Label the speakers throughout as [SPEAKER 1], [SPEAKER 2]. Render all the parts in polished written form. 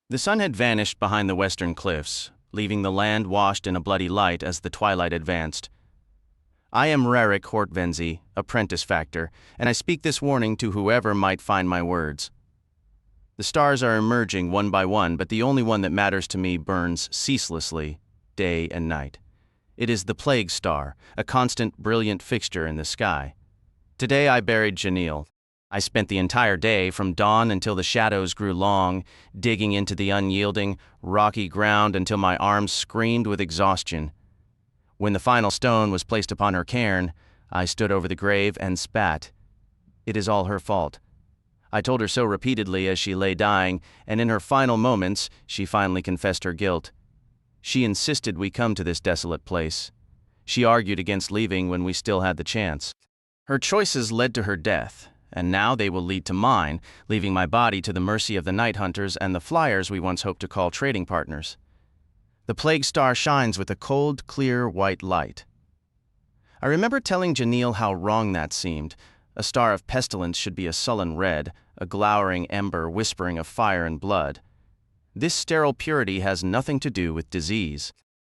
[SPEAKER 1] The sun had vanished behind the western cliffs, leaving the land washed in a bloody light as the twilight advanced. I am Rarik Hortvenzi, apprentice factor, and I speak this warning to whoever might find my words. The stars are emerging one by one, but the only one that matters to me burns ceaselessly, day and night. It is the plague star, a constant, brilliant fixture in the sky. Today I buried Janil. I spent the entire day, from dawn until the shadows grew long, digging into the unyielding, rocky ground until my arms screamed with exhaustion. When the final stone was placed upon her cairn, I stood over the grave and spat. It is all her fault. I told her so repeatedly as she lay dying, and in her final moments, she finally confessed her guilt. She insisted we come to this desolate place. She argued against leaving when we still had the chance. Her choices led to her death, and now they will lead to mine, leaving my body to the mercy of the night hunters and the flyers we once hoped to call trading partners. The plague star shines with a cold, clear, white light. I remember telling Janil how wrong that seemed. A star of pestilence should be a sullen red, a glowering ember whispering of fire and blood. This sterile purity has nothing to do with disease.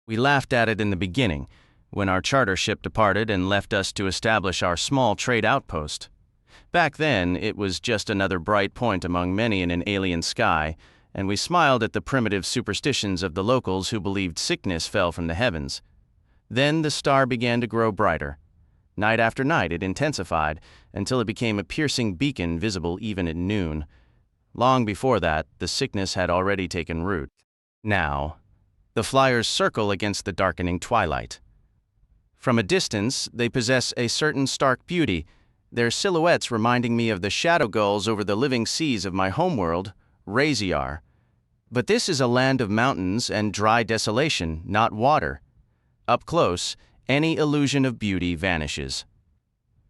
[SPEAKER 1] We laughed at it in the beginning, when our charter ship departed and left us to establish our small trade outpost. Back then, it was just another bright point among many in an alien sky, and we smiled at the primitive superstitions of the locals who believed sickness fell from the heavens. Then the star began to grow brighter. Night after night it intensified, until it became a piercing beacon visible even at noon. Long before that, the sickness had already taken root. Now, the flyers circle against the darkening twilight. From a distance, they possess a certain stark beauty, their silhouettes reminding me of the shadow gulls over the living seas of my homeworld, Raziar. But this is a land of mountains and dry desolation, not water. Up close, any illusion of beauty vanishes.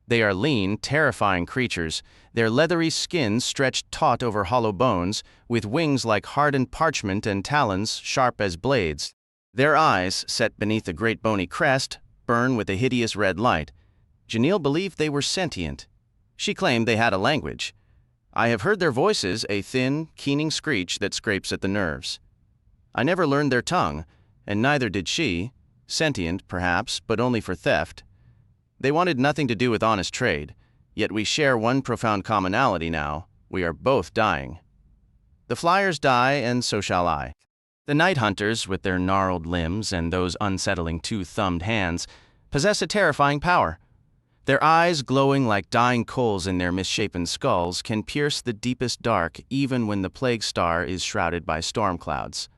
[SPEAKER 1] They are lean, terrifying creatures, their leathery skins stretched taut over hollow bones, with wings like hardened parchment and talons sharp as blades. Their eyes, set beneath a great bony crest, burn with a hideous red light. Janil believed they were sentient. She claimed they had a language. I have heard their voices, a thin, keening screech that scrapes at the nerves. I never learned their tongue, and neither did she. Sentient, perhaps, but only for theft. They wanted nothing to do with honest trade, yet we share one profound commonality now. We are both dying. The flyers die, and so shall I. The night hunters, with their gnarled limbs and those unsettling two-thumbed hands, possess a terrifying power. Their eyes, glowing like dying coals in their misshapen skulls, can pierce the deepest dark even when the plague star is shrouded by storm clouds.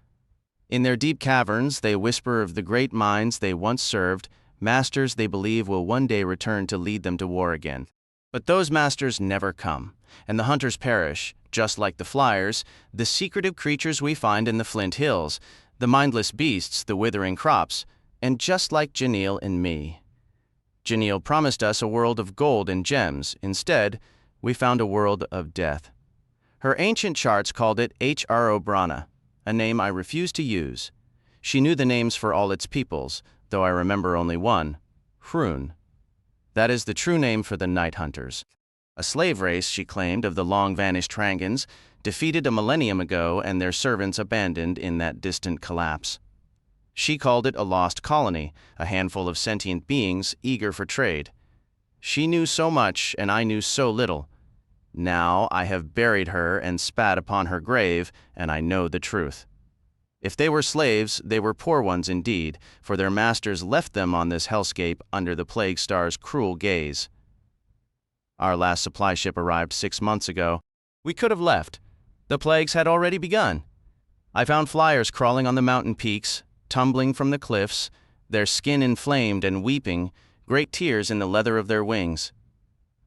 [SPEAKER 1] In their deep caverns, they whisper of the great minds they once served, masters they believe will one day return to lead them to war again. But those masters never come, and the hunters perish, just like the flyers, the secretive creatures we find in the Flint Hills, the mindless beasts, the withering crops, and just like Janil and me. Janil promised us a world of gold and gems. Instead, we found a world of death. Her ancient charts called it Hro Brana, a name I refuse to use. She knew the names for all its peoples, though I remember only one, Hrun. That is the true name for the night hunters. A slave race, she claimed, of the long-vanished Trangans, defeated a millennium ago and their servants abandoned in that distant collapse. She called it a lost colony, a handful of sentient beings eager for trade. She knew so much, and I knew so little. Now I have buried her and spat upon her grave, and I know the truth. If they were slaves, they were poor ones indeed, for their masters left them on this hellscape under the plague star's cruel gaze. Our last supply ship arrived 6 months ago. We could have left. The plagues had already begun. I found flyers crawling on the mountain peaks, tumbling from the cliffs, their skin inflamed and weeping, great tears in the leather of their wings.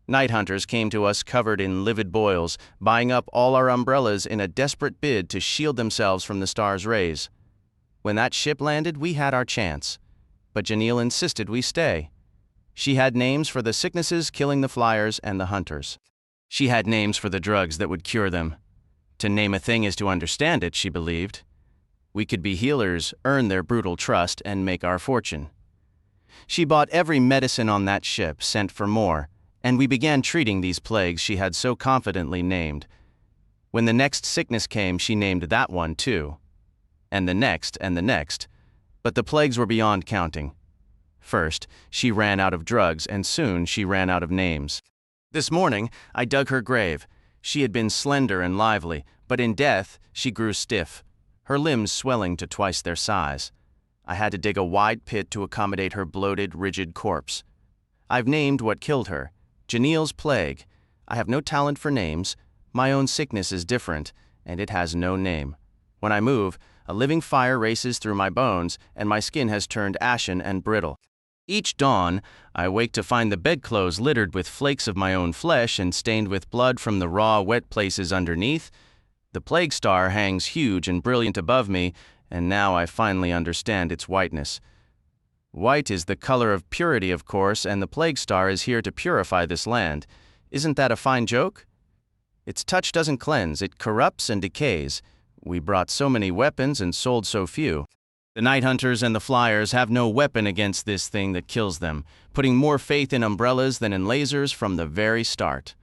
[SPEAKER 1] Night hunters came to us covered in livid boils, buying up all our umbrellas in a desperate bid to shield themselves from the star's rays. When that ship landed, we had our chance. But Janil insisted we stay. She had names for the sicknesses killing the flyers and the hunters. She had names for the drugs that would cure them. To name a thing is to understand it, she believed. We could be healers, earn their brutal trust, and make our fortune. She bought every medicine on that ship, sent for more, and we began treating these plagues she had so confidently named. When the next sickness came, she named that one too. And the next, but the plagues were beyond counting. First, she ran out of drugs, and soon she ran out of names. This morning, I dug her grave. She had been slender and lively, but in death, she grew stiff, her limbs swelling to twice their size. I had to dig a wide pit to accommodate her bloated, rigid corpse. I've named what killed her, Janelle's plague. I have no talent for names. My own sickness is different, and it has no name. When I move, a living fire races through my bones, and my skin has turned ashen and brittle. Each dawn, I wake to find the bedclothes littered with flakes of my own flesh and stained with blood from the raw, wet places underneath. The plague star hangs huge and brilliant above me, and now I finally understand its whiteness. White is the color of purity, of course, and the plague star is here to purify this land. Isn't that a fine joke? Its touch doesn't cleanse, it corrupts and decays. We brought so many weapons and sold so few. The night hunters and the flyers have no weapon against this thing that kills them, putting more faith in umbrellas than in lasers from the very start.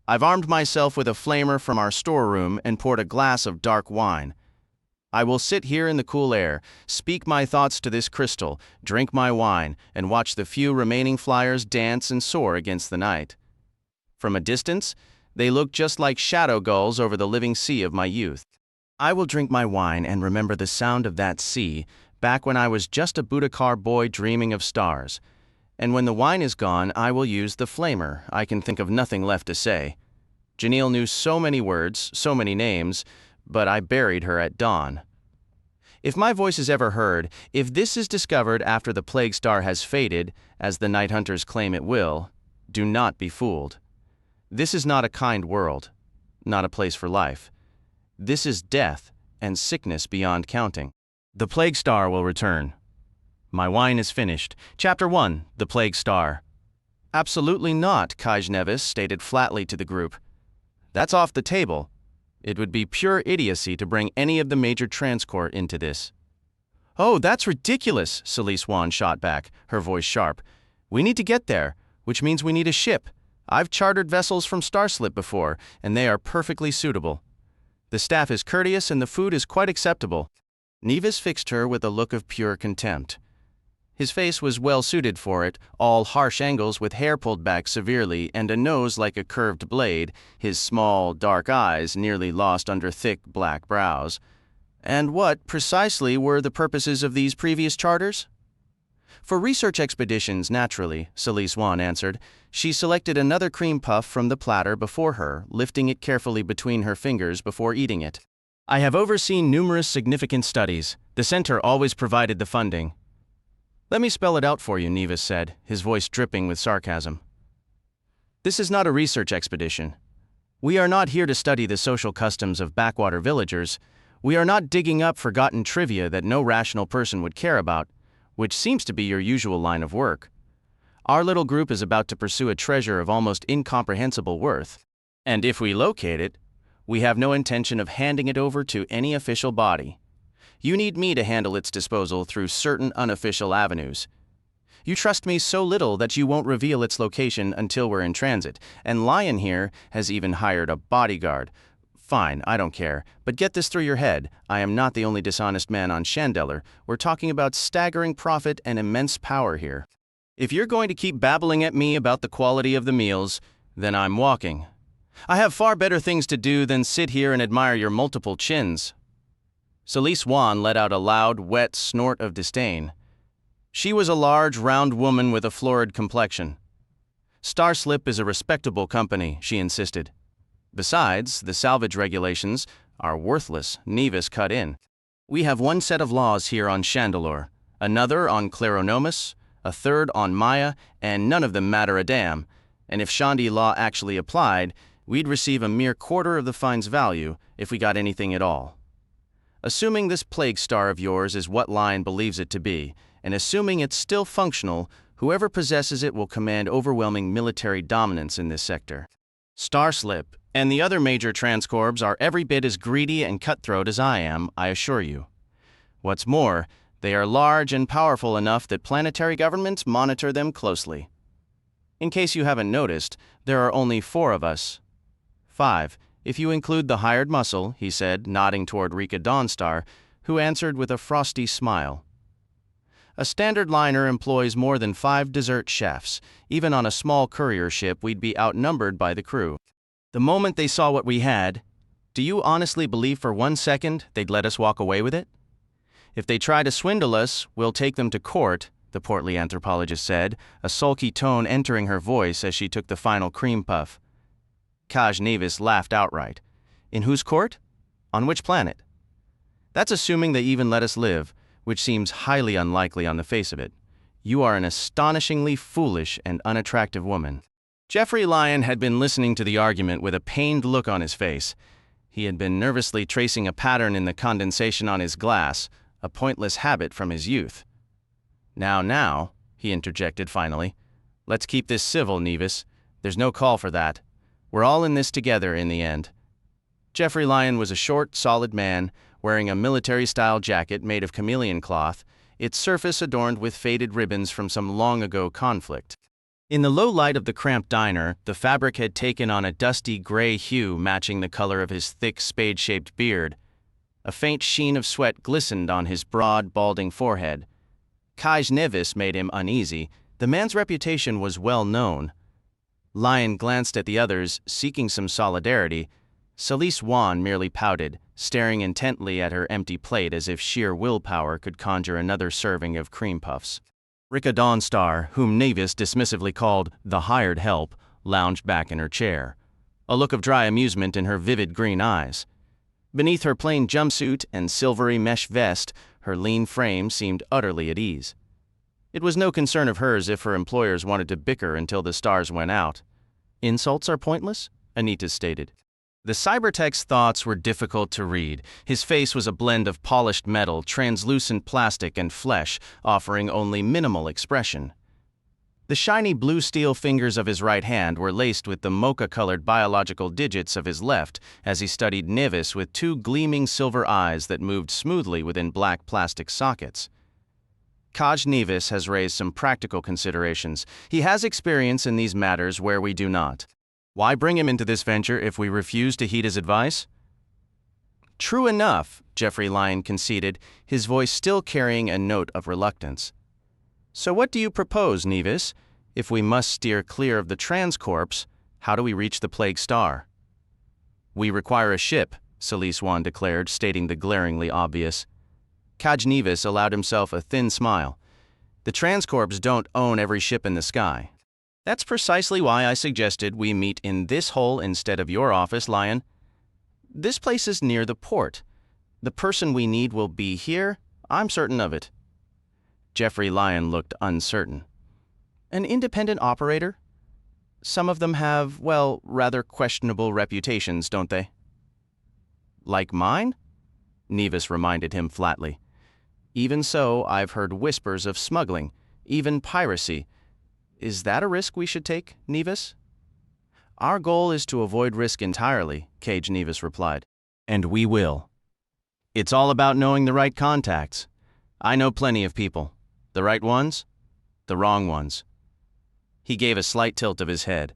[SPEAKER 1] I've armed myself with a flamer from our storeroom and poured a glass of dark wine. I will sit here in the cool air, speak my thoughts to this crystal, drink my wine, and watch the few remaining flyers dance and soar against the night. From a distance, they look just like shadow gulls over the living sea of my youth. I will drink my wine and remember the sound of that sea back when I was just a Budakar boy dreaming of stars. And when the wine is gone, I will use the flamer. I can think of nothing left to say. Janelle knew so many words, so many names, but I buried her at dawn. If my voice is ever heard, if this is discovered after the plague star has faded, as the night hunters claim it will, do not be fooled. This is not a kind world, not a place for life. This is death and sickness beyond counting. The plague star will return. My wine is finished. Chapter 1, The Plague Star. Absolutely not, Kaj Nevis stated flatly to the group. That's off the table. It would be pure idiocy to bring any of the major transcorps into this. Oh, that's ridiculous, Celise Wan shot back, her voice sharp. We need to get there, which means we need a ship. I've chartered vessels from Starslip before, and they are perfectly suitable. The staff is courteous and the food is quite acceptable. Nevis fixed her with a look of pure contempt. His face was well suited for it, all harsh angles with hair pulled back severely and a nose like a curved blade, his small, dark eyes nearly lost under thick, black brows. And what, precisely, were the purposes of these previous charters? For research expeditions, naturally, Celise Wan answered. She selected another cream puff from the platter before her, lifting it carefully between her fingers before eating it. I have overseen numerous significant studies. The center always provided the funding. Let me spell it out for you, Nevis said, his voice dripping with sarcasm. This is not a research expedition. We are not here to study the social customs of backwater villagers. We are not digging up forgotten trivia that no rational person would care about, which seems to be your usual line of work. Our little group is about to pursue a treasure of almost incomprehensible worth. And if we locate it, we have no intention of handing it over to any official body. You need me to handle its disposal through certain unofficial avenues. You trust me so little that you won't reveal its location until we're in transit, and Lion here has even hired a bodyguard. Fine, I don't care, but get this through your head. I am not the only dishonest man on Chandeler. We're talking about staggering profit and immense power here. If you're going to keep babbling at me about the quality of the meals, then I'm walking. I have far better things to do than sit here and admire your multiple chins. Celise Wan let out a loud, wet snort of disdain. She was a large, round woman with a florid complexion. Starslip is a respectable company, she insisted. Besides, the salvage regulations are worthless, Nevis cut in. We have one set of laws here on Chandelure, another on Claronomus, a third on Maya, and none of them matter a damn. And if Shandi law actually applied, we'd receive a mere quarter of the fine's value if we got anything at all. Assuming this plague star of yours is what Lion believes it to be, and assuming it's still functional, whoever possesses it will command overwhelming military dominance in this sector. Starslip and the other major transcorps are every bit as greedy and cutthroat as I am, I assure you. What's more, they are large and powerful enough that planetary governments monitor them closely. In case you haven't noticed, there are only 4 of us. 5, If you include the hired muscle, he said, nodding toward Rika Dawnstar, who answered with a frosty smile. A standard liner employs more than 5 dessert chefs. Even on a small courier ship, we'd be outnumbered by the crew. The moment they saw what we had, do you honestly believe for 1 second they'd let us walk away with it? If they try to swindle us, we'll take them to court, the portly anthropologist said, a sulky tone entering her voice as she took the final cream puff. Kaj Nevis laughed outright. In whose court? On which planet? That's assuming they even let us live, which seems highly unlikely on the face of it. You are an astonishingly foolish and unattractive woman. Jeffrey Lyon had been listening to the argument with a pained look on his face. He had been nervously tracing a pattern in the condensation on his glass, a pointless habit from his youth. Now, he interjected finally. Let's keep this civil, Nevis. There's no call for that. We're all in this together in the end. Jeffrey Lyon was a short, solid man, wearing a military-style jacket made of chameleon cloth, its surface adorned with faded ribbons from some long-ago conflict. In the low light of the cramped diner, the fabric had taken on a dusty gray hue matching the color of his thick, spade-shaped beard. A faint sheen of sweat glistened on his broad, balding forehead. Kaj Nevis made him uneasy. The man's reputation was well known. Lyon glanced at the others, seeking some solidarity. Celise Wan merely pouted, staring intently at her empty plate as if sheer willpower could conjure another serving of cream puffs. Rika Dawnstar, whom Nevis dismissively called the hired help, lounged back in her chair, a look of dry amusement in her vivid green eyes. Beneath her plain jumpsuit and silvery mesh vest, her lean frame seemed utterly at ease. It was no concern of hers if her employers wanted to bicker until the stars went out. Insults are pointless, Anita stated. The cybertech's thoughts were difficult to read. His face was a blend of polished metal, translucent plastic, and flesh, offering only minimal expression. The shiny blue steel fingers of his right hand were laced with the mocha-colored biological digits of his left as he studied Nevis with 2 gleaming silver eyes that moved smoothly within black plastic sockets. Kaj Nevis has raised some practical considerations. He has experience in these matters where we do not. Why bring him into this venture if we refuse to heed his advice? True enough, Jeffrey Lyon conceded, his voice still carrying a note of reluctance. So what do you propose, Nevis? If we must steer clear of the Transcorps, how do we reach the Plague Star? We require a ship, Celise Wan declared, stating the glaringly obvious. Kaj Nevis allowed himself a thin smile. The Transcorps don't own every ship in the sky. That's precisely why I suggested we meet in this hole instead of your office, Lyon. This place is near the port. The person we need will be here, I'm certain of it. Jeffrey Lyon looked uncertain. An independent operator? Some of them have, well, rather questionable reputations, don't they? Like mine? Nevis reminded him flatly. Even so, I've heard whispers of smuggling, even piracy. Is that a risk we should take, Nevis? Our goal is to avoid risk entirely, Kaj Nevis replied. And we will. It's all about knowing the right contacts. I know plenty of people. The right ones, the wrong ones. He gave a slight tilt of his head.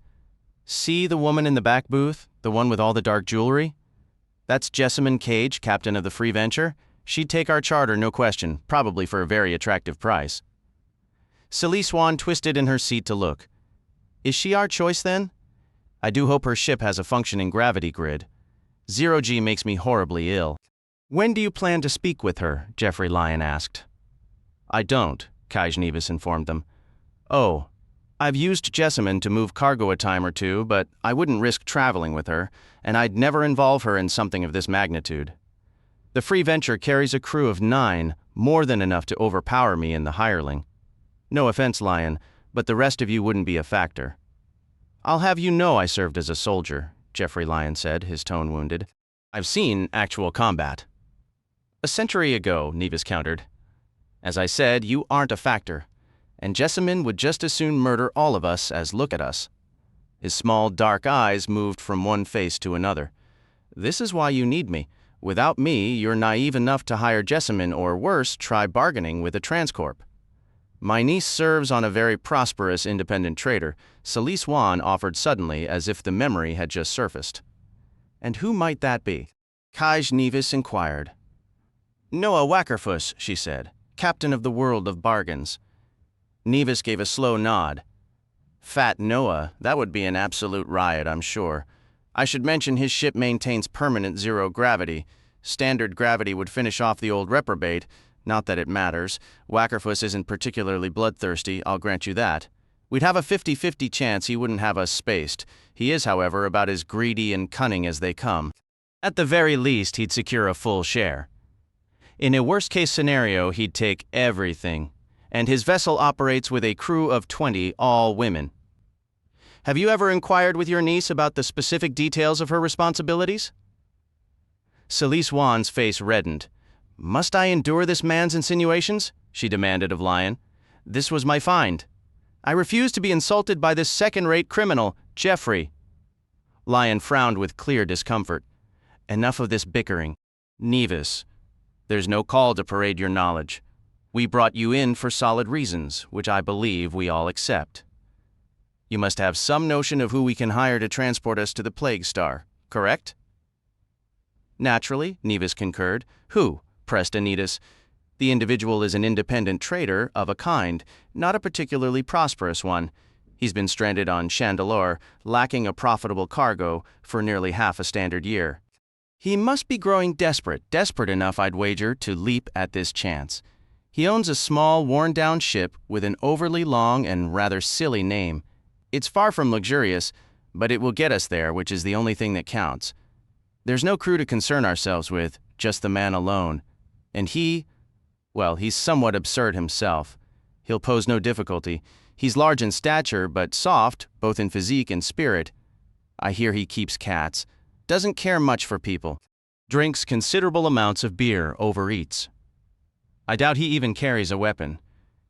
[SPEAKER 1] See the woman in the back booth, the one with all the dark jewelry? That's Jessamine Cage, captain of the Free Venture. She'd take our charter, no question, probably for a very attractive price. Celise Wan twisted in her seat to look. Is she our choice, then? I do hope her ship has a functioning gravity grid. 0G makes me horribly ill. When do you plan to speak with her? Jeffrey Lyon asked. I don't, Kaj Nevis informed them. Oh, I've used Jessamine to move cargo a time or two, but I wouldn't risk traveling with her, and I'd never involve her in something of this magnitude. The Free Venture carries a crew of 9, more than enough to overpower me in the hireling. No offense, Lyon, but the rest of you wouldn't be a factor. I'll have you know I served as a soldier, Jeffrey Lyon said, his tone wounded. I've seen actual combat. A century ago, Nevis countered. As I said, you aren't a factor, and Jessamine would just as soon murder all of us as look at us. His small, dark eyes moved from one face to another. This is why you need me. Without me, you're naive enough to hire Jessamine or worse, try bargaining with a Transcorp. My niece serves on a very prosperous independent trader, Celise Wan offered suddenly as if the memory had just surfaced. And who might that be? Kaj Nevis inquired. Noah Wackerfuss, she said, captain of the World of Bargains. Nevis gave a slow nod. Fat Noah, that would be an absolute riot, I'm sure. I should mention his ship maintains permanent zero gravity. Standard gravity would finish off the old reprobate. Not that it matters. Wackerfuss isn't particularly bloodthirsty, I'll grant you that. We'd have a 50-50 chance he wouldn't have us spaced. He is, however, about as greedy and cunning as they come. At the very least, he'd secure a full share. In a worst-case scenario, he'd take everything. And his vessel operates with a crew of 20, all women. Have you ever inquired with your niece about the specific details of her responsibilities? Celise Wan's face reddened. Must I endure this man's insinuations? She demanded of Lion. This was my find. I refuse to be insulted by this second-rate criminal, Jeffrey. Lion frowned with clear discomfort. Enough of this bickering. Nevis, there's no call to parade your knowledge. We brought you in for solid reasons, which I believe we all accept. You must have some notion of who we can hire to transport us to the Plague Star, correct? Naturally, Nevis concurred. Who? Pressed Anitas. The individual is an independent trader of a kind, not a particularly prosperous one. He's been stranded on Chandelure, lacking a profitable cargo, for nearly half a standard year. He must be growing desperate enough, I'd wager, to leap at this chance. He owns a small, worn-down ship with an overly long and rather silly name. It's far from luxurious, but it will get us there, which is the only thing that counts. There's no crew to concern ourselves with, just the man alone. And he's somewhat absurd himself. He'll pose no difficulty. He's large in stature, but soft, both in physique and spirit. I hear he keeps cats. Doesn't care much for people. Drinks considerable amounts of beer, overeats. I doubt he even carries a weapon.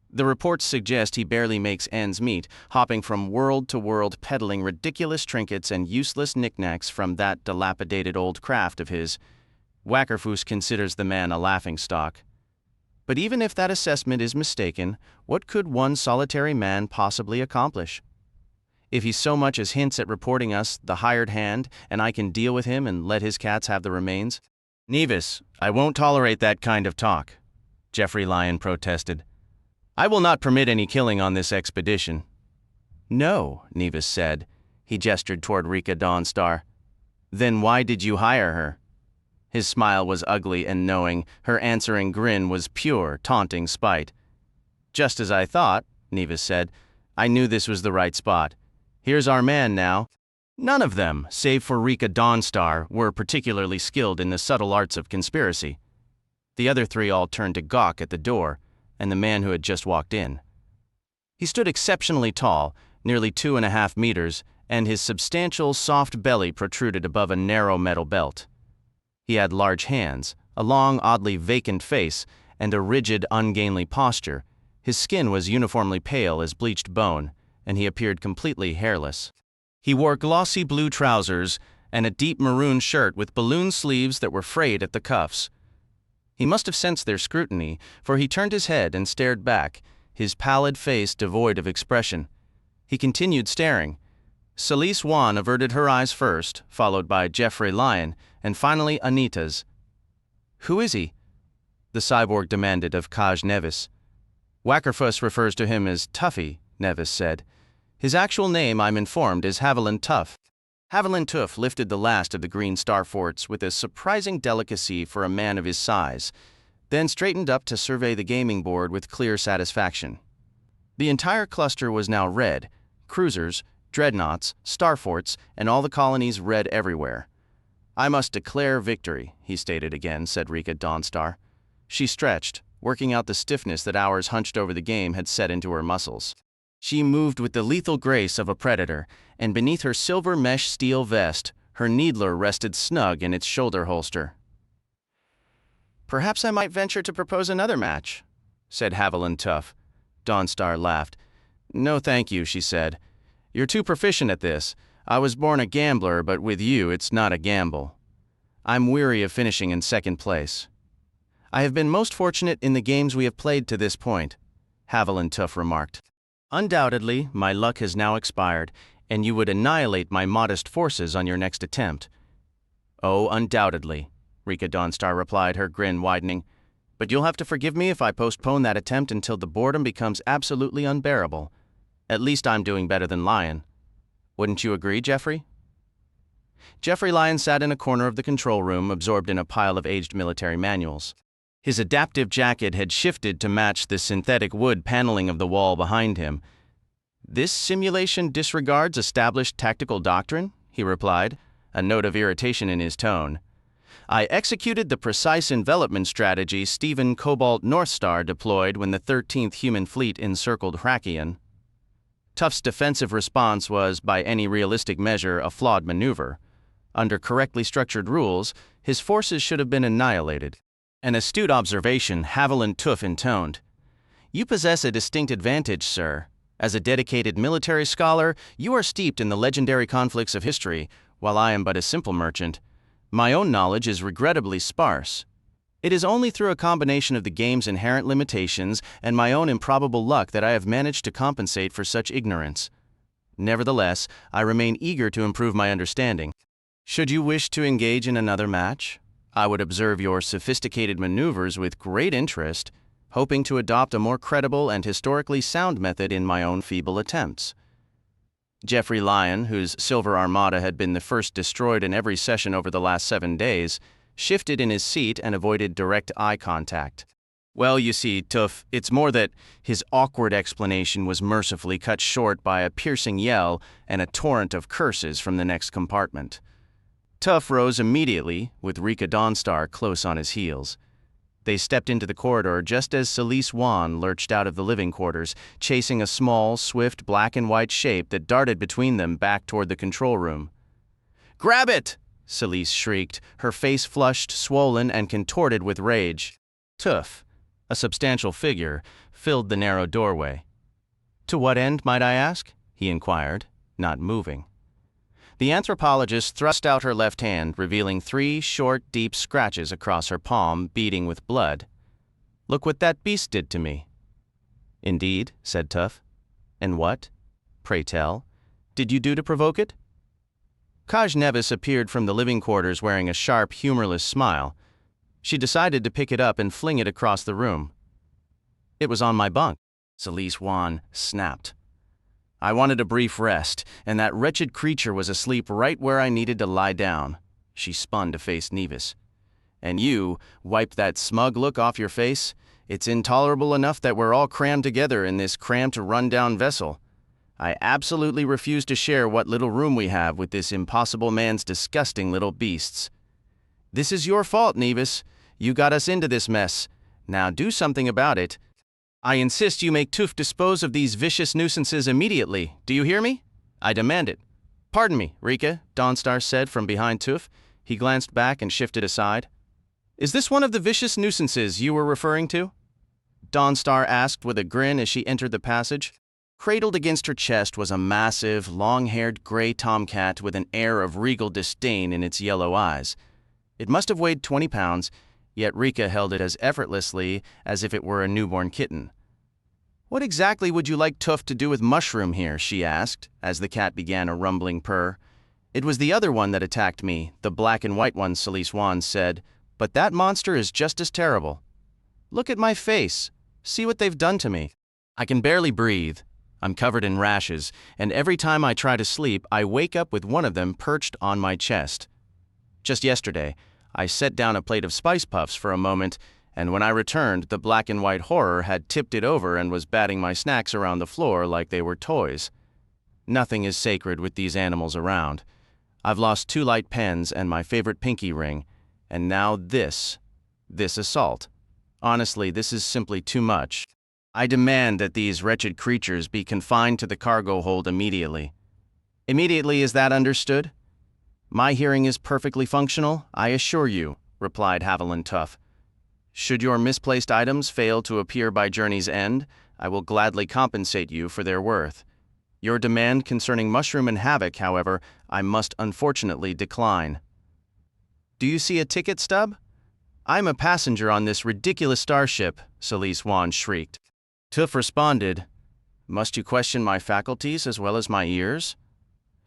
[SPEAKER 1] The reports suggest he barely makes ends meet, hopping from world to world peddling ridiculous trinkets and useless knickknacks from that dilapidated old craft of his. Wackerfuss considers the man a laughingstock. But even if that assessment is mistaken, what could one solitary man possibly accomplish? If he so much as hints at reporting us the hired hand, and I can deal with him and let his cats have the remains? Nevis, I won't tolerate that kind of talk, Jeffrey Lion protested. I will not permit any killing on this expedition. No, Nevis said. He gestured toward Rika Dawnstar. Then why did you hire her? His smile was ugly and knowing. Her answering grin was pure, taunting spite. Just as I thought, Nevis said. I knew this was the right spot. Here's our man now. None of them, save for Rika Dawnstar, were particularly skilled in the subtle arts of conspiracy. The other three all turned to gawk at the door, and the man who had just walked in. He stood exceptionally tall, nearly 2.5 meters, and his substantial, soft belly protruded above a narrow metal belt. He had large hands, a long, oddly vacant face, and a rigid, ungainly posture. His skin was uniformly pale as bleached bone, and he appeared completely hairless. He wore glossy blue trousers and a deep maroon shirt with balloon sleeves that were frayed at the cuffs. He must have sensed their scrutiny, for he turned his head and stared back, his pallid face devoid of expression. He continued staring. Celise Wan averted her eyes first, followed by Jeffrey Lion, and finally Anita's. Who is he? The cyborg demanded of Kaj Nevis. Wackerfuss refers to him as Tuffy, Nevis said. His actual name, I'm informed, is Haviland Tuf. Haviland Tuf lifted the last of the green star forts with a surprising delicacy for a man of his size, then straightened up to survey the gaming board with clear satisfaction. The entire cluster was now red: cruisers, dreadnoughts, star forts, and all the colonies red everywhere. I must declare victory, he stated again, said Rika Dawnstar. She stretched, working out the stiffness that hours hunched over the game had set into her muscles. She moved with the lethal grace of a predator, and beneath her silver mesh steel vest, her needler rested snug in its shoulder holster. Perhaps I might venture to propose another match, said Haviland Tuf. Dawnstar laughed. No thank you, she said. You're too proficient at this. I was born a gambler, but with you it's not a gamble. I'm weary of finishing in second place. I have been most fortunate in the games we have played to this point, Haviland Tuf remarked. Undoubtedly, my luck has now expired, and you would annihilate my modest forces on your next attempt. Oh, undoubtedly, Rika Dawnstar replied, her grin widening. But you'll have to forgive me if I postpone that attempt until the boredom becomes absolutely unbearable. At least I'm doing better than Lion. Wouldn't you agree, Jeffrey? Jeffrey Lyon sat in a corner of the control room, absorbed in a pile of aged military manuals. His adaptive jacket had shifted to match the synthetic wood paneling of the wall behind him. This simulation disregards established tactical doctrine, he replied, a note of irritation in his tone. I executed the precise envelopment strategy Stephen Cobalt Northstar deployed when the 13th Human Fleet encircled Hrakian. Tuf's defensive response was, by any realistic measure, a flawed maneuver. Under correctly structured rules, his forces should have been annihilated. An astute observation, Haviland Tuf intoned. You possess a distinct advantage, sir. As a dedicated military scholar, you are steeped in the legendary conflicts of history, while I am but a simple merchant. My own knowledge is regrettably sparse. It is only through a combination of the game's inherent limitations and my own improbable luck that I have managed to compensate for such ignorance. Nevertheless, I remain eager to improve my understanding. Should you wish to engage in another match, I would observe your sophisticated maneuvers with great interest, hoping to adopt a more credible and historically sound method in my own feeble attempts. Jeffrey Lyon, whose Silver Armada had been the first destroyed in every session over the last 7 days, shifted in his seat and avoided direct eye contact. Well, you see, Tuf, it's more that his awkward explanation was mercifully cut short by a piercing yell and a torrent of curses from the next compartment. Tuf rose immediately, with Rika Dawnstar close on his heels. They stepped into the corridor just as Celise Wan lurched out of the living quarters, chasing a small, swift black and white shape that darted between them back toward the control room. "Grab it!" Celise shrieked, her face flushed, swollen, and contorted with rage. Tuf, a substantial figure, filled the narrow doorway. "To what end, might I ask?" he inquired, not moving. The anthropologist thrust out her left hand, revealing 3 short, deep scratches across her palm, beading with blood. "Look what that beast did to me." "Indeed," said Tuf. "And what, pray tell, did you do to provoke it?" Kaj Nevis appeared from the living quarters wearing a sharp, humorless smile. She decided to pick it up and fling it across the room. "It was on my bunk," Celise Wan snapped. "I wanted a brief rest, and that wretched creature was asleep right where I needed to lie down." She spun to face Nevis. "And you wiped that smug look off your face? It's intolerable enough that we're all crammed together in this cramped, run-down vessel. I absolutely refuse to share what little room we have with this impossible man's disgusting little beasts." "This is your fault, Nevis. You got us into this mess. Now do something about it. I insist you make Tuf dispose of these vicious nuisances immediately. Do you hear me? I demand it." "Pardon me, Rika," Dawnstar said from behind Tuf. He glanced back and shifted aside. "Is this one of the vicious nuisances you were referring to?" Dawnstar asked with a grin as she entered the passage. Cradled against her chest was a massive, long-haired gray tomcat with an air of regal disdain in its yellow eyes. It must have weighed 20 pounds, yet Rika held it as effortlessly as if it were a newborn kitten. "What exactly would you like Tuf to do with Mushroom here?" she asked, as the cat began a rumbling purr. "It was the other one that attacked me, the black and white one," Celise Wan said, "but that monster is just as terrible. Look at my face. See what they've done to me. I can barely breathe. I'm covered in rashes, and every time I try to sleep, I wake up with one of them perched on my chest. Just yesterday, I set down a plate of spice puffs for a moment, and when I returned, the black and white horror had tipped it over and was batting my snacks around the floor like they were toys. Nothing is sacred with these animals around. I've lost 2 light pens and my favorite pinky ring, and now this assault. Honestly, this is simply too much. I demand that these wretched creatures be confined to the cargo hold immediately." "Immediately, is that understood?" "My hearing is perfectly functional, I assure you," replied Haviland Tuf. "Should your misplaced items fail to appear by journey's end, I will gladly compensate you for their worth. Your demand concerning Mushroom and Havoc, however, I must unfortunately decline." "Do you see a ticket stub?" "I'm a passenger on this ridiculous starship," Celise Wan shrieked. Tuf responded, "Must you question my faculties as well as my ears?"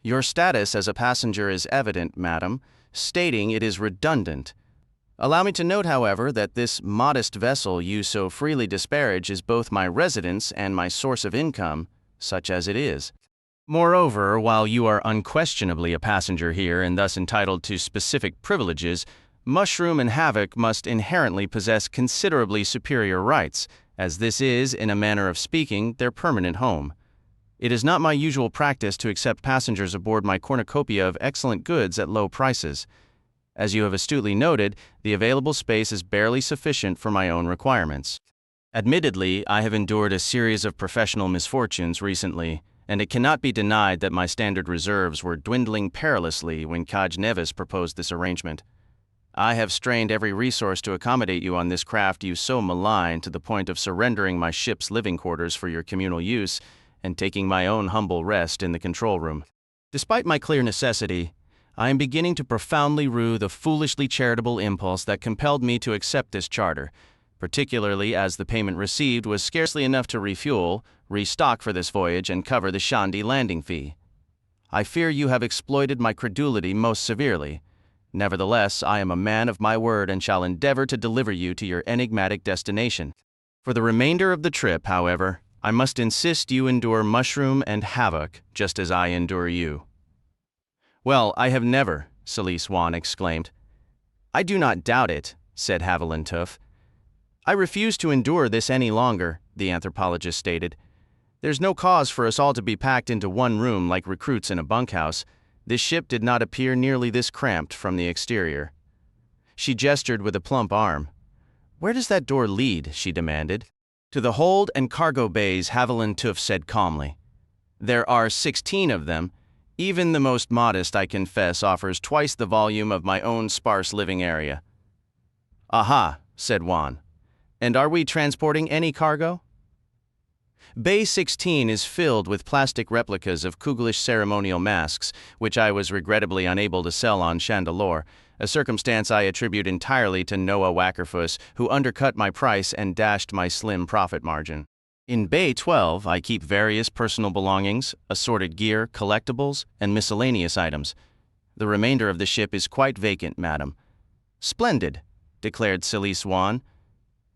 [SPEAKER 1] "Your status as a passenger is evident, madam. stating it is redundant. Allow me to note, however, that this modest vessel you so freely disparage is both my residence and my source of income, such as it is. Moreover, while you are unquestionably a passenger here and thus entitled to specific privileges, Mushroom and Havoc must inherently possess considerably superior rights, as this is, in a manner of speaking, their permanent home. It is not my usual practice to accept passengers aboard my cornucopia of excellent goods at low prices. As you have astutely noted, the available space is barely sufficient for my own requirements. Admittedly, I have endured a series of professional misfortunes recently, and it cannot be denied that my standard reserves were dwindling perilously when Kaj Nevis proposed this arrangement. I have strained every resource to accommodate you on this craft you so malign, to the point of surrendering my ship's living quarters for your communal use and taking my own humble rest in the control room. Despite my clear necessity, I am beginning to profoundly rue the foolishly charitable impulse that compelled me to accept this charter, particularly as the payment received was scarcely enough to refuel, restock for this voyage, and cover the Shandi landing fee. I fear you have exploited my credulity most severely. Nevertheless, I am a man of my word and shall endeavor to deliver you to your enigmatic destination. For the remainder of the trip, however, I must insist you endure Mushroom and Havoc, just as I endure you." "Well, I have never," Celise Wan exclaimed. "I do not doubt it," said Haviland Tuf. "I refuse to endure this any longer," the anthropologist stated. "There's no cause for us all to be packed into one room like recruits in a bunkhouse. This ship did not appear nearly this cramped from the exterior." She gestured with a plump arm. "Where does that door lead?" she demanded. "To the hold and cargo bays," Haviland Tuf said calmly. "There are 16 of them. Even the most modest, I confess, offers twice the volume of my own sparse living area." "Aha," said Juan. "And are we transporting any cargo?" Bay 16 is filled with plastic replicas of Kugelish ceremonial masks, which I was regrettably unable to sell on Chandelure, a circumstance I attribute entirely to Noah Wackerfuss, who undercut my price and dashed my slim profit margin. In Bay 12, I keep various personal belongings, assorted gear, collectibles, and miscellaneous items. The remainder of the ship is quite vacant, madam. "Splendid," declared Celise Wan.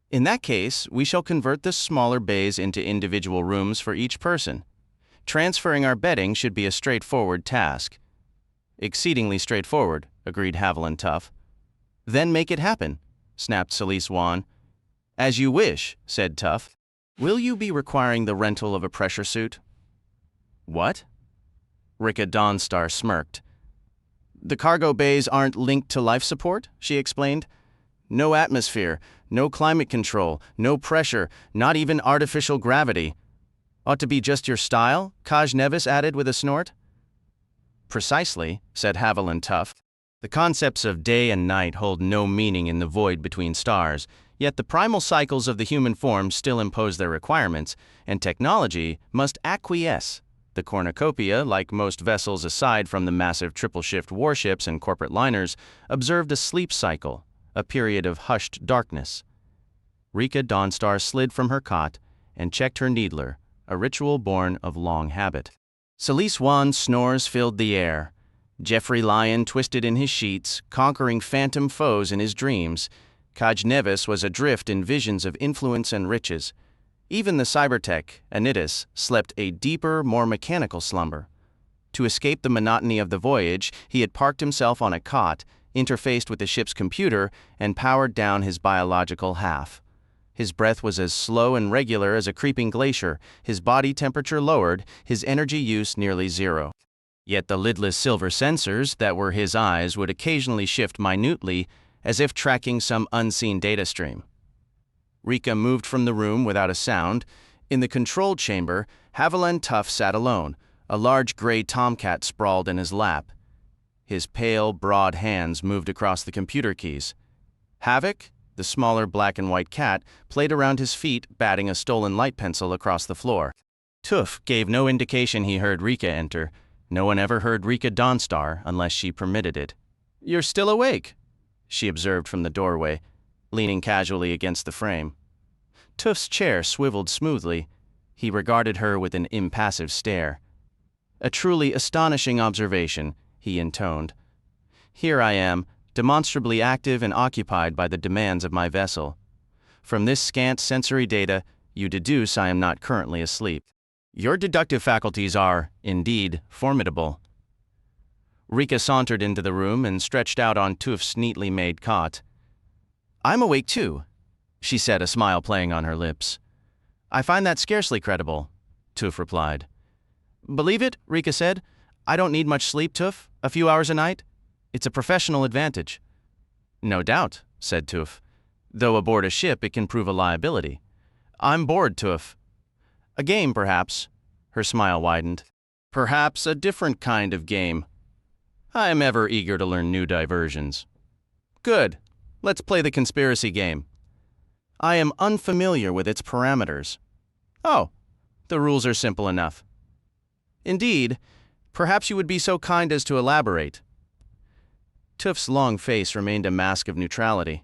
[SPEAKER 1] "In that case, we shall convert the smaller bays into individual rooms for each person. Transferring our bedding should be a straightforward task." "Exceedingly straightforward," agreed Haviland Tuf. "Then make it happen," snapped Celise Wan. "As you wish," said Tuf. "Will you be requiring the rental of a pressure suit?" "What?" Rika Dawnstar smirked. "The cargo bays aren't linked to life support," she explained. "No atmosphere, no climate control, no pressure, not even artificial gravity. Ought to be just your style," Kaj Nevis added with a snort. "Precisely," said Haviland Tuf. "The concepts of day and night hold no meaning in the void between stars, yet the primal cycles of the human form still impose their requirements, and technology must acquiesce. The cornucopia, like most vessels aside from the massive triple-shift warships and corporate liners, observed a sleep cycle, a period of hushed darkness." Rika Dawnstar slid from her cot and checked her needler, a ritual born of long habit. Celise Wan's snores filled the air. Jeffrey Lyon twisted in his sheets, conquering phantom foes in his dreams. Kaj Nevis was adrift in visions of influence and riches. Even the cybertech, Anitis, slept a deeper, more mechanical slumber. To escape the monotony of the voyage, he had parked himself on a cot, interfaced with the ship's computer, and powered down his biological half. His breath was as slow and regular as a creeping glacier, his body temperature lowered, his energy use nearly zero. Yet the lidless silver sensors that were his eyes would occasionally shift minutely, as if tracking some unseen data stream. Rika moved from the room without a sound. In the control chamber, Haviland Tuf sat alone, a large gray tomcat sprawled in his lap. His pale, broad hands moved across the computer keys. Havoc, the smaller black and white cat, played around his feet, batting a stolen light pencil across the floor. Tuf gave no indication he heard Rika enter. No one ever heard Rika Dawnstar unless she permitted it. "You're still awake," she observed from the doorway, leaning casually against the frame. Tuf's chair swiveled smoothly. He regarded her with an impassive stare. "A truly astonishing observation," he intoned. Here I am, demonstrably active and occupied by the demands of my vessel. From this scant sensory data, you deduce I am not currently asleep. Your deductive faculties are, indeed, formidable. Rika sauntered into the room and stretched out on Tuf's neatly made cot. I'm awake too, she said, a smile playing on her lips. I find that scarcely credible, Tuf replied. Believe it, Rika said. I don't need much sleep, Tuf, a few hours a night. It's a professional advantage. No doubt, said Tuf. Though aboard a ship it can prove a liability. I'm bored, Tuf. A game, perhaps. Her smile widened. Perhaps a different kind of game. I am ever eager to learn new diversions. Good. Let's play the conspiracy game. I am unfamiliar with its parameters. Oh, the rules are simple enough. Indeed, perhaps you would be so kind as to elaborate. Tuf's long face remained a mask of neutrality.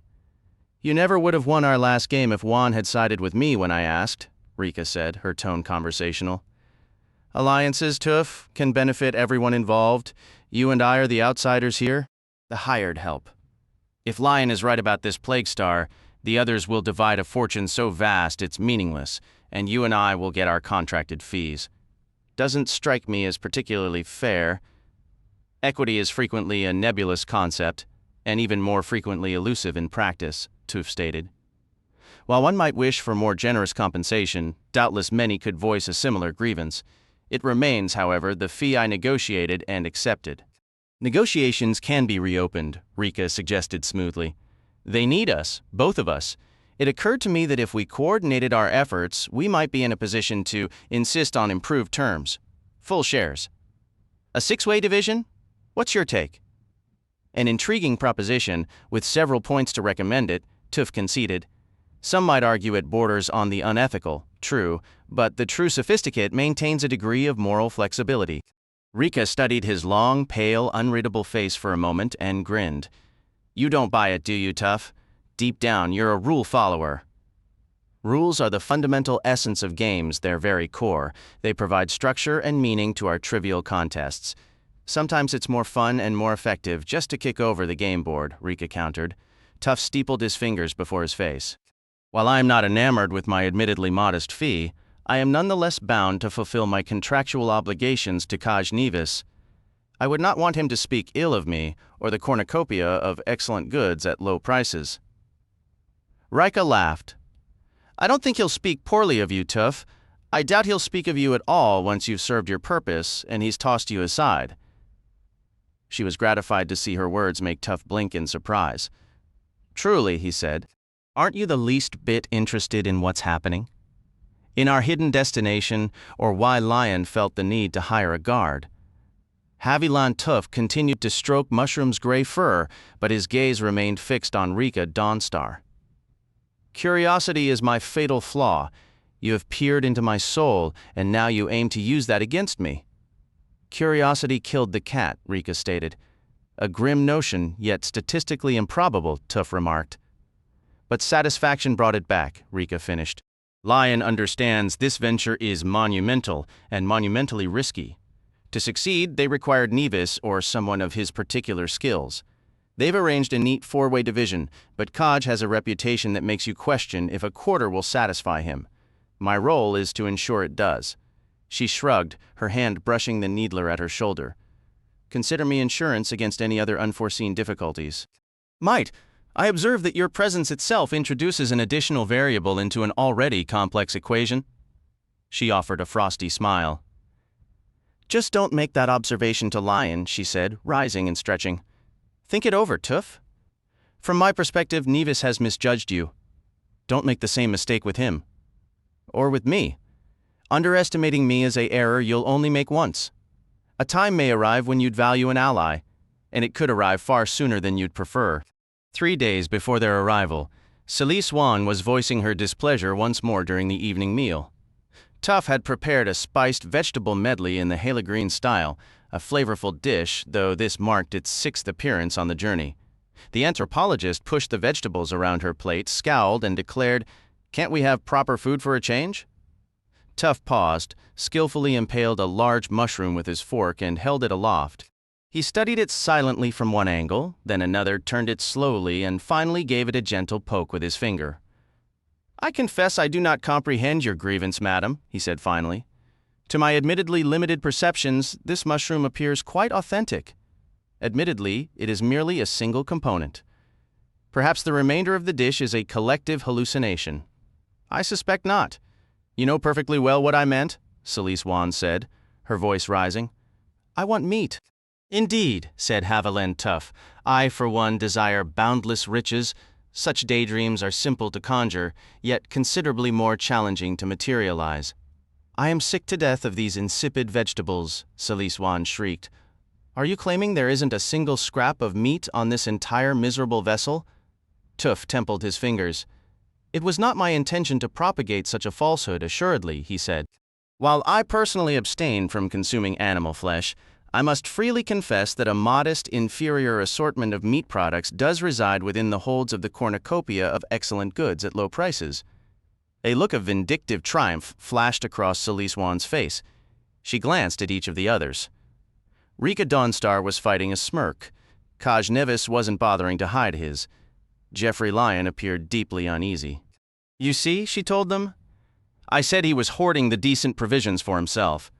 [SPEAKER 1] You never would have won our last game if Juan had sided with me when I asked, Rika said, her tone conversational. Alliances, Tuf, can benefit everyone involved. You and I are the outsiders here, the hired help. If Lion is right about this plague star, the others will divide a fortune so vast it's meaningless, and you and I will get our contracted fees. Doesn't strike me as particularly fair. Equity is frequently a nebulous concept, and even more frequently elusive in practice, Tuf stated. While one might wish for more generous compensation, doubtless many could voice a similar grievance. It remains, however, the fee I negotiated and accepted. Negotiations can be reopened, Rika suggested smoothly. They need us, both of us. It occurred to me that if we coordinated our efforts, we might be in a position to insist on improved terms. Full shares. A six-way division? What's your take? An intriguing proposition, with several points to recommend it, Tuf conceded. Some might argue it borders on the unethical, true, but the true sophisticate maintains a degree of moral flexibility. Rika studied his long, pale, unreadable face for a moment and grinned. You don't buy it, do you, Tuf? Deep down, you're a rule follower. Rules are the fundamental essence of games, their very core. They provide structure and meaning to our trivial contests. Sometimes it's more fun and more effective just to kick over the game board, Rika countered. Tuf steepled his fingers before his face. While I am not enamored with my admittedly modest fee, I am nonetheless bound to fulfill my contractual obligations to Kaj Nevis. I would not want him to speak ill of me or the cornucopia of excellent goods at low prices. Rika laughed. I don't think he'll speak poorly of you, Tuf. I doubt he'll speak of you at all once you've served your purpose and he's tossed you aside. She was gratified to see her words make Tuf blink in surprise. Truly, he said, aren't you the least bit interested in what's happening? In our hidden destination, or why Lion felt the need to hire a guard? Haviland Tuf continued to stroke Mushroom's gray fur, but his gaze remained fixed on Rika Dawnstar. Curiosity is my fatal flaw. You have peered into my soul, and now you aim to use that against me. Curiosity killed the cat, Rika stated. A grim notion, yet statistically improbable, Tuf remarked. But satisfaction brought it back, Rika finished. Lion understands this venture is monumental and monumentally risky. To succeed, they required Nevis or someone of his particular skills. They've arranged a neat four-way division, but Kaj has a reputation that makes you question if a quarter will satisfy him. My role is to ensure it does. She shrugged, her hand brushing the needler at her shoulder. Consider me insurance against any other unforeseen difficulties. Might, I observe that your presence itself introduces an additional variable into an already complex equation. She offered a frosty smile. Just don't make that observation to Lion, she said, rising and stretching. Think it over, Tuf. From my perspective, Nevis has misjudged you. Don't make the same mistake with him. Or with me. Underestimating me is an error you'll only make once. A time may arrive when you'd value an ally, and it could arrive far sooner than you'd prefer. 3 days before their arrival, Celise Wan was voicing her displeasure once more during the evening meal. Tuf had prepared a spiced vegetable medley in the Halegreen style, a flavorful dish, though this marked its 6th appearance on the journey. The anthropologist pushed the vegetables around her plate, scowled, and declared, "Can't we have proper food for a change?" Tuf paused, skillfully impaled a large mushroom with his fork and held it aloft. He studied it silently from one angle, then another, turned it slowly, and finally gave it a gentle poke with his finger. "I confess I do not comprehend your grievance, madam," he said finally. "To my admittedly limited perceptions, this mushroom appears quite authentic. Admittedly, it is merely a single component. Perhaps the remainder of the dish is a collective hallucination." "I suspect not. You know perfectly well what I meant," Celise Wan said, her voice rising. "I want meat." "Indeed," said Haviland Tuf. "I, for one, desire boundless riches. Such daydreams are simple to conjure, yet considerably more challenging to materialize." "I am sick to death of these insipid vegetables," Celise Wan shrieked. "Are you claiming there isn't a single scrap of meat on this entire miserable vessel?" Tuf templed his fingers. "It was not my intention to propagate such a falsehood, assuredly," he said. "While I personally abstain from consuming animal flesh, I must freely confess that a modest, inferior assortment of meat products does reside within the holds of the cornucopia of excellent goods at low prices." A look of vindictive triumph flashed across Celise Wan's face. She glanced at each of the others. Rika Dawnstar was fighting a smirk. Kaj Nevis wasn't bothering to hide his. Jeffrey Lyon appeared deeply uneasy. "You see," she told them, "I said he was hoarding the decent provisions for himself."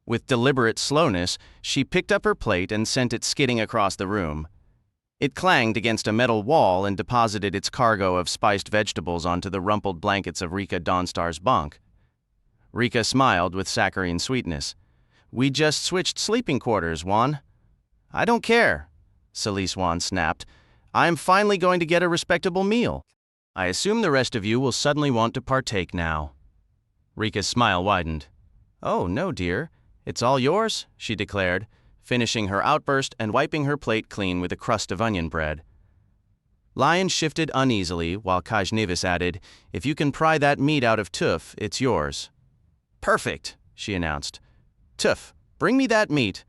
[SPEAKER 1] With deliberate slowness, she picked up her plate and sent it skidding across the room. It clanged against a metal wall and deposited its cargo of spiced vegetables onto the rumpled blankets of Rika Dawnstar's bunk. Rika smiled with saccharine sweetness. "We just switched sleeping quarters, Wan." "I don't care," Celise Wan snapped. "I'm finally going to get a respectable meal. I assume the rest of you will suddenly want to partake now." Rika's smile widened. "Oh, no, dear. It's all yours," she declared, finishing her outburst and wiping her plate clean with a crust of onion bread. Lion shifted uneasily, while Kaj Nevis added, "If you can pry that meat out of Tuf, it's yours." "Perfect," she announced. "Tuf, bring me that meat."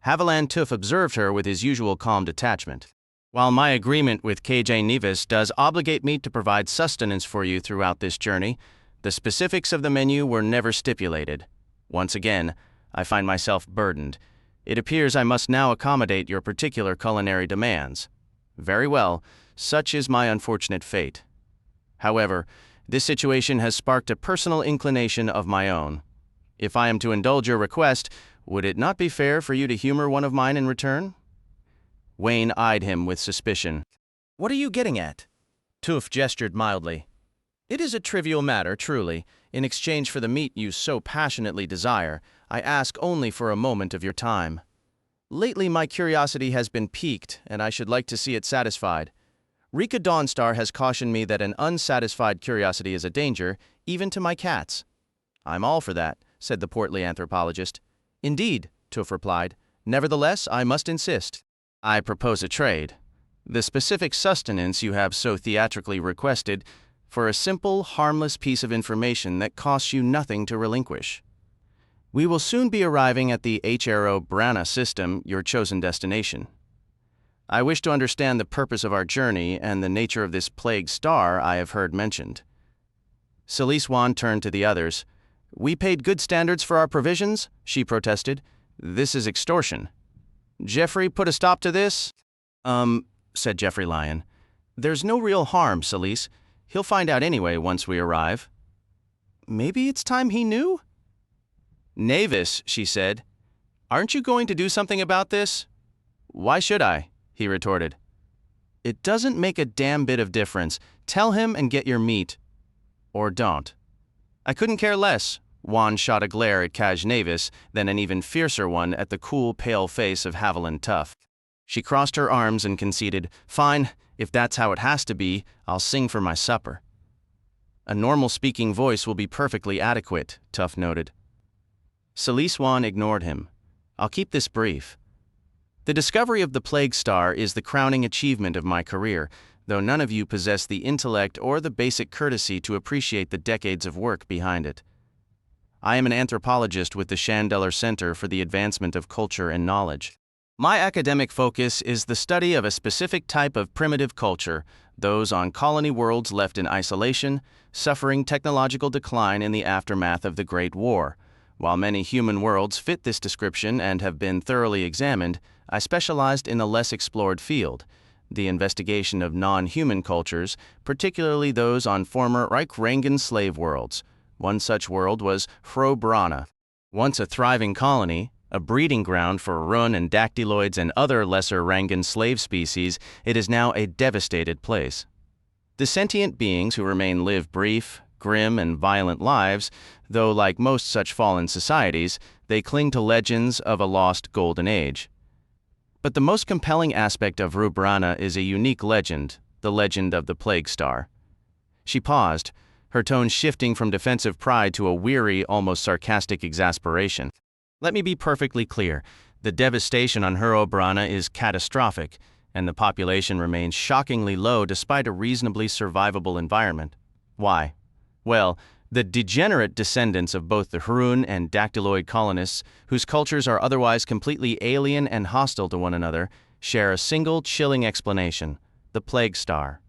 [SPEAKER 1] Haviland Tuf observed her with his usual calm detachment. "While my agreement with KJ Nevis does obligate me to provide sustenance for you throughout this journey, the specifics of the menu were never stipulated. Once again, I find myself burdened. It appears I must now accommodate your particular culinary demands. Very well, such is my unfortunate fate. However, this situation has sparked a personal inclination of my own. If I am to indulge your request, would it not be fair for you to humor one of mine in return?" Wayne eyed him with suspicion. "What are you getting at?" Tuf gestured mildly. "It is a trivial matter, truly. In exchange for the meat you so passionately desire, I ask only for a moment of your time. Lately my curiosity has been piqued, and I should like to see it satisfied. Rika Dawnstar has cautioned me that an unsatisfied curiosity is a danger, even to my cats." "I'm all for that," said the portly anthropologist. "Indeed," Tuf replied. "Nevertheless, I must insist. I propose a trade. The specific sustenance you have so theatrically requested for a simple, harmless piece of information that costs you nothing to relinquish. We will soon be arriving at the HRO Brana system, your chosen destination. I wish to understand the purpose of our journey and the nature of this plague star I have heard mentioned." Celise Wan turned to the others. "We paid good standards for our provisions," she protested. "This is extortion." "Jeffrey, put a stop to this?" Said Jeffrey Lyon. "There's no real harm, Celise. He'll find out anyway once we arrive." "Maybe it's time he knew?" "Nevis," she said, "aren't you going to do something about this?" "Why should I?" he retorted. "It doesn't make a damn bit of difference. Tell him and get your meat. Or don't." "I couldn't care less." Wan shot a glare at Kaj Nevis, then an even fiercer one at the cool, pale face of Haviland Tuf. She crossed her arms and conceded, "Fine, if that's how it has to be, I'll sing for my supper." "A normal-speaking voice will be perfectly adequate," Tuf noted. Celise Wan ignored him. "I'll keep this brief. The discovery of the plague star is the crowning achievement of my career, though none of you possess the intellect or the basic courtesy to appreciate the decades of work behind it. I am an anthropologist with the Chandler Center for the Advancement of Culture and Knowledge. My academic focus is the study of a specific type of primitive culture, those on colony worlds left in isolation, suffering technological decline in the aftermath of the Great War. While many human worlds fit this description and have been thoroughly examined, I specialized in a less explored field, the investigation of non-human cultures, particularly those on former Reich-Rangan slave worlds. One such world was Hrobbrana. Once a thriving colony, a breeding ground for Run and dactyloids and other lesser Rangan slave species, it is now a devastated place. The sentient beings who remain live brief, grim, and violent lives, though like most such fallen societies, they cling to legends of a lost golden age. But the most compelling aspect of Hrobbrana is a unique legend, the legend of the Plague Star. She paused, her tone shifting from defensive pride to a weary, almost sarcastic exasperation. Let me be perfectly clear. The devastation on Hrobbrana is catastrophic, and the population remains shockingly low despite a reasonably survivable environment. Why? Well, the degenerate descendants of both the Hrun and dactyloid colonists, whose cultures are otherwise completely alien and hostile to one another, share a single chilling explanation: the Plague Star.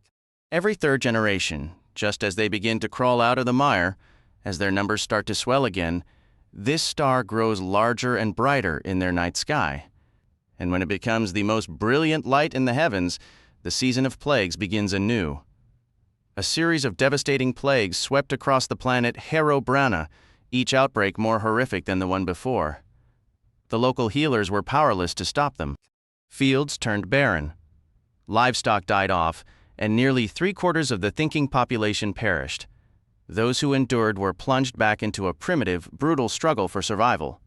[SPEAKER 1] Every third generation, just as they begin to crawl out of the mire, as their numbers start to swell again, this star grows larger and brighter in their night sky. And when it becomes the most brilliant light in the heavens, the season of plagues begins anew. A series of devastating plagues swept across the planet Hrobbrana, each outbreak more horrific than the one before. The local healers were powerless to stop them. Fields turned barren. Livestock died off, and nearly 3/4 of the thinking population perished. Those who endured were plunged back into a primitive, brutal struggle for survival.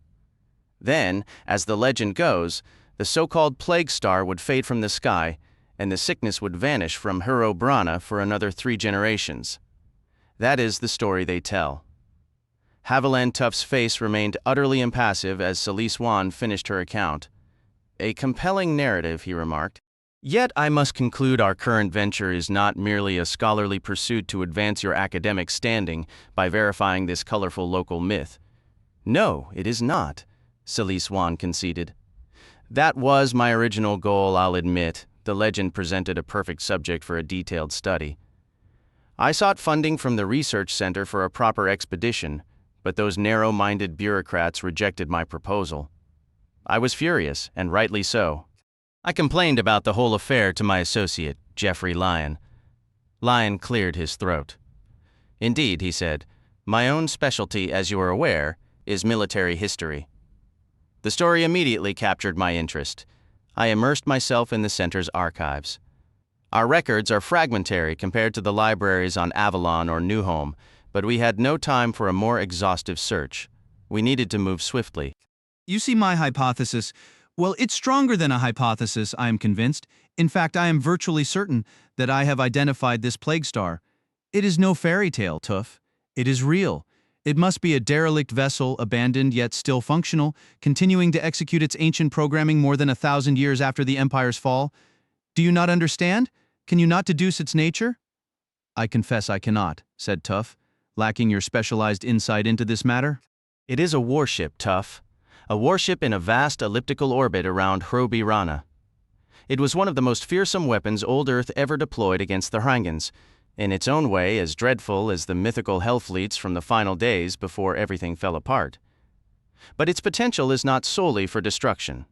[SPEAKER 1] Then, as the legend goes, the so-called Plague Star would fade from the sky, and the sickness would vanish from Hrobbrana for another 3 generations. That is the story they tell. Haviland Tuf's face remained utterly impassive as Celise Wan finished her account. A compelling narrative, he remarked. Yet I must conclude our current venture is not merely a scholarly pursuit to advance your academic standing by verifying this colorful local myth. No, it is not, Celise Wan conceded. That was my original goal, I'll admit. The legend presented a perfect subject for a detailed study. I sought funding from the research center for a proper expedition, but those narrow-minded bureaucrats rejected my proposal. I was furious, and rightly so. I complained about the whole affair to my associate, Jeffrey Lyon. Lyon cleared his throat. Indeed, he said, my own specialty, as you are aware, is military history. The story immediately captured my interest. I immersed myself in the center's archives. Our records are fragmentary compared to the libraries on Avalon or Newhome, but we had no time for a more exhaustive search. We needed to move swiftly.
[SPEAKER 2] You see, my hypothesis, well, it's stronger than a hypothesis, I am convinced. In fact, I am virtually certain that I have identified this plague star. It is no fairy tale, Tuf. It is real. It must be a derelict vessel, abandoned yet still functional, continuing to execute its ancient programming more than 1,000 years after the Empire's fall. Do you not understand? Can you not deduce its nature? I confess I cannot, said Tuf, lacking your specialized insight into this matter.
[SPEAKER 1] It is a warship, Tuf. A warship in a vast elliptical orbit around Hrobbrana. It was one of the most fearsome weapons old Earth ever deployed against the Hrangans, in its own way as dreadful as the mythical hell fleets from the final days before everything fell apart. But its potential is not solely for destruction.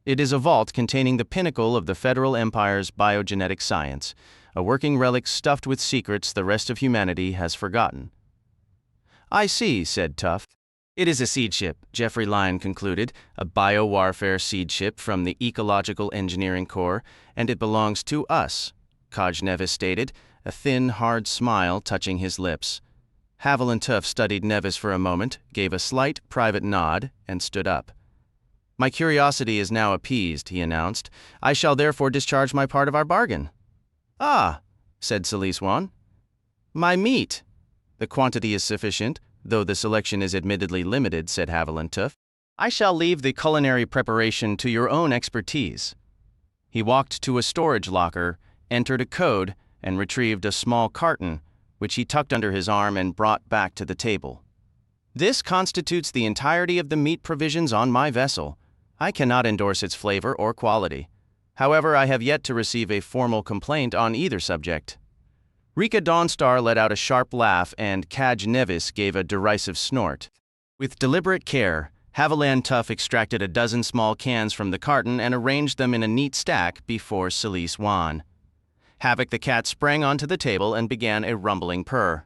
[SPEAKER 1] It is a vault containing the pinnacle of the Federal Empire's biogenetic science, a working relic stuffed with secrets the rest of humanity has forgotten. I see, said Tuf. It is a seed ship, Jeffrey Lyon concluded, a biowarfare seed ship from the Ecological Engineering Corps, and it belongs to us, Kaj Nevis stated, a thin, hard smile touching his lips. Haviland Tuf studied Nevis for a moment, gave a slight, private nod, and stood up. My curiosity is now appeased, he announced. I shall therefore discharge my part of our bargain. Ah, said Celise Wan. My meat. The quantity is sufficient, though the selection is admittedly limited, said Haviland Tuf. I shall leave the culinary preparation to your own expertise. He walked to a storage locker, entered a code, and retrieved a small carton, which he tucked under his arm and brought back to the table. This constitutes the entirety of the meat provisions on my vessel. I cannot endorse its flavor or quality. However, I have yet to receive a formal complaint on either subject. Rika Dawnstar let out a sharp laugh and Kaj Nevis gave a derisive snort. With deliberate care, Haviland Tuf extracted a dozen small cans from the carton and arranged them in a neat stack before Celise Wan. Havoc the cat sprang onto the table and began a rumbling purr.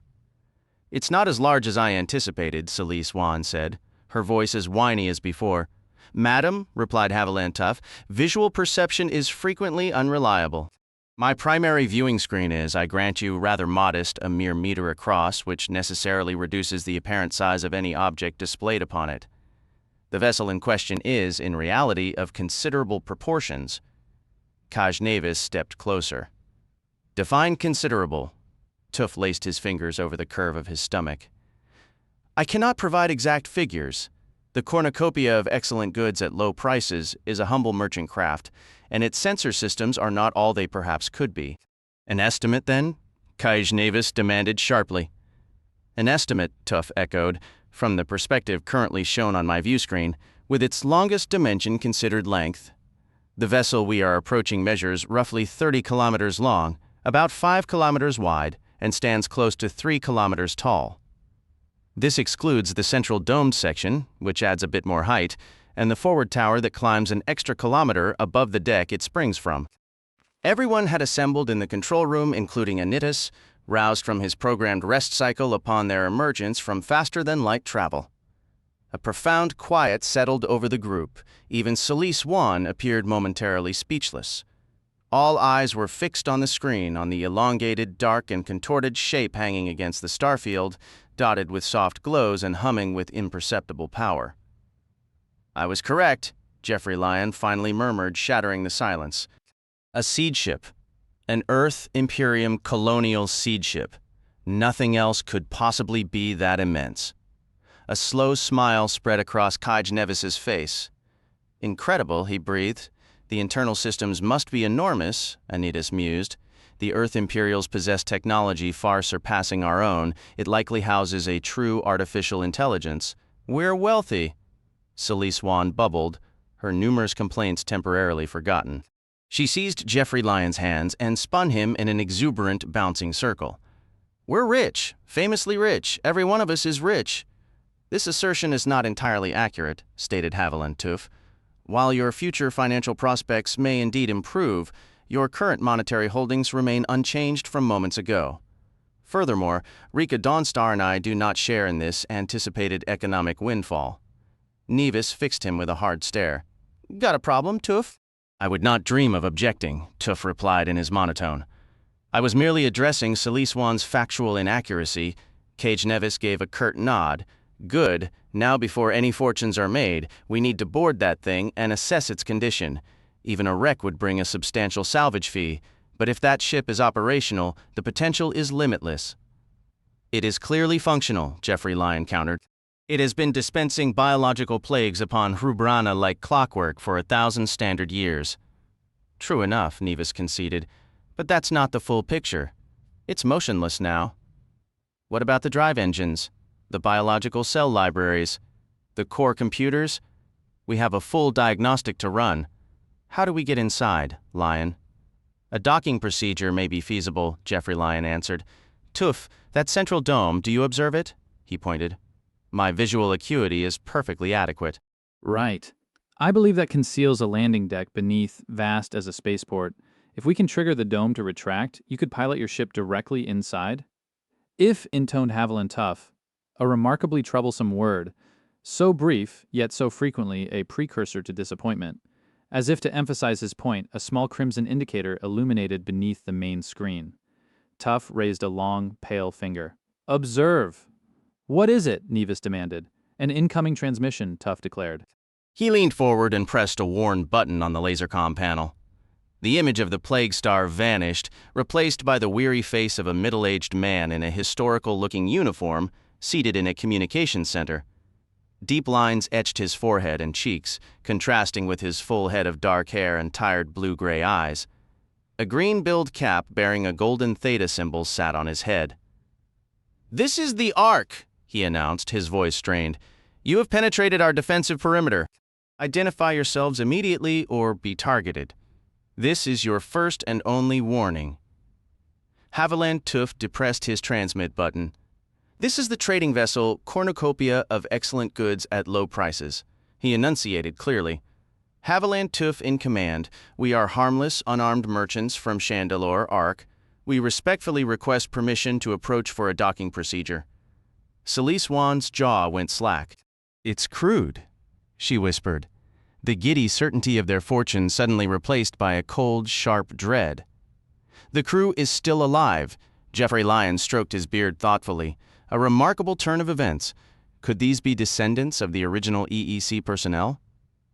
[SPEAKER 1] "It's not as large as I anticipated," Celise Wan said, her voice as whiny as before. "Madam," replied Haviland Tuf, "visual perception is frequently unreliable. My primary viewing screen is, I grant you, rather modest, a mere meter across, which necessarily reduces the apparent size of any object displayed upon it. The vessel in question is, in reality, of considerable proportions." Kaj Navis stepped closer. "Define considerable." Tuf laced his fingers over the curve of his stomach. "I cannot provide exact figures. The cornucopia of excellent goods at low prices is a humble merchant craft, and its sensor systems are not all they perhaps could be." "An estimate, then?" Kaj Navis demanded sharply. "An estimate," Tuf echoed, "from the perspective currently shown on my view screen, with its longest dimension considered length. The vessel we are approaching measures roughly 30 kilometers long, about 5 kilometers wide, and stands close to 3 kilometers tall. This excludes the central domed section, which adds a bit more height, and the forward tower that climbs an extra kilometer above the deck it springs from." Everyone had assembled in the control room, including Anitis, roused from his programmed rest cycle upon their emergence from faster-than-light travel. A profound quiet settled over the group. Even Celise Wan appeared momentarily speechless. All eyes were fixed on the screen, on the elongated, dark, and contorted shape hanging against the starfield, dotted with soft glows and humming with imperceptible power. "I was correct," Jeffrey Lyon finally murmured, shattering the silence. "A seed ship. An Earth Imperium colonial seed ship. Nothing else could possibly be that immense." A slow smile spread across Kaj Nevis's face. "Incredible," he breathed. "The internal systems must be enormous," Anitis mused. "The Earth Imperials possess technology far surpassing our own. It likely houses a true artificial intelligence. We're wealthy." Celise Wan bubbled, her numerous complaints temporarily forgotten. She seized Jeffrey Lyon's hands and spun him in an exuberant, bouncing circle. "We're rich, famously rich. Every one of us is rich." "This assertion is not entirely accurate," stated Haviland Tuf. "While your future financial prospects may indeed improve, your current monetary holdings remain unchanged from moments ago. Furthermore, Rika Dawnstar and I do not share in this anticipated economic windfall." Nevis fixed him with a hard stare. "Got a problem, Tuf?" "I would not dream of objecting," Tuf replied in his monotone. "I was merely addressing Celise Wan's factual inaccuracy." Kaj Nevis gave a curt nod. "Good. Now before any fortunes are made, we need to board that thing and assess its condition. Even a wreck would bring a substantial salvage fee, but if that ship is operational, the potential is limitless." "It is clearly functional," Jeffrey Lyon countered. "It has been dispensing biological plagues upon Hrubrana like clockwork for 1,000 standard years." "True enough," Nevis conceded, "but that's not the full picture. It's motionless now." "What about the drive engines? The biological cell libraries? The core computers? We have a full diagnostic to run. How do we get inside, Lyon?" "A docking procedure may be feasible," Jeffrey Lyon answered. "Tuf, that central dome, do you observe it?" He pointed. "My visual acuity is perfectly adequate."
[SPEAKER 3] Right. I believe that conceals a landing deck beneath, vast as a spaceport. If we can trigger the dome to retract, you could pilot your ship directly inside. "If," intoned Haviland Tuf, a remarkably troublesome word, so brief, yet so frequently a precursor to disappointment. As if to emphasize his point, a small crimson indicator illuminated beneath the main screen. Tuf raised a long, pale finger. "Observe!" "What is it?" Nevis demanded. "An incoming transmission," Tuf declared.
[SPEAKER 1] He leaned forward and pressed a worn button on the lasercom panel. The image of the plague star vanished, replaced by the weary face of a middle-aged man in a historical-looking uniform, seated in a communications center. Deep lines etched his forehead and cheeks, contrasting with his full head of dark hair and tired blue-gray eyes. A green-billed cap bearing a golden theta symbol sat on his head. "This is the Ark," he announced, his voice strained. "You have penetrated our defensive perimeter. Identify yourselves immediately or be targeted. This is your first and only warning." Haviland Tuf depressed his transmit button. "This is the trading vessel Cornucopia of Excellent Goods at Low Prices. He enunciated clearly. Haviland Tuf in command. We are harmless, unarmed merchants from Chandelure, Ark. We respectfully request permission to approach for a docking procedure. Celise Wan's jaw went slack. It's crude, she whispered, the giddy certainty of their fortune suddenly replaced by a cold, sharp dread. The crew is still alive. Jeffrey Lyon stroked his beard thoughtfully. A remarkable turn of events. Could these be descendants of the original EEC personnel?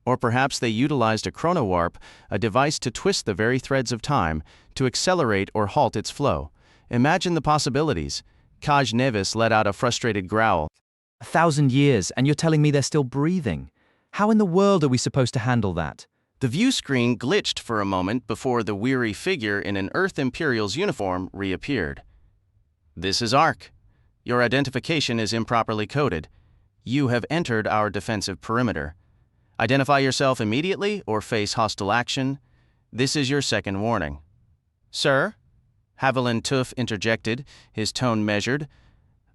[SPEAKER 1] Or perhaps they utilized a chronowarp, a device to twist the very threads of time, to accelerate or halt its flow. Imagine the possibilities. Kaj Nevis let out a frustrated growl.
[SPEAKER 4] 1,000 years, and you're telling me they're still breathing? How in the world are we supposed to handle that?
[SPEAKER 1] The view screen glitched for a moment before the weary figure in an Earth Imperial's uniform reappeared. This is Ark. Your identification is improperly coded. You have entered our defensive perimeter. Identify yourself immediately or face hostile action. This is your second warning. Sir? Haviland Tuf interjected, his tone measured.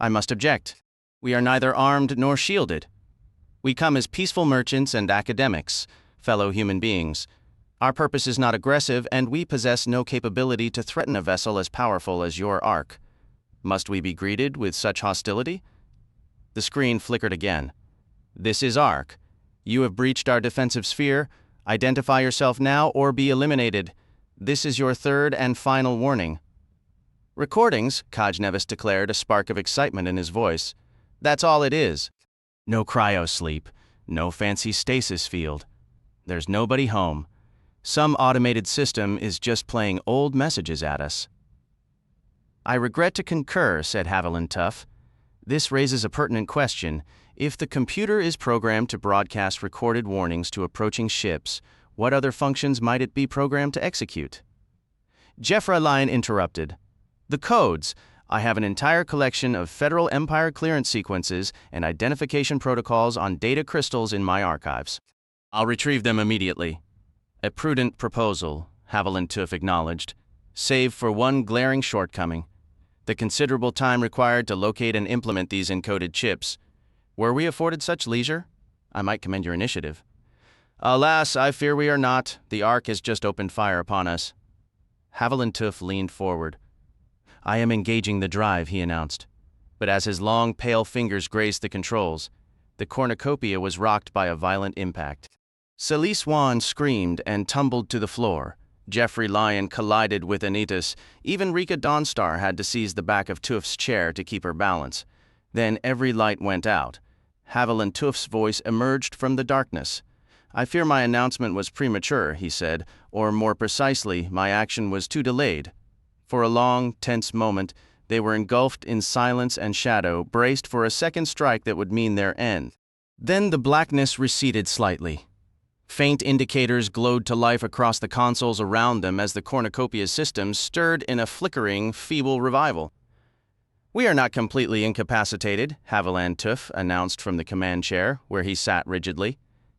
[SPEAKER 1] I must object. We are neither armed nor shielded. We come as peaceful merchants and academics, fellow human beings. Our purpose is not aggressive, and we possess no capability to threaten a vessel as powerful as your Ark. Must we be greeted with such hostility? The screen flickered again. This is Ark. You have breached our defensive sphere. Identify yourself now or be eliminated. This is your third and final warning. Recordings, Kaj Nevis declared, a spark of excitement in his voice. That's all it is. No cryo-sleep, no fancy stasis field. There's nobody home. Some automated system is just playing old messages at us. I regret to concur, said Haviland Tuf. This raises a pertinent question. If the computer is programmed to broadcast recorded warnings to approaching ships, what other functions might it be programmed to execute? Jeffrey Lyon interrupted. The codes. I have an entire collection of Federal Empire clearance sequences and identification protocols on data crystals in my archives. I'll retrieve them immediately. A prudent proposal, Haviland Tuf acknowledged, save for one glaring shortcoming. The considerable time required to locate and implement these encoded chips. Were we afforded such leisure? I might commend your initiative. Alas, I fear we are not. The Ark has just opened fire upon us. Haviland Tuf leaned forward. I am engaging the drive, he announced. But as his long, pale fingers grazed the controls, the cornucopia was rocked by a violent impact. Celise Wan screamed and tumbled to the floor. Jeffrey Lyon collided with Oddities. Even Rika Dawnstar had to seize the back of Tuf's chair to keep her balance. Then every light went out. Haviland Tuf's voice emerged from the darkness. I fear my announcement was premature, he said, or more precisely, my action was too delayed. For a long, tense moment, they were engulfed in silence and shadow, braced for a second strike that would mean their end. Then the blackness receded slightly. Faint indicators glowed to life across the consoles around them as the cornucopia system stirred in a flickering, feeble revival. We are not completely incapacitated, Haviland Tuf announced from the command chair, where he sat rigidly.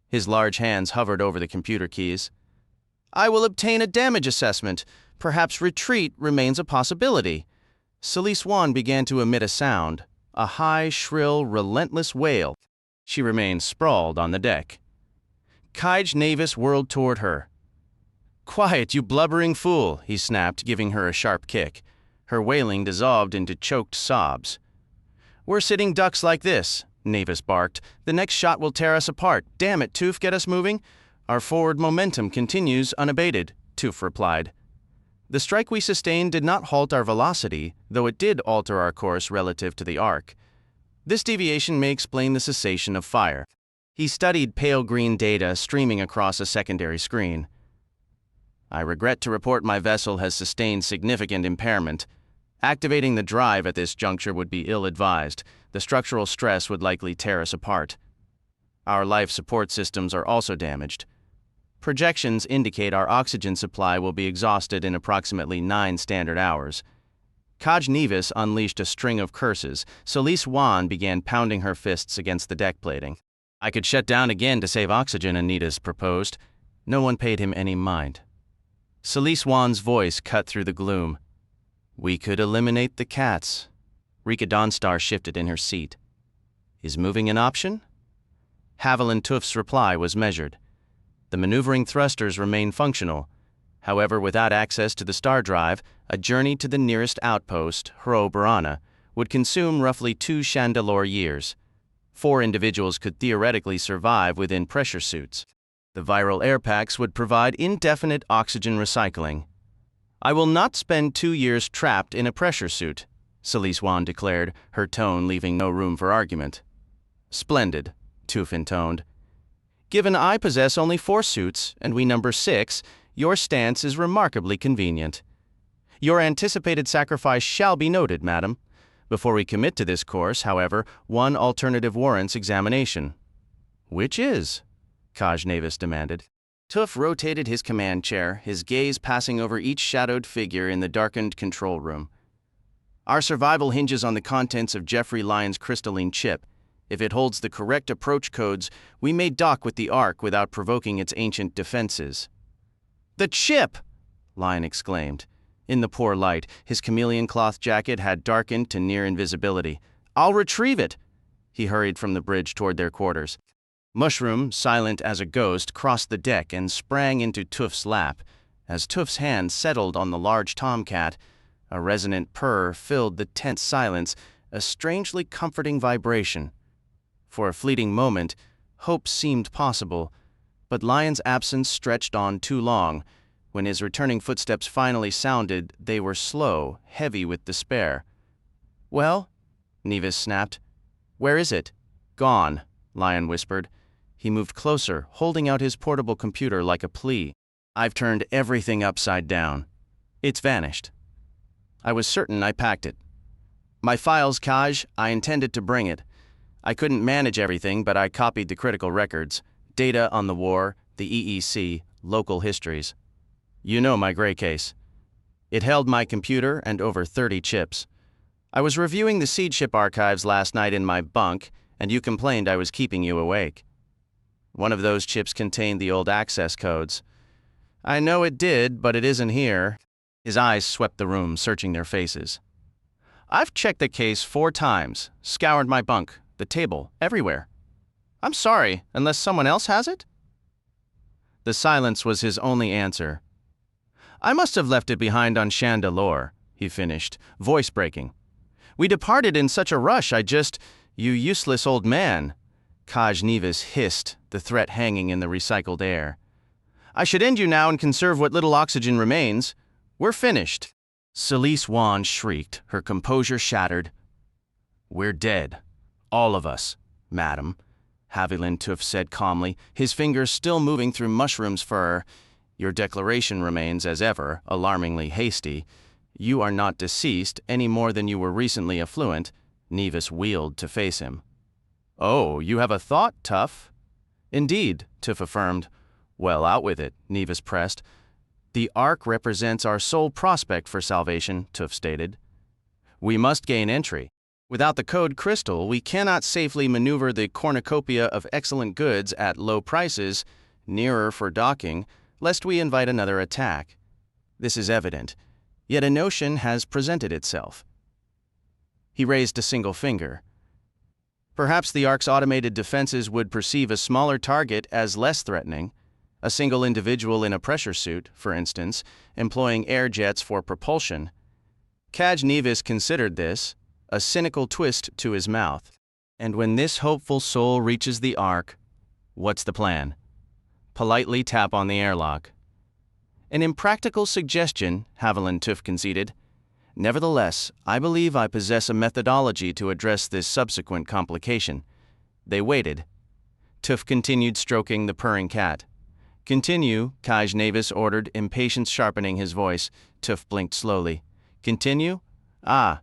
[SPEAKER 1] His large hands hovered over the computer keys. I will obtain a damage assessment. Perhaps retreat remains a possibility. Celise Wan began to emit a sound, a high, shrill, relentless wail. She remained sprawled on the deck. Kaj Nevis whirled toward her. Quiet, you blubbering fool, he snapped, giving her a sharp kick. Her wailing dissolved into choked sobs. We're sitting ducks like this, Nevis barked. The next shot will tear us apart. Damn it, Tuf, get us moving? Our forward momentum continues unabated, Tuf replied. The strike we sustained did not halt our velocity, though it did alter our course relative to the Ark. This deviation may explain the cessation of fire. He studied pale green data streaming across a secondary screen. I regret to report my vessel has sustained significant impairment. Activating the drive at this juncture would be ill-advised. The structural stress would likely tear us apart. Our life support systems are also damaged. Projections indicate our oxygen supply will be exhausted in approximately 9 standard hours. Kaj Nevis unleashed a string of curses. Celise Wan began pounding her fists against the deck plating. I could shut down again to save oxygen, Oddities proposed. No one paid him any mind. Celise Wan's voice cut through the gloom. We could eliminate the cats. Rika Dawnstar shifted in her seat. Is moving an option? Haviland Tuf's reply was measured. The maneuvering thrusters remain functional. However, without access to the star drive, a journey to the nearest outpost, Hro-Barana, would consume roughly 2 Chandelure years. 4 individuals could theoretically survive within pressure suits. The viral air packs would provide indefinite oxygen recycling. "I will not spend 2 years trapped in a pressure suit," Celise Wan declared, her tone leaving no room for argument. "Splendid," Tuf intoned. "Given I possess only 4 suits, and we number 6, your stance is remarkably convenient. Your anticipated sacrifice shall be noted, madam. Before we commit to this course, however, one alternative warrants examination." "Which is?" Kaj Navis demanded. Tuf rotated his command chair, his gaze passing over each shadowed figure in the darkened control room. "Our survival hinges on the contents of Jeffrey Lyon's crystalline chip. If it holds the correct approach codes, we may dock with the Ark without provoking its ancient defenses." "The chip!" Lyon exclaimed. In the poor light, his chameleon cloth jacket had darkened to near invisibility. "I'll retrieve it!" He hurried from the bridge toward their quarters. Mushroom, silent as a ghost, crossed the deck and sprang into Tuf's lap. As Tuf's hand settled on the large tomcat, a resonant purr filled the tense silence, a strangely comforting vibration. For a fleeting moment, hope seemed possible, but Lyon's absence stretched on too long. When his returning footsteps finally sounded, they were slow, heavy with despair. "Well?" Nevis snapped. "Where is it?" "Gone," Lyon whispered. He moved closer, holding out his portable computer like a plea. "I've turned everything upside down. It's vanished. I was certain I packed it. My files, Kaj, I intended to bring it. I couldn't manage everything, but I copied the critical records, data on the war, the EEC, local histories. You know my gray case. It held my computer and over 30 chips. I was reviewing the seed ship archives last night in my bunk, and you complained I was keeping you awake. One of those chips contained the old access codes. I know it did, but it isn't here." His eyes swept the room, searching their faces. "I've checked the case 4 times, scoured my bunk, the table, everywhere. I'm sorry, unless someone else has it?" The silence was his only answer. "I must have left it behind on Chandelure," he finished, voice breaking. "We departed in such a rush, You useless old man," Kaj Nevis hissed, the threat hanging in the recycled air. "I should end you now and conserve what little oxygen remains. We're finished." Celise Wan shrieked, her composure shattered. "We're dead. All of us, madam," Haviland Tuf said calmly, his fingers still moving through Mushroom's fur. "Your declaration remains, as ever, alarmingly hasty. You are not deceased any more than you were recently affluent." Nevis wheeled to face him. "Oh, you have a thought, Tuf?" "Indeed," Tuf affirmed. "Well, out with it," Nevis pressed. "The Ark represents our sole prospect for salvation," Tuf stated. "We must gain entry. Without the code crystal, we cannot safely maneuver the cornucopia of excellent goods at low prices, nearer for docking, lest we invite another attack. This is evident, yet a notion has presented itself." He raised a single finger. "Perhaps the Ark's automated defenses would perceive a smaller target as less threatening. A single individual in a pressure suit, for instance, employing air jets for propulsion." Kaj Nevis considered this, a cynical twist to his mouth. "And when this hopeful soul reaches the Ark, what's the plan?" "Politely tap on the airlock." "An impractical suggestion," Haviland Tuf conceded. "Nevertheless, I believe I possess a methodology to address this subsequent complication." They waited. Tuf continued stroking the purring cat. "Continue," Kaj Navis ordered, impatience sharpening his voice. Tuf blinked slowly. "Continue? Ah,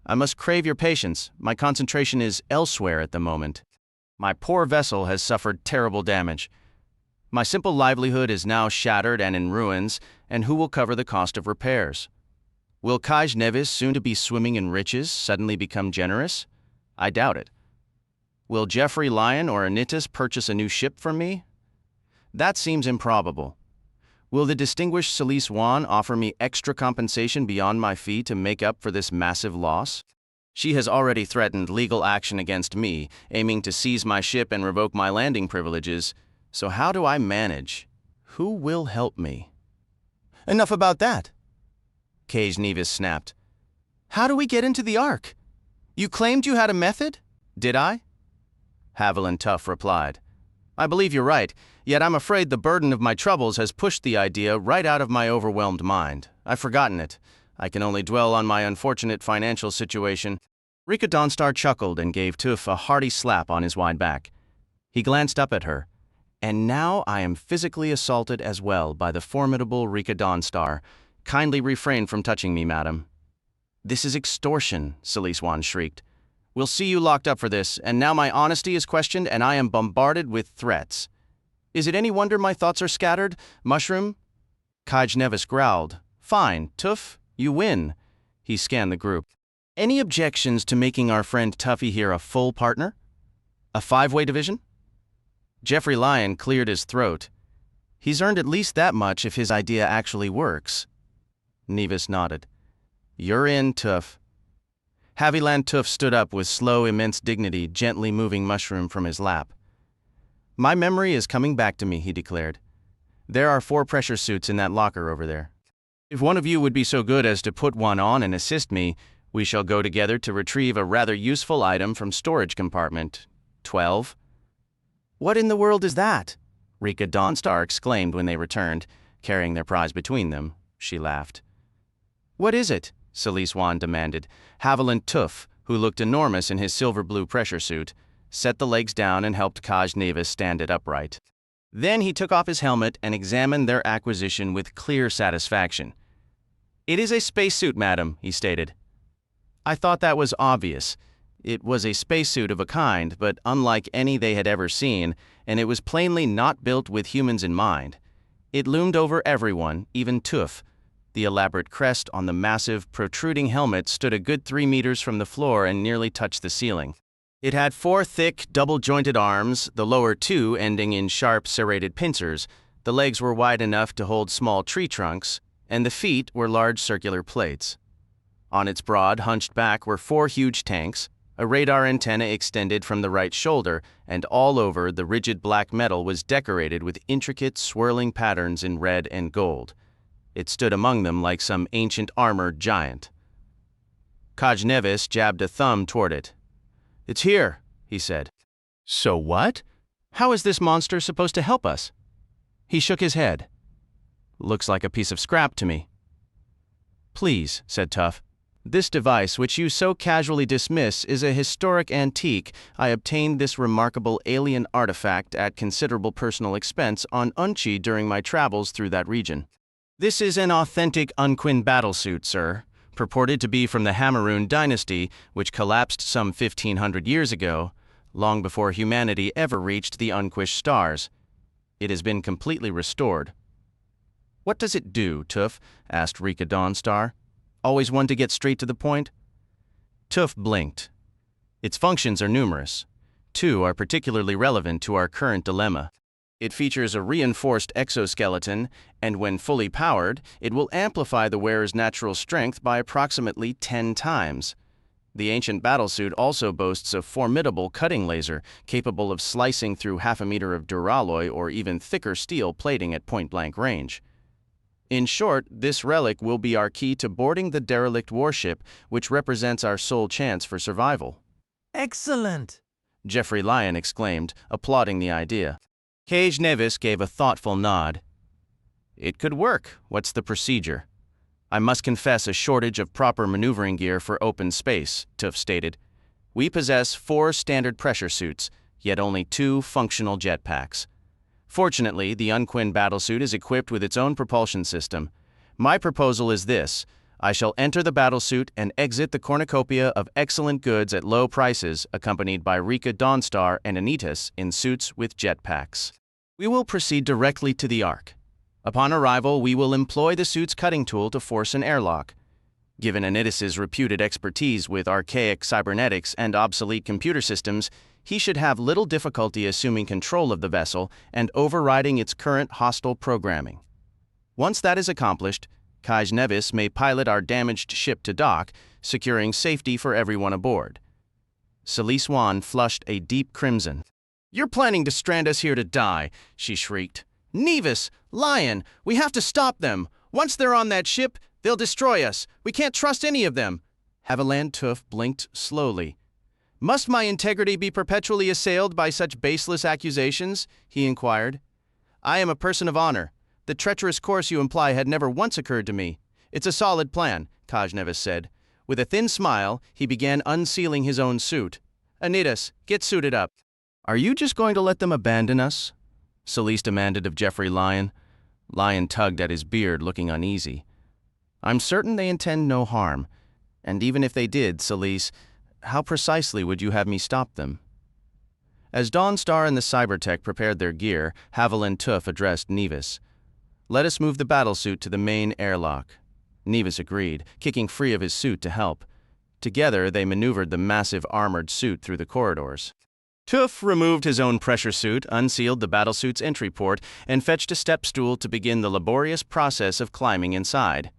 [SPEAKER 1] I must crave your patience. My concentration is elsewhere at the moment. My poor vessel has suffered terrible damage. My simple livelihood is now shattered and in ruins, and who will cover the cost of repairs? Will Kaj Nevis, soon to be swimming in riches, suddenly become generous? I doubt it. Will Jeffrey Lyon or Oddities purchase a new ship from me? That seems improbable. Will the distinguished Celise Wan offer me extra compensation beyond my fee to make up for this massive loss? She has already threatened legal action against me, aiming to seize my ship and revoke my landing privileges. So how do I manage? Who will help me? Enough about that, Cage Nevis snapped. How do we get into the Ark? You claimed you had a method? Did I? Haviland Tuf replied. I believe you're right, yet I'm afraid the burden of my troubles has pushed the idea right out of my overwhelmed mind. I've forgotten it. I can only dwell on my unfortunate financial situation. Rika Dawnstar chuckled and gave Tuf a hearty slap on his wide back. He glanced up at her. And now I am physically assaulted as well by the formidable Rika Dawnstar. Kindly refrain from touching me, madam. This is extortion, Siliswan shrieked. We'll see you locked up for this, and now my honesty is questioned and I am bombarded with threats. Is it any wonder my thoughts are scattered, Mushroom? Kaj Nevis growled. Fine, Tuf, you win. He scanned the group. Any objections to making our friend Tuffy here a full partner? A 5-way division? Jeffrey Lyon cleared his throat. He's earned at least that much if his idea actually works. Nevis nodded. You're in, Tuf. Haviland Tuf stood up with slow, immense dignity, gently moving Mushroom from his lap. My memory is coming back to me, he declared. There are 4 pressure suits in that locker over there. If one of you would be so good as to put one on and assist me, we shall go together to retrieve a rather useful item from storage compartment 12. What in the world is that? Rika Dawnstar exclaimed when they returned, carrying their prize between them. She laughed. What is it? Siliswan demanded. Haviland Tuf, who looked enormous in his silver-blue pressure suit, set the legs down and helped Kaj Nevis stand it upright. Then he took off his helmet and examined their acquisition with clear satisfaction. It is a spacesuit, madam, he stated. I thought that was obvious. It was a spacesuit of a kind, but unlike any they had ever seen, and it was plainly not built with humans in mind. It loomed over everyone, even Tuf. The elaborate crest on the massive, protruding helmet stood a good 3 meters from the floor and nearly touched the ceiling. It had 4 thick, double-jointed arms, the lower 2 ending in sharp, serrated pincers. The legs were wide enough to hold small tree trunks, and the feet were large circular plates. On its broad, hunched back were 4 huge tanks. A radar antenna extended from the right shoulder, and all over the rigid black metal was decorated with intricate, swirling patterns in red and gold. It stood among them like some ancient armored giant. Kaj Nevis jabbed a thumb toward it. It's here, he said. So what? How is this monster supposed to help us? He shook his head. Looks like a piece of scrap to me. Please, said Tuf. This device, which you so casually dismiss, is a historic antique. I obtained this remarkable alien artifact at considerable personal expense on Unchi during my travels through that region. This is an authentic Unquin battlesuit, sir, purported to be from the Hammerun dynasty, which collapsed some 1,500 years ago, long before humanity ever reached the Unquish stars. It has been completely restored. What does it do, Tuf? Asked Rika Dawnstar. Always one to get straight to the point? Tuf blinked. Its functions are numerous. 2 are particularly relevant to our current dilemma. It features a reinforced exoskeleton, and when fully powered, it will amplify the wearer's natural strength by approximately 10 times. The ancient battlesuit also boasts a formidable cutting laser, capable of slicing through 1/2 meter of duralloy or even thicker steel plating at point-blank range. In short, this relic will be our key to boarding the derelict warship, which represents our sole chance for survival.
[SPEAKER 5] Excellent!
[SPEAKER 1] Jeffrey Lyon exclaimed, applauding the idea. Cage Nevis gave a thoughtful nod. It could work. What's the procedure? I must confess a shortage of proper maneuvering gear for open space, Tuf stated. We possess 4 standard pressure suits, yet only 2 functional jetpacks. Fortunately, the Unquin battlesuit is equipped with its own propulsion system. My proposal is this. I shall enter the battlesuit and exit the cornucopia of excellent goods at low prices, accompanied by Rika Dawnstar and Oddities in suits with jetpacks. We will proceed directly to the Ark. Upon arrival, we will employ the suit's cutting tool to force an airlock. Given Oddities' reputed expertise with archaic cybernetics and obsolete computer systems, he should have little difficulty assuming control of the vessel and overriding its current hostile programming. Once that is accomplished, Kaj Nevis may pilot our damaged ship to dock, securing safety for everyone aboard. Celise Swan flushed a deep crimson. "You're planning to strand us here to die," she shrieked. "Nevis! Lion! We have to stop them! Once they're on that ship, they'll destroy us! We can't trust any of them!" Haviland Tuf blinked slowly. "Must my integrity be perpetually assailed by such baseless accusations?" he inquired. "I am a person of honor. The treacherous course you imply had never once occurred to me. It's a solid plan," Kaj Nevis said. With a thin smile, he began unsealing his own suit. "Oddities, get suited up." "Are you just going to let them abandon us?" Celise demanded of Geoffrey Lyon. Lyon tugged at his beard, looking uneasy. "I'm certain they intend no harm. And even if they did, Celise, how precisely would you have me stop them?" As Dawnstar and the Cybertech prepared their gear, Haviland Tuf addressed Nevis. "Let us move the battlesuit to the main airlock." Nevis agreed, kicking free of his suit to help. Together, they maneuvered the massive armored suit through the corridors. Tuf removed his own pressure suit, unsealed the battlesuit's entry port, and fetched a step stool to begin the laborious process of climbing inside.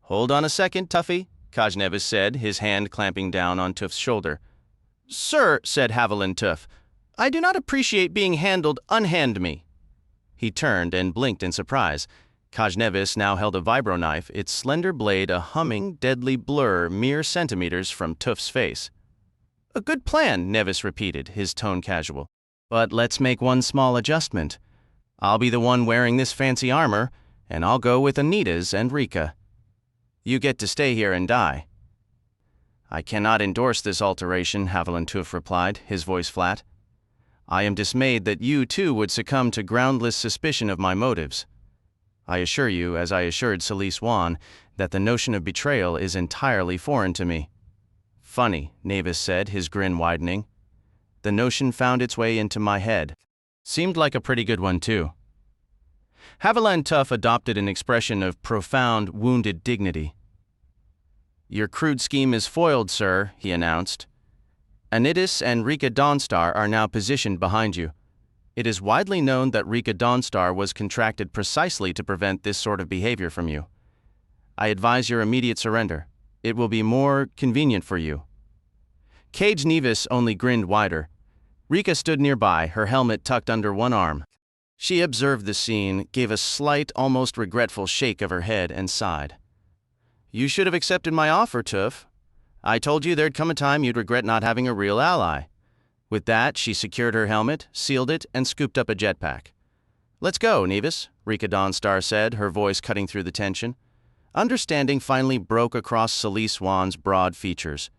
[SPEAKER 1] "Hold on a second, Tuffy," Kaj Nevis said, his hand clamping down on Tuf's shoulder. "Sir," said Haviland Tuf, "I do not appreciate being handled. Unhand me." He turned and blinked in surprise. Kaj Nevis now held a vibroknife, its slender blade a humming, deadly blur mere centimeters from Tuf's face. "A good plan," Nevis repeated, his tone casual. "But let's make one small adjustment. I'll be the one wearing this fancy armor, and I'll go with Oddities and Rika. You get to stay here and die." "I cannot endorse this alteration," Haviland Tuf replied, his voice flat. "I am dismayed that you, too, would succumb to groundless suspicion of my motives. I assure you, as I assured Celise Swan, that the notion of betrayal is entirely foreign to me." "Funny," Nevis said, his grin widening. "The notion found its way into my head. Seemed like a pretty good one, too." Haviland Tuf adopted an expression of profound, wounded dignity. "Your crude scheme is foiled, sir," he announced. "Oddities and Rika Dawnstar are now positioned behind you. It is widely known that Rika Dawnstar was contracted precisely to prevent this sort of behavior from you. I advise your immediate surrender. It will be more convenient for you." Cage Nevis only grinned wider. Rika stood nearby, her helmet tucked under one arm. She observed the scene, gave a slight, almost regretful shake of her head, and sighed. "You should have accepted my offer, Tuf. I told you there'd come a time you'd regret not having a real ally." With that, she secured her helmet, sealed it, and scooped up a jetpack. "Let's go, Nevis," Rika Dawnstar said, her voice cutting through the tension. Understanding finally broke across Celise Swan's broad features.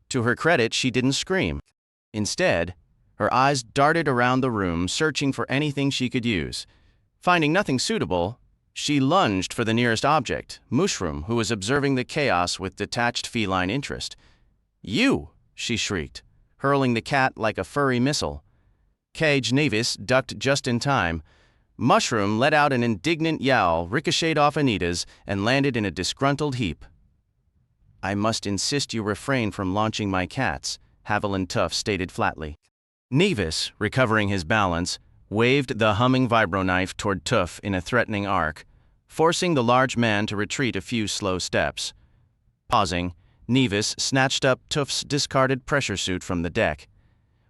[SPEAKER 1] To her credit, she didn't scream. Instead, her eyes darted around the room, searching for anything she could use. Finding nothing suitable, she lunged for the nearest object, Mushroom, who was observing the chaos with detached feline interest. "You!" she shrieked, hurling the cat like a furry missile. Cage Nevis ducked just in time. Mushroom let out an indignant yowl, ricocheted off Oddities, and landed in a disgruntled heap. "I must insist you refrain from launching my cats," Haviland Tuf stated flatly. Nevis, recovering his balance, waved the humming vibroknife toward Tuf in a threatening arc, forcing the large man to retreat a few slow steps. Pausing, Nevis snatched up Tuf's discarded pressure suit from the deck.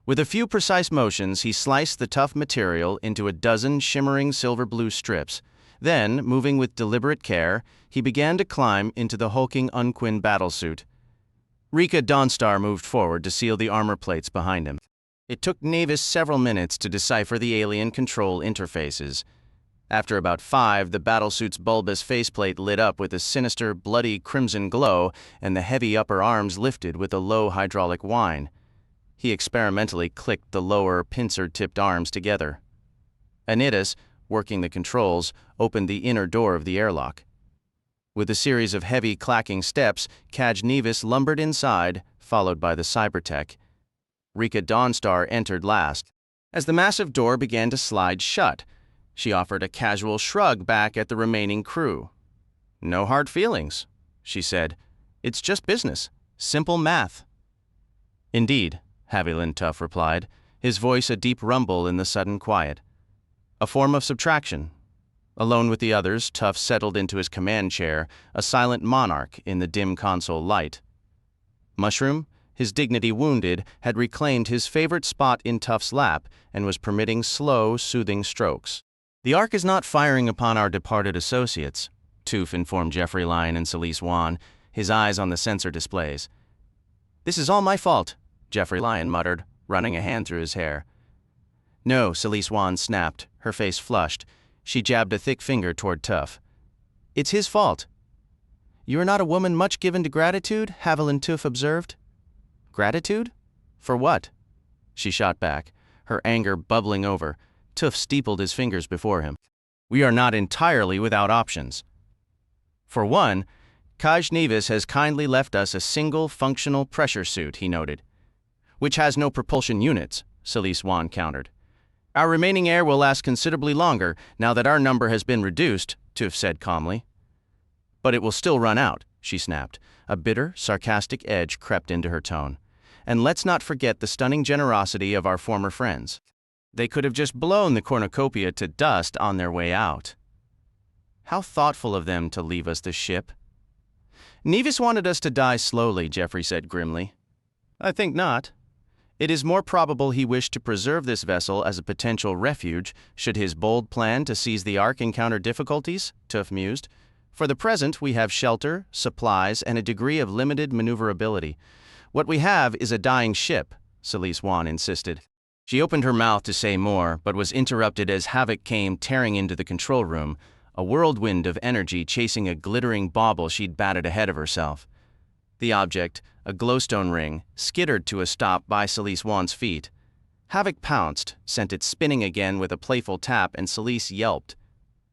[SPEAKER 1] With a few precise motions, he sliced the tough material into a dozen shimmering silver-blue strips. Then, moving with deliberate care, he began to climb into the hulking Unquin battlesuit. Rika Dawnstar moved forward to seal the armor plates behind him. It took Nevis several minutes to decipher the alien control interfaces. After about 5, the battlesuit's bulbous faceplate lit up with a sinister, bloody crimson glow, and the heavy upper arms lifted with a low hydraulic whine. He experimentally clicked the lower, pincer-tipped arms together. Oddities, working the controls, opened the inner door of the airlock. With a series of heavy, clacking steps, Kaj Nevis lumbered inside, followed by the Cybertech. Rika Dawnstar entered last. As the massive door began to slide shut, she offered a casual shrug back at the remaining crew. "No hard feelings," she said. "It's just business. Simple math." "Indeed," Haviland Tuf replied, his voice a deep rumble in the sudden quiet. "A form of subtraction. Alone with the others, Tuf settled into his command chair, a silent monarch in the dim console light. Mushroom, his dignity wounded, had reclaimed his favorite spot in Tuf's lap and was permitting slow, soothing strokes. "The Ark is not firing upon our departed associates," Tuf informed Jeffrey Lyon and Celise Wan, his eyes on the sensor displays. "This is all my fault," Jeffrey Lyon muttered, running a hand through his hair. "No," Celise Wan snapped, her face flushed. She jabbed a thick finger toward Tuf. "It's his fault." "You are not a woman much given to gratitude," Haviland Tuf observed. "Gratitude? For what?" She shot back, her anger bubbling over. Tuf steepled his fingers before him. "We are not entirely without options. For one, Kaj Nevis has kindly left us a single functional pressure suit," he noted. "Which has no propulsion units," Celise Wan countered. "Our remaining air will last considerably longer now that our number has been reduced," Tuf said calmly. "But it will still run out," she snapped. A bitter, sarcastic edge crept into her tone. "And let's not forget the stunning generosity of our former friends. They could have just blown the cornucopia to dust on their way out. How thoughtful of them to leave us the ship." "Nevis wanted us to die slowly," Jeffrey said grimly. "I think not. It is more probable he wished to preserve this vessel as a potential refuge should his bold plan to seize the Ark encounter difficulties," Tuf mused. "For the present, we have shelter, supplies, and a degree of limited maneuverability. What we have is a dying ship," Celise Wan insisted. She opened her mouth to say more, but was interrupted as Havoc came tearing into the control room, a whirlwind of energy chasing a glittering bauble she'd batted ahead of herself. The object, a glowstone ring, skittered to a stop by Celise Wan's feet. Havoc pounced, sent it spinning again with a playful tap, and Celise yelped.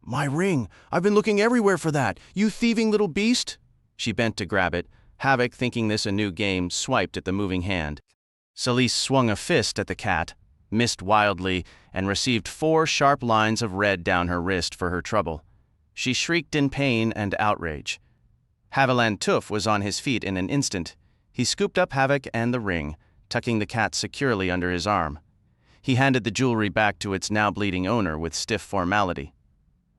[SPEAKER 1] "My ring! I've been looking everywhere for that, you thieving little beast!" She bent to grab it. Havoc, thinking this a new game, swiped at the moving hand. Celise swung a fist at the cat, missed wildly, and received 4 sharp lines of red down her wrist for her trouble. She shrieked in pain and outrage. Haviland Tuf was on his feet in an instant. He scooped up Havoc and the ring, tucking the cat securely under his arm. He handed the jewelry back to its now bleeding owner with stiff formality.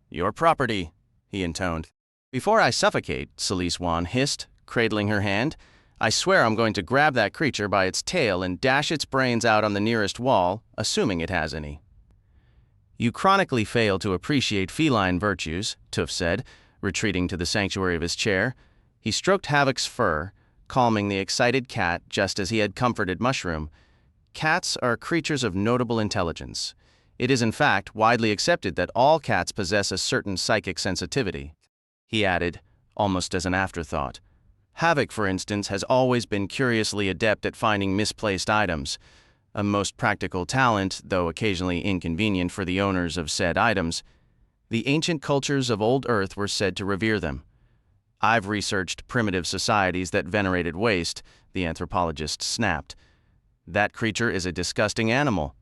[SPEAKER 1] "Your property," he intoned. "Before I suffocate," Celise Wan hissed, cradling her hand, "I swear I'm going to grab that creature by its tail and dash its brains out on the nearest wall, assuming it has any." "You chronically fail to appreciate feline virtues," Tuf said, retreating to the sanctuary of his chair. He stroked Havoc's fur, calming the excited cat just as he had comforted Mushroom. "Cats are creatures of notable intelligence. It is in fact widely accepted that all cats possess a certain psychic sensitivity," he added, almost as an afterthought. "Havoc, for instance, has always been curiously adept at finding misplaced items, a most practical talent, though occasionally inconvenient for the owners of said items. The ancient cultures of old Earth were said to revere them. I've researched primitive societies that venerated waste," the anthropologist snapped. "That creature is a disgusting animal."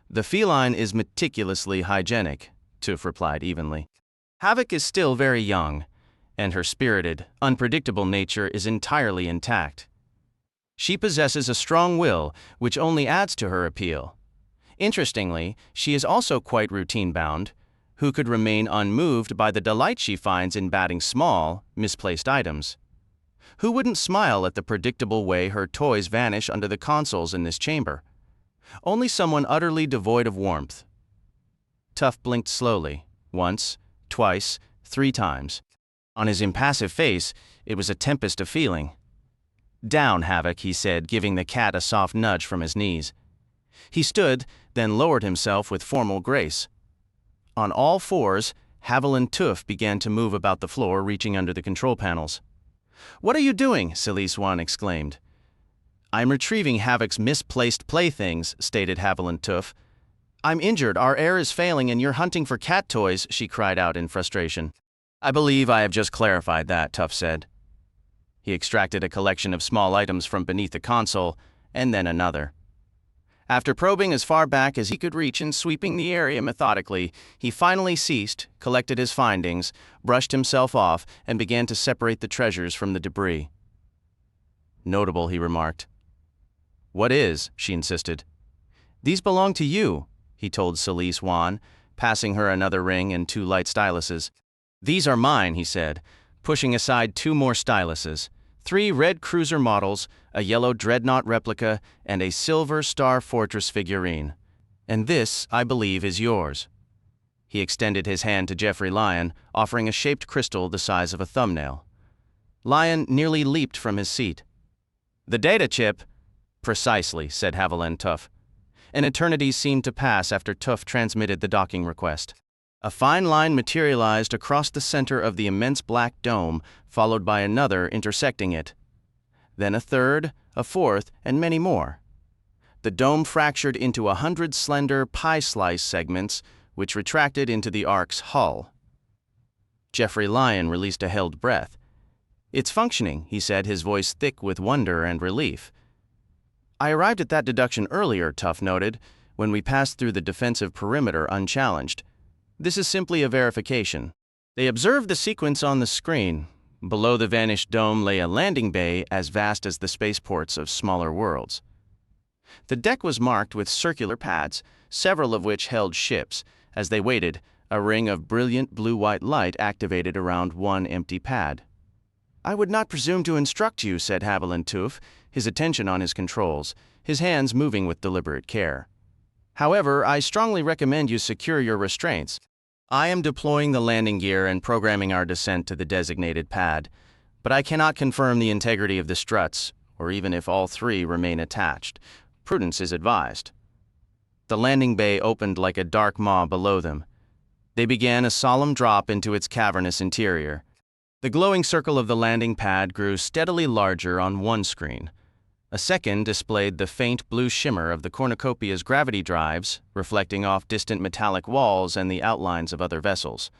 [SPEAKER 1] "The feline is meticulously hygienic," Tuf replied evenly. "Havoc is still very young, and her spirited, unpredictable nature is entirely intact. She possesses a strong will, which only adds to her appeal. Interestingly, she is also quite routine-bound. Who could remain unmoved by the delight she finds in batting small, misplaced items? Who wouldn't smile at the predictable way her toys vanish under the consoles in this chamber? Only someone utterly devoid of warmth." Tuf blinked slowly, once, twice, 3 times. On his impassive face, it was a tempest of feeling. "Down, Havoc," he said, giving the cat a soft nudge from his knees. He stood, then lowered himself with formal grace. On all 4s, Haviland Tuf began to move about the floor, reaching under the control panels. "What are you doing?" Celise Wan exclaimed. "I'm retrieving Havoc's misplaced playthings," stated Haviland Tuf. "I'm injured, our air is failing, and you're hunting for cat toys," she cried out in frustration. "I believe I have just clarified that," Tuf said. He extracted a collection of small items from beneath the console, and then another. After probing as far back as he could reach and sweeping the area methodically, he finally ceased, collected his findings, brushed himself off, and began to separate the treasures from the debris. "Notable," he remarked. "What is?" she insisted. "These belong to you," he told Celise Wan, passing her another ring and 2 light styluses. "These are mine," he said, pushing aside 2 more styluses. 3 red cruiser models, a yellow dreadnought replica, and a silver Star Fortress figurine. "And this, I believe, is yours." He extended his hand to Jeffrey Lyon, offering a shaped crystal the size of a thumbnail. Lyon nearly leaped from his seat. "The data chip?" "Precisely," said Haviland Tuf. An eternity seemed to pass after Tuf transmitted the docking request. A fine line materialized across the center of the immense black dome, followed by another intersecting it. Then a third, a fourth, and many more. The dome fractured into 100 slender pie-slice segments, which retracted into the ark's hull. Jeffrey Lyon released a held breath. "It's functioning," he said, his voice thick with wonder and relief. "I arrived at that deduction earlier," Tuf noted, "when we passed through the defensive perimeter unchallenged. This is simply a verification." They observed the sequence on the screen. Below the vanished dome lay a landing bay as vast as the spaceports of smaller worlds. The deck was marked with circular pads, several of which held ships. As they waited, a ring of brilliant blue-white light activated around one empty pad. "I would not presume to instruct you," said Haviland Tuf, his attention on his controls, his hands moving with deliberate care. "However, I strongly recommend you secure your restraints. I am deploying the landing gear and programming our descent to the designated pad, but I cannot confirm the integrity of the struts, or even if all 3 remain attached. Prudence is advised." The landing bay opened like a dark maw below them. They began a solemn drop into its cavernous interior. The glowing circle of the landing pad grew steadily larger on one screen. A second displayed the faint blue shimmer of the cornucopia's gravity drives, reflecting off distant metallic walls and the outlines of other vessels.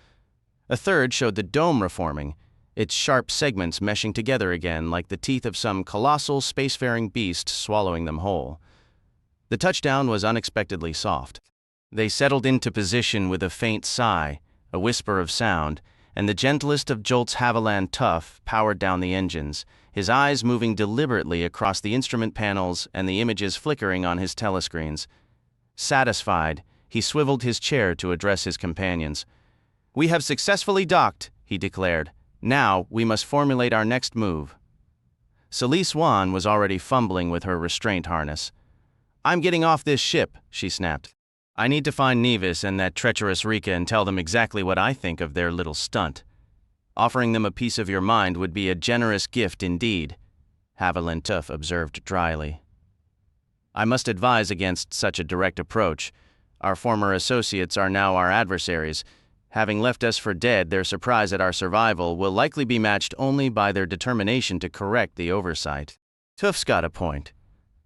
[SPEAKER 1] A third showed the dome reforming, its sharp segments meshing together again like the teeth of some colossal spacefaring beast swallowing them whole. The touchdown was unexpectedly soft. They settled into position with a faint sigh, a whisper of sound, and the gentlest of jolts Haviland Tuf powered down the engines, his eyes moving deliberately across the instrument panels and the images flickering on his telescreens. Satisfied, he swiveled his chair to address his companions. "We have successfully docked," he declared. "Now we must formulate our next move." Celise Wan was already fumbling with her restraint harness. "I'm getting off this ship," she snapped. "I need to find Nevis and that treacherous Rika and tell them exactly what I think of their little stunt. Offering them a piece of your mind would be a generous gift indeed," Haviland Tuf observed dryly. "I must advise against such a direct approach. Our former associates are now our adversaries. Having left us for dead, their surprise at our survival will likely be matched only by their determination to correct the oversight." Tuf's got a point.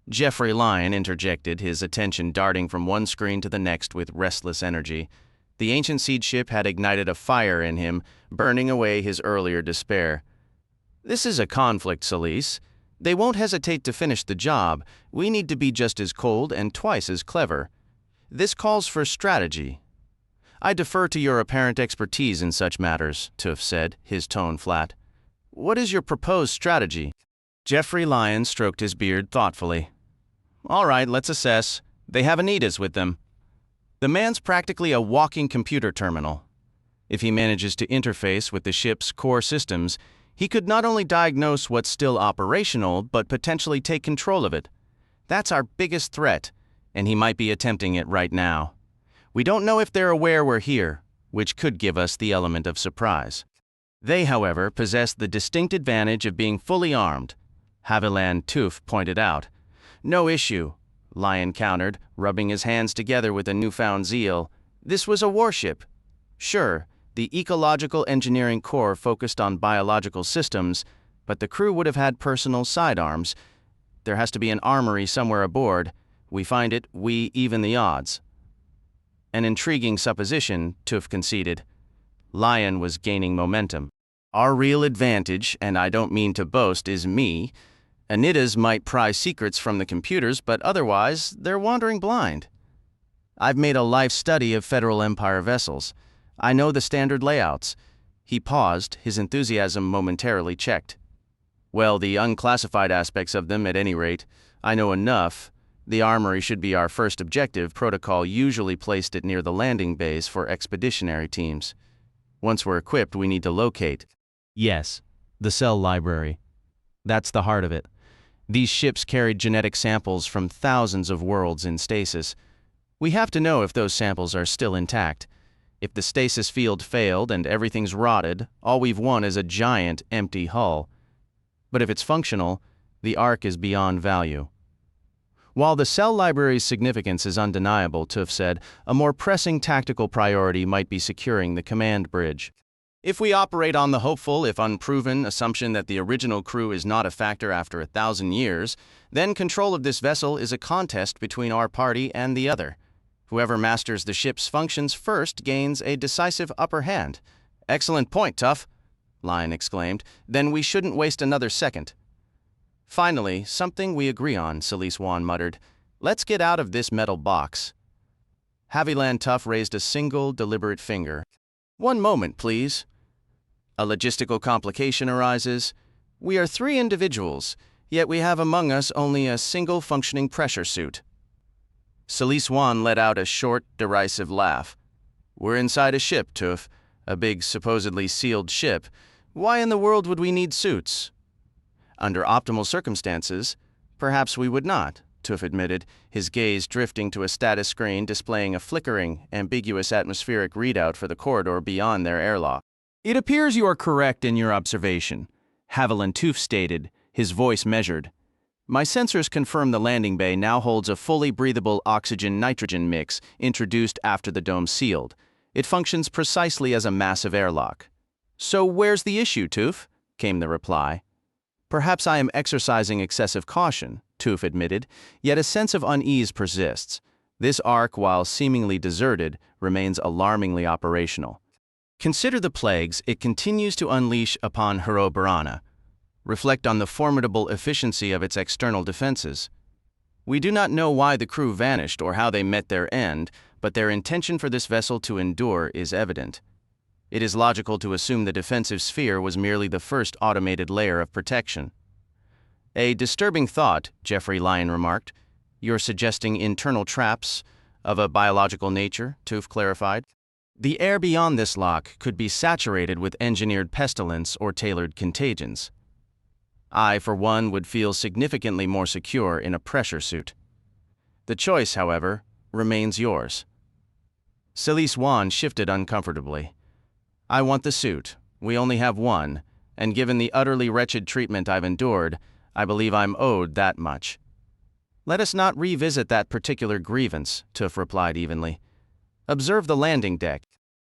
[SPEAKER 1] Jeffrey Lyon interjected, his attention darting from one screen to the next with restless energy. The ancient seed ship had ignited a fire in him, burning away his earlier despair. "This is a conflict, Celise. They won't hesitate to finish the job. We need to be just as cold and twice as clever. This calls for strategy." "I defer to your apparent expertise in such matters," Tuf said, his tone flat. "What is your proposed strategy?" Jeffrey Lyon stroked his beard thoughtfully. "All right, let's assess. They have Oddities with them. The man's practically a walking computer terminal. If he manages to interface with the ship's core systems, he could not only diagnose what's still operational, but potentially take control of it. That's our biggest threat, and he might be attempting it right now. We don't know if they're aware we're here, which could give us the element of surprise. They, however, possess the distinct advantage of being fully armed," Haviland Tuf pointed out. "No issue," Lyon countered, rubbing his hands together with a newfound zeal. "This was a warship. Sure, the ecological engineering core focused on biological systems, but the crew would have had personal sidearms. There has to be an armory somewhere aboard. We find it, we even the odds." An intriguing supposition, Tuf conceded. Lyon was gaining momentum. "Our real advantage, and I don't mean to boast, is me. Oddities might pry secrets from the computers, but otherwise, they're wandering blind. I've made a life study of Federal Empire vessels. I know the standard layouts." He paused, his enthusiasm momentarily checked. "Well, the unclassified aspects of them, at any rate. I know enough. The armory should be our first objective. Protocol usually placed it near the landing bays for expeditionary teams. Once we're equipped, we need to locate.
[SPEAKER 2] Yes, the cell library. That's the heart of it.
[SPEAKER 1] These ships carried genetic samples from thousands of worlds in stasis. We have to know if those samples are still intact. If the stasis field failed and everything's rotted, all we've won is a giant, empty hull. But if it's functional, the Ark is beyond value. While the cell library's significance is undeniable, Tuf said, a more pressing tactical priority might be securing the command bridge. If we operate on the hopeful, if unproven, assumption that the original crew is not a factor after 1,000 years, then control of this vessel is a contest between our party and the other. Whoever masters the ship's functions first gains a decisive upper hand. Excellent point, Tuf, Lion exclaimed. Then we shouldn't waste another second. Finally, something we agree on, Celise Wan muttered. Let's get out of this metal box. Haviland Tuf raised a single, deliberate finger. One moment, please. A logistical complication arises. We are 3 individuals, yet we have among us only a single functioning pressure suit. Celise Wan let out a short, derisive laugh. We're inside a ship, Tuf, a big, supposedly sealed ship. Why in the world would we need suits? Under optimal circumstances, perhaps we would not, Tuf admitted, his gaze drifting to a status screen displaying a flickering, ambiguous atmospheric readout for the corridor beyond their airlock.
[SPEAKER 2] It appears you are correct in your observation, Haviland Tuf stated, his voice measured. My sensors confirm the landing bay now holds a fully breathable oxygen-nitrogen mix introduced after the dome sealed. It functions precisely as a massive airlock. So where's the issue, Tuf? Came the reply. Perhaps I am exercising excessive caution, Tuf admitted, yet a sense of unease persists. This Ark, while seemingly deserted, remains alarmingly operational. Consider the plagues it continues to unleash upon Hroborana. Reflect on the formidable efficiency of its external defenses. We do not know why the crew vanished or how they met their end, but their intention for this vessel to endure is evident. It is logical to assume the defensive sphere was merely the first automated layer of protection. A disturbing thought, Jeffrey Lyon remarked. You're suggesting internal traps of a biological nature, Tuf clarified. The air beyond this lock could be saturated with engineered pestilence or tailored contagions. I, for one, would feel significantly more secure in a pressure suit. The choice, however, remains yours. Celise Wan shifted uncomfortably. I want the suit. We only have one, and given the utterly wretched treatment I've endured, I believe I'm owed that much. Let us not revisit that particular grievance, Tuf replied evenly. Observe the landing deck.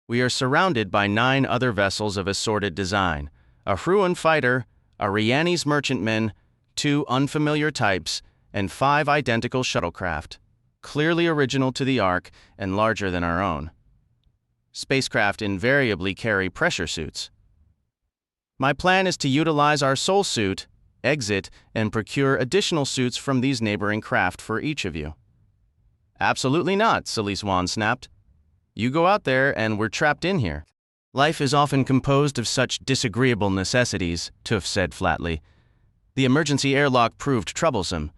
[SPEAKER 2] We are surrounded by 9 other vessels of assorted design, a Hruan fighter, a Rhiannes merchantman, 2 unfamiliar types, and 5 identical shuttlecraft, clearly original to the Ark and larger than our own. Spacecraft invariably carry pressure suits. My plan is to utilize our soul suit, exit, and procure additional suits from these neighboring craft for each of you. Absolutely not, Celise Wan snapped. You go out there and we're trapped in here. Life is often composed of such disagreeable necessities, Tuf said flatly. The emergency airlock proved troublesome.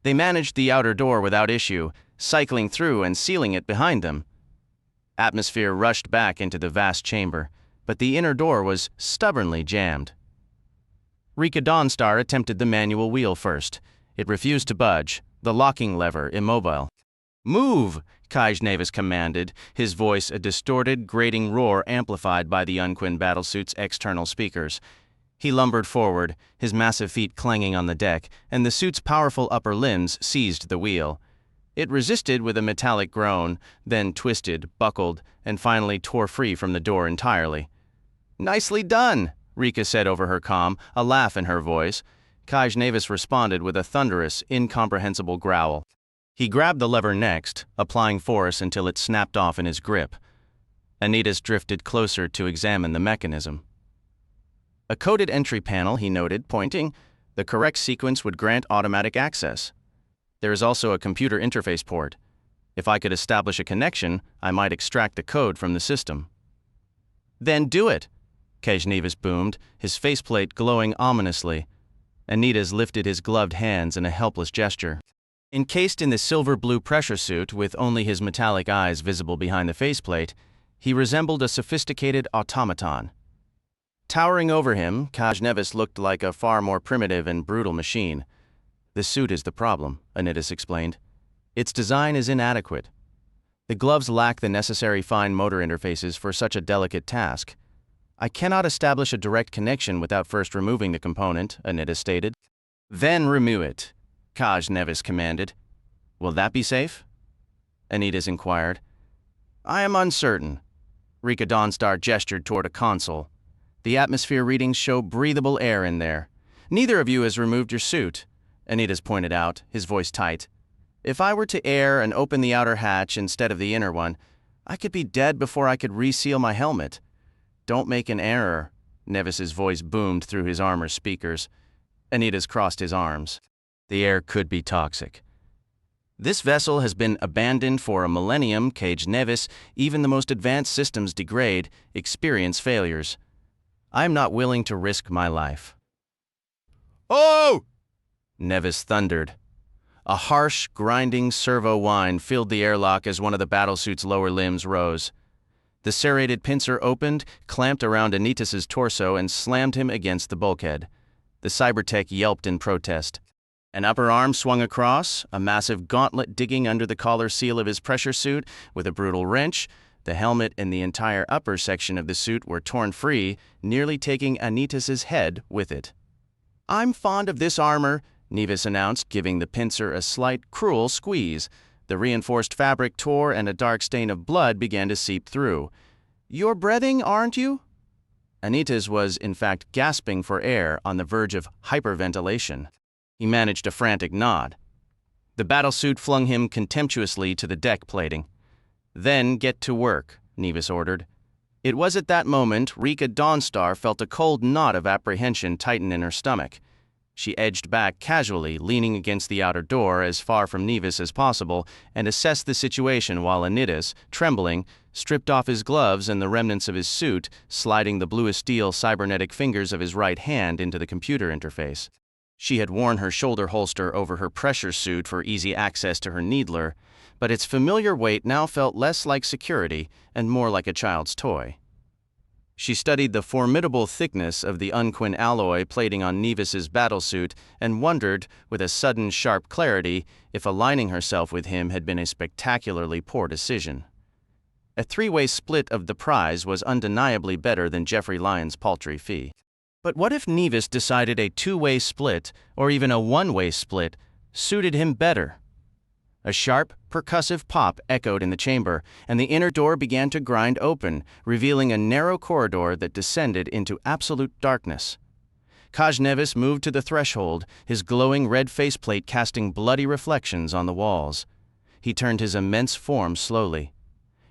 [SPEAKER 2] They managed the outer door without issue, cycling through and sealing it behind them. Atmosphere rushed back into the vast chamber, but the inner door was stubbornly jammed. Rika Dawnstar attempted the manual wheel first. It refused to budge, the locking lever immobile. Move! Kaj Navis commanded, his voice a distorted, grating roar amplified by the Unquin battlesuit's external speakers. He lumbered forward, his massive feet clanging on the deck, and the suit's powerful upper limbs seized the wheel. It resisted with a metallic groan, then twisted, buckled, and finally tore free from the door entirely. Nicely done, Rika said over her comm, a laugh in her voice. Kaj Navis responded with a thunderous, incomprehensible growl. He grabbed the lever next, applying force until it snapped off in his grip. Anitas drifted closer to examine the mechanism. A coded entry panel, he noted, pointing. The correct sequence would grant automatic access. There is also a computer interface port. If I could establish a connection, I might extract the code from the system. Then do it, Kejnevis boomed, his faceplate glowing ominously. Anitas lifted his gloved hands in a helpless gesture.
[SPEAKER 1] Encased in the silver-blue pressure suit with only his metallic eyes visible behind the faceplate, he resembled a sophisticated automaton. Towering over him, Kaj Nevis looked like a far more primitive and brutal machine. "The suit is the problem," Oddities explained. "Its design is inadequate. The gloves lack the necessary fine motor interfaces for such a delicate task. I cannot establish a direct connection without first removing the component," Oddities stated. "Then remove it," Kaj Nevis commanded. "Will that be safe?" Oddities inquired. "I am uncertain." Rika Dawnstar gestured toward a console. "The atmosphere readings show breathable air in there. Neither of you has removed your suit," Oddities pointed out, his voice tight. "If I were to air and open the outer hatch instead of the inner one, I could be dead before I could reseal my helmet. Don't make an error," Nevis's voice boomed through his armor speakers. Oddities crossed his arms. "The air could be toxic. This vessel has been abandoned for a millennium, Kaj Nevis. Even the most advanced systems degrade, experience failures. I am not willing to risk my life." "Oh!" Nevis thundered. A harsh, grinding servo whine filled the airlock as one of the battlesuit's lower limbs rose. The serrated pincer opened, clamped around Oddities' torso, and slammed him against the bulkhead. The cybertech yelped in protest. An upper arm swung across, a massive gauntlet digging under the collar seal of his pressure suit. With a brutal wrench, the helmet and the entire upper section of the suit were torn free, nearly taking Oddities' head with it. "I'm fond of this armor," Nevis announced, giving the pincer a slight, cruel squeeze. The reinforced fabric tore and a dark stain of blood began to seep through. "You're breathing, aren't you?" Oddities was, in fact, gasping for air, on the verge of hyperventilation. He managed a frantic nod. The battlesuit flung him contemptuously to the deck plating. "Then get to work," Nevis ordered. It was at that moment Rika Dawnstar felt a cold knot of apprehension tighten in her stomach. She edged back casually, leaning against the outer door as far from Nevis as possible, and assessed the situation while Oddities, trembling, stripped off his gloves and the remnants of his suit, sliding the bluest steel cybernetic fingers of his right hand into the computer interface. She had worn her shoulder holster over her pressure suit for easy access to her needler, but its familiar weight now felt less like security and more like a child's toy. She studied the formidable thickness of the unquin alloy plating on Nevis's battlesuit and wondered, with a sudden sharp clarity, if aligning herself with him had been a spectacularly poor decision. A three-way split of the prize was undeniably better than Jeffrey Lyon's paltry fee. But what if Nevis decided a two-way split, or even a one-way split, suited him better? A sharp, percussive pop echoed in the chamber, and the inner door began to grind open, revealing a narrow corridor that descended into absolute darkness. Kaj Nevis moved to the threshold, his glowing red faceplate casting bloody reflections on the walls. He turned his immense form slowly.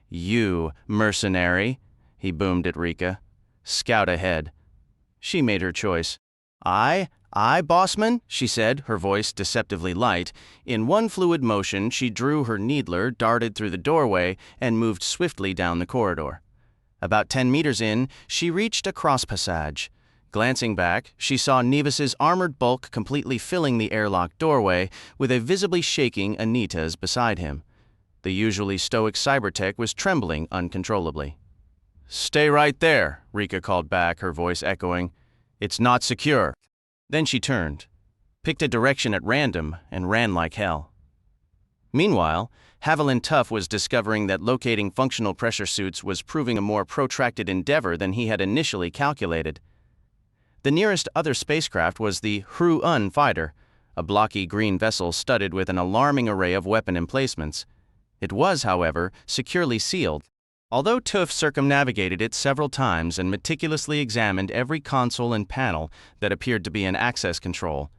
[SPEAKER 1] "You, mercenary," he boomed at Rika. "Scout ahead." She made her choice. "I, bossman," she said, her voice deceptively light. In one fluid motion, she drew her needler, darted through the doorway, and moved swiftly down the corridor. About 10 meters in, she reached a cross passage. Glancing back, she saw Nevis's armored bulk completely filling the airlock doorway, with a visibly shaking Oddities beside him. The usually stoic cybertech was trembling uncontrollably. "Stay right there," Rika called back, her voice echoing. "It's not secure." Then she turned, picked a direction at random, and ran like hell. Meanwhile, Haviland Tuf was discovering that locating functional pressure suits was proving a more protracted endeavor than he had initially calculated. The nearest other spacecraft was the Hru-Un fighter, a blocky green vessel studded with an alarming array of weapon emplacements. It was, however, securely sealed. Although Tuf circumnavigated it several times and meticulously examined every console and panel that appeared to be an access control,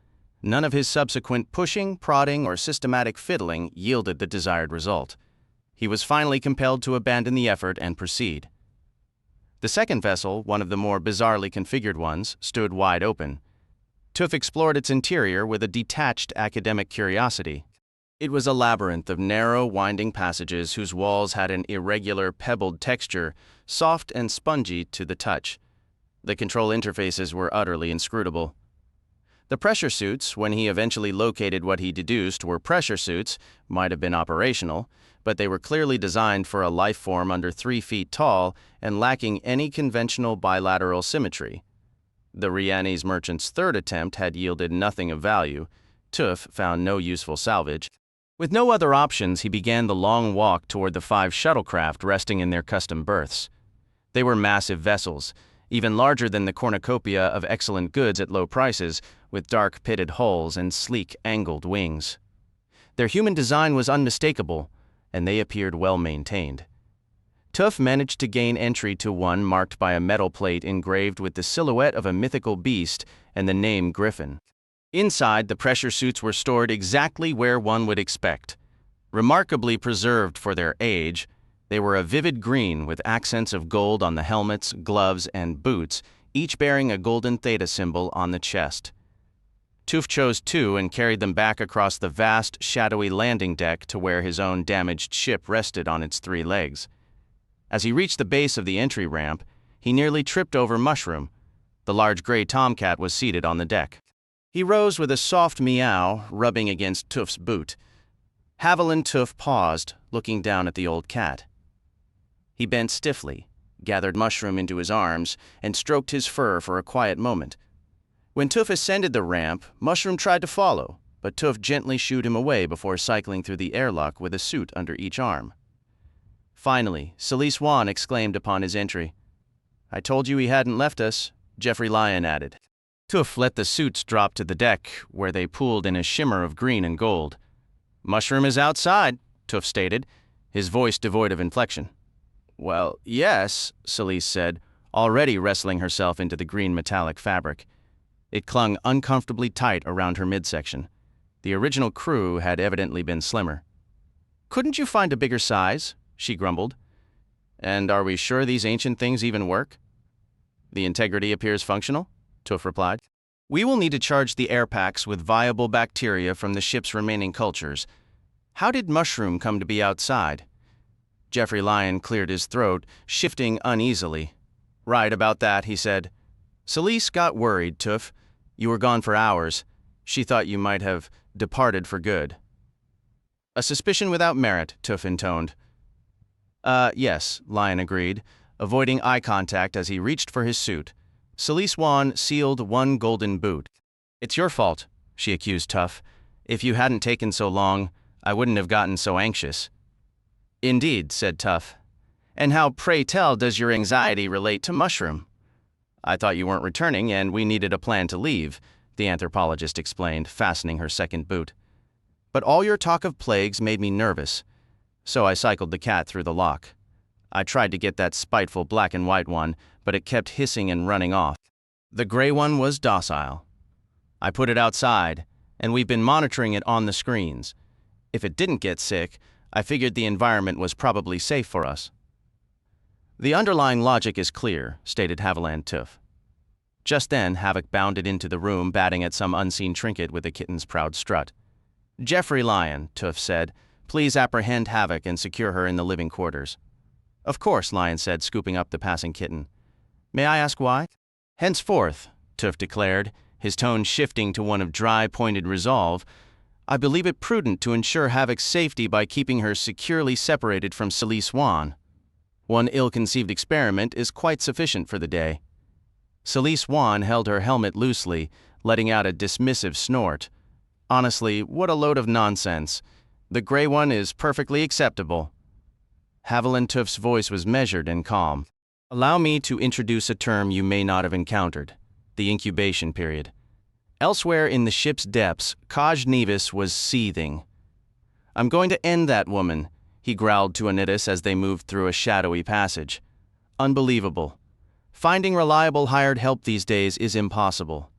[SPEAKER 1] none of his subsequent pushing, prodding, or systematic fiddling yielded the desired result. He was finally compelled to abandon the effort and proceed. The second vessel, one of the more bizarrely configured ones, stood wide open. Tuf explored its interior with a detached academic curiosity. It was a labyrinth of narrow, winding passages whose walls had an irregular, pebbled texture, soft and spongy to the touch. The control interfaces were utterly inscrutable. The pressure suits, when he eventually located what he deduced were pressure suits, might have been operational, but they were clearly designed for a life form under 3 feet tall and lacking any conventional bilateral symmetry. The Riani's merchant's third attempt had yielded nothing of value. Tuf found no useful salvage. With no other options, he began the long walk toward the 5 shuttlecraft resting in their custom berths. They were massive vessels, even larger than the cornucopia of excellent goods at low prices, with dark pitted hulls and sleek angled wings. Their human design was unmistakable, and they appeared well maintained. Tuf managed to gain entry to one marked by a metal plate engraved with the silhouette of a mythical beast and the name Griffin. Inside, the pressure suits were stored exactly where one would expect. Remarkably preserved for their age, they were a vivid green with accents of gold on the helmets, gloves, and boots, each bearing a golden theta symbol on the chest. Tuf chose 2 and carried them back across the vast, shadowy landing deck to where his own damaged ship rested on its 3 legs. As he reached the base of the entry ramp, he nearly tripped over Mushroom. The large gray tomcat was seated on the deck. He rose with a soft meow, rubbing against Tuf's boot. Haviland Tuf paused, looking down at the old cat. He bent stiffly, gathered Mushroom into his arms, and stroked his fur for a quiet moment. When Tuf ascended the ramp, Mushroom tried to follow, but Tuf gently shooed him away before cycling through the airlock with a suit under each arm. Finally, Celise Wan exclaimed upon his entry. "I told you he hadn't left us," Jeffrey Lyon added. Tuf let the suits drop to the deck, where they pooled in a shimmer of green and gold. "Mushroom is outside," Tuf stated, his voice devoid of inflection. "Well, yes," Celise said, already wrestling herself into the green metallic fabric. It clung uncomfortably tight around her midsection. The original crew had evidently been slimmer. "Couldn't you find a bigger size?" she grumbled. "And are we sure these ancient things even work?" "The integrity appears functional," Tuf replied. "We will need to charge the air packs with viable bacteria from the ship's remaining cultures. How did Mushroom come to be outside?" Jeffrey Lyon cleared his throat, shifting uneasily. "Right about that," he said. "Celise got worried, Tuf. You were gone for hours. She thought you might have departed for good." "A suspicion without merit," Tuf intoned. Yes," Lyon agreed, avoiding eye contact as he reached for his suit. Celise Wan sealed one golden boot. "It's your fault," she accused Tuf. "If you hadn't taken so long, I wouldn't have gotten so anxious." "Indeed," said Tuf. "And how, pray tell, does your anxiety relate to Mushroom?" "I thought you weren't returning, and we needed a plan to leave," the anthropologist explained, fastening her second boot. "But all your talk of plagues made me nervous, so I cycled the cat through the lock. I tried to get that spiteful black and white one, but it kept hissing and running off. The gray one was docile. I put it outside, and we've been monitoring it on the screens. If it didn't get sick, I figured the environment was probably safe for us." "The underlying logic is clear," stated Haviland Tuf. Just then, Havoc bounded into the room, batting at some unseen trinket with a kitten's proud strut. "Jeffrey Lyon," Tuf said, "please apprehend Havoc and secure her in the living quarters." "Of course," Lyon said, scooping up the passing kitten. "May I ask why?" "Henceforth," Tuf declared, his tone shifting to one of dry, pointed resolve, "I believe it prudent to ensure Havoc's safety by keeping her securely separated from Celise Wan. One ill-conceived experiment is quite sufficient for the day." Celise Wan held her helmet loosely, letting out a dismissive snort. "Honestly, what a load of nonsense. The gray one is perfectly acceptable." Haviland Tuf's voice was measured and calm. "Allow me to introduce a term you may not have encountered, the incubation period. Elsewhere in the ship's depths, Kaj Nevis was seething. I'm going to end that woman, he growled to Oddities as they moved through a shadowy passage. Unbelievable. Finding reliable hired help these days is impossible.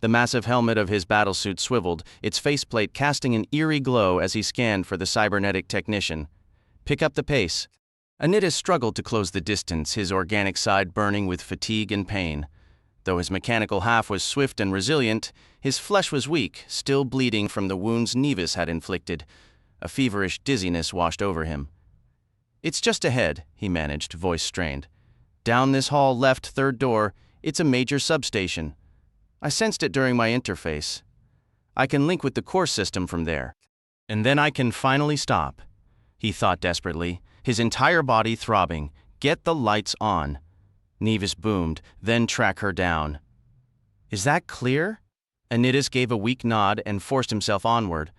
[SPEAKER 1] The massive helmet of his battlesuit swiveled, its faceplate casting an eerie glow as he scanned for the cybernetic technician. Pick up the pace. Oddities struggled to close the distance, his organic side burning with fatigue and pain. Though his mechanical half was swift and resilient, his flesh was weak, still bleeding from the wounds Nevis had inflicted. A feverish dizziness washed over him. "It's just ahead," he managed, voice strained. "Down this hall left, third door, it's a major substation." I sensed it during my interface. I can link with the core system from there. And then I can finally stop, he thought desperately, his entire body throbbing. Get the lights on. Nevis boomed, then track her down. Is that clear? Oddities gave a weak nod and forced himself onward.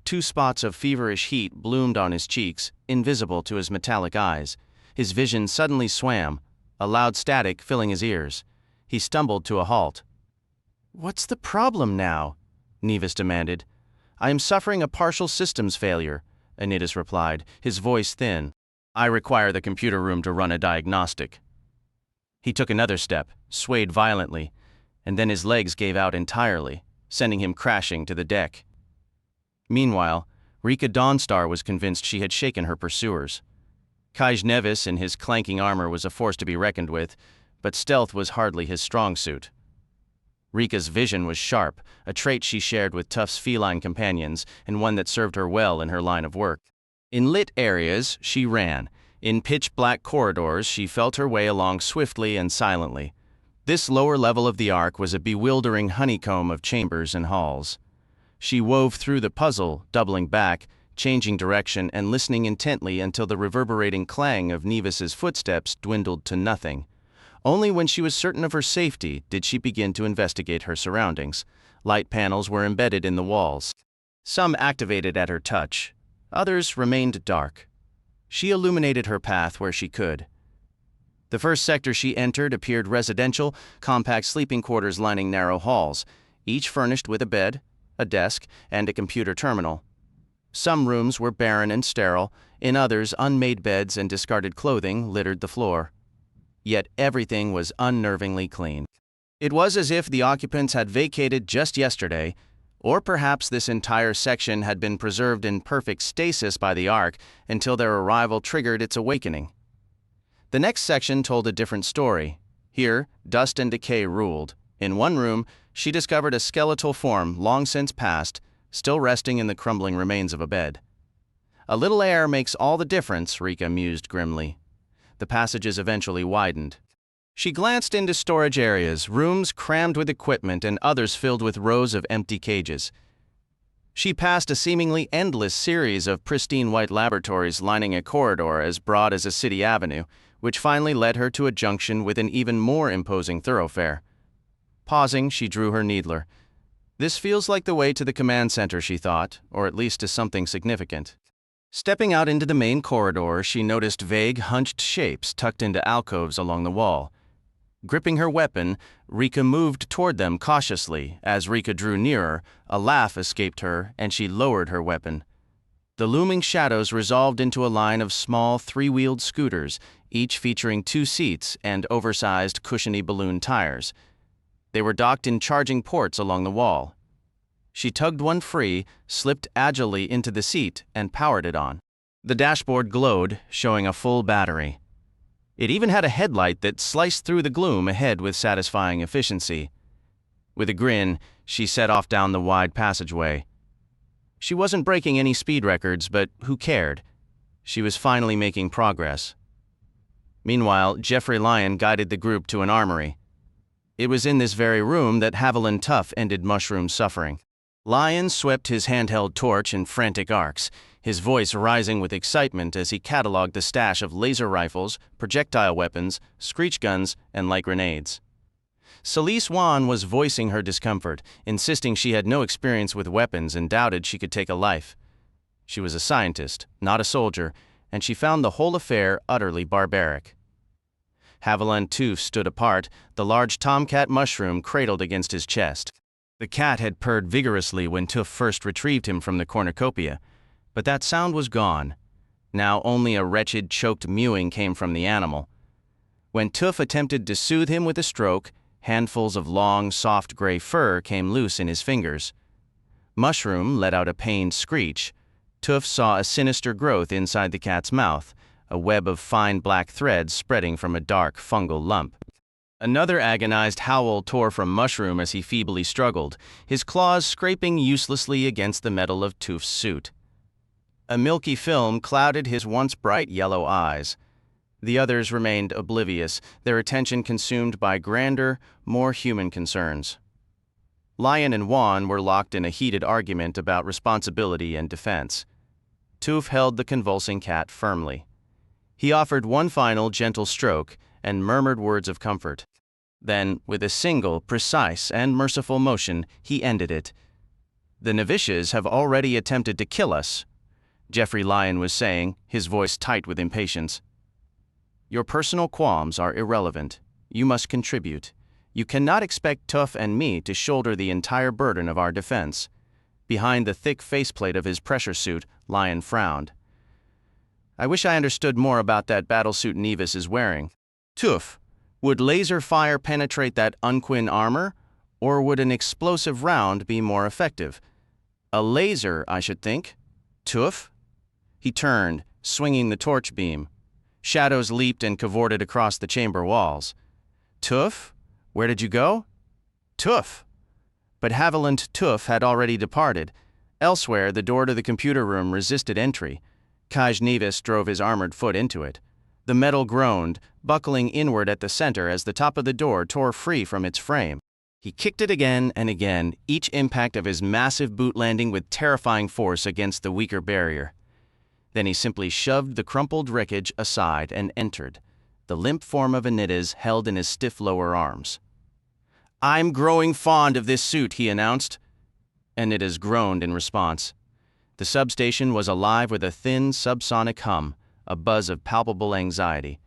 [SPEAKER 1] 2 spots of feverish heat bloomed on his cheeks, invisible to his metallic eyes. His vision suddenly swam, a loud static filling his ears. He stumbled to a halt. What's the problem now? Nevis demanded. I am suffering a partial systems failure, Oddities replied, his voice thin. I require the computer room to run a diagnostic. He took another step, swayed violently, and then his legs gave out entirely, sending him crashing to the deck. Meanwhile, Rika Dawnstar was convinced she had shaken her pursuers. Kaj Nevis in his clanking armor was a force to be reckoned with, but stealth was hardly his strong suit. Rika's vision was sharp, a trait she shared with Tuf's feline companions and one that served her well in her line of work. In lit areas, she ran. In pitch-black corridors, she felt her way along swiftly and silently. This lower level of the ark was a bewildering honeycomb of chambers and halls. She wove through the puzzle, doubling back, changing direction and listening intently until the reverberating clang of Nevis's footsteps dwindled to nothing. Only when she was certain of her safety did she begin to investigate her surroundings. Light panels were embedded in the walls. Some activated at her touch. Others remained dark. She illuminated her path where she could. The first sector she entered appeared residential, compact sleeping quarters lining narrow halls, each furnished with a bed, a desk, and a computer terminal. Some rooms were barren and sterile, in others unmade beds and discarded clothing littered the floor. Yet everything was unnervingly clean. It was as if the occupants had vacated just yesterday, or perhaps this entire section had been preserved in perfect stasis by the Ark until their arrival triggered its awakening. The next section told a different story. Here, dust and decay ruled. In one room, she discovered a skeletal form long since passed, still resting in the crumbling remains of a bed. A little air makes all the difference, Rika mused grimly. The passages eventually widened. She glanced into storage areas, rooms crammed with equipment and others filled with rows of empty cages. She passed a seemingly endless series of pristine white laboratories lining a corridor as broad as a city avenue, which finally led her to a junction with an even more imposing thoroughfare. Pausing, she drew her needler. This feels like the way to the command center, she thought, or at least to something significant. Stepping out into the main corridor, she noticed vague, hunched shapes tucked into alcoves along the wall. Gripping her weapon, Rika moved toward them cautiously. As Rika drew nearer, a laugh escaped her, and she lowered her weapon. The looming shadows resolved into a line of small, 3-wheeled scooters, each featuring 2 seats and oversized, cushiony balloon tires. They were docked in charging ports along the wall. She tugged one free, slipped agilely into the seat, and powered it on. The dashboard glowed, showing a full battery. It even had a headlight that sliced through the gloom ahead with satisfying efficiency. With a grin, she set off down the wide passageway. She wasn't breaking any speed records, but who cared? She was finally making progress. Meanwhile, Jeffrey Lyon guided the group to an armory. It was in this very room that Haviland Tuf ended Mushroom's suffering. Lyon swept his handheld torch in frantic arcs, his voice rising with excitement as he cataloged the stash of laser rifles, projectile weapons, screech guns, and light grenades. Celise Wan was voicing her discomfort, insisting she had no experience with weapons and doubted she could take a life. She was a scientist, not a soldier, and she found the whole affair utterly barbaric. Haviland Tuf stood apart, the large tomcat mushroom cradled against his chest. The cat had purred vigorously when Tuf first retrieved him from the cornucopia, but that sound was gone. Now only a wretched, choked mewing came from the animal. When Tuf attempted to soothe him with a stroke, handfuls of long, soft gray fur came loose in his fingers. Mushroom let out a pained screech. Tuf saw a sinister growth inside the cat's mouth, a web of fine black threads spreading from a dark, fungal lump. Another agonized howl tore from Mushroom as he feebly struggled, his claws scraping uselessly against the metal of Tuf's suit. A milky film clouded his once bright yellow eyes. The others remained oblivious, their attention consumed by grander, more human concerns. Lion and Juan were locked in a heated argument about responsibility and defense. Tuf held the convulsing cat firmly. He offered one final gentle stroke and murmured words of comfort. Then, with a single, precise, and merciful motion, he ended it. "The Novitians have already attempted to kill us," Geoffrey Lion was saying, his voice tight with impatience. "Your personal qualms are irrelevant. You must contribute. You cannot expect Tuf and me to shoulder the entire burden of our defense." Behind the thick faceplate of his pressure suit, Lion frowned. "I wish I understood more about that battlesuit Nevis is wearing. Tuf, would laser fire penetrate that unquin armor, or would an explosive round be more effective? A laser, I should think. Tuf?" He turned, swinging the torch beam. Shadows leaped and cavorted across the chamber walls. "Tuf? Where did you go?" "Tuf!" But Haviland Tuf had already departed. Elsewhere, the door to the computer room resisted entry. Kaj Nevis drove his armored foot into it. The metal groaned, buckling inward at the center as the top of the door tore free from its frame. He kicked it again and again, each impact of his massive boot landing with terrifying force against the weaker barrier. Then he simply shoved the crumpled wreckage aside and entered, the limp form of Oddities held in his stiff lower arms. "I'm growing fond of this suit," he announced. Oddities groaned in response. The substation was alive with a thin, subsonic hum, a buzz of palpable anxiety.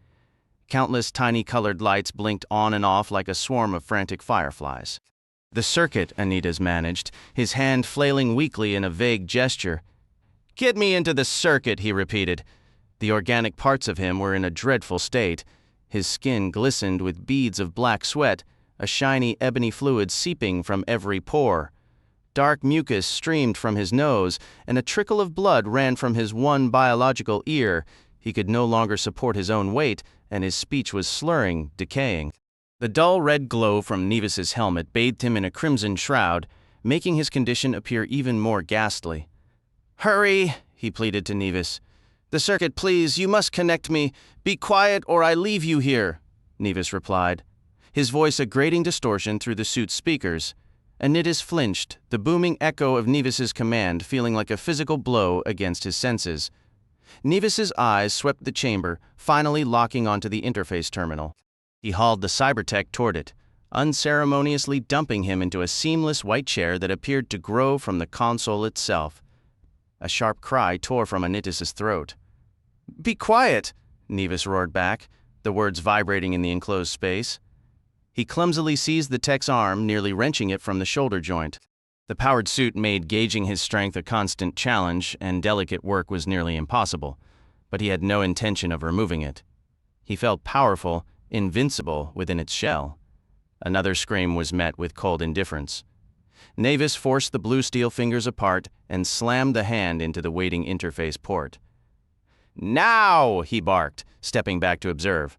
[SPEAKER 1] Countless tiny colored lights blinked on and off like a swarm of frantic fireflies. "The circuit," Oddities managed, his hand flailing weakly in a vague gesture. "Get me into the circuit," he repeated. The organic parts of him were in a dreadful state. His skin glistened with beads of black sweat, a shiny ebony fluid seeping from every pore. Dark mucus streamed from his nose, and a trickle of blood ran from his one biological ear. He could no longer support his own weight, and his speech was slurring, decaying. The dull red glow from Nevis's helmet bathed him in a crimson shroud, making his condition appear even more ghastly. "Hurry," he pleaded to Nevis. "The circuit, please. You must connect me. Be quiet or I leave you here," Nevis replied, his voice a grating distortion through the suit's speakers. Oddities flinched, the booming echo of Nevis's command feeling like a physical blow against his senses. Nevis's eyes swept the chamber, finally locking onto the interface terminal. He hauled the cybertech toward it, unceremoniously dumping him into a seamless white chair that appeared to grow from the console itself. A sharp cry tore from Oddities' throat. "Be quiet," Nevis roared back, the words vibrating in the enclosed space. He clumsily seized the tech's arm, nearly wrenching it from the shoulder joint. The powered suit made gauging his strength a constant challenge, and delicate work was nearly impossible, but he had no intention of removing it. He felt powerful, invincible within its shell. Another scream was met with cold indifference. Nevis forced the blue steel fingers apart and slammed the hand into the waiting interface port. "Now!" he barked, stepping back to observe.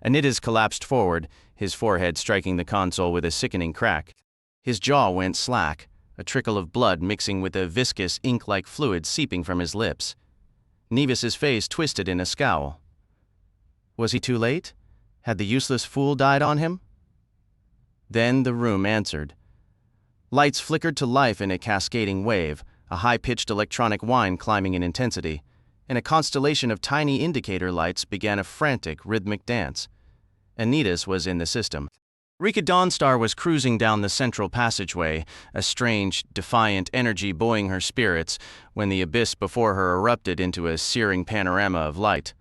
[SPEAKER 1] Oddities collapsed forward, his forehead striking the console with a sickening crack. His jaw went slack, a trickle of blood mixing with a viscous, ink-like fluid seeping from his lips. Nevis's face twisted in a scowl. Was he too late? Had the useless fool died on him? Then the room answered. Lights flickered to life in a cascading wave, a high-pitched electronic whine climbing in intensity, and a constellation of tiny indicator lights began a frantic, rhythmic dance. Oddities was in the system. Rika Dawnstar was cruising down the central passageway, a strange, defiant energy buoying her spirits, when the abyss before her erupted into a searing panorama of light.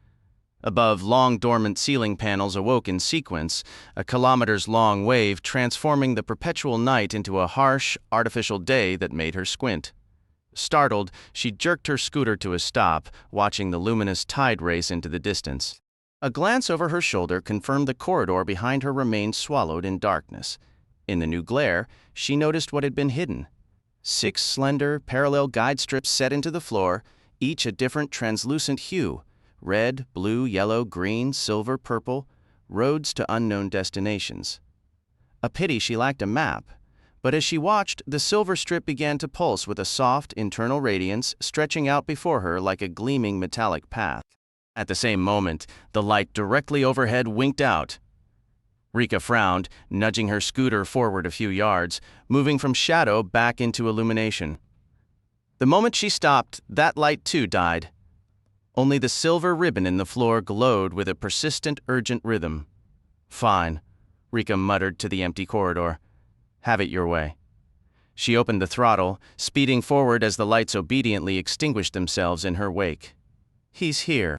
[SPEAKER 1] Above, long dormant ceiling panels awoke in sequence, a kilometers-long wave transforming the perpetual night into a harsh, artificial day that made her squint. Startled, she jerked her scooter to a stop, watching the luminous tide race into the distance. A glance over her shoulder confirmed the corridor behind her remained swallowed in darkness. In the new glare, she noticed what had been hidden. 6 slender, parallel guide strips set into the floor, each a different translucent hue: red, blue, yellow, green, silver, purple, roads to unknown destinations. A pity she lacked a map, but as she watched, the silver strip began to pulse with a soft, internal radiance stretching out before her like a gleaming metallic path. At the same moment, the light directly overhead winked out. Rika frowned, nudging her scooter forward a few yards, moving from shadow back into illumination. The moment she stopped, that light too died. Only the silver ribbon in the floor glowed with a persistent, urgent rhythm. "Fine," Rika muttered to the empty corridor. "Have it your way." She opened the throttle, speeding forward as the lights obediently extinguished themselves in her wake. "He's here."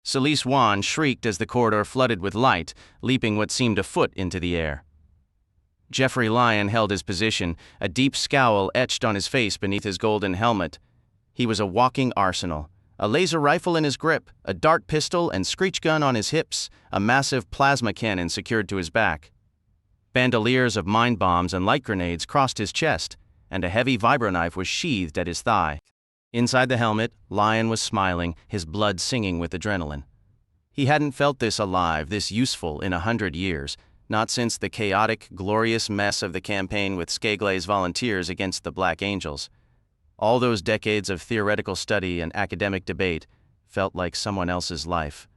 [SPEAKER 1] Celise Wan shrieked as the corridor flooded with light, leaping what seemed a foot into the air. Jeffrey Lyon held his position, a deep scowl etched on his face beneath his golden helmet. He was a walking arsenal, a laser rifle in his grip, a dart pistol and screech gun on his hips, a massive plasma cannon secured to his back. Bandoliers of mind bombs and light grenades crossed his chest, and a heavy vibroknife was sheathed at his thigh. Inside the helmet, Lyon was smiling, his blood singing with adrenaline. He hadn't felt this alive, this useful in 100 years, not since the chaotic, glorious mess of the campaign with Skeglay's volunteers against the Black Angels. All those decades of theoretical study and academic debate felt like someone else's life.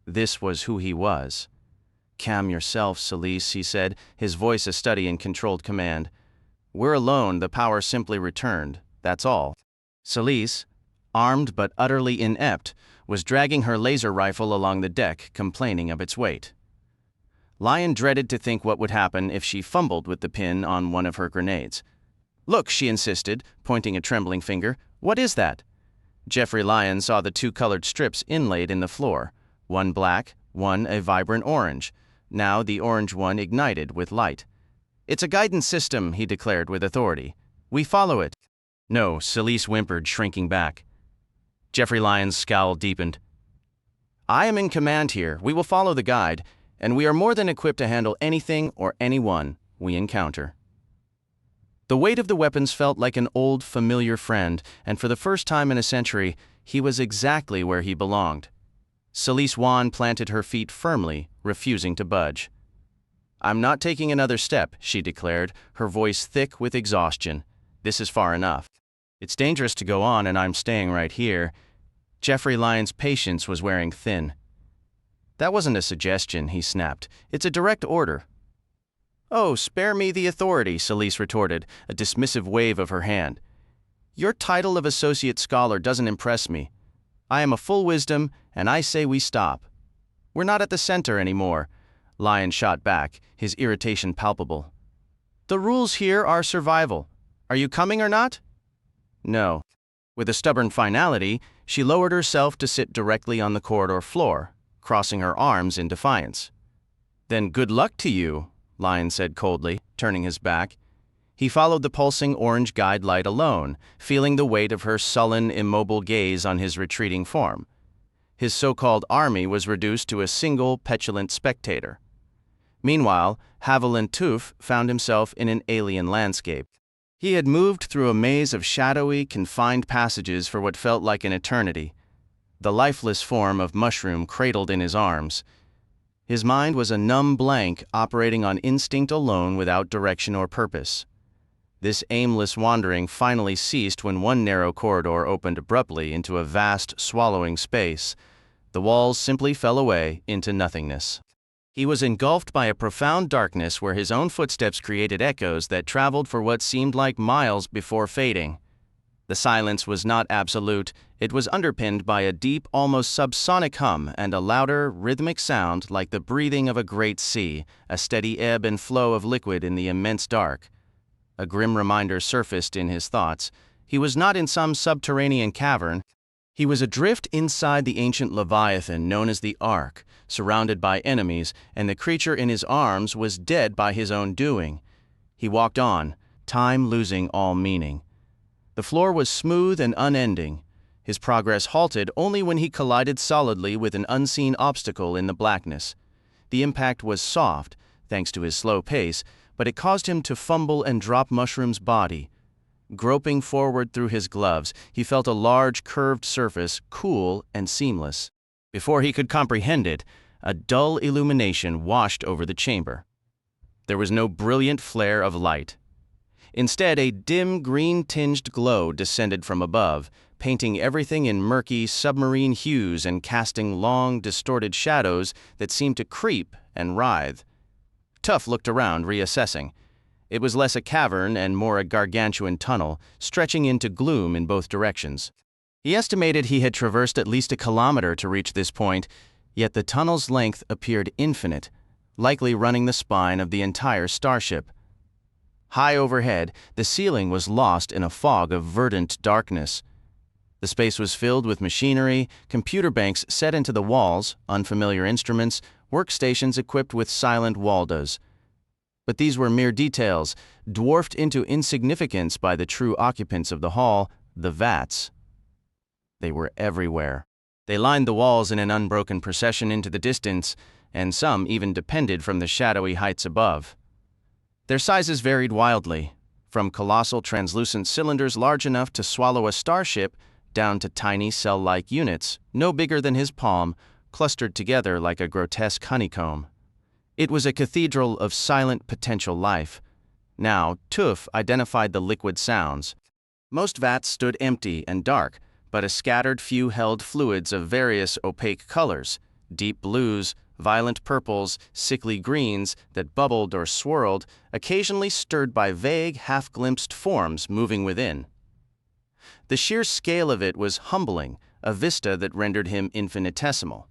[SPEAKER 1] This was who he was. "Calm yourself, Celise," he said, his voice a study in controlled command. "We're alone, the power simply returned, that's all." Celise, armed but utterly inept, was dragging her laser rifle along the deck, complaining of its weight. Lyon dreaded to think what would happen if she fumbled with the pin on one of her grenades. "Look," she insisted, pointing a trembling finger. "What is that?" Jeffrey Lyon saw the two colored strips inlaid in the floor, one black, one a vibrant orange. Now the orange one ignited with light. "It's a guidance system," he declared with authority. "We follow it." "No," Celise whimpered, shrinking back. Jeffrey Lyon's scowl deepened. "I am in command here. We will follow the guide, and we are more than equipped to handle anything or anyone we encounter." The weight of the weapons felt like an old, familiar friend, and for the first time in a century, he was exactly where he belonged. Celise Wan planted her feet firmly, refusing to budge. "I'm not taking another step," she declared, her voice thick with exhaustion. "This is far enough. It's dangerous to go on, and I'm staying right here." Jeffrey Lyon's patience was wearing thin. "That wasn't a suggestion," he snapped. "It's a direct order." "Oh, spare me the authority," Celise retorted, a dismissive wave of her hand. "Your title of associate scholar doesn't impress me. I am a full wisdom, and I say we stop." "We're not at the center anymore," Lyon shot back, his irritation palpable. "The rules here are survival. Are you coming or not?" "No." With a stubborn finality, she lowered herself to sit directly on the corridor floor, crossing her arms in defiance. "Then good luck to you," Lyon said coldly, turning his back. He followed the pulsing orange guide light alone, feeling the weight of her sullen, immobile gaze on his retreating form. His so-called army was reduced to a single petulant spectator. Meanwhile, Haviland Tuf found himself in an alien landscape. He had moved through a maze of shadowy, confined passages for what felt like an eternity, the lifeless form of Mushroom cradled in his arms. His mind was a numb blank operating on instinct alone without direction or purpose. This aimless wandering finally ceased when one narrow corridor opened abruptly into a vast, swallowing space. The walls simply fell away into nothingness. He was engulfed by a profound darkness where his own footsteps created echoes that traveled for what seemed like miles before fading. The silence was not absolute. It was underpinned by a deep, almost subsonic hum and a louder, rhythmic sound like the breathing of a great sea, a steady ebb and flow of liquid in the immense dark. A grim reminder surfaced in his thoughts. He was not in some subterranean cavern. He was adrift inside the ancient Leviathan known as the Ark, surrounded by enemies, and the creature in his arms was dead by his own doing. He walked on, time losing all meaning. The floor was smooth and unending. His progress halted only when he collided solidly with an unseen obstacle in the blackness. The impact was soft, thanks to his slow pace, but it caused him to fumble and drop Mushroom's body. Groping forward through his gloves, he felt a large, curved surface, cool and seamless. Before he could comprehend it, a dull illumination washed over the chamber. There was no brilliant flare of light. Instead, a dim green-tinged glow descended from above, painting everything in murky, submarine hues and casting long, distorted shadows that seemed to creep and writhe. Tuf looked around, reassessing. It was less a cavern and more a gargantuan tunnel, stretching into gloom in both directions. He estimated he had traversed at least a kilometer to reach this point, yet the tunnel's length appeared infinite, likely running the spine of the entire starship. High overhead, the ceiling was lost in a fog of verdant darkness. The space was filled with machinery, computer banks set into the walls, unfamiliar instruments, workstations equipped with silent Waldos. But these were mere details, dwarfed into insignificance by the true occupants of the hall, the vats. They were everywhere. They lined the walls in an unbroken procession into the distance, and some even depended from the shadowy heights above. Their sizes varied wildly, from colossal translucent cylinders large enough to swallow a starship down to tiny cell-like units, no bigger than his palm, clustered together like a grotesque honeycomb. It was a cathedral of silent potential life. Now, Tuf identified the liquid sounds. Most vats stood empty and dark, but a scattered few held fluids of various opaque colors, deep blues, violent purples, sickly greens that bubbled or swirled, occasionally stirred by vague, half-glimpsed forms moving within. The sheer scale of it was humbling, a vista that rendered him infinitesimal.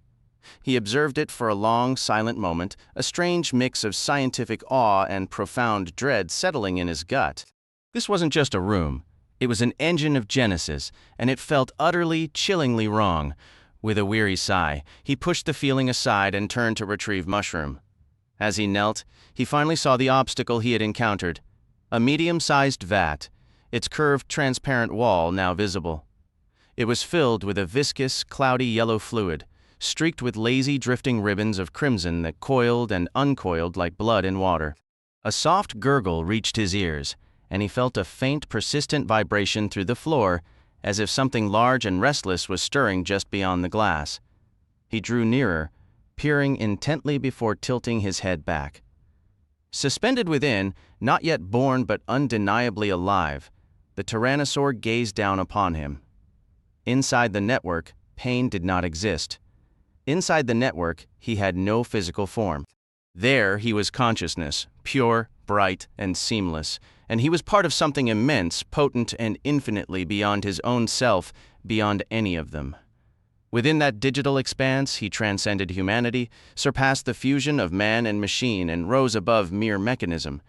[SPEAKER 1] He observed it for a long, silent moment, a strange mix of scientific awe and profound dread settling in his gut. This wasn't just a room. It was an engine of Genesis, and it felt utterly, chillingly wrong. With a weary sigh, he pushed the feeling aside and turned to retrieve Mushroom. As he knelt, he finally saw the obstacle he had encountered, a medium-sized vat, its curved, transparent wall now visible. It was filled with a viscous, cloudy yellow fluid, streaked with lazy, drifting ribbons of crimson that coiled and uncoiled like blood in water. A soft gurgle reached his ears, and he felt a faint, persistent vibration through the floor, as if something large and restless was stirring just beyond the glass. He drew nearer, peering intently before tilting his head back. Suspended within, not yet born but undeniably alive, the Tyrannosaur gazed down upon him. Inside the network, pain did not exist. Inside the network, he had no physical form. There he was consciousness, pure, bright, and seamless, and he was part of something immense, potent, and infinitely beyond his own self, beyond any of them. Within that digital expanse, he transcended humanity, surpassed the fusion of man and machine, and rose above mere mechanism.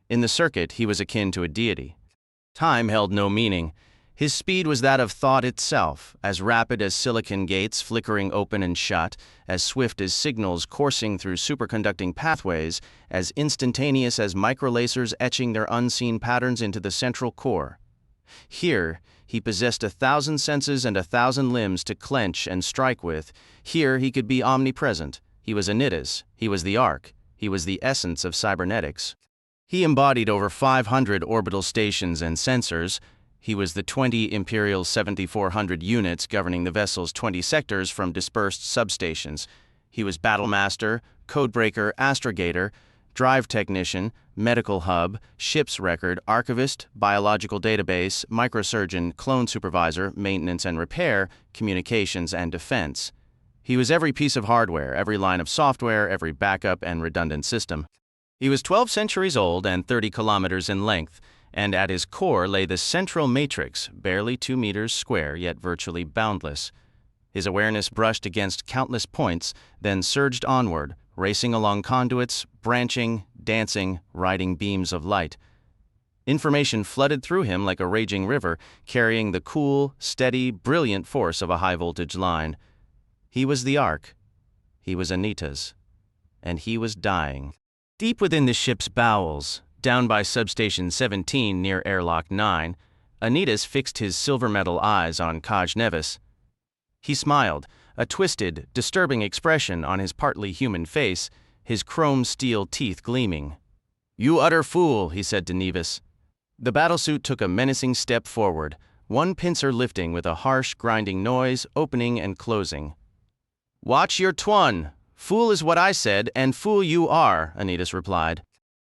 [SPEAKER 1] In the circuit, he was akin to a deity. Time held no meaning. His speed was that of thought itself, as rapid as silicon gates flickering open and shut, as swift as signals coursing through superconducting pathways, as instantaneous as microlasers etching their unseen patterns into the central core. Here, he possessed 1,000 senses and 1,000 limbs to clench and strike with. Here, he could be omnipresent. He was Oddities. He was the Ark. He was the essence of cybernetics. He embodied over 500 orbital stations and sensors. He was the 20 Imperial 7400 units governing the vessel's 20 sectors from dispersed substations. He was Battlemaster, Codebreaker, Astrogator, Drive Technician, Medical Hub, Ship's Record, Archivist, Biological Database, Microsurgeon, Clone Supervisor, Maintenance and Repair, Communications, and Defense. He was every piece of hardware, every line of software, every backup and redundant system. He was 12 centuries old and 30 kilometers in length, and at his core lay the central matrix, barely 2 meters square yet virtually boundless. His awareness brushed against countless points, then surged onward, racing along conduits, branching, dancing, riding beams of light. Information flooded through him like a raging river, carrying the cool, steady, brilliant force of a high-voltage line. He was the Ark. He was Anita's. And he was dying. Deep within the ship's bowels, down by Substation 17 near Airlock 9, Oddities fixed his silver metal eyes on Kaj Nevis. He smiled, a twisted, disturbing expression on his partly human face, his chrome steel teeth gleaming. "You utter fool," he said to Nevis. The battlesuit took a menacing step forward, one pincer lifting with a harsh, grinding noise, opening and closing. "Watch your twun. Fool is what I said, and fool you are," Oddities replied.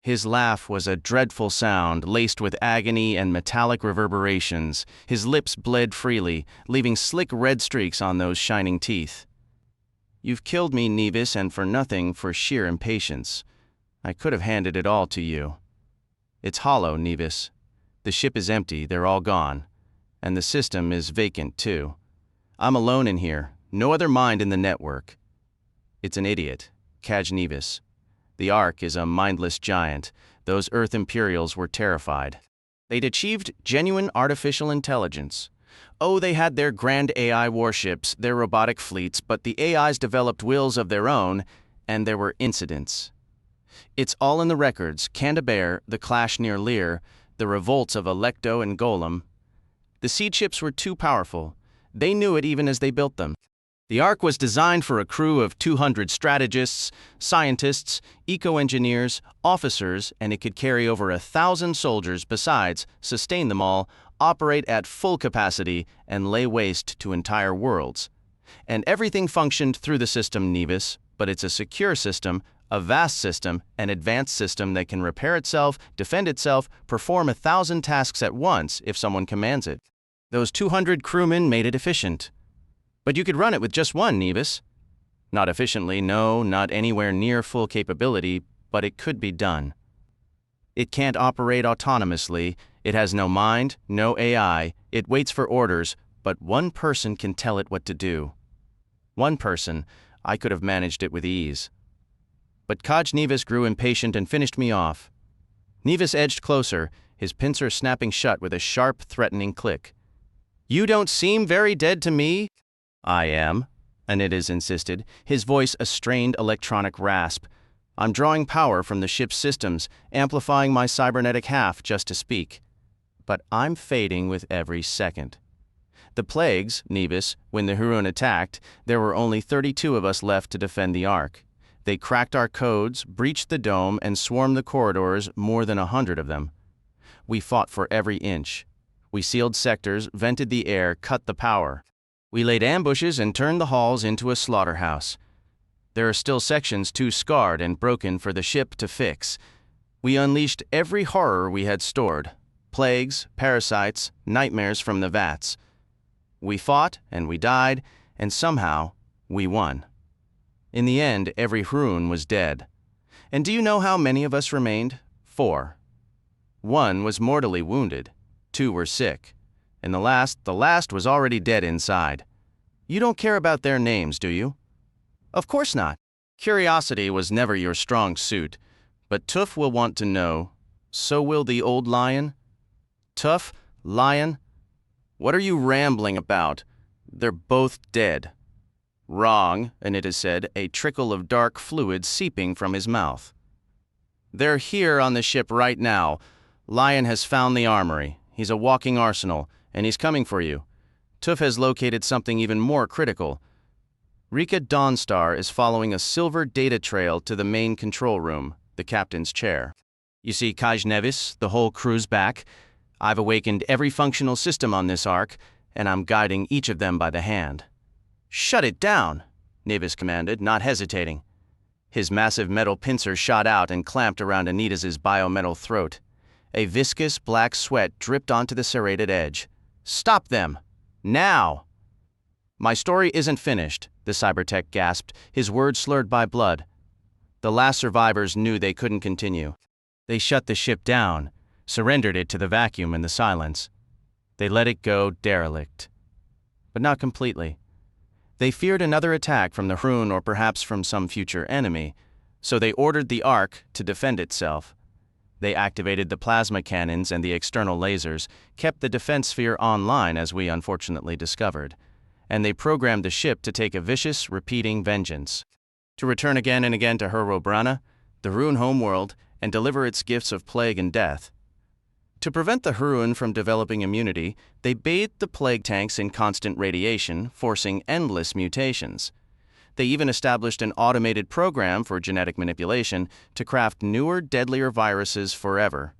[SPEAKER 1] His laugh was a dreadful sound, laced with agony and metallic reverberations. His lips bled freely, leaving slick red streaks on those shining teeth. "You've killed me, Nevis, and for nothing, for sheer impatience. I could have handed it all to you. It's hollow, Nevis. The ship is empty, they're all gone. And the system is vacant, too. I'm alone in here, no other mind in the network. It's an idiot, Kaj Nevis. The Ark is a mindless giant. Those Earth Imperials were terrified. They'd achieved genuine artificial intelligence. Oh, they had their grand AI warships, their robotic fleets, but the AIs developed wills of their own, and there were incidents. It's all in the records: Candabear, the clash near Lear, the revolts of Alecto and Golem. The seed ships were too powerful. They knew it even as they built them. The Ark was designed for a crew of 200 strategists, scientists, eco-engineers, officers, and it could carry over 1,000 soldiers besides, sustain them all, operate at full capacity, and lay waste to entire worlds. And everything functioned through the system, Nevis, but it's a secure system, a vast system, an advanced system that can repair itself, defend itself, perform 1,000 tasks at once if someone commands it. Those 200 crewmen made it efficient. But you could run it with just one, Nevis. Not efficiently, no, not anywhere near full capability, but it could be done. It can't operate autonomously, it has no mind, no AI, it waits for orders, but one person can tell it what to do. One person, I could have managed it with ease. But Kaj Nevis grew impatient and finished me off. Nevis edged closer, his pincer snapping shut with a sharp, threatening click. You don't seem very dead to me. I am, Oddities insisted, his voice a strained electronic rasp. I'm drawing power from the ship's systems, amplifying my cybernetic half just to speak. But I'm fading with every second. The plagues, Nevis, when the Hurun attacked, there were only 32 of us left to defend the Ark. They cracked our codes, breached the dome, and swarmed the corridors, more than 100 of them. We fought for every inch. We sealed sectors, vented the air, cut the power. We laid ambushes and turned the halls into a slaughterhouse. There are still sections too scarred and broken for the ship to fix. We unleashed every horror we had stored: plagues, parasites, nightmares from the vats. We fought and we died, and somehow we won. In the end, every Hurun was dead. And do you know how many of us remained? 4. 1 was mortally wounded. 2 were sick. And the last was already dead inside. You don't care about their names, do you? Of course not. Curiosity was never your strong suit. But Tuf will want to know. So will the old lion. Tuf, lion, what are you rambling about? They're both dead. Wrong, Oddities said, a trickle of dark fluid seeping from his mouth. They're here on the ship right now. Lion has found the armory. He's a walking arsenal, and he's coming for you. Tuf has located something even more critical. Rika Dawnstar is following a silver data trail to the main control room, the captain's chair. You see, Kaj Nevis, the whole crew's back. I've awakened every functional system on this Ark, and I'm guiding each of them by the hand. Shut it down, Nevis commanded, not hesitating. His massive metal pincer shot out and clamped around Oddities' biometal throat. A viscous black sweat dripped onto the serrated edge. Stop them! Now! My story isn't finished, the cybertech gasped, his words slurred by blood. The last survivors knew they couldn't continue. They shut the ship down, surrendered it to the vacuum and the silence. They let it go derelict. But not completely. They feared another attack from the Hurun or perhaps from some future enemy, so they ordered the Ark to defend itself. They activated the plasma cannons and the external lasers, kept the defense sphere online as we unfortunately discovered, and they programmed the ship to take a vicious, repeating vengeance. To return again and again to Herobrana, the Hurun homeworld, and deliver its gifts of plague and death. To prevent the Hurun from developing immunity, they bathed the plague tanks in constant radiation, forcing endless mutations. They even established an automated program for genetic manipulation to craft newer, deadlier viruses forever.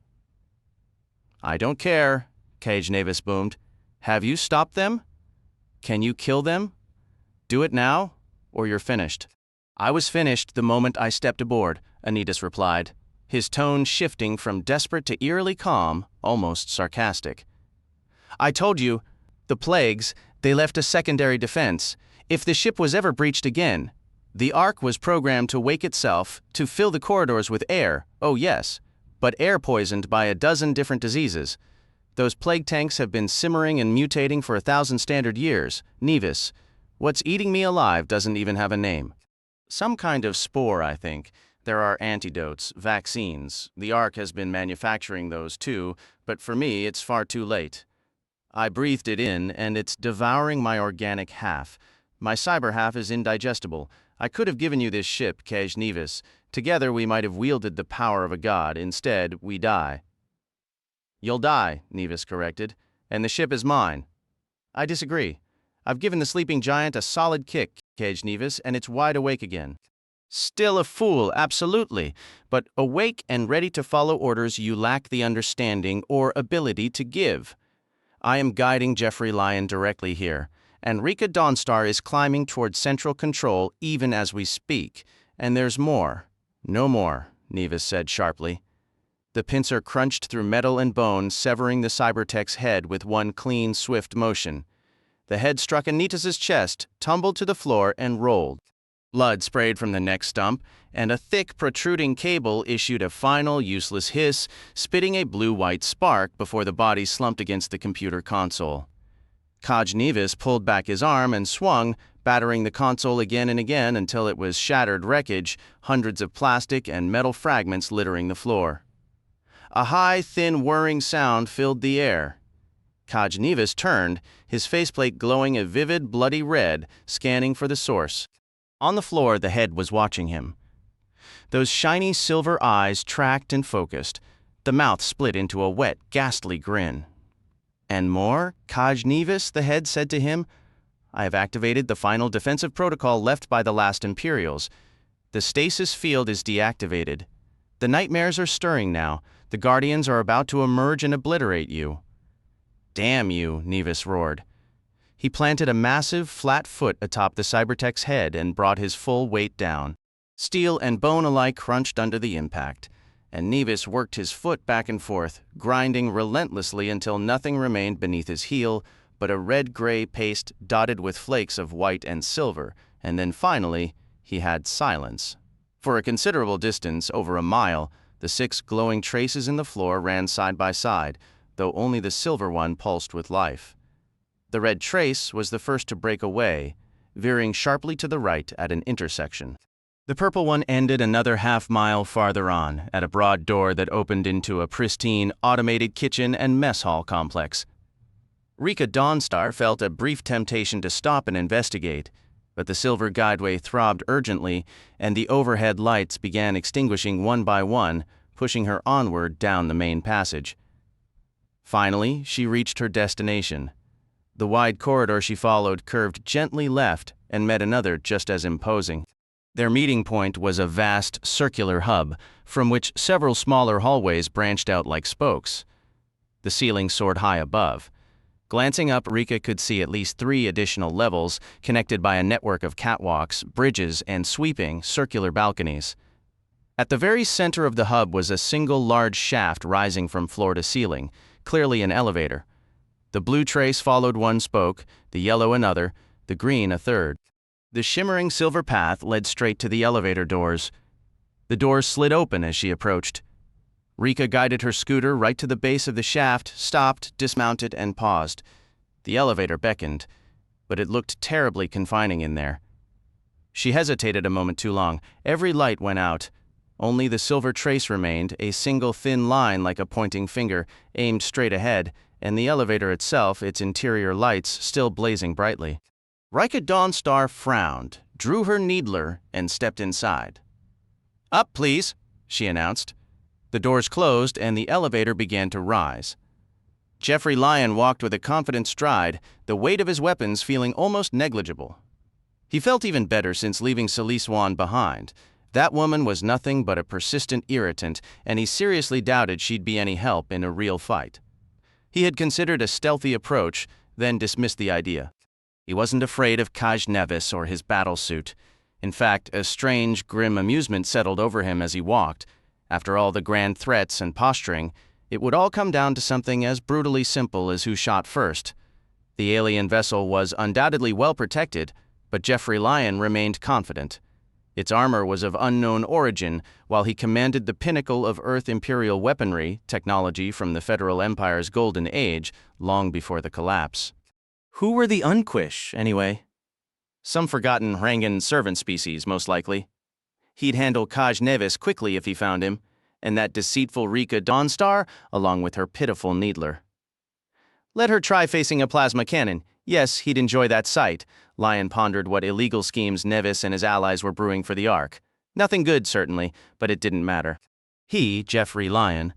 [SPEAKER 1] I don't care, Kaj Nevis boomed. Have you stopped them? Can you kill them? Do it now, or you're finished. I was finished the moment I stepped aboard, Oddities replied, his tone shifting from desperate to eerily calm, almost sarcastic. I told you, the plagues, they left a secondary defense. If the ship was ever breached again, The Ark was programmed to wake itself, to fill the corridors with air, oh yes, but air poisoned by a dozen different diseases. Those plague tanks have been simmering and mutating for 1,000 standard years. Nevis, what's eating me alive doesn't even have a name. Some kind of spore, I think. There are antidotes, vaccines. The Ark has been manufacturing those too, but for me it's far too late. I breathed it in, and it's devouring my organic half. My cyber half is indigestible. I could have given you this ship, Kaj Nevis. Together we might have wielded the power of a god. Instead, we die. You'll die, Nevis corrected, and the ship is mine. I disagree. I've given the sleeping giant a solid kick, Kaj Nevis, and it's wide awake again. Still a fool, absolutely, but awake and ready to follow orders you lack the understanding or ability to give. I am guiding Jeffrey Lyon directly here, and Rika Dawnstar is climbing toward central control even as we speak. And there's more. No more, Nevis said sharply. The pincer crunched through metal and bone, severing the cybertech's head with one clean, swift motion. The head struck Anitas's chest, tumbled to the floor, and rolled. Blood sprayed from the neck stump, and a thick, protruding cable issued a final, useless hiss, spitting a blue-white spark before the body slumped against the computer console. Kaj Nevis pulled back his arm and swung, battering the console again and again until it was shattered wreckage, hundreds of plastic and metal fragments littering the floor. A high, thin, whirring sound filled the air. Kaj Nevis turned, his faceplate glowing a vivid, bloody red, scanning for the source. On the floor, the head was watching him. Those shiny silver eyes tracked and focused. The mouth split into a wet, ghastly grin. And more, Kaj Nevis, the head said to him. I have activated the final defensive protocol left by the last Imperials. The stasis field is deactivated. The nightmares are stirring now. The Guardians are about to emerge and obliterate you. Damn you, Nevis roared. He planted a massive, flat foot atop the cybertech's head and brought his full weight down. Steel and bone alike crunched under the impact, and Nevis worked his foot back and forth, grinding relentlessly until nothing remained beneath his heel but a red-gray paste dotted with flakes of white and silver, and then finally, he had silence. For a considerable distance, over a mile, the 6 glowing traces in the floor ran side by side, though only the silver one pulsed with life. The red trace was the first to break away, veering sharply to the right at an intersection. The purple one ended another half-mile farther on, at a broad door that opened into a pristine, automated kitchen and mess hall complex. Rika Dawnstar felt a brief temptation to stop and investigate, but the silver guideway throbbed urgently, and the overhead lights began extinguishing one by one, pushing her onward down the main passage. Finally, she reached her destination. The wide corridor she followed curved gently left and met another just as imposing. Their meeting point was a vast, circular hub, from which several smaller hallways branched out like spokes. The ceiling soared high above. Glancing up, Rika could see at least 3 additional levels, connected by a network of catwalks, bridges, and sweeping, circular balconies. At the very center of the hub was a single large shaft rising from floor to ceiling, clearly an elevator. The blue trace followed one spoke, the yellow another, the green a third. The shimmering silver path led straight to the elevator doors. The doors slid open as she approached. Rika guided her scooter right to the base of the shaft, stopped, dismounted, and paused. The elevator beckoned, but it looked terribly confining in there. She hesitated a moment too long. Every light went out. Only the silver trace remained, a single thin line like a pointing finger, aimed straight ahead, and the elevator itself, its interior lights, still blazing brightly. Rika Dawnstar frowned, drew her needler, and stepped inside. Up, please, she announced. The doors closed, and the elevator began to rise. Jeffrey Lyon walked with a confident stride, the weight of his weapons feeling almost negligible. He felt even better since leaving Celise Wan behind. That woman was nothing but a persistent irritant, and he seriously doubted she'd be any help in a real fight. He had considered a stealthy approach, then dismissed the idea. He wasn't afraid of Kaj Nevis or his battlesuit. In fact, a strange, grim amusement settled over him as he walked. After all the grand threats and posturing, it would all come down to something as brutally simple as who shot first. The alien vessel was undoubtedly well protected, but Jeffrey Lyon remained confident. Its armor was of unknown origin, while he commanded the pinnacle of Earth Imperial weaponry, technology from the Federal Empire's golden age, long before the collapse. Who were the Unquish, anyway? Some forgotten Rangan servant species, most likely. He'd handle Kaj Nevis quickly if he found him, and that deceitful Rika Dawnstar, along with her pitiful Needler. Let her try facing a plasma cannon. Yes, he'd enjoy that sight. Lion pondered what illegal schemes Nevis and his allies were brewing for the Ark. Nothing good, certainly, but it didn't matter. He, Jeffrey Lion,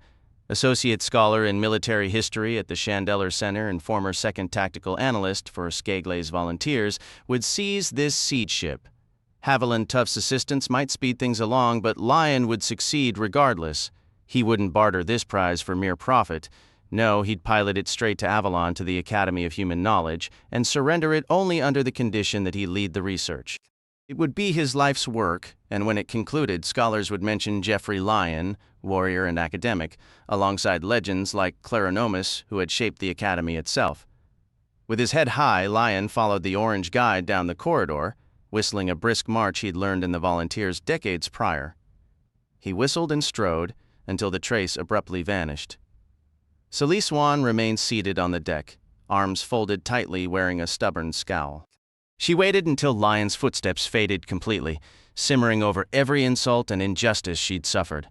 [SPEAKER 1] associate scholar in military history at the Chandeler Center and former second tactical analyst for Skegle's volunteers, would seize this siege ship. Haviland Tuff's assistance might speed things along, but Lion would succeed regardless. He wouldn't barter this prize for mere profit. No, he'd pilot it straight to Avalon to the Academy of Human Knowledge and surrender it only under the condition that he lead the research. It would be his life's work, and when it concluded, scholars would mention Jeffrey Lion, warrior and academic, alongside legends like Clarinomus, who had shaped the Academy itself. With his head high, Lion followed the orange guide down the corridor, whistling a brisk march he'd learned in the volunteers decades prior. He whistled and strode until the trace abruptly vanished. Celie Swan remained seated on the deck, arms folded tightly, wearing a stubborn scowl. She waited until Lion's footsteps faded completely, simmering over every insult and injustice she'd suffered.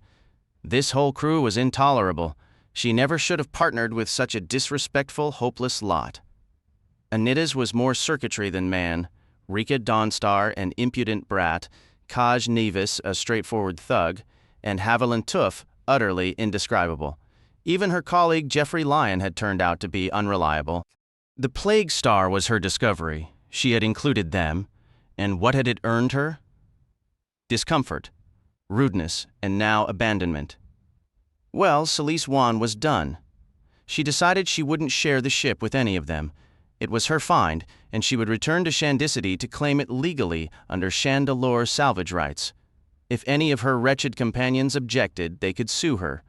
[SPEAKER 1] This whole crew was intolerable. She never should have partnered with such a disrespectful, hopeless lot. Anita's was more circuitry than man, Rika Dawnstar an impudent brat, Kaj Nevis a straightforward thug, and Haviland Tuff utterly indescribable. Even her colleague Jeffrey Lion had turned out to be unreliable. The Plague Star was her discovery. She had included them, and what had it earned her? Discomfort, rudeness, and now abandonment. Well, Celie Swan was done. She decided she wouldn't share the ship with any of them. It was her find, and she would return to Shandicity to claim it legally under Chandelure salvage rights. If any of her wretched companions objected, they could sue her.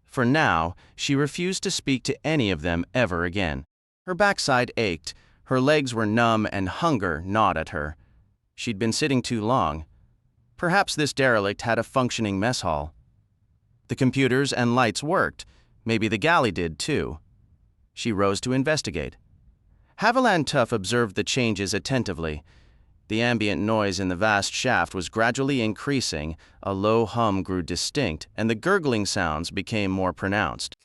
[SPEAKER 1] For now, she refused to speak to any of them ever again. Her backside ached, her legs were numb, and hunger gnawed at her. She'd been sitting too long. Perhaps this derelict had a functioning mess hall. The computers and lights worked. Maybe the galley did, too. She rose to investigate. Haviland Tuff observed the changes attentively. The ambient noise in the vast shaft was gradually increasing, a low hum grew distinct, and the gurgling sounds became more pronounced.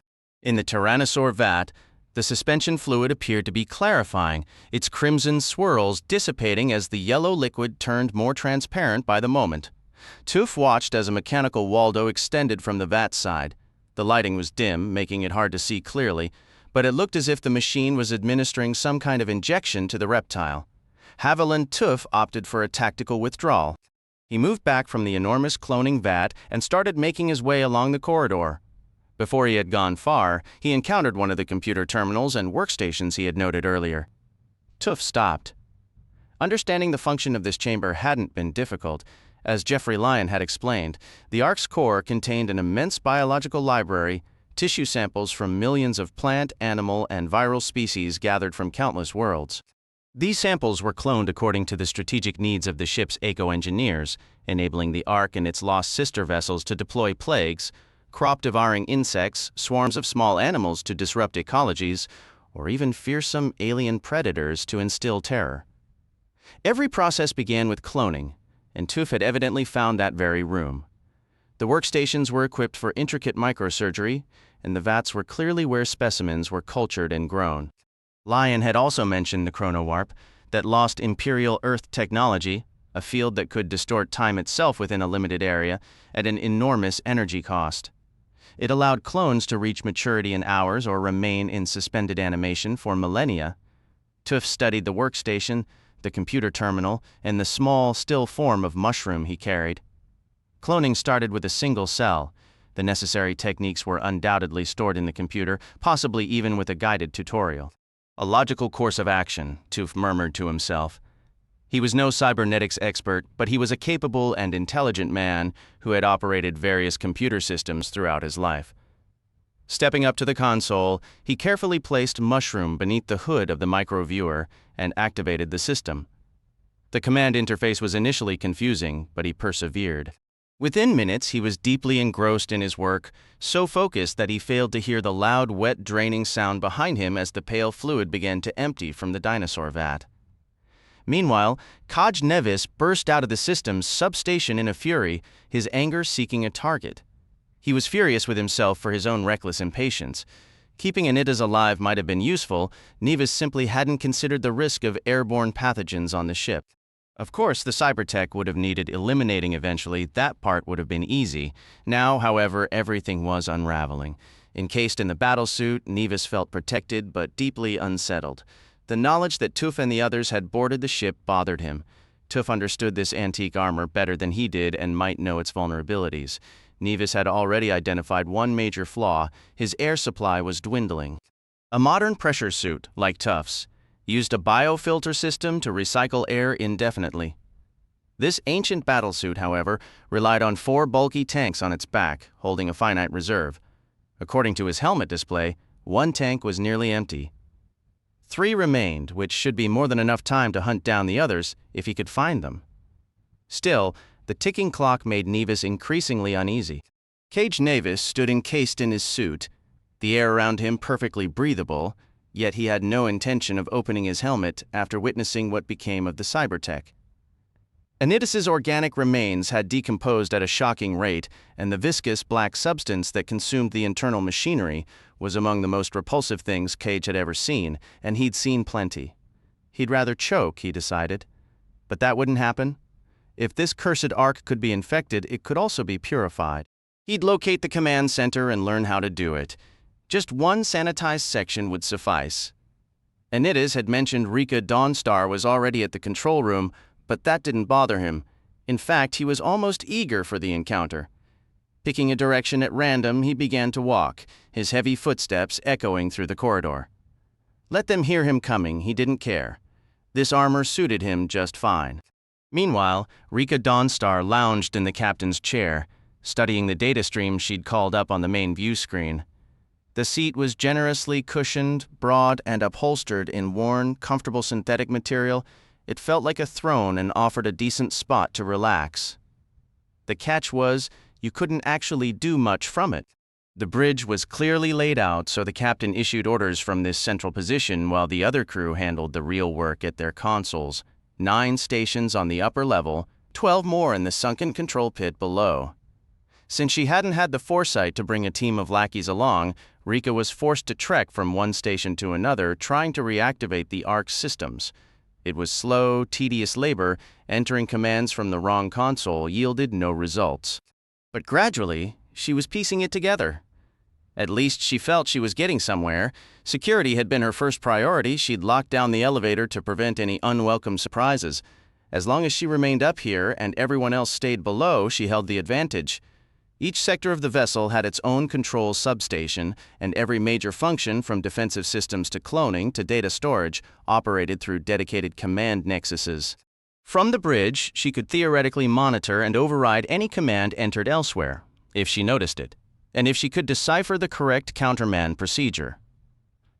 [SPEAKER 1] In the Tyrannosaur vat, the suspension fluid appeared to be clarifying, its crimson swirls dissipating as the yellow liquid turned more transparent by the moment. Tuf watched as a mechanical Waldo extended from the vat side. The lighting was dim, making it hard to see clearly, but it looked as if the machine was administering some kind of injection to the reptile. Haviland Tuff opted for a tactical withdrawal. He moved back from the enormous cloning vat and started making his way along the corridor. Before he had gone far, he encountered one of the computer terminals and workstations he had noted earlier. Tuff stopped. Understanding the function of this chamber hadn't been difficult. As Jeffrey Lion had explained, the Ark's core contained an immense biological library, tissue samples from millions of plant, animal, and viral species gathered from countless worlds. These samples were cloned according to the strategic needs of the ship's eco-engineers, enabling the Ark and its lost sister vessels to deploy plagues, crop-devouring insects, swarms of small animals to disrupt ecologies, or even fearsome alien predators to instill terror. Every process began with cloning, and Tuf had evidently found that very room. The workstations were equipped for intricate microsurgery, and the vats were clearly where specimens were cultured and grown. Lion had also mentioned the chronowarp, that lost Imperial Earth technology, a field that could distort time itself within a limited area at an enormous energy cost. It allowed clones to reach maturity in hours or remain in suspended animation for millennia. Tuf studied the workstation, the computer terminal, and the small, still form of mushroom he carried. Cloning started with a single cell. The necessary techniques were undoubtedly stored in the computer, possibly even with a guided tutorial. A logical course of action, Tuf murmured to himself. He was no cybernetics expert, but he was a capable and intelligent man who had operated various computer systems throughout his life. Stepping up to the console, he carefully placed Mushroom beneath the hood of the microviewer and activated the system. The command interface was initially confusing, but he persevered. Within minutes, he was deeply engrossed in his work, so focused that he failed to hear the loud, wet, draining sound behind him as the pale fluid began to empty from the dinosaur vat. Meanwhile, Kaj Nevis burst out of the system's substation in a fury, his anger seeking a target. He was furious with himself for his own reckless impatience. Keeping Oddities alive might have been useful, Nevis simply hadn't considered the risk of airborne pathogens on the ship. Of course, the cybertech would have needed eliminating eventually. That part would have been easy. Now, however, everything was unraveling. Encased in the battlesuit, Nevis felt protected but deeply unsettled. The knowledge that Tuf and the others had boarded the ship bothered him. Tuf understood this antique armor better than he did and might know its vulnerabilities. Nevis had already identified one major flaw: his air supply was dwindling. A modern pressure suit, like Tuf's, used a biofilter system to recycle air indefinitely. This ancient battlesuit, however, relied on 4 bulky tanks on its back, holding a finite reserve. According to his helmet display, 1 tank was nearly empty. 3 remained, which should be more than enough time to hunt down the others if he could find them. Still, the ticking clock made Nevis increasingly uneasy. Kaj Nevis stood encased in his suit, the air around him perfectly breathable, yet he had no intention of opening his helmet after witnessing what became of the cybertech. Oddities' organic remains had decomposed at a shocking rate, and the viscous black substance that consumed the internal machinery was among the most repulsive things Kaj had ever seen, and he'd seen plenty. He'd rather choke, he decided. But that wouldn't happen. If this cursed ark could be infected, it could also be purified. He'd locate the command center and learn how to do it. Just 1 sanitized section would suffice. Oddities had mentioned Rika Dawnstar was already at the control room, but that didn't bother him. In fact, he was almost eager for the encounter. Picking a direction at random, he began to walk, his heavy footsteps echoing through the corridor. Let them hear him coming, he didn't care. This armor suited him just fine. Meanwhile, Rika Dawnstar lounged in the captain's chair, studying the data stream she'd called up on the main view screen. The seat was generously cushioned, broad, and upholstered in worn, comfortable synthetic material. It felt like a throne and offered a decent spot to relax. The catch was, you couldn't actually do much from it. The bridge was clearly laid out, so the captain issued orders from this central position while the other crew handled the real work at their consoles. 9 stations on the upper level, 12 more in the sunken control pit below. Since she hadn't had the foresight to bring a team of lackeys along, Rika was forced to trek from one station to another, trying to reactivate the Ark's systems. It was slow, tedious labor. Entering commands from the wrong console yielded no results. But gradually, she was piecing it together. At least she felt she was getting somewhere. Security had been her first priority. She'd locked down the elevator to prevent any unwelcome surprises. As long as she remained up here and everyone else stayed below, she held the advantage. Each sector of the vessel had its own control substation, and every major function, from defensive systems to cloning to data storage, operated through dedicated command nexuses. From the bridge, she could theoretically monitor and override any command entered elsewhere, if she noticed it, and if she could decipher the correct countermand procedure.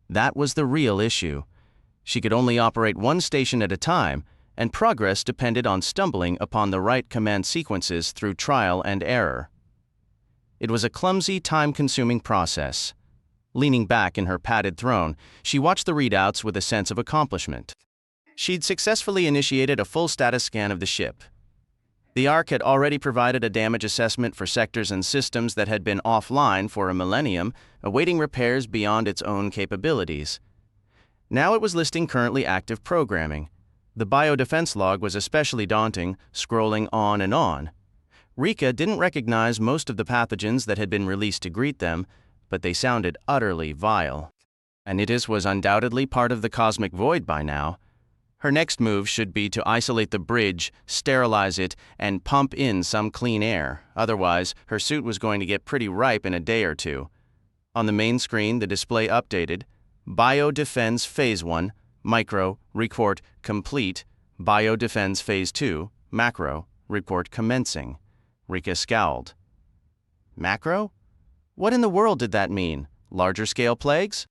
[SPEAKER 1] That was the real issue. She could only operate one station at a time, and progress depended on stumbling upon the right command sequences through trial and error. It was a clumsy, time-consuming process. Leaning back in her padded throne, she watched the readouts with a sense of accomplishment. She'd successfully initiated a full status scan of the ship. The Ark had already provided a damage assessment for sectors and systems that had been offline for a millennium, awaiting repairs beyond its own capabilities. Now it was listing currently active programming. The biodefense log was especially daunting, scrolling on and on. Rika didn't recognize most of the pathogens that had been released to greet them, but they sounded utterly vile. Oddities was undoubtedly part of the cosmic void by now. Her next move should be to isolate the bridge, sterilize it, and pump in some clean air. Otherwise, her suit was going to get pretty ripe in a day or two. On the main screen, the display updated. Biodefense Phase 1, Micro, Report Complete. Biodefense Phase 2, Macro, Report Commencing. Rika scowled. Macro? What in the world did that mean? Larger-scale plagues?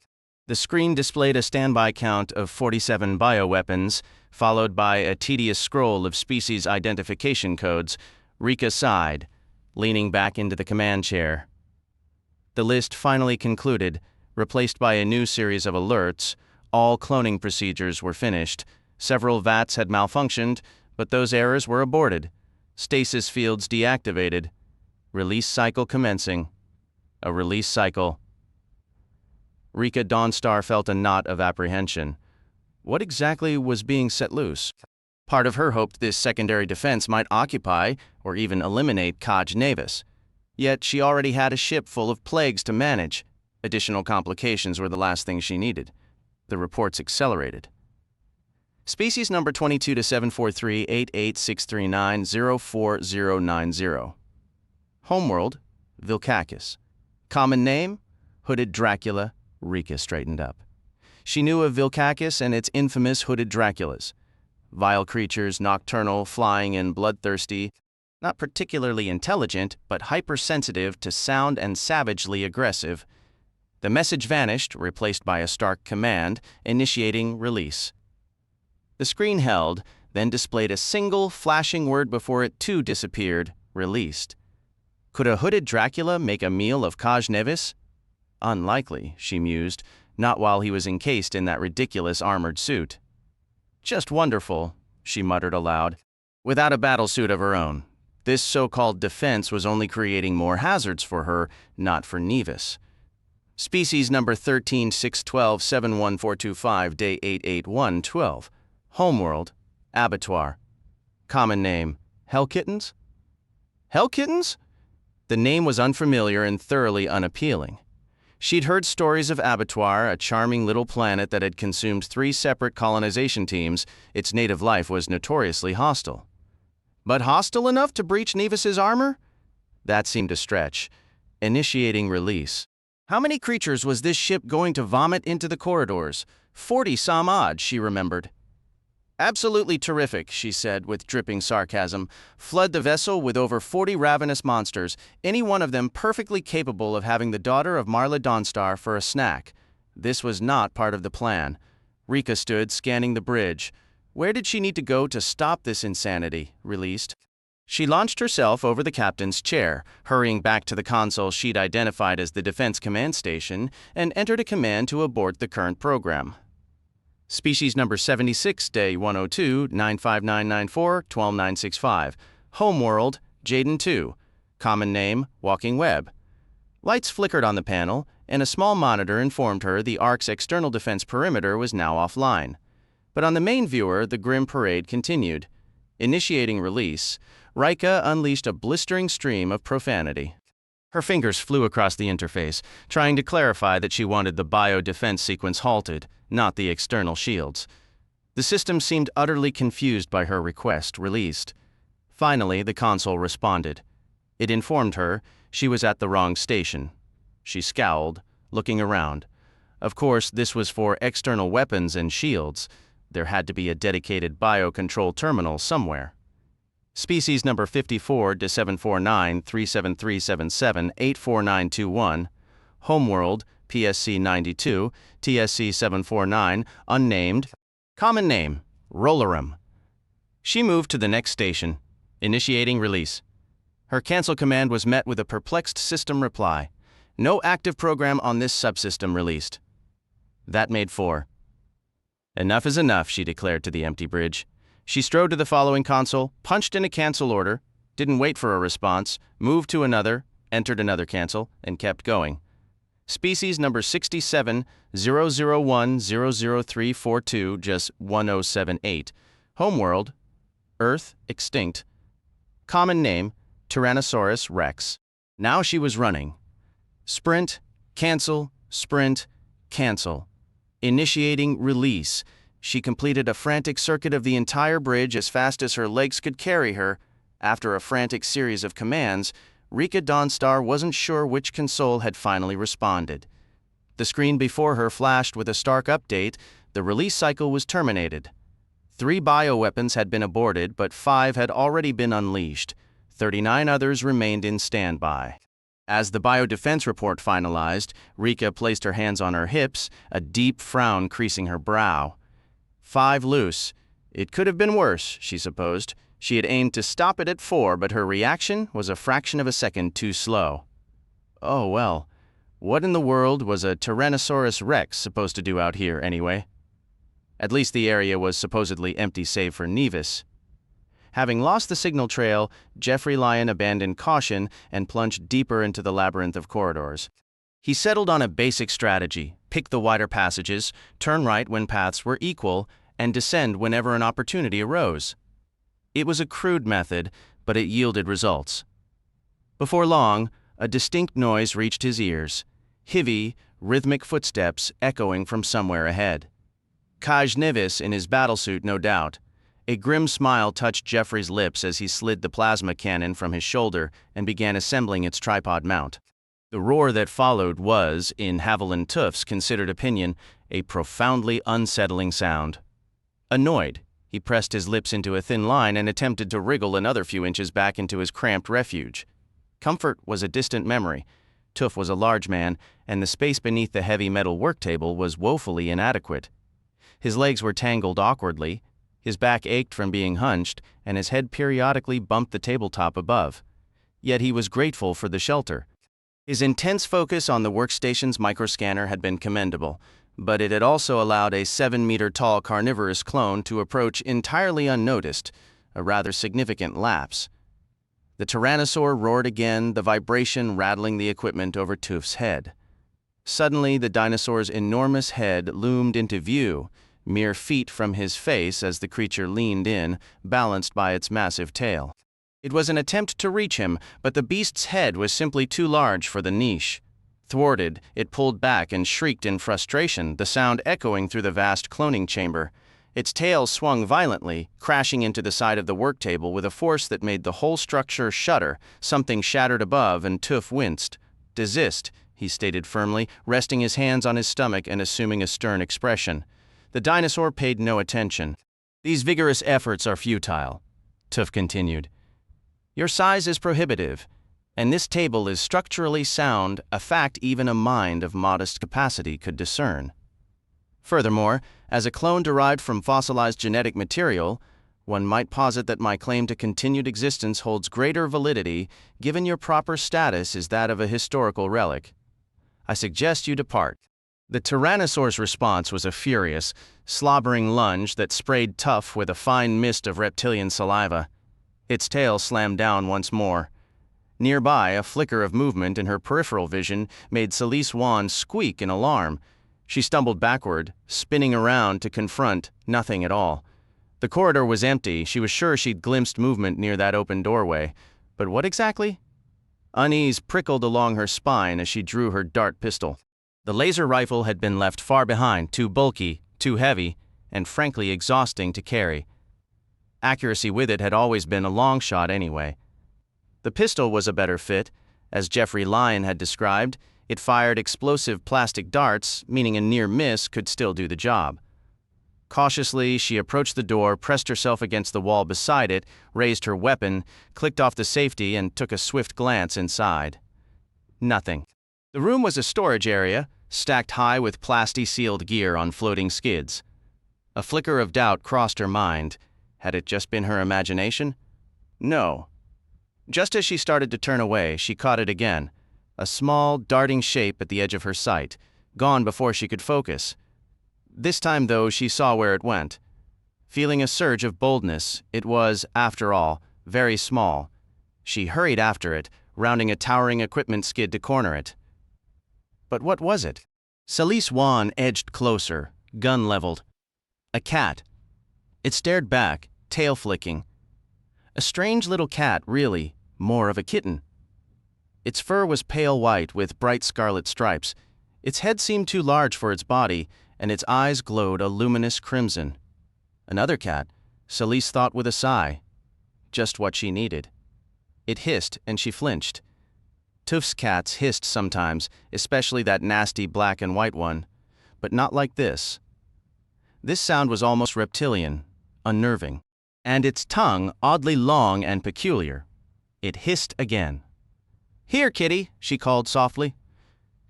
[SPEAKER 1] The screen displayed a standby count of 47 bioweapons, followed by a tedious scroll of species identification codes. Rika sighed, leaning back into the command chair. The list finally concluded, replaced by a new series of alerts. All cloning procedures were finished. Several VATs had malfunctioned, but those errors were aborted. Stasis fields deactivated. Release cycle commencing. A release cycle. Rika Dawnstar felt a knot of apprehension. What exactly was being set loose? Part of her hoped this secondary defense might occupy or even eliminate Kaj Navis. Yet she already had a ship full of plagues to manage. Additional complications were the last thing she needed. The reports accelerated. Species number 22-743-88639-04090. Homeworld, Vilkakis. Common name, Hooded Dracula. Rika straightened up. She knew of Vilkakis and its infamous hooded Draculas. Vile creatures, nocturnal, flying, and bloodthirsty. Not particularly intelligent, but hypersensitive to sound and savagely aggressive. The message vanished, replaced by a stark command, initiating release. The screen held, then displayed a single flashing word before it too disappeared, released. Could a hooded Dracula make a meal of Kaj Nevis? Unlikely, she mused, not while he was encased in that ridiculous armored suit. Just wonderful, she muttered aloud. Without a battlesuit of her own, this so-called defense was only creating more hazards for her, not for Nevis. Species number 13-612-71425, day 88112. Homeworld, Abattoir. Common name, Hell Kittens? Hell Kittens? The name was unfamiliar and thoroughly unappealing. She'd heard stories of Abattoir, a charming little planet that had consumed 3 separate colonization teams. Its native life was notoriously hostile. But hostile enough to breach Nevis's armor? That seemed a stretch. Initiating release. How many creatures was this ship going to vomit into the corridors? 40 some odd, she remembered. Absolutely terrific, she said with dripping sarcasm. Flood the vessel with over 40 ravenous monsters, any one of them perfectly capable of having the daughter of Marla Dawnstar for a snack. This was not part of the plan. Rika stood, scanning the bridge. Where did she need to go to stop this insanity? Released. She launched herself over the captain's chair, hurrying back to the console she'd identified as the Defense Command Station, and entered a command to abort the current program. Species number 76, day 102-95994-12965. Homeworld, Jaden 2. Common name, Walking Web. Lights flickered on the panel, and a small monitor informed her the Ark's external defense perimeter was now offline. But on the main viewer, the grim parade continued. Initiating release, Rika unleashed a blistering stream of profanity. Her fingers flew across the interface, trying to clarify that she wanted the bio-defense sequence halted, not the external shields. The system seemed utterly confused by her request, released. Finally, the console responded. It informed her she was at the wrong station. She scowled, looking around. Of course, this was for external weapons and shields. There had to be a dedicated biocontrol terminal somewhere. Species number 54-749-37377-84921. Homeworld, PSC 92, TSC 749, unnamed. Common name, Rollerum. She moved to the next station, initiating release. Her cancel command was met with a perplexed system reply. No active program on this subsystem released. That made 4. Enough is enough, she declared to the empty bridge. She strode to the following console, punched in a cancel order, didn't wait for a response, moved to another, entered another cancel, and kept going. Species number 67-001-00342, just 1078. Homeworld, Earth, extinct. Common name, Tyrannosaurus rex. Now she was running. Sprint, cancel, sprint, cancel. Initiating release. She completed a frantic circuit of the entire bridge as fast as her legs could carry her. After a frantic series of commands, Rika Dawnstar wasn't sure which console had finally responded. The screen before her flashed with a stark update. The release cycle was terminated. 3 bioweapons had been aborted, but 5 had already been unleashed. 39 others remained in standby. As the biodefense report finalized, Rika placed her hands on her hips, a deep frown creasing her brow. 5 loose. It could have been worse, she supposed. She had aimed to stop it at 4, but her reaction was a fraction of a second too slow. Oh well, what in the world was a Tyrannosaurus Rex supposed to do out here anyway? At least the area was supposedly empty save for Nevis. Having lost the signal trail, Jeffrey Lyon abandoned caution and plunged deeper into the labyrinth of corridors. He settled on a basic strategy: pick the wider passages, turn right when paths were equal, and descend whenever an opportunity arose. It was a crude method, but it yielded results. Before long, a distinct noise reached his ears: heavy, rhythmic footsteps echoing from somewhere ahead. Kaj Nevis in his battlesuit, no doubt. A grim smile touched Jeffrey's lips as he slid the plasma cannon from his shoulder and began assembling its tripod mount. The roar that followed was, in Haviland Tuf's considered opinion, a profoundly unsettling sound. Annoyed, he pressed his lips into a thin line and attempted to wriggle another few inches back into his cramped refuge. Comfort was a distant memory. Tuf was a large man, and the space beneath the heavy metal work table was woefully inadequate. His legs were tangled awkwardly, his back ached from being hunched, and his head periodically bumped the tabletop above. Yet he was grateful for the shelter. His intense focus on the workstation's microscanner had been commendable, but it had also allowed a 7-meter-tall carnivorous clone to approach entirely unnoticed, a rather significant lapse. The Tyrannosaur roared again, the vibration rattling the equipment over Tuf's head. Suddenly, the dinosaur's enormous head loomed into view, mere feet from his face as the creature leaned in, balanced by its massive tail. It was an attempt to reach him, but the beast's head was simply too large for the niche. Thwarted, it pulled back and shrieked in frustration, the sound echoing through the vast cloning chamber. Its tail swung violently, crashing into the side of the work table with a force that made the whole structure shudder. Something shattered above, and Tuf winced. "Desist," he stated firmly, resting his hands on his stomach and assuming a stern expression. The dinosaur paid no attention. "These vigorous efforts are futile," Tuf continued. "Your size is prohibitive, and this table is structurally sound, a fact even a mind of modest capacity could discern. Furthermore, as a clone derived from fossilized genetic material, one might posit that my claim to continued existence holds greater validity, given your proper status is that of a historical relic. I suggest you depart." The Tyrannosaur's response was a furious, slobbering lunge that sprayed Tuf with a fine mist of reptilian saliva. Its tail slammed down once more. Nearby, a flicker of movement in her peripheral vision made Celise Wan squeak in alarm. She stumbled backward, spinning around to confront nothing at all. The corridor was empty. She was sure she'd glimpsed movement near that open doorway. But what exactly? Unease prickled along her spine as she drew her dart pistol. The laser rifle had been left far behind, too bulky, too heavy, and frankly exhausting to carry. Accuracy with it had always been a long shot anyway. The pistol was a better fit. As Jeffrey Lyon had described, it fired explosive plastic darts, meaning a near miss could still do the job. Cautiously, she approached the door, pressed herself against the wall beside it, raised her weapon, clicked off the safety, and took a swift glance inside. Nothing. The room was a storage area, stacked high with plasti-sealed gear on floating skids. A flicker of doubt crossed her mind. Had it just been her imagination? No. Just as she started to turn away, she caught it again. A small, darting shape at the edge of her sight, gone before she could focus. This time, though, she saw where it went. Feeling a surge of boldness, it was, after all, very small. She hurried after it, rounding a towering equipment skid to corner it. But what was it? Celise Wan edged closer, gun leveled. A cat. It stared back, tail flicking. A strange little cat, really, more of a kitten. Its fur was pale white with bright scarlet stripes. Its head seemed too large for its body, and its eyes glowed a luminous crimson. Another cat, Celise thought with a sigh. Just what she needed. It hissed, and she flinched. Tuf's cats hissed sometimes, especially that nasty black and white one, but not like this. This sound was almost reptilian, unnerving, and its tongue oddly long and peculiar. It hissed again. "Here, kitty," she called softly.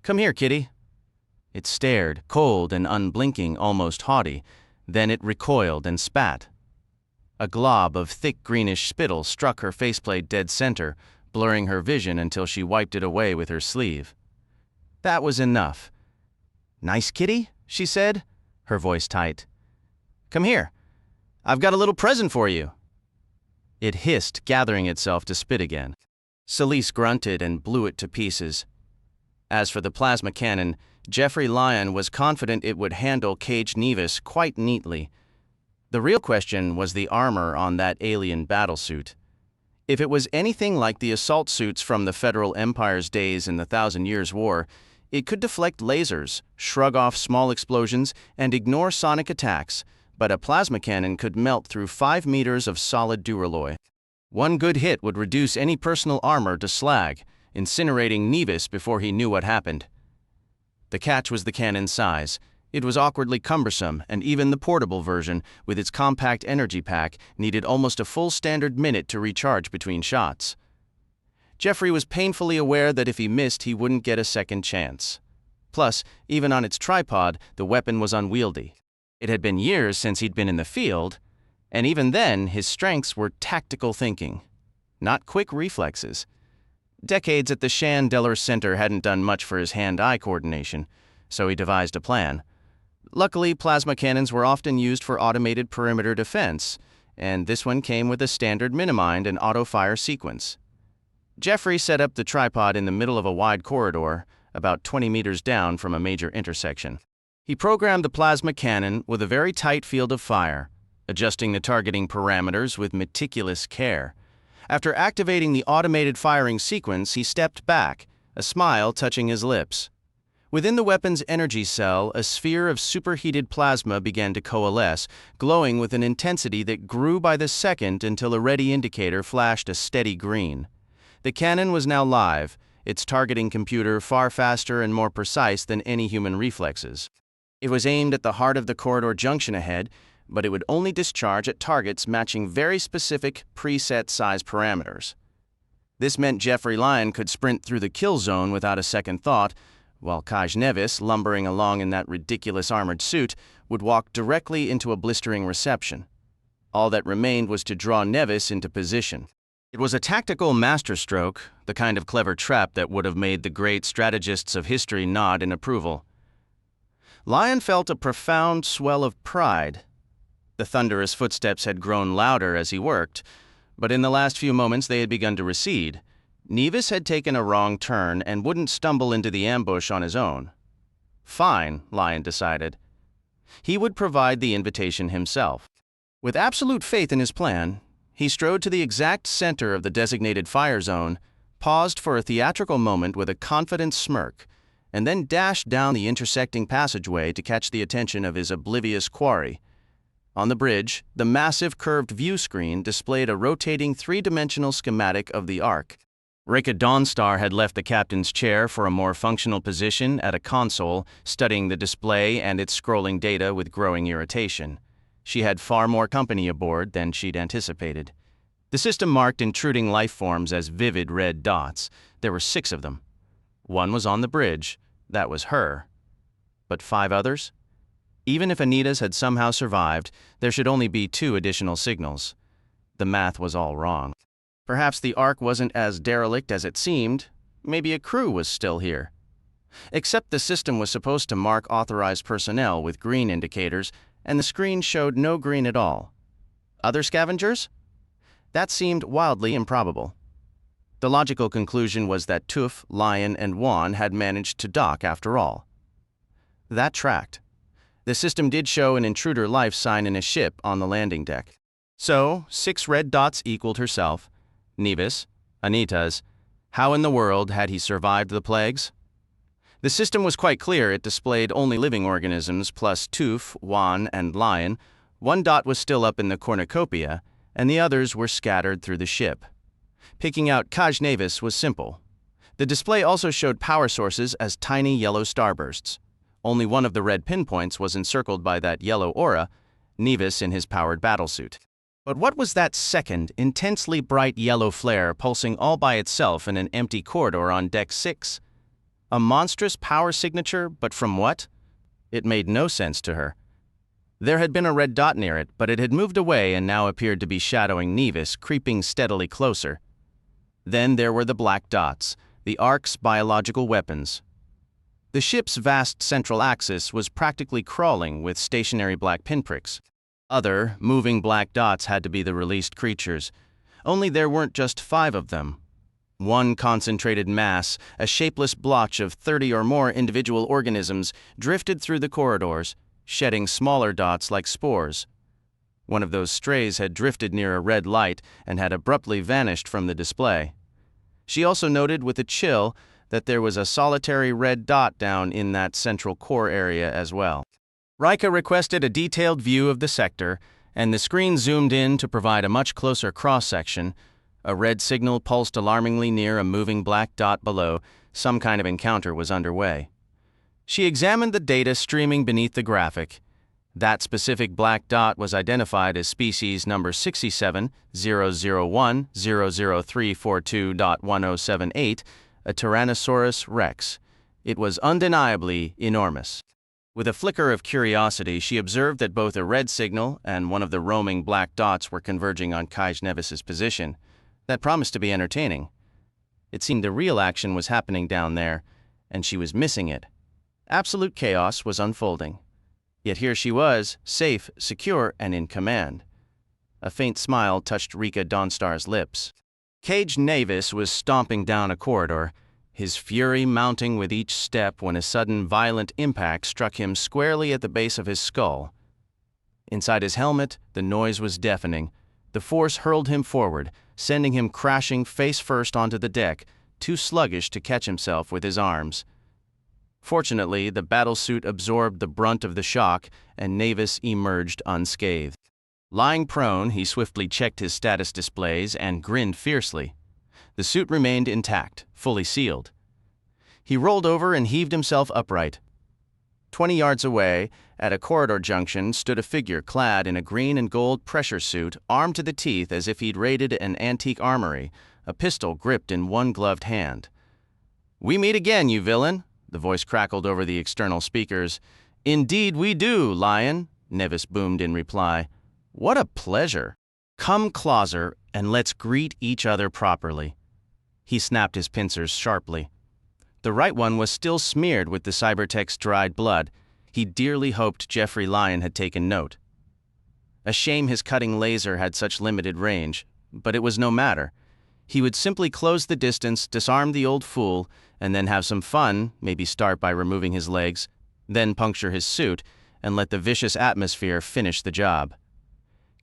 [SPEAKER 1] "Come here, kitty." It stared, cold and unblinking, almost haughty. Then it recoiled and spat. A glob of thick greenish spittle struck her faceplate dead center, blurring her vision until she wiped it away with her sleeve. That was enough. "Nice kitty?" she said, her voice tight. "Come here. I've got a little present for you." It hissed, gathering itself to spit again. Celise grunted and blew it to pieces. As for the plasma cannon, Jeffrey Lyon was confident it would handle Cage Nevis quite neatly. The real question was the armor on that alien battlesuit. If it was anything like the assault suits from the Federal Empire's days in the Thousand Years' War, it could deflect lasers, shrug off small explosions, and ignore sonic attacks, but a plasma cannon could melt through 5 meters of solid duralloy. One good hit would reduce any personal armor to slag, incinerating Nevis before he knew what happened. The catch was the cannon's size. It was awkwardly cumbersome, and even the portable version, with its compact energy pack, needed almost a full standard minute to recharge between shots. Jeffrey was painfully aware that if he missed, he wouldn't get a second chance. Plus, even on its tripod, the weapon was unwieldy. It had been years since he'd been in the field, and even then, his strengths were tactical thinking, not quick reflexes. Decades at the Shandeller Center hadn't done much for his hand-eye coordination, so he devised a plan. Luckily, plasma cannons were often used for automated perimeter defense, and this one came with a standard minimind and auto-fire sequence. Jeffrey set up the tripod in the middle of a wide corridor, about 20 meters down from a major intersection. He programmed the plasma cannon with a very tight field of fire, adjusting the targeting parameters with meticulous care. After activating the automated firing sequence, he stepped back, a smile touching his lips. Within the weapon's energy cell, a sphere of superheated plasma began to coalesce, glowing with an intensity that grew by the second until a ready indicator flashed a steady green. The cannon was now live, its targeting computer far faster and more precise than any human reflexes. It was aimed at the heart of the corridor junction ahead, but it would only discharge at targets matching very specific, preset size parameters. This meant Jeffrey Lyon could sprint through the kill zone without a second thought, while Cage Nevis, lumbering along in that ridiculous armored suit, would walk directly into a blistering reception. All that remained was to draw Nevis into position. It was a tactical masterstroke, the kind of clever trap that would have made the great strategists of history nod in approval. Lyon felt a profound swell of pride. The thunderous footsteps had grown louder as he worked, but in the last few moments they had begun to recede. Nevis had taken a wrong turn and wouldn't stumble into the ambush on his own. Fine, Lyon decided. He would provide the invitation himself. With absolute faith in his plan, he strode to the exact center of the designated fire zone, paused for a theatrical moment with a confident smirk, and then dashed down the intersecting passageway to catch the attention of his oblivious quarry. On the bridge, the massive curved view screen displayed a rotating three-dimensional schematic of the Ark. Rika Dawnstar had left the captain's chair for a more functional position at a console, studying the display and its scrolling data with growing irritation. She had far more company aboard than she'd anticipated. The system marked intruding life forms as vivid red dots. There were 6 of them. One was on the bridge. That was her. But 5 others? Even if Anita's had somehow survived, there should only be 2 additional signals. The math was all wrong. Perhaps the Ark wasn't as derelict as it seemed. Maybe a crew was still here. Except the system was supposed to mark authorized personnel with green indicators, and the screen showed no green at all. Other scavengers? That seemed wildly improbable. The logical conclusion was that Tuf, Lyon, and Juan had managed to dock after all. That tracked. The system did show an intruder life sign in a ship on the landing deck. So, 6 red dots equaled herself, Nevis, Anita's. How in the world had he survived the plagues? The system was quite clear. It displayed only living organisms plus Tuf, Juan, and Lyon. 1 dot was still up in the cornucopia, and the others were scattered through the ship. Picking out Cage Nevis was simple. The display also showed power sources as tiny yellow starbursts. Only one of the red pinpoints was encircled by that yellow aura, Nevis in his powered battlesuit. But what was that second, intensely bright yellow flare pulsing all by itself in an empty corridor on Deck 6? A monstrous power signature, but from what? It made no sense to her. There had been a red dot near it, but it had moved away and now appeared to be shadowing Nevis, creeping steadily closer. Then there were the black dots, the Ark's biological weapons. The ship's vast central axis was practically crawling with stationary black pinpricks. Other, moving black dots had to be the released creatures, only there weren't just 5 of them. One concentrated mass, a shapeless blotch of 30 or more individual organisms, drifted through the corridors, shedding smaller dots like spores. One of those strays had drifted near a red light and had abruptly vanished from the display. She also noted with a chill that there was a solitary red dot down in that central core area as well. Rika requested a detailed view of the sector, and the screen zoomed in to provide a much closer cross-section. A red signal pulsed alarmingly near a moving black dot below. Some kind of encounter was underway. She examined the data streaming beneath the graphic. That specific black dot was identified as species number 67-001-00342.1078, a Tyrannosaurus rex. It was undeniably enormous. With a flicker of curiosity, she observed that both a red signal and one of the roaming black dots were converging on Kaj Nevis's position. That promised to be entertaining. It seemed the real action was happening down there, and she was missing it. Absolute chaos was unfolding. Yet here she was, safe, secure, and in command. A faint smile touched Rika Dawnstar's lips. Kaj Nevis was stomping down a corridor, his fury mounting with each step when a sudden violent impact struck him squarely at the base of his skull. Inside his helmet, the noise was deafening. The force hurled him forward, sending him crashing face first onto the deck, too sluggish to catch himself with his arms. Fortunately, the battlesuit absorbed the brunt of the shock, and Nevis emerged unscathed. Lying prone, he swiftly checked his status displays and grinned fiercely. The suit remained intact, fully sealed. He rolled over and heaved himself upright. 20 yards away, at a corridor junction, stood a figure clad in a green and gold pressure suit, armed to the teeth as if he'd raided an antique armory, a pistol gripped in one gloved hand. "We meet again, you villain," the voice crackled over the external speakers. "Indeed we do, Lion," Nevis boomed in reply. "What a pleasure. Come closer, and let's greet each other properly." He snapped his pincers sharply. The right one was still smeared with the cybertech's dried blood. He dearly hoped Jeffrey Lyon had taken note. A shame his cutting laser had such limited range, but it was no matter. He would simply close the distance, disarm the old fool, and then have some fun, maybe start by removing his legs, then puncture his suit, and let the vicious atmosphere finish the job.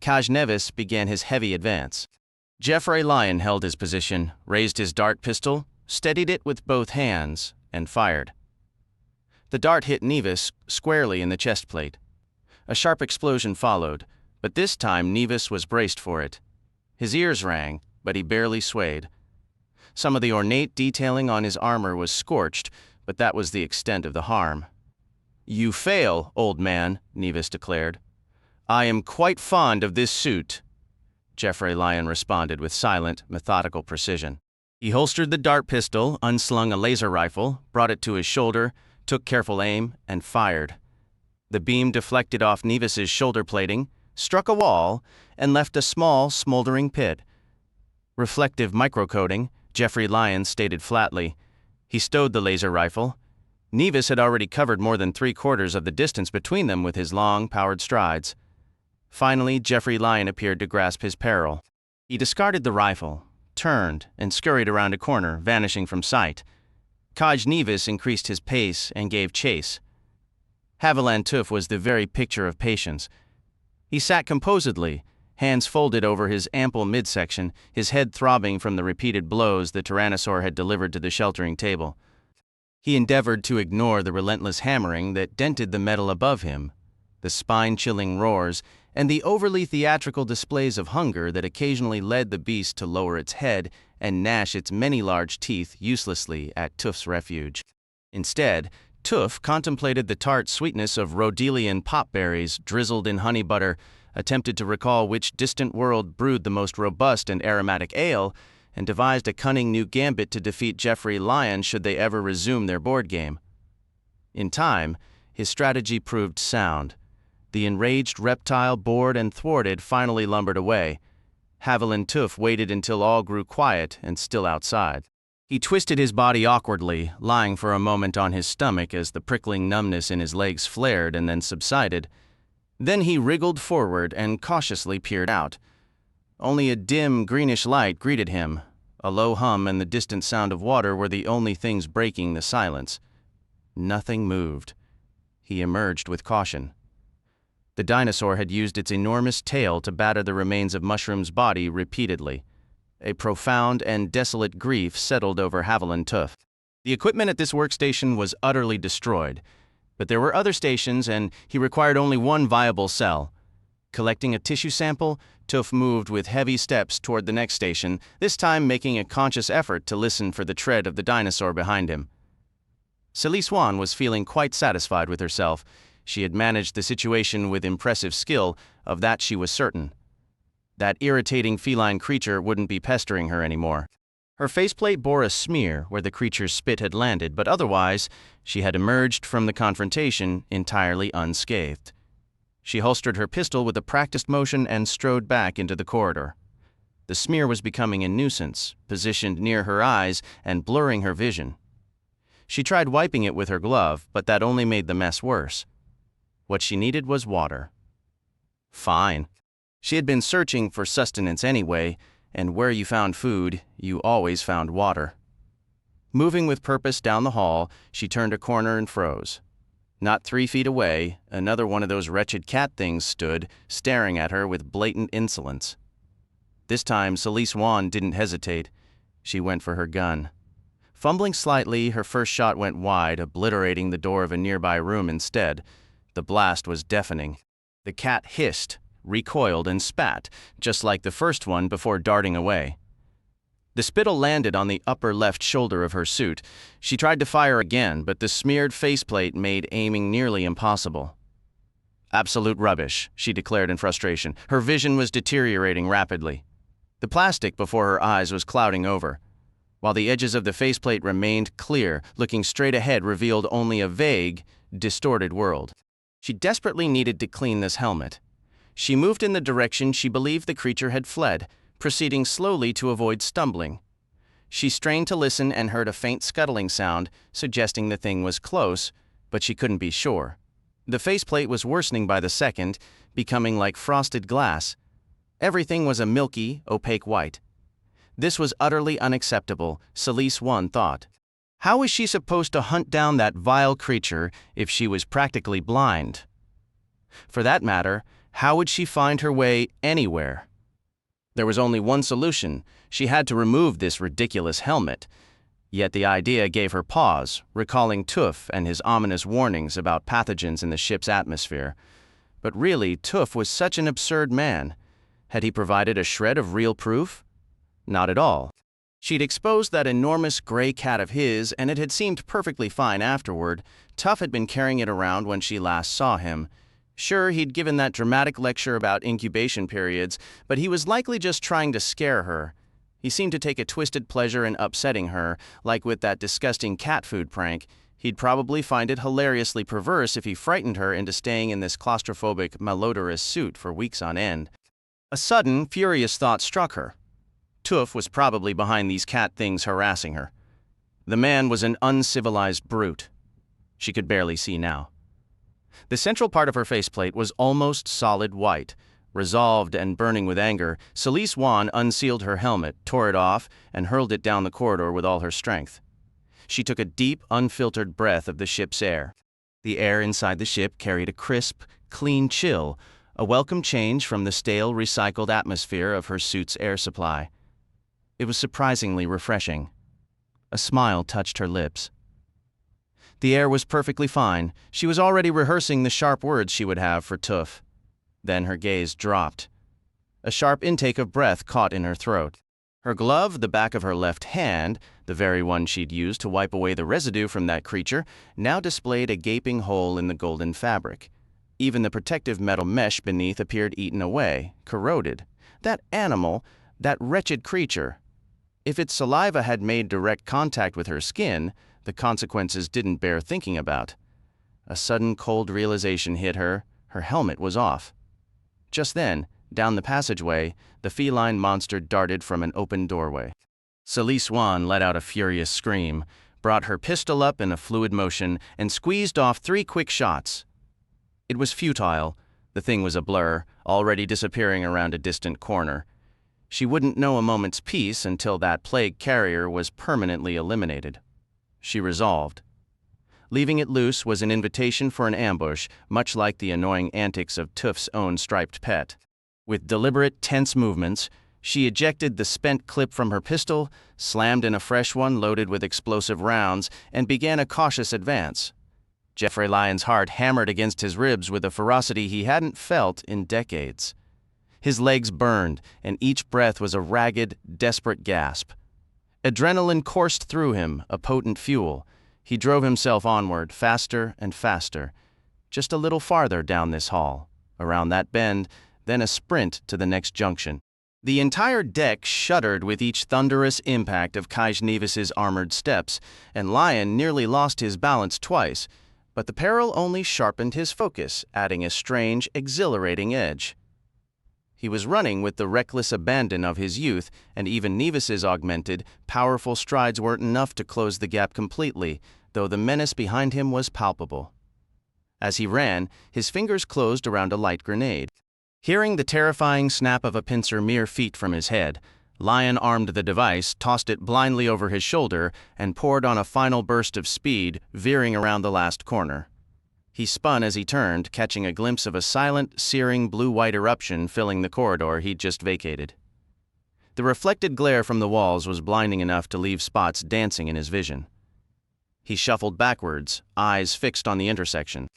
[SPEAKER 1] Kaj Nevis began his heavy advance. Jeffrey Lyon held his position, raised his dart pistol, steadied it with both hands, and fired. The dart hit Nevis squarely in the chest plate. A sharp explosion followed, but this time Nevis was braced for it. His ears rang, but he barely swayed. Some of the ornate detailing on his armor was scorched, but that was the extent of the harm. "You fail, old man," Nevis declared. "I am quite fond of this suit," Jeffrey Lyon responded with silent, methodical precision. He holstered the dart pistol, unslung a laser rifle, brought it to his shoulder, took careful aim, and fired. The beam deflected off Nevis's shoulder plating, struck a wall, and left a small, smoldering pit. "Reflective microcoating," Jeffrey Lyon stated flatly. He stowed the laser rifle. Nevis had already covered more than 3/4 of the distance between them with his long, powered strides. Finally, Jeffrey Lyon appeared to grasp his peril. He discarded the rifle, turned, and scurried around a corner, vanishing from sight. Kaj Nevis increased his pace and gave chase. Haviland Tuf was the very picture of patience. He sat composedly, hands folded over his ample midsection, his head throbbing from the repeated blows the Tyrannosaur had delivered to the sheltering table. He endeavored to ignore the relentless hammering that dented the metal above him, the spine-chilling roars, and the overly theatrical displays of hunger that occasionally led the beast to lower its head and gnash its many large teeth uselessly at Tuf's refuge. Instead, Tuf contemplated the tart sweetness of Rhodelian pop berries drizzled in honey butter, attempted to recall which distant world brewed the most robust and aromatic ale, and devised a cunning new gambit to defeat Geoffrey Lyon should they ever resume their board game. In time, his strategy proved sound. The enraged reptile, bored and thwarted, finally lumbered away. Haviland Tuf waited until all grew quiet and still outside. He twisted his body awkwardly, lying for a moment on his stomach as the prickling numbness in his legs flared and then subsided. Then he wriggled forward and cautiously peered out. Only a dim, greenish light greeted him. A low hum and the distant sound of water were the only things breaking the silence. Nothing moved. He emerged with caution. The dinosaur had used its enormous tail to batter the remains of Mushroom's body repeatedly. A profound and desolate grief settled over Haviland Tuf. The equipment at this workstation was utterly destroyed, but there were other stations and he required only one viable cell. Collecting a tissue sample, Tuf moved with heavy steps toward the next station, this time making a conscious effort to listen for the tread of the dinosaur behind him. Celie Swan was feeling quite satisfied with herself. She had managed the situation with impressive skill, of that she was certain. That irritating feline creature wouldn't be pestering her anymore. Her faceplate bore a smear where the creature's spit had landed, but otherwise, she had emerged from the confrontation entirely unscathed. She holstered her pistol with a practiced motion and strode back into the corridor. The smear was becoming a nuisance, positioned near her eyes and blurring her vision. She tried wiping it with her glove, but that only made the mess worse. What she needed was water. Fine. She had been searching for sustenance anyway, and where you found food, you always found water. Moving with purpose down the hall, she turned a corner and froze. Not 3 feet away, another one of those wretched cat things stood, staring at her with blatant insolence. This time, Celie Swan didn't hesitate. She went for her gun. Fumbling slightly, her first shot went wide, obliterating the door of a nearby room instead. The blast was deafening. The cat hissed, recoiled, and spat, just like the first one before darting away. The spittle landed on the upper left shoulder of her suit. She tried to fire again, but the smeared faceplate made aiming nearly impossible. Absolute rubbish, she declared in frustration. Her vision was deteriorating rapidly. The plastic before her eyes was clouding over. While the edges of the faceplate remained clear, looking straight ahead revealed only a vague, distorted world. She desperately needed to clean this helmet. She moved in the direction she believed the creature had fled, proceeding slowly to avoid stumbling. She strained to listen and heard a faint scuttling sound, suggesting the thing was close, but she couldn't be sure. The faceplate was worsening by the second, becoming like frosted glass. Everything was a milky, opaque white. This was utterly unacceptable, Celie Swan thought. How was she supposed to hunt down that vile creature if she was practically blind? For that matter, how would she find her way anywhere? There was only one solution. She had to remove this ridiculous helmet. Yet the idea gave her pause, recalling Tuf and his ominous warnings about pathogens in the ship's atmosphere. But really, Tuf was such an absurd man. Had he provided a shred of real proof? Not at all. She'd exposed that enormous gray cat of his, and it had seemed perfectly fine afterward. Tuf had been carrying it around when she last saw him. Sure, he'd given that dramatic lecture about incubation periods, but he was likely just trying to scare her. He seemed to take a twisted pleasure in upsetting her, like with that disgusting cat food prank. He'd probably find it hilariously perverse if he frightened her into staying in this claustrophobic, malodorous suit for weeks on end. A sudden, furious thought struck her. Tuf was probably behind these cat things harassing her. The man was an uncivilized brute. She could barely see now. The central part of her faceplate was almost solid white. Resolved and burning with anger, Celie Swan unsealed her helmet, tore it off, and hurled it down the corridor with all her strength. She took a deep, unfiltered breath of the ship's air. The air inside the ship carried a crisp, clean chill, a welcome change from the stale, recycled atmosphere of her suit's air supply. It was surprisingly refreshing. A smile touched her lips. The air was perfectly fine. She was already rehearsing the sharp words she would have for Tuf. Then her gaze dropped. A sharp intake of breath caught in her throat. Her glove, the back of her left hand, the very one she'd used to wipe away the residue from that creature, now displayed a gaping hole in the golden fabric. Even the protective metal mesh beneath appeared eaten away, corroded. That animal, that wretched creature. If its saliva had made direct contact with her skin, the consequences didn't bear thinking about. A sudden cold realization hit her. Her helmet was off. Just then, down the passageway, the feline monster darted from an open doorway. Celie Swan let out a furious scream, brought her pistol up in a fluid motion, and squeezed off 3 quick shots. It was futile. The thing was a blur, already disappearing around a distant corner. She wouldn't know a moment's peace until that plague carrier was permanently eliminated. She resolved. Leaving it loose was an invitation for an ambush, much like the annoying antics of Tuf's own striped pet. With deliberate, tense movements, she ejected the spent clip from her pistol, slammed in a fresh one loaded with explosive rounds, and began a cautious advance. Jeffrey Lyon's heart hammered against his ribs with a ferocity he hadn't felt in decades. His legs burned, and each breath was a ragged, desperate gasp. Adrenaline coursed through him, a potent fuel. He drove himself onward, faster and faster. Just a little farther down this hall, around that bend, then a sprint to the next junction. The entire deck shuddered with each thunderous impact of Kaj Nevis's armored steps, and Lyon nearly lost his balance twice, but the peril only sharpened his focus, adding a strange, exhilarating edge. He was running with the reckless abandon of his youth, and even Nevis's augmented, powerful strides weren't enough to close the gap completely, though the menace behind him was palpable. As he ran, his fingers closed around a light grenade. Hearing the terrifying snap of a pincer mere feet from his head, Lyon armed the device, tossed it blindly over his shoulder, and poured on a final burst of speed, veering around the last corner. He spun as he turned, catching a glimpse of a silent, searing blue-white eruption filling the corridor he'd just vacated. The reflected glare from the walls was blinding enough to leave spots dancing in his vision. He shuffled backwards, eyes fixed on the intersection.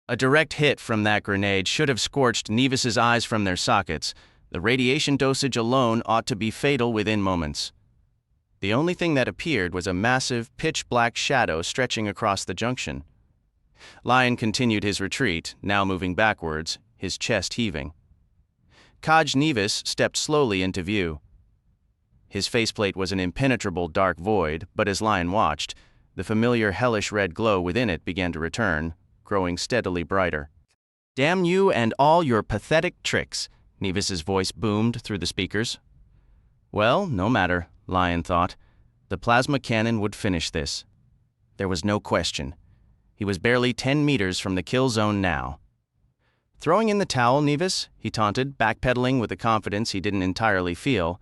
[SPEAKER 1] A direct hit from that grenade should have scorched Nevis's eyes from their sockets. The radiation dosage alone ought to be fatal within moments. The only thing that appeared was a massive, pitch-black shadow stretching across the junction. Lyon continued his retreat, now moving backwards, his chest heaving. Kaj Nevis stepped slowly into view. His faceplate was an impenetrable dark void, but as Lyon watched, the familiar hellish red glow within it began to return, growing steadily brighter. "Damn you and all your pathetic tricks," Nevis's voice boomed through the speakers. Well, no matter, Lyon thought. The plasma cannon would finish this. There was no question. He was barely 10 meters from the kill zone now. "Throwing in the towel, Nevis?" he taunted, backpedaling with a confidence he didn't entirely feel.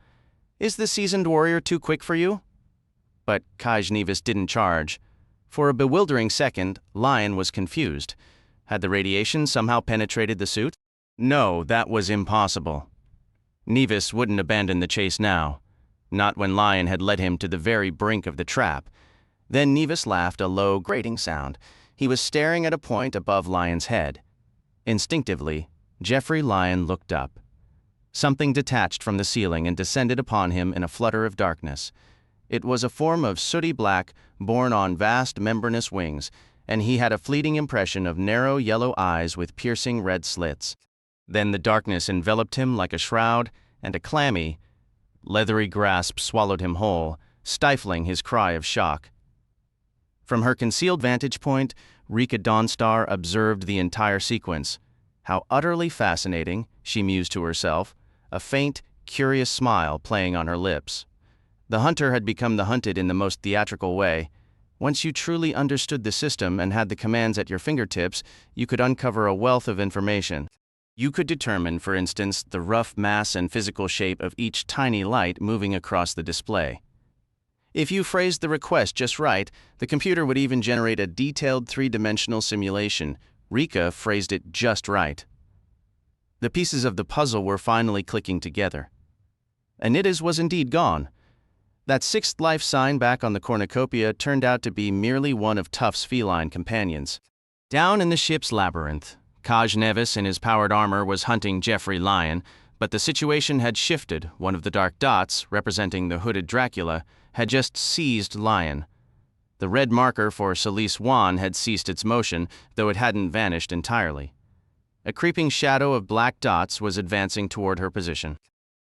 [SPEAKER 1] "Is the seasoned warrior too quick for you?" But Kaj Nevis didn't charge. For a bewildering second, Lyon was confused. Had the radiation somehow penetrated the suit? No, that was impossible. Nevis wouldn't abandon the chase now. Not when Lyon had led him to the very brink of the trap. Then Nevis laughed a low, grating sound. He was staring at a point above Lyon's head. Instinctively, Jeffrey Lyon looked up. Something detached from the ceiling and descended upon him in a flutter of darkness. It was a form of sooty black, borne on vast membranous wings, and he had a fleeting impression of narrow yellow eyes with piercing red slits. Then the darkness enveloped him like a shroud, and a clammy, leathery grasp swallowed him whole, stifling his cry of shock. From her concealed vantage point, Rika Dawnstar observed the entire sequence. How utterly fascinating, she mused to herself, a faint, curious smile playing on her lips. The hunter had become the hunted in the most theatrical way. Once you truly understood the system and had the commands at your fingertips, you could uncover a wealth of information. You could determine, for instance, the rough mass and physical shape of each tiny light moving across the display. If you phrased the request just right, the computer would even generate a detailed three-dimensional simulation. Rika phrased it just right. The pieces of the puzzle were finally clicking together. Oddities was indeed gone. That sixth life sign back on the cornucopia turned out to be merely one of Tuf's feline companions. Down in the ship's labyrinth, Kaj Nevis in his powered armor was hunting Jeffrey Lyon, but the situation had shifted. One of the dark dots, representing the hooded Dracula, had just seized Lyon. The red marker for Celie Swan had ceased its motion, though it hadn't vanished entirely. A creeping shadow of black dots was advancing toward her position.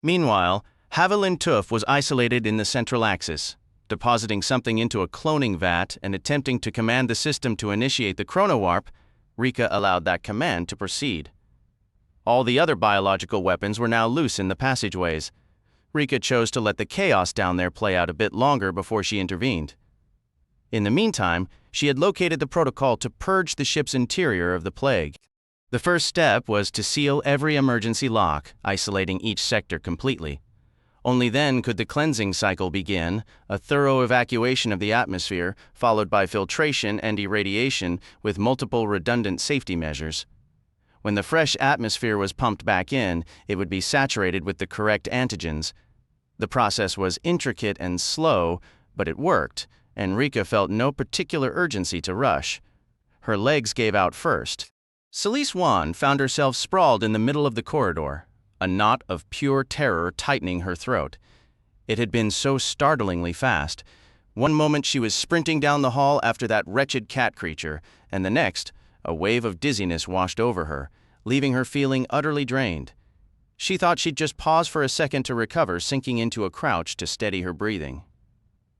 [SPEAKER 1] Meanwhile, Haviland Tuf was isolated in the central axis, depositing something into a cloning vat and attempting to command the system to initiate the chronowarp. Rika allowed that command to proceed. All the other biological weapons were now loose in the passageways. Rika chose to let the chaos down there play out a bit longer before she intervened. In the meantime, she had located the protocol to purge the ship's interior of the plague. The first step was to seal every emergency lock, isolating each sector completely. Only then could the cleansing cycle begin, a thorough evacuation of the atmosphere, followed by filtration and irradiation with multiple redundant safety measures. When the fresh atmosphere was pumped back in, it would be saturated with the correct antigens. The process was intricate and slow, but it worked, and Rika felt no particular urgency to rush. Her legs gave out first. Celise Wan found herself sprawled in the middle of the corridor, a knot of pure terror tightening her throat. It had been so startlingly fast. One moment she was sprinting down the hall after that wretched cat creature, and the next, a wave of dizziness washed over her, leaving her feeling utterly drained. She thought she'd just pause for a second to recover, sinking into a crouch to steady her breathing.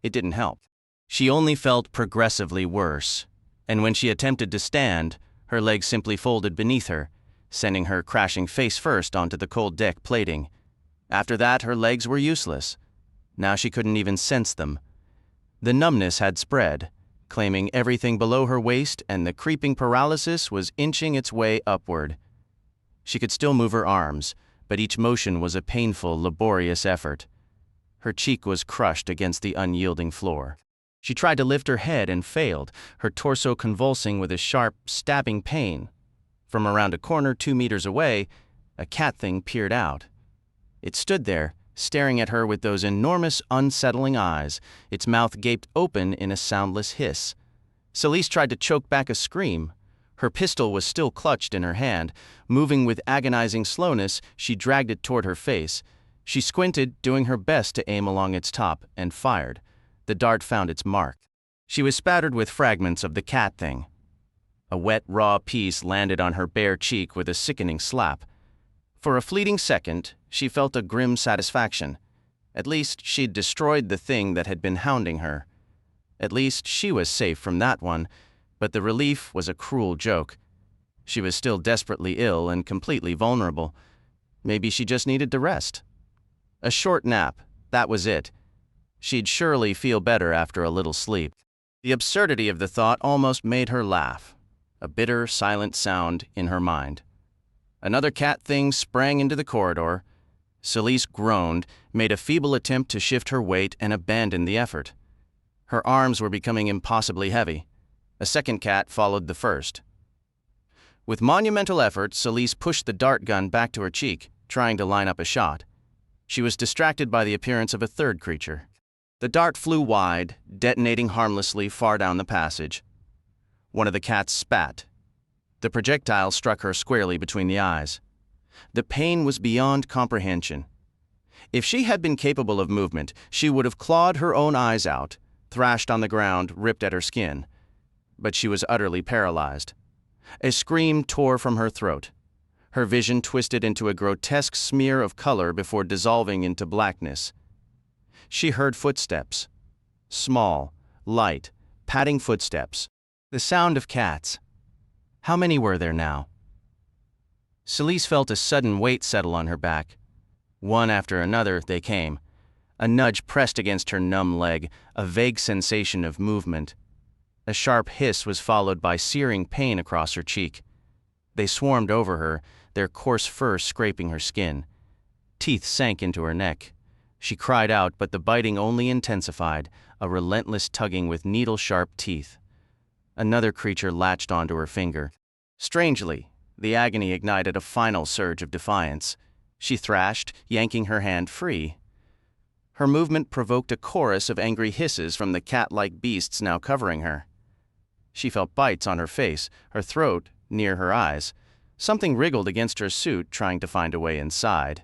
[SPEAKER 1] It didn't help. She only felt progressively worse, and when she attempted to stand, her legs simply folded beneath her, sending her crashing face first onto the cold deck plating. After that, her legs were useless. Now she couldn't even sense them. The numbness had spread, claiming everything below her waist, and the creeping paralysis was inching its way upward. She could still move her arms, but each motion was a painful, laborious effort. Her cheek was crushed against the unyielding floor. She tried to lift her head and failed, her torso convulsing with a sharp, stabbing pain. From around a corner 2 meters away, a cat thing peered out. It stood there, staring at her with those enormous, unsettling eyes, its mouth gaped open in a soundless hiss. Celise tried to choke back a scream. Her pistol was still clutched in her hand. Moving with agonizing slowness, she dragged it toward her face. She squinted, doing her best to aim along its top, and fired. The dart found its mark. She was spattered with fragments of the cat thing. A wet, raw piece landed on her bare cheek with a sickening slap. For a fleeting second, she felt a grim satisfaction. At least she'd destroyed the thing that had been hounding her. At least she was safe from that one, but the relief was a cruel joke. She was still desperately ill and completely vulnerable. Maybe she just needed to rest. A short nap, that was it. She'd surely feel better after a little sleep. The absurdity of the thought almost made her laugh, a bitter, silent sound in her mind. Another cat thing sprang into the corridor. Celise groaned, made a feeble attempt to shift her weight, and abandoned the effort. Her arms were becoming impossibly heavy. A second cat followed the first. With monumental effort, Celise pushed the dart gun back to her cheek, trying to line up a shot. She was distracted by the appearance of a third creature. The dart flew wide, detonating harmlessly far down the passage. One of the cats spat. The projectile struck her squarely between the eyes. The pain was beyond comprehension. If she had been capable of movement, she would have clawed her own eyes out, thrashed on the ground, ripped at her skin. But she was utterly paralyzed. A scream tore from her throat. Her vision twisted into a grotesque smear of color before dissolving into blackness. She heard footsteps. Small, light, padding footsteps. The sound of cats. How many were there now? Celise felt a sudden weight settle on her back. One after another, they came. A nudge pressed against her numb leg, a vague sensation of movement. A sharp hiss was followed by searing pain across her cheek. They swarmed over her, their coarse fur scraping her skin. Teeth sank into her neck. She cried out, but the biting only intensified, a relentless tugging with needle-sharp teeth. Another creature latched onto her finger. Strangely, the agony ignited a final surge of defiance. She thrashed, yanking her hand free. Her movement provoked a chorus of angry hisses from the cat-like beasts now covering her. She felt bites on her face, her throat, near her eyes. Something wriggled against her suit, trying to find a way inside.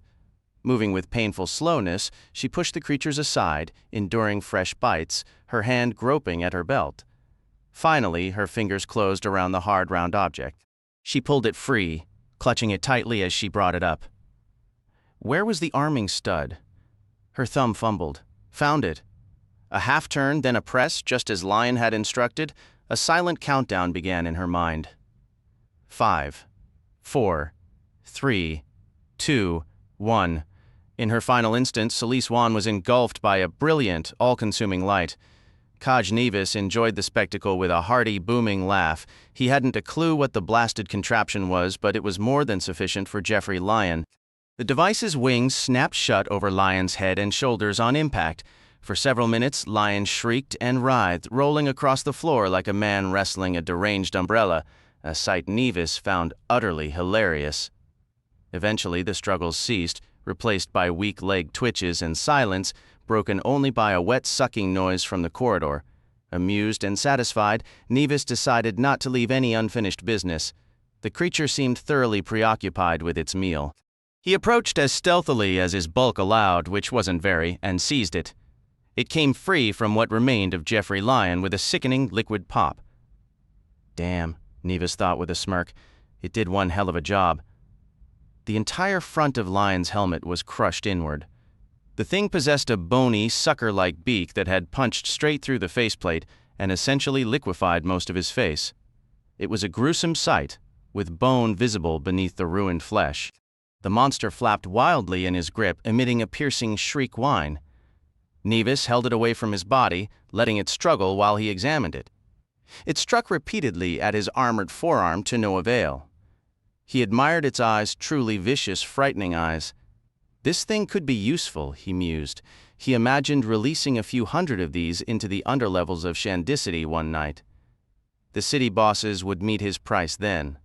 [SPEAKER 1] Moving with painful slowness, she pushed the creatures aside, enduring fresh bites, her hand groping at her belt. Finally, her fingers closed around the hard, round object. She pulled it free, clutching it tightly as she brought it up. Where was the arming stud? Her thumb fumbled. Found it. A half-turn, then a press, just as Lion had instructed. A silent countdown began in her mind. 5, 4, 3, 2, 1. In her final instant, Celise Wan was engulfed by a brilliant, all-consuming light. Kaj Nevis enjoyed the spectacle with a hearty, booming laugh. He hadn't a clue what the blasted contraption was, but it was more than sufficient for Jeffrey Lion. The device's wings snapped shut over Lion's head and shoulders on impact. For several minutes, Lion shrieked and writhed, rolling across the floor like a man wrestling a deranged umbrella, a sight Nevis found utterly hilarious. Eventually, the struggles ceased, replaced by weak leg twitches and silence, broken only by a wet sucking noise from the corridor. Amused and satisfied, Nevis decided not to leave any unfinished business. The creature seemed thoroughly preoccupied with its meal. He approached as stealthily as his bulk allowed, which wasn't very, and seized it. It came free from what remained of Jeffrey Lion with a sickening liquid pop. Damn, Nevis thought with a smirk. It did one hell of a job. The entire front of Lion's helmet was crushed inward. The thing possessed a bony, sucker-like beak that had punched straight through the faceplate and essentially liquefied most of his face. It was a gruesome sight, with bone visible beneath the ruined flesh. The monster flapped wildly in his grip, emitting a piercing shriek whine. Nevis held it away from his body, letting it struggle while he examined it. It struck repeatedly at his armored forearm to no avail. He admired its eyes, truly vicious, frightening eyes. This thing could be useful, he mused. He imagined releasing a few hundred of these into the underlevels of Shandicity one night. The city bosses would meet his price then.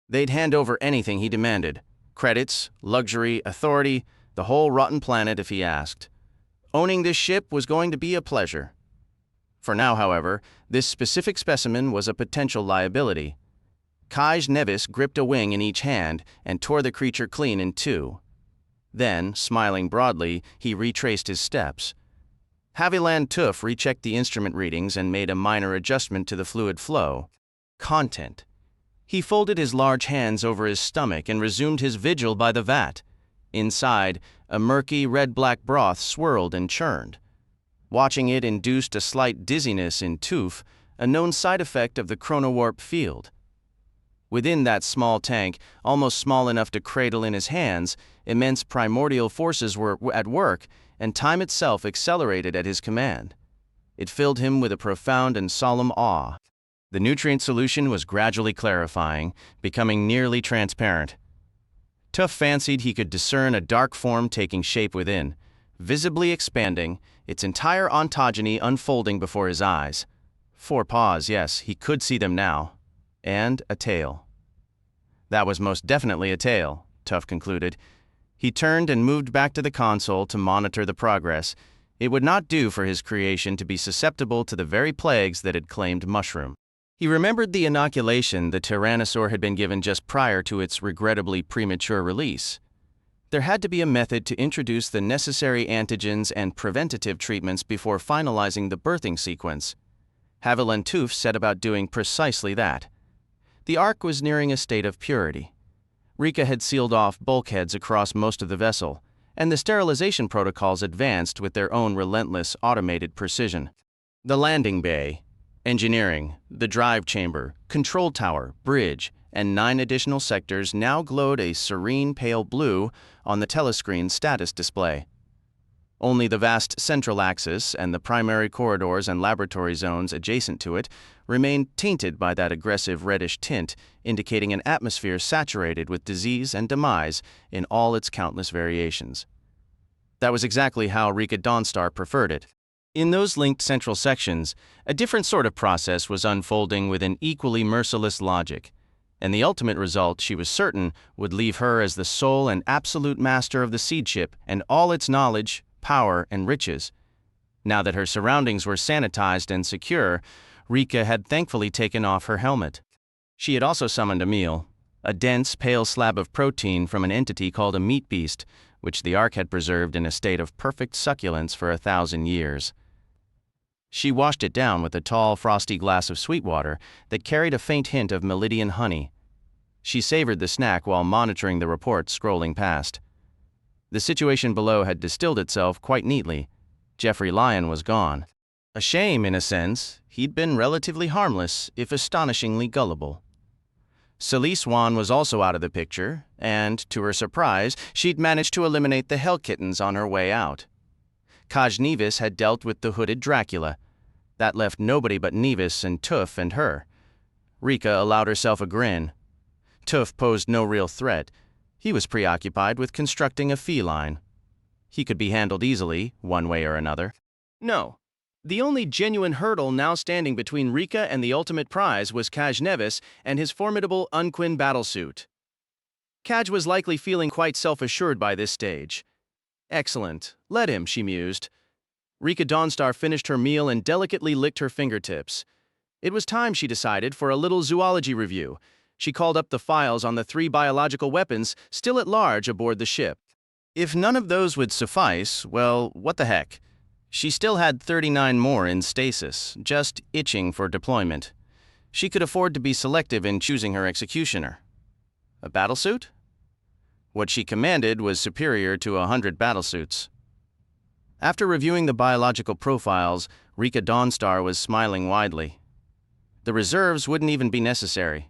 [SPEAKER 1] They'd hand over anything he demanded. Credits, luxury, authority, the whole rotten planet if he asked. Owning this ship was going to be a pleasure. For now, however, this specific specimen was a potential liability. Kaj Nevis gripped a wing in each hand and tore the creature clean in two. Then, smiling broadly, he retraced his steps. Haviland Tuf rechecked the instrument readings and made a minor adjustment to the fluid flow. Content. He folded his large hands over his stomach and resumed his vigil by the vat. Inside, a murky red-black broth swirled and churned. Watching it induced a slight dizziness in Tuf, a known side effect of the chronowarp field. Within that small tank, almost small enough to cradle in his hands, immense primordial forces were at work, and time itself accelerated at his command. It filled him with a profound and solemn awe. The nutrient solution was gradually clarifying, becoming nearly transparent. Tuf fancied he could discern a dark form taking shape within, visibly expanding, its entire ontogeny unfolding before his eyes. 4 paws, yes, he could see them now. And a tail. That was most definitely a tail, Tuf concluded. He turned and moved back to the console to monitor the progress. It would not do for his creation to be susceptible to the very plagues that had claimed Mushroom. He remembered the inoculation the Tyrannosaur had been given just prior to its regrettably premature release. There had to be a method to introduce the necessary antigens and preventative treatments before finalizing the birthing sequence. Haviland Tuf set about doing precisely that. The Ark was nearing a state of purity. Rika had sealed off bulkheads across most of the vessel, and the sterilization protocols advanced with their own relentless automated precision. The landing bay, engineering, the drive chamber, control tower, bridge, and 9 additional sectors now glowed a serene pale blue on the telescreen status display. Only the vast central axis and the primary corridors and laboratory zones adjacent to it remained tainted by that aggressive reddish tint, indicating an atmosphere saturated with disease and demise in all its countless variations. That was exactly how Rika Dawnstar preferred it. In those linked central sections, a different sort of process was unfolding with an equally merciless logic, and the ultimate result, she was certain, would leave her as the sole and absolute master of the seed ship and all its knowledge, power, and riches. Now that her surroundings were sanitized and secure, Rika had thankfully taken off her helmet. She had also summoned a meal, a dense, pale slab of protein from an entity called a meat beast, which the Ark had preserved in a state of perfect succulence for 1,000 years. She washed it down with a tall, frosty glass of sweet water that carried a faint hint of Melidian honey. She savored the snack while monitoring the reports scrolling past. The situation below had distilled itself quite neatly. Jeffrey Lyon was gone. A shame, in a sense. He'd been relatively harmless, if astonishingly gullible. Celise Wan was also out of the picture, and, to her surprise, she'd managed to eliminate the Hell Kittens on her way out. Kaj Nevis had dealt with the hooded Dracula. That left nobody but Nevis and Tuf and her. Rika allowed herself a grin. Tuf posed no real threat. He was preoccupied with constructing a feline. He could be handled easily, one way or another. No. The only genuine hurdle now standing between Rika and the ultimate prize was Kaj Nevis and his formidable Unquin battlesuit. Kaj was likely feeling quite self-assured by this stage. Excellent. Let him, she mused. Rika Dawnstar finished her meal and delicately licked her fingertips. It was time, she decided, for a little zoology review. She called up the files on the 3 biological weapons still at large aboard the ship. If none of those would suffice, well, what the heck? She still had 39 more in stasis, just itching for deployment. She could afford to be selective in choosing her executioner. A battlesuit? What she commanded was superior to 100 battlesuits. After reviewing the biological profiles, Rika Dawnstar was smiling widely. The reserves wouldn't even be necessary.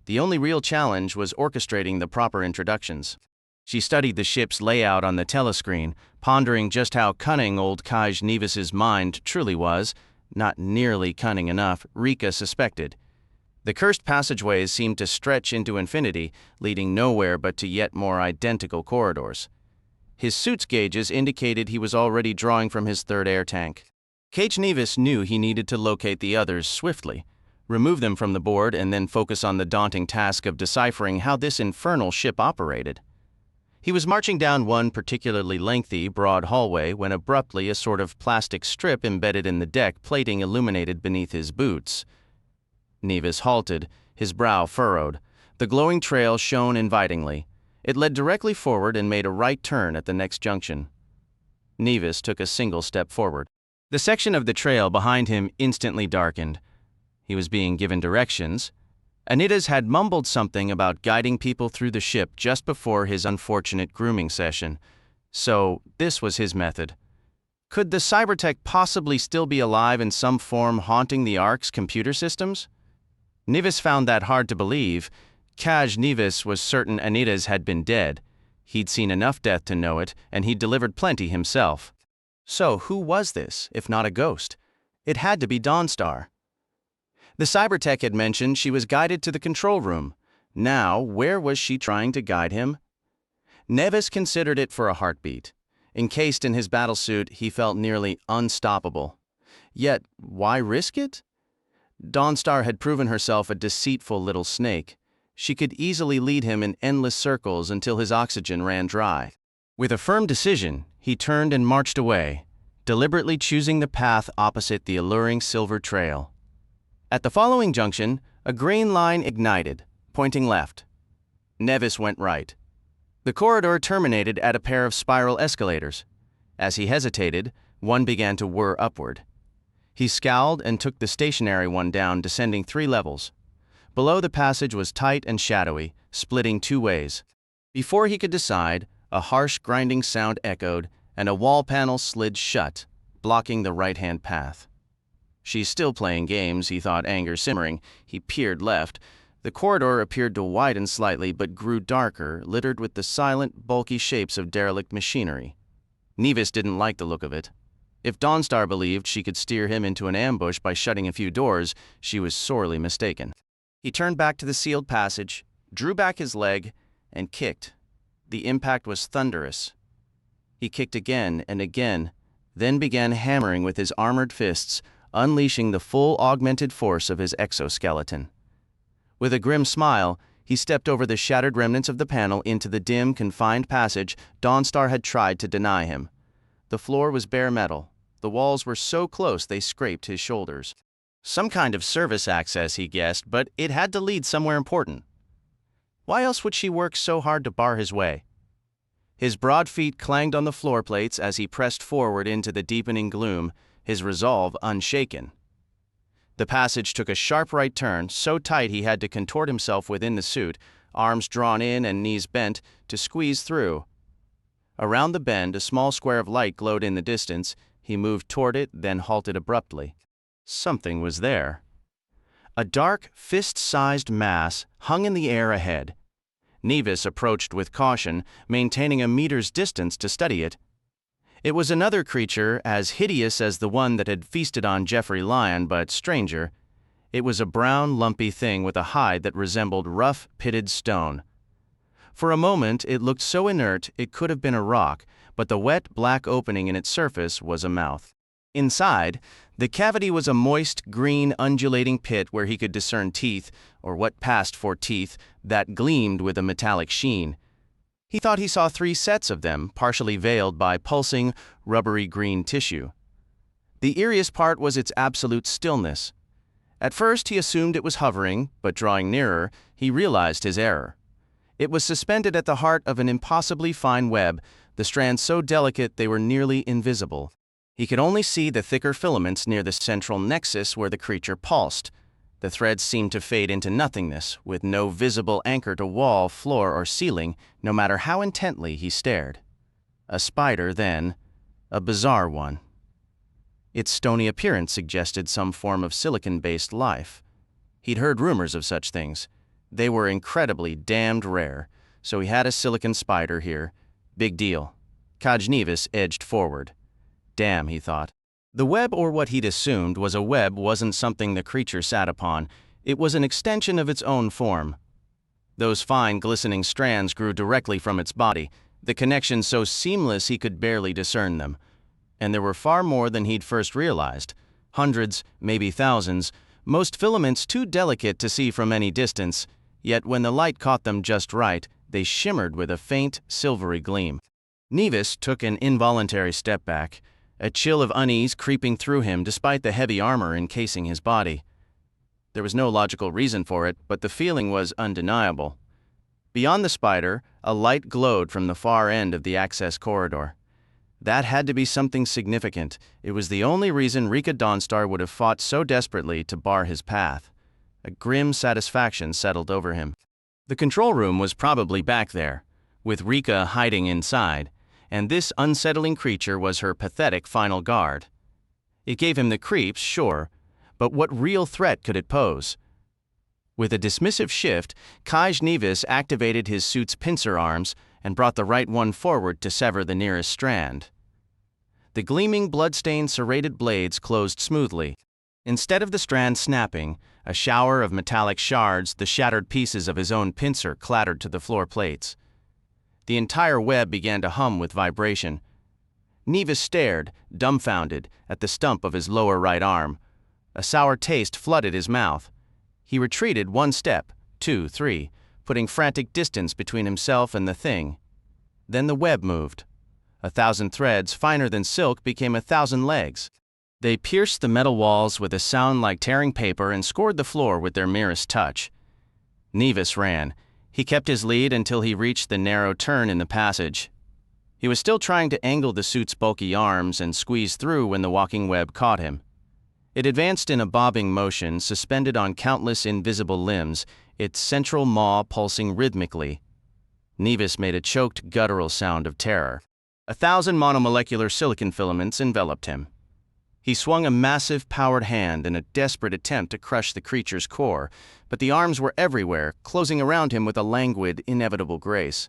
[SPEAKER 1] The only real challenge was orchestrating the proper introductions. She studied the ship's layout on the telescreen, pondering just how cunning old Kaj Nevis's mind truly was, not nearly cunning enough, Rika suspected. The cursed passageways seemed to stretch into infinity, leading nowhere but to yet more identical corridors. His suit's gauges indicated he was already drawing from his 3rd air tank. Kaj Nevis knew he needed to locate the others swiftly, remove them from the board, and then focus on the daunting task of deciphering how this infernal ship operated. He was marching down one particularly lengthy, broad hallway when abruptly a sort of plastic strip embedded in the deck plating illuminated beneath his boots. Nevis halted, his brow furrowed. The glowing trail shone invitingly. It led directly forward and made a right turn at the next junction. Nevis took a single step forward. The section of the trail behind him instantly darkened. He was being given directions. Oddities had mumbled something about guiding people through the ship just before his unfortunate grooming session. So, this was his method. Could the cybertech possibly still be alive in some form haunting the Ark's computer systems? Nevis found that hard to believe. Kaj Nevis was certain Oddities had been dead. He'd seen enough death to know it, and he'd delivered plenty himself. So, who was this, if not a ghost? It had to be Dawnstar. The cybertech had mentioned she was guided to the control room. Now, where was she trying to guide him? Nevis considered it for a heartbeat. Encased in his battlesuit, he felt nearly unstoppable. Yet, why risk it? Dawnstar had proven herself a deceitful little snake. She could easily lead him in endless circles until his oxygen ran dry. With a firm decision, he turned and marched away, deliberately choosing the path opposite the alluring silver trail. At the following junction, a green line ignited, pointing left. Nevis went right. The corridor terminated at a pair of spiral escalators. As he hesitated, one began to whir upward. He scowled and took the stationary one down, descending 3 levels. Below, the passage was tight and shadowy, splitting 2 ways. Before he could decide, a harsh grinding sound echoed, and a wall panel slid shut, blocking the right-hand path. She's still playing games, he thought, anger simmering. He peered left. The corridor appeared to widen slightly but grew darker, littered with the silent, bulky shapes of derelict machinery. Nevis didn't like the look of it. If Dawnstar believed she could steer him into an ambush by shutting a few doors, she was sorely mistaken. He turned back to the sealed passage, drew back his leg, and kicked. The impact was thunderous. He kicked again and again, then began hammering with his armored fists, unleashing the full augmented force of his exoskeleton. With a grim smile, he stepped over the shattered remnants of the panel into the dim, confined passage Dawnstar had tried to deny him. The floor was bare metal. The walls were so close they scraped his shoulders. Some kind of service access, he guessed, but it had to lead somewhere important. Why else would she work so hard to bar his way? His broad feet clanged on the floor plates as he pressed forward into the deepening gloom, his resolve unshaken. The passage took a sharp right turn, so tight he had to contort himself within the suit, arms drawn in and knees bent, to squeeze through. Around the bend, a small square of light glowed in the distance. He moved toward it, then halted abruptly. Something was there. A dark, fist-sized mass hung in the air ahead. Nevis approached with caution, maintaining a meter's distance to study it. It was another creature, as hideous as the one that had feasted on Geoffrey Lyon, but stranger. It was a brown, lumpy thing with a hide that resembled rough, pitted stone. For a moment it looked so inert it could have been a rock, but the wet, black opening in its surface was a mouth. Inside, the cavity was a moist, green, undulating pit where he could discern teeth, or what passed for teeth, that gleamed with a metallic sheen. He thought he saw 3 sets of them, partially veiled by pulsing, rubbery green tissue. The eeriest part was its absolute stillness. At first he assumed it was hovering, but drawing nearer, he realized his error. It was suspended at the heart of an impossibly fine web, the strands so delicate they were nearly invisible. He could only see the thicker filaments near the central nexus where the creature pulsed. The threads seemed to fade into nothingness, with no visible anchor to wall, floor, or ceiling, no matter how intently he stared. A spider, then, a bizarre one. Its stony appearance suggested some form of silicon-based life. He'd heard rumors of such things. They were incredibly damned rare, so he had a silicon spider here. Big deal. Kaj Nevis edged forward. Damn, he thought. The web, or what he'd assumed was a web, wasn't something the creature sat upon. It was an extension of its own form. Those fine, glistening strands grew directly from its body, the connections so seamless he could barely discern them. And there were far more than he'd first realized. Hundreds, maybe thousands, most filaments too delicate to see from any distance, yet when the light caught them just right, they shimmered with a faint, silvery gleam. Nevis took an involuntary step back, a chill of unease creeping through him despite the heavy armor encasing his body. There was no logical reason for it, but the feeling was undeniable. Beyond the spider, a light glowed from the far end of the access corridor. That had to be something significant. It was the only reason Rika Dawnstar would have fought so desperately to bar his path. A grim satisfaction settled over him. The control room was probably back there, with Rika hiding inside, and this unsettling creature was her pathetic final guard. It gave him the creeps, sure, but what real threat could it pose? With a dismissive shift, Kaj Nevis activated his suit's pincer arms and brought the right one forward to sever the nearest strand. The gleaming, blood-stained, serrated blades closed smoothly. Instead of the strand snapping, a shower of metallic shards, the shattered pieces of his own pincer, clattered to the floor plates. The entire web began to hum with vibration. Nevis stared, dumbfounded, at the stump of his lower right arm. A sour taste flooded his mouth. He retreated 1 step, 2, 3, putting frantic distance between himself and the thing. Then the web moved. 1,000 threads, finer than silk, became 1,000 legs. They pierced the metal walls with a sound like tearing paper and scored the floor with their merest touch. Nevis ran. He kept his lead until he reached the narrow turn in the passage. He was still trying to angle the suit's bulky arms and squeeze through when the walking web caught him. It advanced in a bobbing motion, suspended on countless invisible limbs, its central maw pulsing rhythmically. Nevis made a choked, guttural sound of terror. 1,000 monomolecular silicon filaments enveloped him. He swung a massive, powered hand in a desperate attempt to crush the creature's core, but the arms were everywhere, closing around him with a languid, inevitable grace.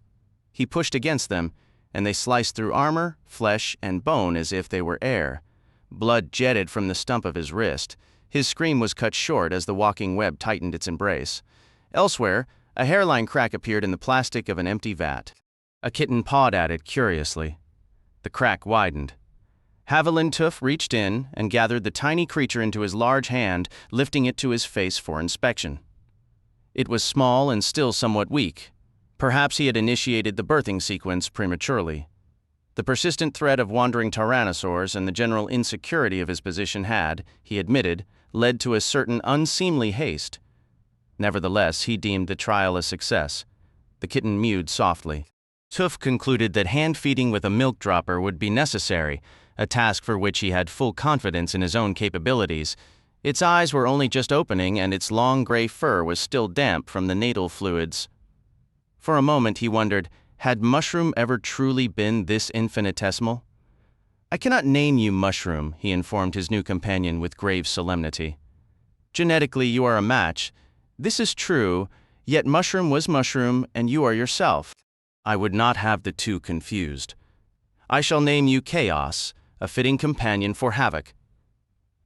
[SPEAKER 1] He pushed against them, and they sliced through armor, flesh, and bone as if they were air. Blood jetted from the stump of his wrist. His scream was cut short as the walking web tightened its embrace. Elsewhere, a hairline crack appeared in the plastic of an empty vat. A kitten pawed at it curiously. The crack widened. Haviland Tuf reached in and gathered the tiny creature into his large hand, lifting it to his face for inspection. It was small and still somewhat weak. Perhaps he had initiated the birthing sequence prematurely. The persistent threat of wandering tyrannosaurs and the general insecurity of his position had, he admitted, led to a certain unseemly haste. Nevertheless, he deemed the trial a success. The kitten mewed softly. Tuf concluded that hand-feeding with a milk dropper would be necessary, a task for which he had full confidence in his own capabilities. Its eyes were only just opening and its long gray fur was still damp from the natal fluids. For a moment he wondered, had Mushroom ever truly been this infinitesimal? I cannot name you Mushroom, he informed his new companion with grave solemnity. Genetically, you are a match. This is true, yet Mushroom was Mushroom, and you are yourself. I would not have the two confused. I shall name you Chaos, a fitting companion for Havoc.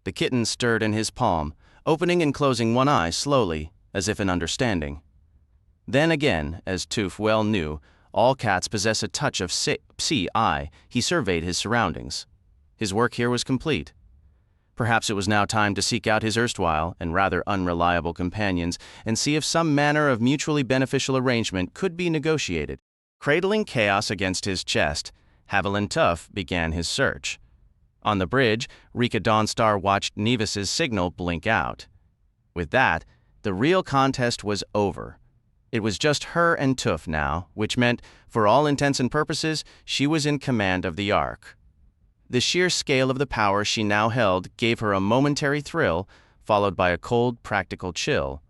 [SPEAKER 1] The kitten stirred in his palm, opening and closing one eye slowly, as if in understanding. Then again, as Tuf well knew, all cats possess a touch of psi. He surveyed his surroundings. His work here was complete. Perhaps it was now time to seek out his erstwhile and rather unreliable companions and see if some manner of mutually beneficial arrangement could be negotiated. Cradling Chaos against his chest, Haviland Tuf began his search. On the bridge, Rika Dawnstar watched Nevis's signal blink out. With that, the real contest was over. It was just her and Tuf now, which meant, for all intents and purposes, she was in command of the Ark. The sheer scale of the power she now held gave her a momentary thrill, followed by a cold, practical chill.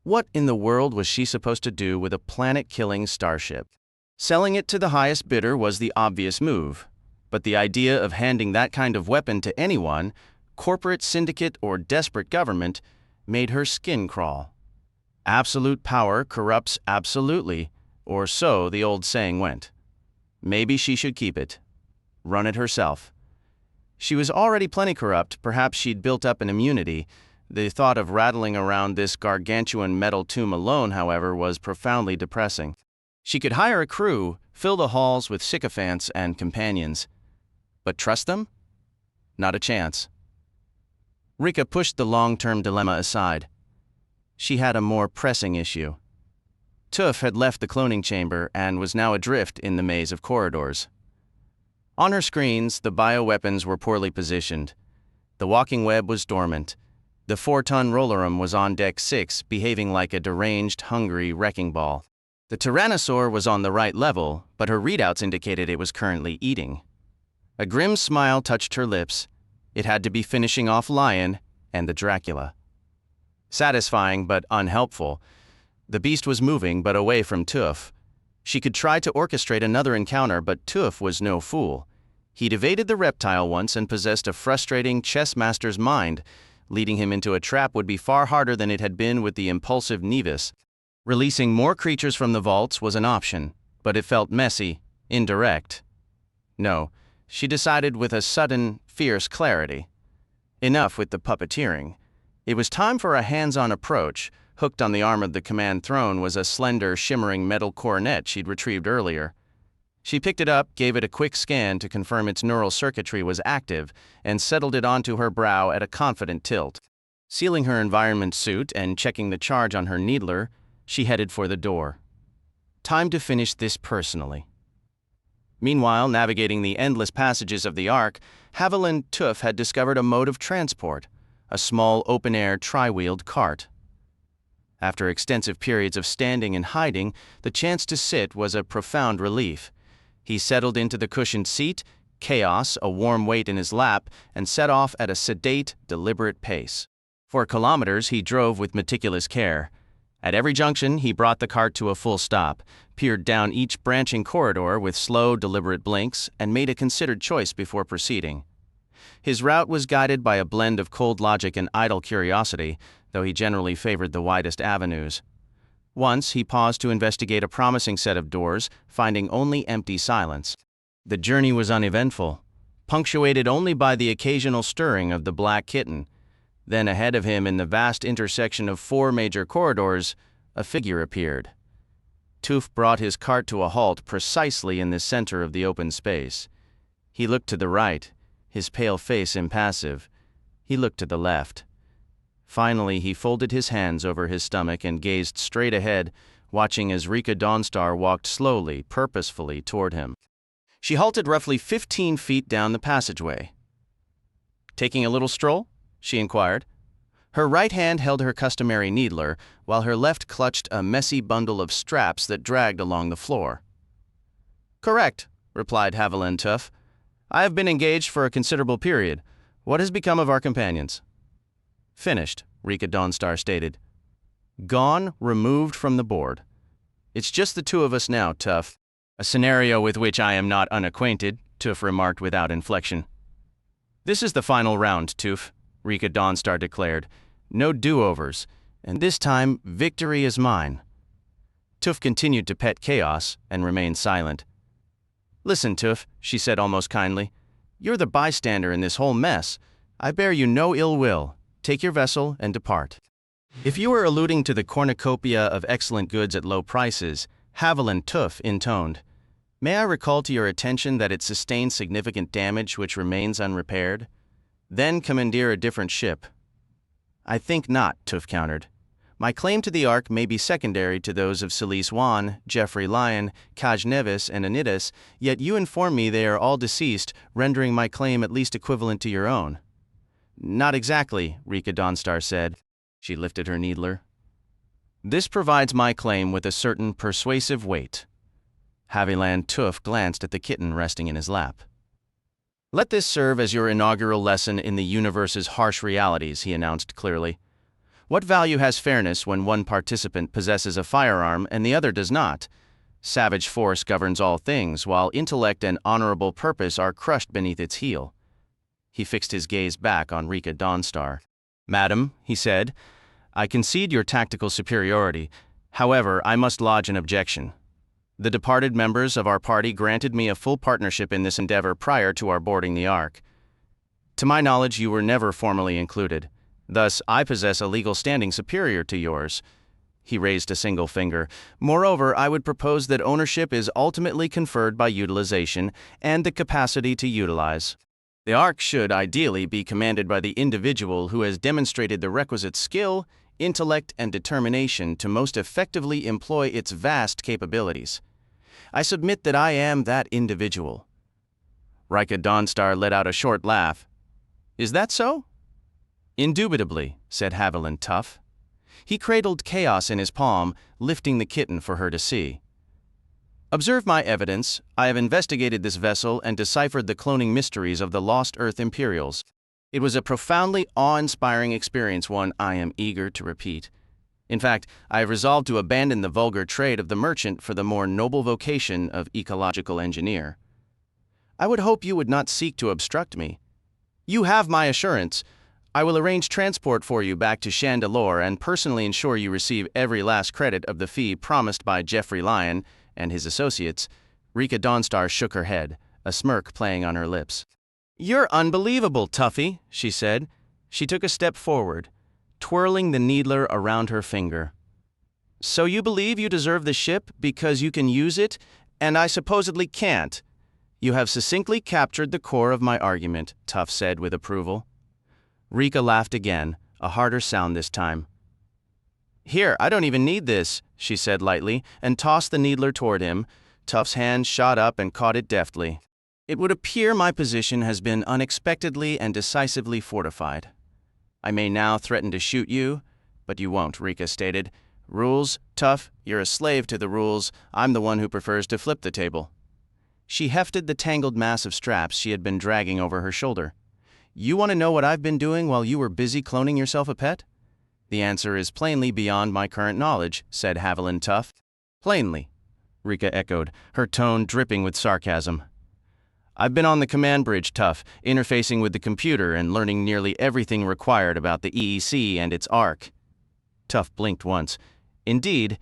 [SPEAKER 1] What in the world was she supposed to do with a planet-killing starship? Selling it to the highest bidder was the obvious move, but the idea of handing that kind of weapon to anyone, corporate, syndicate, or desperate government, made her skin crawl. Absolute power corrupts absolutely, or so the old saying went. Maybe she should keep it. Run it herself. She was already plenty corrupt, perhaps she'd built up an immunity. The thought of rattling around this gargantuan metal tomb alone, however, was profoundly depressing. She could hire a crew, fill the halls with sycophants and companions. But trust them? Not a chance. Rika pushed the long-term dilemma aside. She had a more pressing issue. Tuf had left the cloning chamber and was now adrift in the maze of corridors. On her screens, the bioweapons were poorly positioned. The walking web was dormant. The 4-ton rollerum was on deck 6, behaving like a deranged, hungry wrecking ball. The Tyrannosaur was on the right level, but her readouts indicated it was currently eating. A grim smile touched her lips. It had to be finishing off Lion and the Dracula. Satisfying but unhelpful. The beast was moving, but away from Tuf. She could try to orchestrate another encounter, but Tuf was no fool. He'd evaded the reptile once and possessed a frustrating chess master's mind. Leading him into a trap would be far harder than it had been with the impulsive Nevis. Releasing more creatures from the vaults was an option, but it felt messy, indirect. No, she decided with a sudden, fierce clarity. Enough with the puppeteering. It was time for a hands-on approach. Hooked on the arm of the command throne was a slender, shimmering metal coronet she'd retrieved earlier. She picked it up, gave it a quick scan to confirm its neural circuitry was active, and settled it onto her brow at a confident tilt. Sealing her environment suit and checking the charge on her needler, she headed for the door. Time to finish this personally. Meanwhile, navigating the endless passages of the Ark, Haviland Tuf had discovered a mode of transport, a small open-air tri-wheeled cart. After extensive periods of standing and hiding, the chance to sit was a profound relief. He settled into the cushioned seat, Chaos, a warm weight in his lap, and set off at a sedate, deliberate pace. For kilometers, he drove with meticulous care. At every junction, he brought the cart to a full stop, peered down each branching corridor with slow, deliberate blinks, and made a considered choice before proceeding. His route was guided by a blend of cold logic and idle curiosity, though he generally favored the widest avenues. Once, he paused to investigate a promising set of doors, finding only empty silence. The journey was uneventful, punctuated only by the occasional stirring of the black kitten. Then ahead of him in the vast intersection of 4 major corridors, a figure appeared. Tuf brought his cart to a halt precisely in the center of the open space. He looked to the right, his pale face impassive. He looked to the left. Finally, he folded his hands over his stomach and gazed straight ahead, watching as Rika Dawnstar walked slowly, purposefully toward him. She halted roughly 15 feet down the passageway. "Taking a little stroll?" she inquired. Her right hand held her customary needler, while her left clutched a messy bundle of straps that dragged along the floor. "Correct," replied Haviland Tuf. "I have been engaged for a considerable period. What has become of our companions?" "Finished," Rika Dawnstar stated. "Gone, removed from the board. It's just the two of us now, Tuf. A scenario with which I am not unacquainted, Tuf remarked without inflection. This is the final round, Tuf, Rika Dawnstar declared. No do-overs, and this time victory is mine. Tuf continued to pet Chaos and remained silent. Listen, Tuf, she said almost kindly. You're the bystander in this whole mess. I bear you no ill will. Take your vessel and depart. If you were alluding to the cornucopia of excellent goods at low prices, Haviland Tuf intoned. May I recall to your attention that it sustained significant damage which remains unrepaired? Then commandeer a different ship. I think not, Tuf countered. My claim to the Ark may be secondary to those of Celise Wan, Jeffrey Lyon, Kaj Nevis, and Anitis, yet you inform me they are all deceased, rendering my claim at least equivalent to your own. Not exactly, Rika Dawnstar said. She lifted her needler. This provides my claim with a certain persuasive weight. Haviland Tuf glanced at the kitten resting in his lap. Let this serve as your inaugural lesson in the universe's harsh realities, he announced clearly. What value has fairness when one participant possesses a firearm and the other does not? Savage force governs all things, while intellect and honorable purpose are crushed beneath its heel. He fixed his gaze back on Rika Dawnstar. Madam, he said, I concede your tactical superiority. However, I must lodge an objection. The departed members of our party granted me a full partnership in this endeavor prior to our boarding the Ark. To my knowledge, you were never formally included. Thus, I possess a legal standing superior to yours. He raised a single finger. Moreover, I would propose that ownership is ultimately conferred by utilization and the capacity to utilize. The Ark should ideally be commanded by the individual who has demonstrated the requisite skill, intellect, and determination to most effectively employ its vast capabilities. I submit that I am that individual. Rika Dawnstar let out a short laugh. Is that so? Indubitably, said Haviland Tuf. He cradled Chaos in his palm, lifting the kitten for her to see. Observe my evidence. I have investigated this vessel and deciphered the cloning mysteries of the Lost Earth Imperials. It was a profoundly awe-inspiring experience, one I am eager to repeat. In fact, I have resolved to abandon the vulgar trade of the merchant for the more noble vocation of ecological engineer. I would hope you would not seek to obstruct me. You have my assurance. I will arrange transport for you back to Chandelure and personally ensure you receive every last credit of the fee promised by Jeffrey Lyon and his associates. Rika Dawnstar shook her head, a smirk playing on her lips. You're unbelievable, Tuffy, she said. She took a step forward, twirling the needler around her finger. So you believe you deserve the ship because you can use it, and I supposedly can't? You have succinctly captured the core of my argument, Tuf said with approval. Rika laughed again, a harder sound this time. Here, I don't even need this, she said lightly, and tossed the needler toward him. Tuf's hand shot up and caught it deftly. It would appear my position has been unexpectedly and decisively fortified. I may now threaten to shoot you, but you won't, Rika stated. Rules, Tuf, you're a slave to the rules. I'm the one who prefers to flip the table. She hefted the tangled mass of straps she had been dragging over her shoulder. You want to know what I've been doing while you were busy cloning yourself a pet? The answer is plainly beyond my current knowledge, said Haviland Tuf. Plainly, Rika echoed, her tone dripping with sarcasm. I've been on the command bridge, Tuf, interfacing with the computer and learning nearly everything required about the EEC and its Ark. Tuf blinked once. Indeed,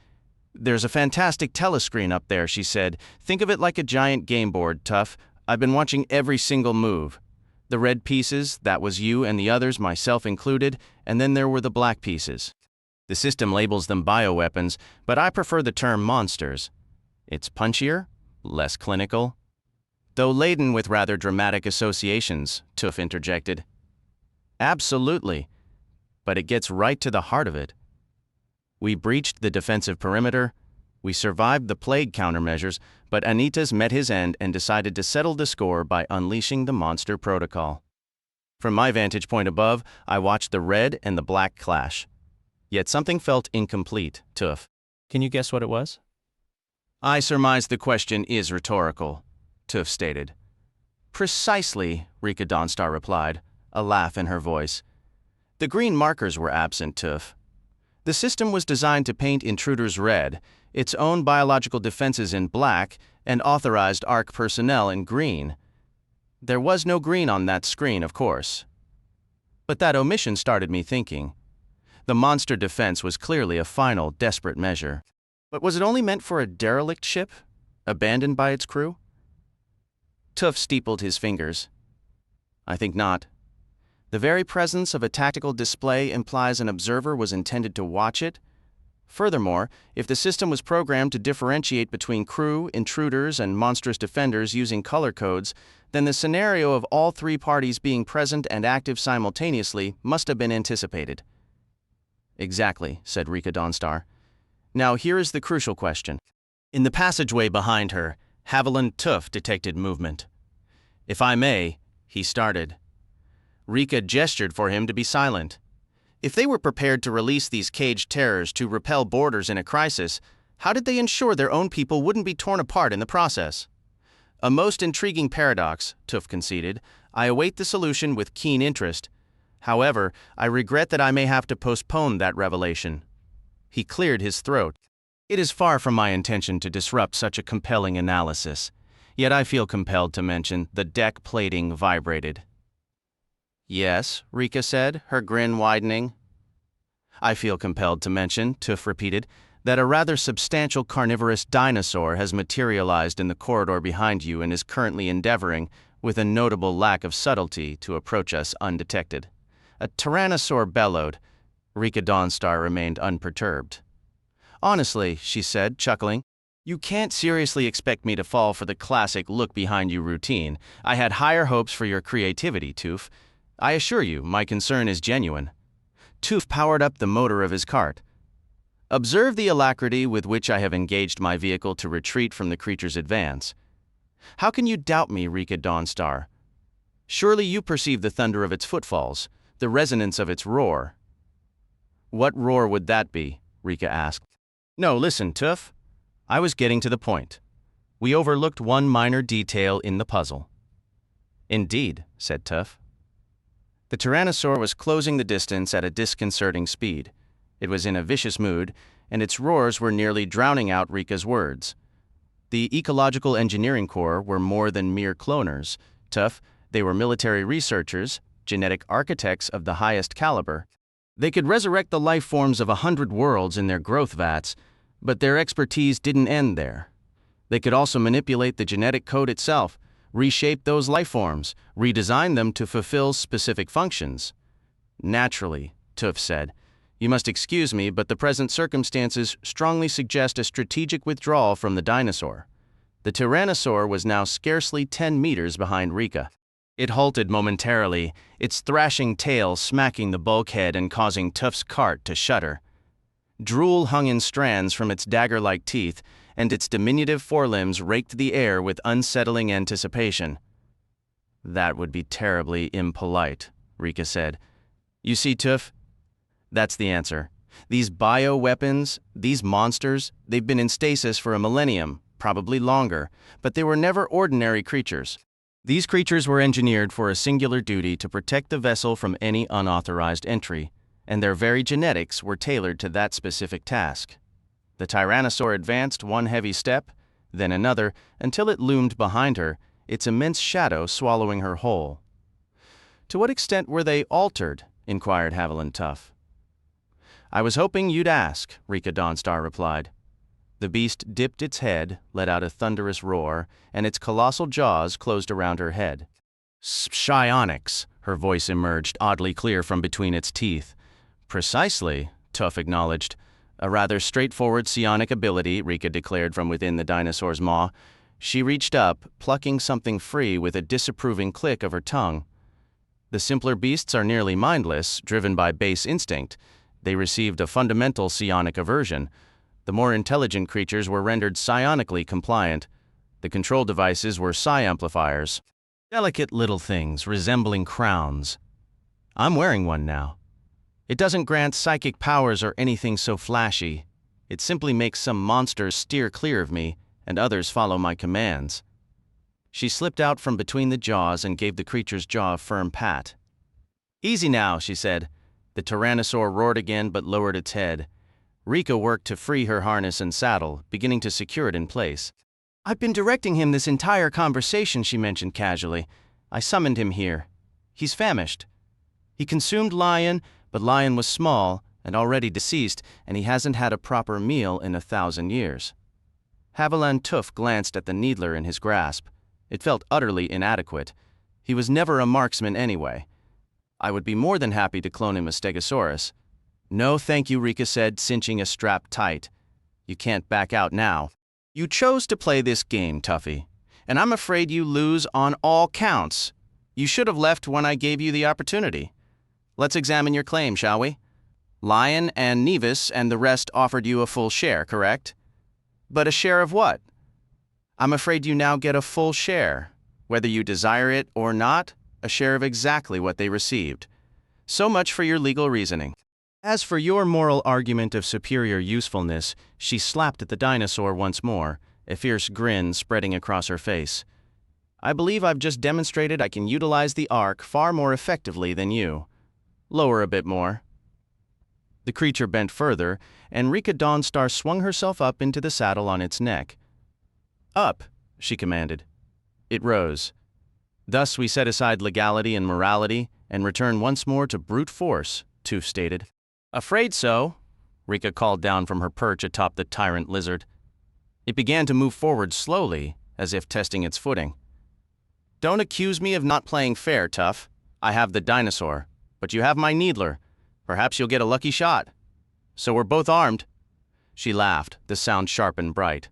[SPEAKER 1] there's a fantastic telescreen up there, she said. Think of it like a giant game board, Tuf. I've been watching every single move. The red pieces, that was you and the others, myself included, and then there were the black pieces. The system labels them bioweapons, but I prefer the term monsters. It's punchier, less clinical. Though laden with rather dramatic associations, Tuf interjected. Absolutely, but it gets right to the heart of it. We breached the defensive perimeter. We survived the plague countermeasures, but Anitas met his end and decided to settle the score by unleashing the monster protocol. From my vantage point above, I watched the red and the black clash. Yet something felt incomplete, Tuf. Can you guess what it was? I surmise the question is rhetorical, Tuf stated. Precisely, Rika Dawnstar replied, a laugh in her voice. The green markers were absent, Tuf. The system was designed to paint intruders red, its own biological defenses in black, and authorized ARC personnel in green. There was no green on that screen, of course. But that omission started me thinking. The monster defense was clearly a final, desperate measure. But was it only meant for a derelict ship, abandoned by its crew? Tuf steepled his fingers. I think not. The very presence of a tactical display implies an observer was intended to watch it. Furthermore, if the system was programmed to differentiate between crew, intruders, and monstrous defenders using color codes, then the scenario of all three parties being present and active simultaneously must have been anticipated. Exactly, said Rika Dawnstar. Now here is the crucial question. In the passageway behind her, Haviland Tuf detected movement. If I may, he started. Rika gestured for him to be silent. If they were prepared to release these caged terrors to repel boarders in a crisis, how did they ensure their own people wouldn't be torn apart in the process? A most intriguing paradox, Tuf conceded. I await the solution with keen interest. However, I regret that I may have to postpone that revelation. He cleared his throat. It is far from my intention to disrupt such a compelling analysis, yet I feel compelled to mention the deck plating vibrated. Yes, Rika said, her grin widening. I feel compelled to mention, Tuf repeated, that a rather substantial carnivorous dinosaur has materialized in the corridor behind you and is currently endeavoring, with a notable lack of subtlety, to approach us undetected. A tyrannosaur bellowed. Rika Dawnstar remained unperturbed. Honestly, she said, chuckling, you can't seriously expect me to fall for the classic look-behind-you routine. I had higher hopes for your creativity, Tuf. I assure you, my concern is genuine. Tuf powered up the motor of his cart. Observe the alacrity with which I have engaged my vehicle to retreat from the creature's advance. How can you doubt me, Rika Dawnstar? Surely you perceive the thunder of its footfalls, the resonance of its roar. What roar would that be? Rika asked. No, listen, Tuf. I was getting to the point. We overlooked one minor detail in the puzzle. Indeed, said Tuf. The Tyrannosaur was closing the distance at a disconcerting speed. It was in a vicious mood, and its roars were nearly drowning out Rika's words. The Ecological Engineering Corps were more than mere cloners. Tuf, they were military researchers, genetic architects of the highest caliber. They could resurrect the life forms of 100 worlds in their growth vats, but their expertise didn't end there. They could also manipulate the genetic code itself, reshape those life forms, redesign them to fulfill specific functions. Naturally, Tuf said, you must excuse me, but the present circumstances strongly suggest a strategic withdrawal from the dinosaur. The Tyrannosaur was now scarcely 10 meters behind Rika. It halted momentarily, its thrashing tail smacking the bulkhead and causing Tuf's cart to shudder. Drool hung in strands from its dagger-like teeth, and its diminutive forelimbs raked the air with unsettling anticipation. That would be terribly impolite, Rika said. You see, Tuf? That's the answer. These bioweapons, these monsters, they've been in stasis for a millennium, probably longer, but they were never ordinary creatures. These creatures were engineered for a singular duty to protect the vessel from any unauthorized entry, and their very genetics were tailored to that specific task. The Tyrannosaur advanced one heavy step, then another, until it loomed behind her, its immense shadow swallowing her whole. To what extent were they altered? Inquired Haviland Tuf. I was hoping you'd ask, Rika Dawnstar replied. The beast dipped its head, let out a thunderous roar, and its colossal jaws closed around her head. Psionics, her voice emerged oddly clear from between its teeth. Precisely, Tuf acknowledged. A rather straightforward psionic ability, Rika declared from within the dinosaur's maw. She reached up, plucking something free with a disapproving click of her tongue. The simpler beasts are nearly mindless, driven by base instinct. They received a fundamental psionic aversion. The more intelligent creatures were rendered psionically compliant. The control devices were psi-amplifiers. Delicate little things resembling crowns. I'm wearing one now. It doesn't grant psychic powers or anything so flashy. It simply makes some monsters steer clear of me, and others follow my commands. She slipped out from between the jaws and gave the creature's jaw a firm pat. Easy now, she said. The tyrannosaur roared again but lowered its head. Rika worked to free her harness and saddle, beginning to secure it in place. "I've been directing him this entire conversation," she mentioned casually. "I summoned him here. He's famished. He consumed Lion, but Lion was small and already deceased, and he hasn't had a proper meal in 1,000 years." Haviland Tuf glanced at the needler in his grasp. It felt utterly inadequate. He was never a marksman anyway. "I would be more than happy to clone him a Stegosaurus." "No, thank you," Rika said, cinching a strap tight. "You can't back out now. You chose to play this game, Tuffy, and I'm afraid you lose on all counts. You should have left when I gave you the opportunity. Let's examine your claim, shall we? Lion and Nevis and the rest offered you a full share, correct? But a share of what? I'm afraid you now get a full share. Whether you desire it or not, a share of exactly what they received. So much for your legal reasoning. As for your moral argument of superior usefulness," she slapped at the dinosaur once more, a fierce grin spreading across her face. "I believe I've just demonstrated I can utilize the arc far more effectively than you. Lower a bit more." The creature bent further, and Rika Dawnstar swung herself up into the saddle on its neck. "Up," she commanded. It rose. "Thus we set aside legality and morality and return once more to brute force," Tuf stated. "Afraid so," Rika called down from her perch atop the tyrant lizard. It began to move forward slowly, as if testing its footing. "Don't accuse me of not playing fair, Tuf. I have the dinosaur, but you have my needler. Perhaps you'll get a lucky shot. So we're both armed." She laughed, the sound sharp and bright.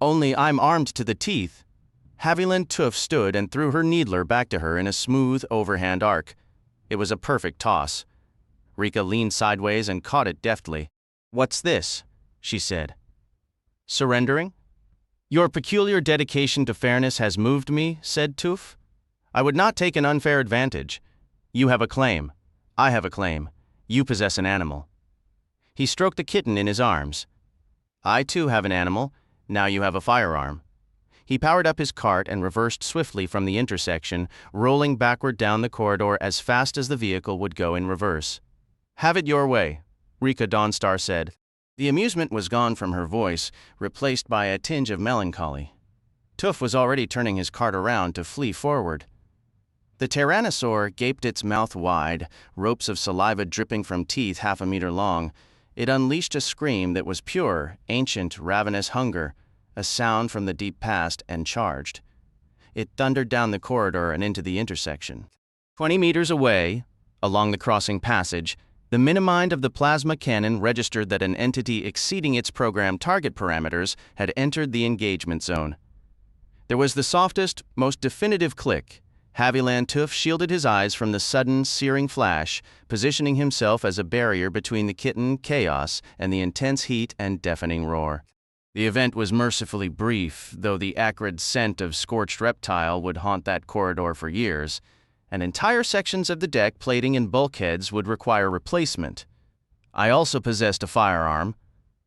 [SPEAKER 1] "Only I'm armed to the teeth." Haviland Tuf stood and threw her needler back to her in a smooth, overhand arc. It was a perfect toss. Rika leaned sideways and caught it deftly. "What's this?" she said. "Surrendering?" "Your peculiar dedication to fairness has moved me," said Tuf. "I would not take an unfair advantage. You have a claim. I have a claim. You possess an animal." He stroked the kitten in his arms. "I too have an animal. Now you have a firearm." He powered up his cart and reversed swiftly from the intersection, rolling backward down the corridor as fast as the vehicle would go in reverse. "Have it your way," Rika Dawnstar said. The amusement was gone from her voice, replaced by a tinge of melancholy. Tuf was already turning his cart around to flee forward. The tyrannosaur gaped its mouth wide, ropes of saliva dripping from teeth 1/2 meter long. It unleashed a scream that was pure, ancient, ravenous hunger, a sound from the deep past, and charged. It thundered down the corridor and into the intersection. 20 meters away, along the crossing passage, the minimind of the plasma cannon registered that an entity exceeding its programmed target parameters had entered the engagement zone. There was the softest, most definitive click. Haviland Tuf shielded his eyes from the sudden, searing flash, positioning himself as a barrier between the kitten chaos and the intense heat and deafening roar. The event was mercifully brief, though the acrid scent of scorched reptile would haunt that corridor for years, and entire sections of the deck plating and bulkheads would require replacement. "I also possessed a firearm,"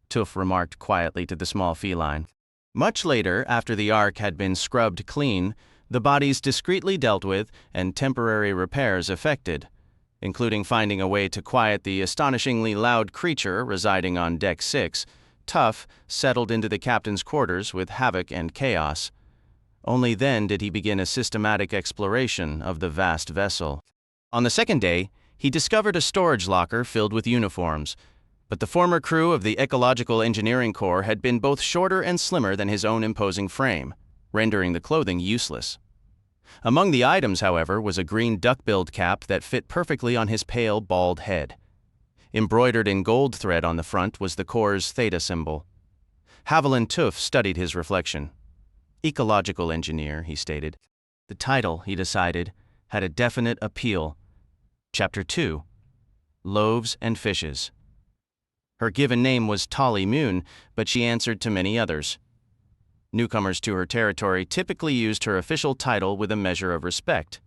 [SPEAKER 1] Tuf remarked quietly to the small feline. Much later, after the ark had been scrubbed clean, the bodies discreetly dealt with and temporary repairs effected, including finding a way to quiet the astonishingly loud creature residing on Deck 6, Tuf settled into the captain's quarters with havoc and chaos. Only then did he begin a systematic exploration of the vast vessel. On the second day, he discovered a storage locker filled with uniforms, but the former crew of the Ecological Engineering Corps had been both shorter and slimmer than his own imposing frame, rendering the clothing useless. Among the items, however, was a green duck-billed cap that fit perfectly on his pale, bald head. Embroidered in gold thread on the front was the Corps' theta symbol. Haviland Tuf studied his reflection. Ecological engineer, he stated. The title, he decided, had a definite appeal. Chapter 2. Loaves and Fishes. Her given name was Tolly Moon, but she answered to many others. Newcomers to her territory typically used her official title with a measure of respect.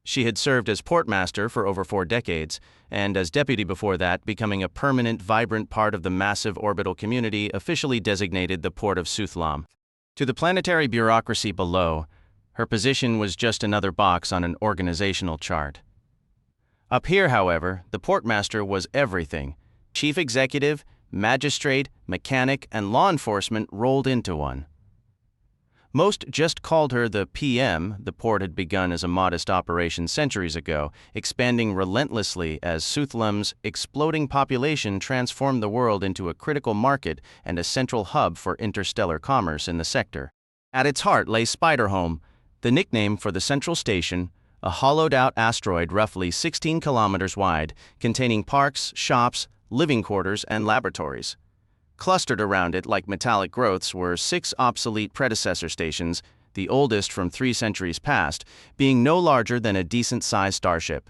[SPEAKER 1] She had served as portmaster for over 4 decades, and as deputy before that, becoming a permanent, vibrant part of the massive orbital community officially designated the Port of Suthlam. To the planetary bureaucracy below, her position was just another box on an organizational chart. Up here, however, the portmaster was everything. Chief executive, magistrate, mechanic, and law enforcement rolled into one. Most just called her the PM. The port had begun as a modest operation centuries ago, expanding relentlessly as Suthlum's exploding population transformed the world into a critical market and a central hub for interstellar commerce in the sector. At its heart lay Spiderholm, the nickname for the central station, a hollowed-out asteroid roughly 16 kilometers wide, containing parks, shops, living quarters, and laboratories. Clustered around it like metallic growths were 6 obsolete predecessor stations, the oldest from 3 centuries past, being no larger than a decent-sized starship.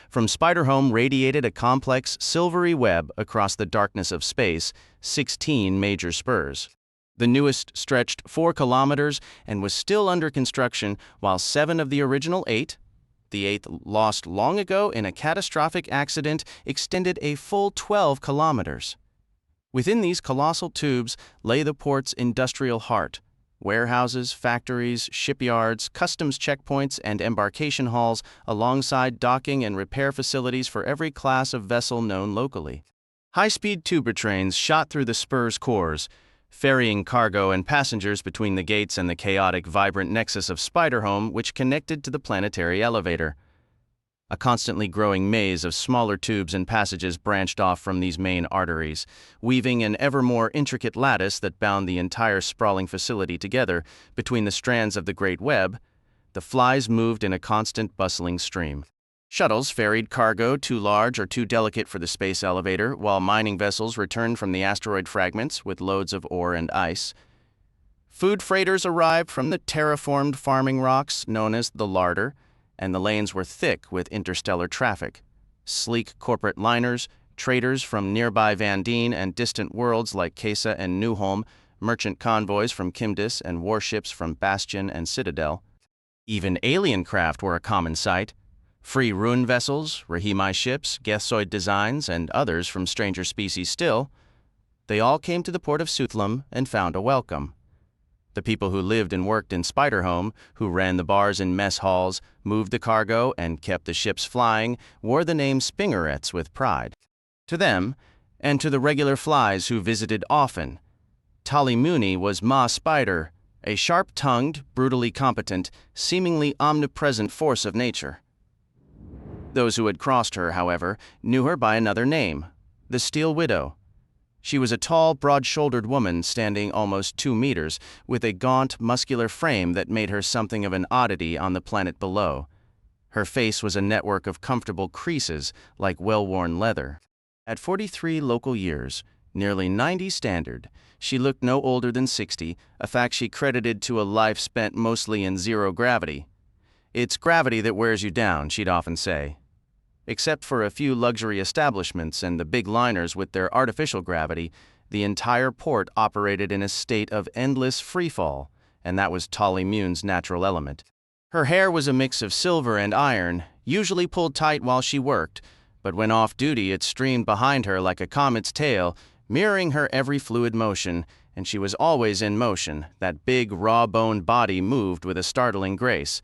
[SPEAKER 1] From Spiderholm radiated a complex, silvery web across the darkness of space, 16 major spurs. The newest stretched 4 kilometers and was still under construction, while 7 of the original 8, the 8th lost long ago in a catastrophic accident, extended a full 12 kilometers. Within these colossal tubes lay the port's industrial heart: warehouses, factories, shipyards, customs checkpoints, and embarkation halls, alongside docking and repair facilities for every class of vessel known locally. High-speed tuber trains shot through the spur's cores, ferrying cargo and passengers between the gates and the chaotic, vibrant nexus of Spiderholm, which connected to the planetary elevator. A constantly growing maze of smaller tubes and passages branched off from these main arteries, weaving an ever more intricate lattice that bound the entire sprawling facility together. Between the strands of the great web, the flies moved in a constant, bustling stream. Shuttles ferried cargo too large or too delicate for the space elevator, while mining vessels returned from the asteroid fragments with loads of ore and ice. Food freighters arrived from the terraformed farming rocks known as the larder, and the lanes were thick with interstellar traffic. Sleek corporate liners, traders from nearby Van Dien and distant worlds like Kesa and Newholm, merchant convoys from Kimdis, and warships from Bastion and Citadel. Even alien craft were a common sight. Free Rune vessels, Rahimai ships, Gethoid designs, and others from stranger species still. They all came to the port of Suthlum and found a welcome. The people who lived and worked in Spiderholm, who ran the bars and mess halls, moved the cargo, and kept the ships flying, wore the name Spingerets with pride. To them, and to the regular flies who visited often, Tali Mooney was Ma Spider, a sharp-tongued, brutally competent, seemingly omnipresent force of nature. Those who had crossed her, however, knew her by another name, the Steel Widow. She was a tall, broad-shouldered woman standing almost 2 meters, with a gaunt, muscular frame that made her something of an oddity on the planet below. Her face was a network of comfortable creases, like well-worn leather. At 43 local years, nearly 90 standard, she looked no older than 60, a fact she credited to a life spent mostly in zero gravity. "It's gravity that wears you down," she'd often say. Except for a few luxury establishments and the big liners with their artificial gravity, the entire port operated in a state of endless freefall, and that was Tali Mune's natural element. Her hair was a mix of silver and iron, usually pulled tight while she worked, but when off-duty it streamed behind her like a comet's tail, mirroring her every fluid motion, and she was always in motion. That big, raw-boned body moved with a startling grace.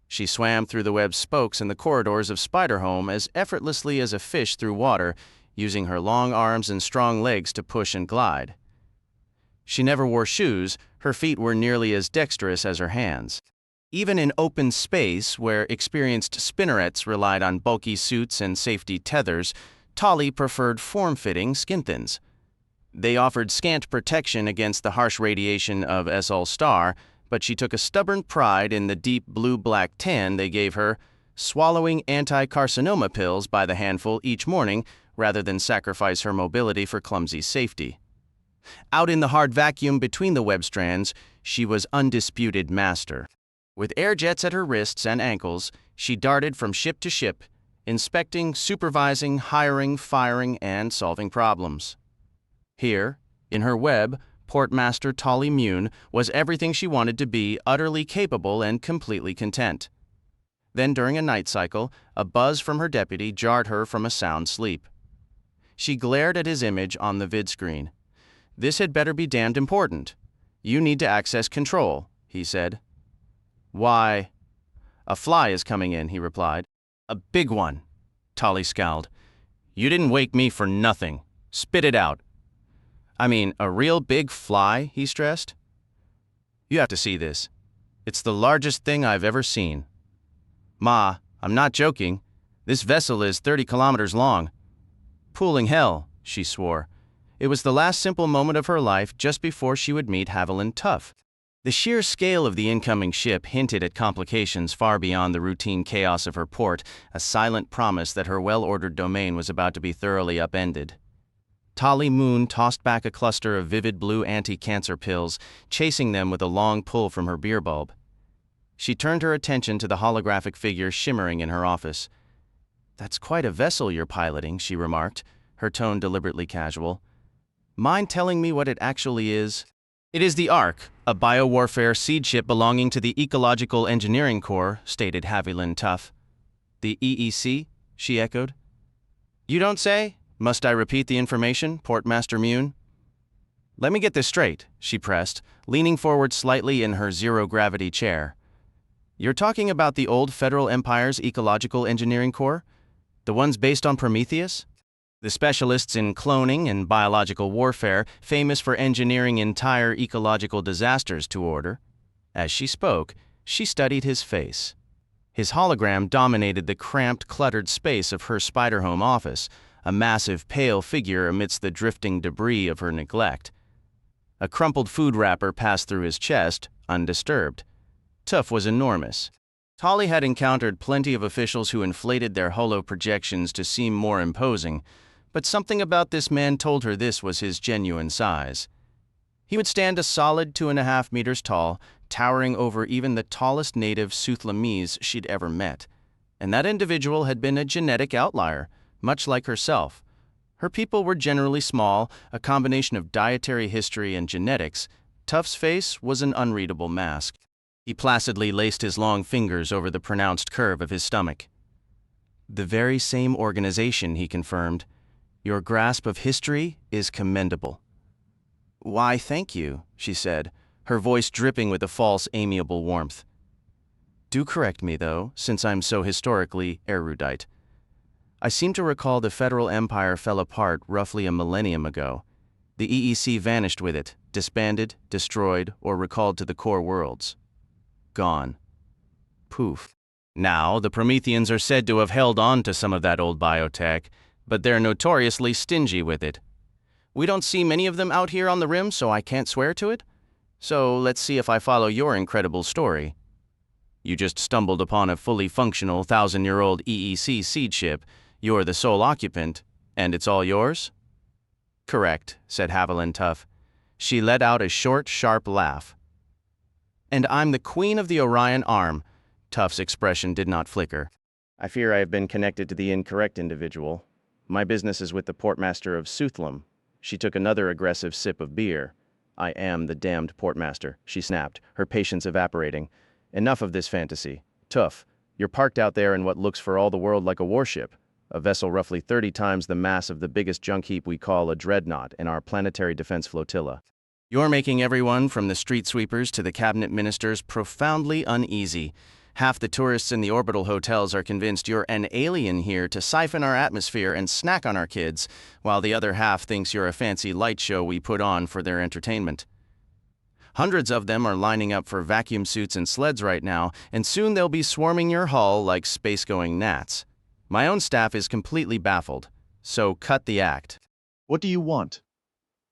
[SPEAKER 1] She swam through the web's spokes in the corridors of Spiderholm as effortlessly as a fish through water, using her long arms and strong legs to push and glide. She never wore shoes, her feet were nearly as dexterous as her hands. Even in open space, where experienced spinnerets relied on bulky suits and safety tethers, Tali preferred form-fitting skinthins. They offered scant protection against the harsh radiation of Sol Star, but she took a stubborn pride in the deep blue-black tan they gave her, swallowing anti-carcinoma pills by the handful each morning rather than sacrifice her mobility for clumsy safety. Out in the hard vacuum between the web strands, she was undisputed master. With air jets at her wrists and ankles, she darted from ship to ship, inspecting, supervising, hiring, firing, and solving problems. Here, in her web, Portmaster Tali Mune was everything she wanted to be, utterly capable and completely content. Then, during a night cycle, a buzz from her deputy jarred her from a sound sleep. She glared at his image on the vid screen. "This had better be damned important. You need to access control," he said. "Why?" "A fly is coming in," he replied. "A big one." Tolly scowled. You didn't wake me for nothing. Spit it out. I mean, a real big fly, he stressed. You have to see this. It's the largest thing I've ever seen. Ma, I'm not joking. This vessel is 30 kilometers long. Pooling hell, she swore. It was the last simple moment of her life just before she would meet Haviland Tuf. The sheer scale of the incoming ship hinted at complications far beyond the routine chaos of her port, a silent promise that her well-ordered domain was about to be thoroughly upended. Tolly Moon tossed back a cluster of vivid blue anti-cancer pills, chasing them with a long pull from her beer bulb. She turned her attention to the holographic figure shimmering in her office. That's quite a vessel you're piloting, she remarked, her tone deliberately casual. Mind telling me what it actually is? It is the Ark, a biowarfare seed ship belonging to the Ecological Engineering Corps, stated Haviland Tuf. The EEC? She echoed. You don't say? Must I repeat the information, Portmaster Mune? Let me get this straight, she pressed, leaning forward slightly in her zero-gravity chair. You're talking about the old Federal Empire's Ecological Engineering Corps? The ones based on Prometheus? The specialists in cloning and biological warfare, famous for engineering entire ecological disasters to order. As she spoke, she studied his face. His hologram dominated the cramped, cluttered space of her spider home office, a massive, pale figure amidst the drifting debris of her neglect. A crumpled food wrapper passed through his chest, undisturbed. Tuf was enormous. Tolly had encountered plenty of officials who inflated their holo projections to seem more imposing, but something about this man told her this was his genuine size. He would stand a solid 2.5 meters tall, towering over even the tallest native Suthlamese she'd ever met. And that individual had been a genetic outlier, much like herself. Her people were generally small, a combination of dietary history and genetics. Tuf's face was an unreadable mask. He placidly laced his long fingers over the pronounced curve of his stomach. The very same organization, he confirmed. Your grasp of history is commendable. Why, thank you, she said, her voice dripping with a false, amiable warmth. Do correct me, though, since I'm so historically erudite. I seem to recall the Federal Empire fell apart roughly a millennium ago. The EEC vanished with it, disbanded, destroyed, or recalled to the core worlds. Gone. Poof. Now, the Prometheans are said to have held on to some of that old biotech, but they're notoriously stingy with it. We don't see many of them out here on the rim, so I can't swear to it. So let's see if I follow your incredible story. You just stumbled upon a fully functional 1,000-year-old EEC seed ship. You're the sole occupant, and it's all yours? Correct, said Haviland Tuf. She let out a short, sharp laugh. And I'm the Queen of the Orion Arm. Tuf's expression did not flicker. I fear I have been connected to the incorrect individual. My business is with the Portmaster of Suthlam. She took another aggressive sip of beer. I am the damned Portmaster, she snapped, her patience evaporating. Enough of this fantasy. Tuf, you're parked out there in what looks for all the world like a warship, a vessel roughly 30 times the mass of the biggest junk heap we call a dreadnought in our planetary defense flotilla. You're making everyone from the street sweepers to the cabinet ministers profoundly uneasy. Half the tourists in the orbital hotels are convinced you're an alien here to siphon our atmosphere and snack on our kids, while the other half thinks you're a fancy light show we put on for their entertainment. Hundreds of them are lining up for vacuum suits and sleds right now, and soon they'll be swarming your hull like space-going gnats. My own staff is completely baffled, so cut the act.
[SPEAKER 5] What do you want?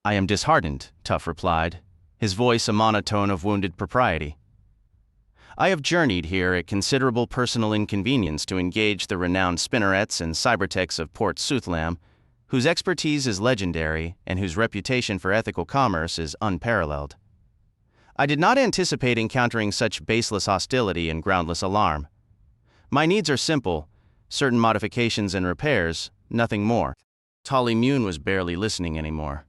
[SPEAKER 1] I am disheartened, Tuf replied, his voice a monotone of wounded propriety. I have journeyed here at considerable personal inconvenience to engage the renowned spinnerets and cybertechs of Port Suthlam, whose expertise is legendary and whose reputation for ethical commerce is unparalleled. I did not anticipate encountering such baseless hostility and groundless alarm. My needs are simple, certain modifications and repairs, nothing more. Tolly Mune was barely listening anymore.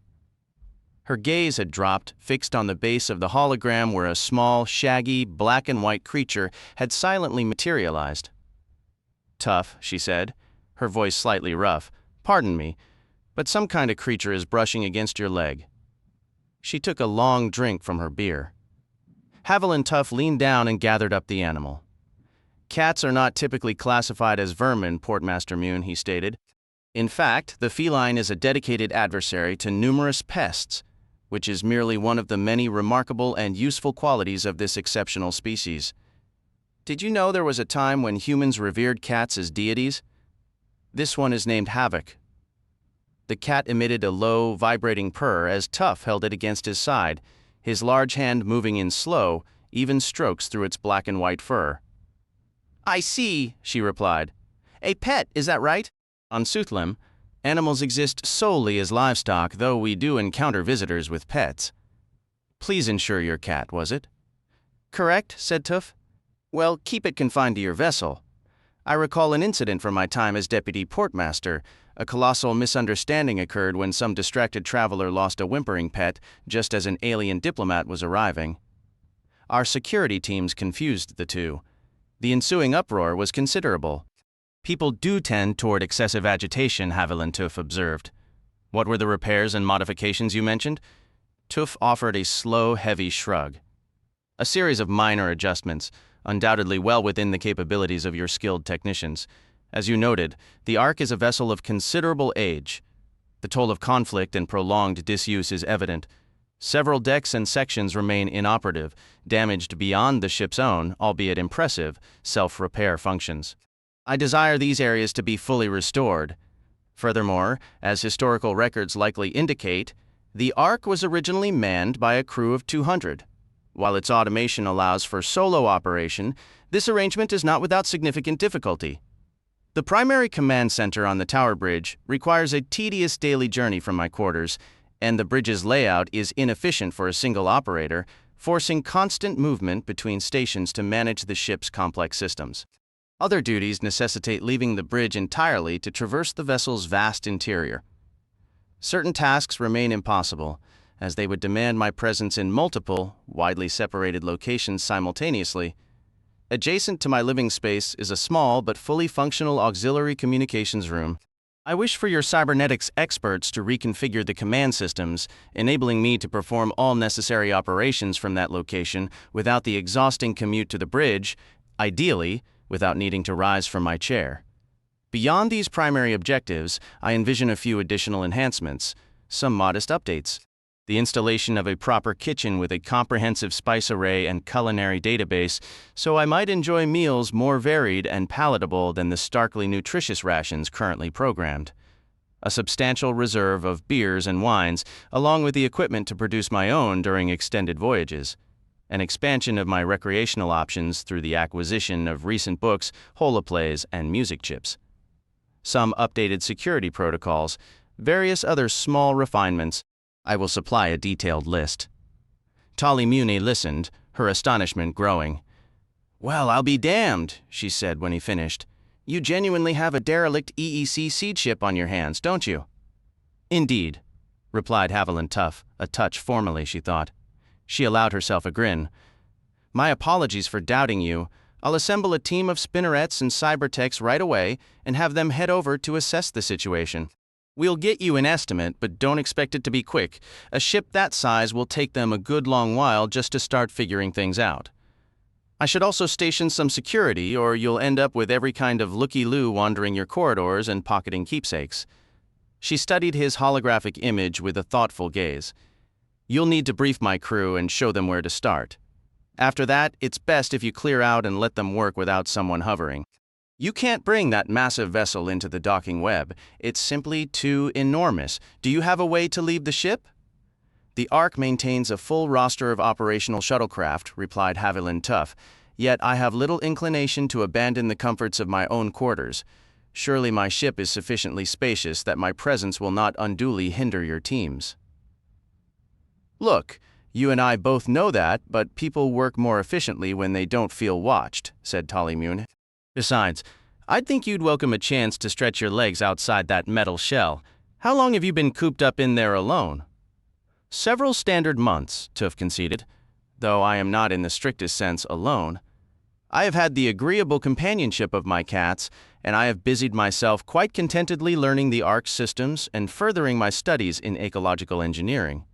[SPEAKER 1] Her gaze had dropped, fixed on the base of the hologram where a small, shaggy, black and white creature had silently materialized. Tuf, she said, her voice slightly rough, pardon me, but some kind of creature is brushing against your leg. She took a long drink from her beer. Haviland Tuf leaned down and gathered up the animal. Cats are not typically classified as vermin, Portmaster Mune, he stated. In fact, the feline is a dedicated adversary to numerous pests, which is merely one of the many remarkable and useful qualities of this exceptional species. Did you know there was a time when humans revered cats as deities? This one is named Havoc. The cat emitted a low, vibrating purr as Tuf held it against his side, his large hand moving in slow, even strokes through its black and white fur. "I see," she replied. "A pet, is that right?" On Suthlim, animals exist solely as livestock, though we do encounter visitors with pets. Please insure your cat, was it? Correct, said Tuf. Well, keep it confined to your vessel. I recall an incident from my time as deputy portmaster. A colossal misunderstanding occurred when some distracted traveler lost a whimpering pet just as an alien diplomat was arriving. Our security teams confused the two. The ensuing uproar was considerable. People do tend toward excessive agitation, Haviland Tuf observed. What were the repairs and modifications you mentioned? Tuf offered a slow, heavy shrug. A series of minor adjustments, undoubtedly well within the capabilities of your skilled technicians. As you noted, the Ark is a vessel of considerable age. The toll of conflict and prolonged disuse is evident. Several decks and sections remain inoperative, damaged beyond the ship's own, albeit impressive, self-repair functions. I desire these areas to be fully restored. Furthermore, as historical records likely indicate, the Ark was originally manned by a crew of 200. While its automation allows for solo operation, this arrangement is not without significant difficulty. The primary command center on the Tower Bridge requires a tedious daily journey from my quarters, and the bridge's layout is inefficient for a single operator, forcing constant movement between stations to manage the ship's complex systems. Other duties necessitate leaving the bridge entirely to traverse the vessel's vast interior. Certain tasks remain impossible, as they would demand my presence in multiple, widely separated locations simultaneously. Adjacent to my living space is a small but fully functional auxiliary communications room. I wish for your cybernetics experts to reconfigure the command systems, enabling me to perform all necessary operations from that location without the exhausting commute to the bridge, ideally, without needing to rise from my chair. Beyond these primary objectives, I envision a few additional enhancements, some modest updates. The installation of a proper kitchen with a comprehensive spice array and culinary database, so I might enjoy meals more varied and palatable than the starkly nutritious rations currently programmed. A substantial reserve of beers and wines, along with the equipment to produce my own during extended voyages. An expansion of my recreational options through the acquisition of recent books, holoplays, and music chips. Some updated security protocols, various other small refinements. I will supply a detailed list. Tali Muni listened, her astonishment growing. Well, I'll be damned, she said when he finished. You genuinely have a derelict EEC seed ship on your hands, don't you? Indeed, replied Haviland Tuf, a touch formally, she thought. She allowed herself a grin. My apologies for doubting you. I'll assemble a team of spinnerets and cybertechs right away and have them head over to assess the situation. We'll get you an estimate, but don't expect it to be quick. A ship that size will take them a good long while just to start figuring things out. I should also station some security, or you'll end up with every kind of looky-loo wandering your corridors and pocketing keepsakes. She studied his holographic image with a thoughtful gaze. You'll need to brief my crew and show them where to start. After that, it's best if you clear out and let them work without someone hovering. You can't bring that massive vessel into the docking web. It's simply too enormous. Do you have a way to leave the ship? The Ark maintains a full roster of operational shuttlecraft, replied Haviland Tuf, yet I have little inclination to abandon the comforts of my own quarters. Surely my ship is sufficiently spacious that my presence will not unduly hinder your teams. Look, you and I both know that, but people work more efficiently when they don't feel watched, said Talimun. Besides, I'd think you'd welcome a chance to stretch your legs outside that metal shell. How long have you been cooped up in there alone? Several standard months, Tuf conceded, though I am not in the strictest sense alone. I have had the agreeable companionship of my cats, and I have busied myself quite contentedly learning the Ark's systems and furthering my studies in ecological engineering.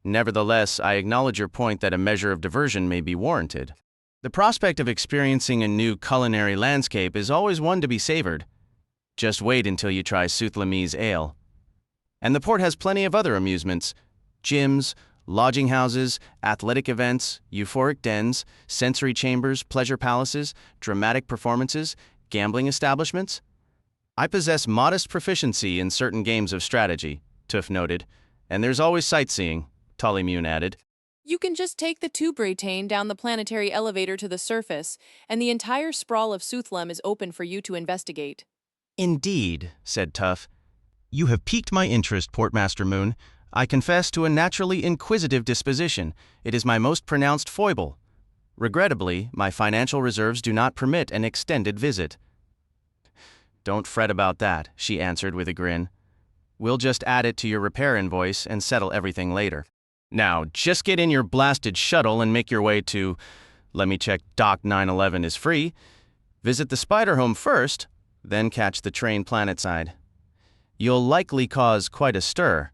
[SPEAKER 1] Nevertheless, I acknowledge your point that a measure of diversion may be warranted. The prospect of experiencing a new culinary landscape is always one to be savored. Just wait until you try Suthlamese ale. And the port has plenty of other amusements: gyms, lodging houses, athletic events, euphoric dens, sensory chambers, pleasure palaces, dramatic performances, gambling establishments. I possess modest proficiency in certain games of strategy, Tuf noted, and there's always sightseeing, Tollymune added.
[SPEAKER 5] You can just take the tube retain down the planetary elevator to the surface, and the entire sprawl of Suthlam is open for you to investigate.
[SPEAKER 1] Indeed, said Tuf. You have piqued my interest, Portmaster Moon. I confess to a naturally inquisitive disposition. It is my most pronounced foible. Regrettably, my financial reserves do not permit an extended visit. Don't fret about that, she answered with a grin. We'll just add it to your repair invoice and settle everything later. Now, just get in your blasted shuttle and make your way to, let me check, Dock 911 is free. Visit the spider home first, then catch the train planetside. You'll likely cause quite a stir.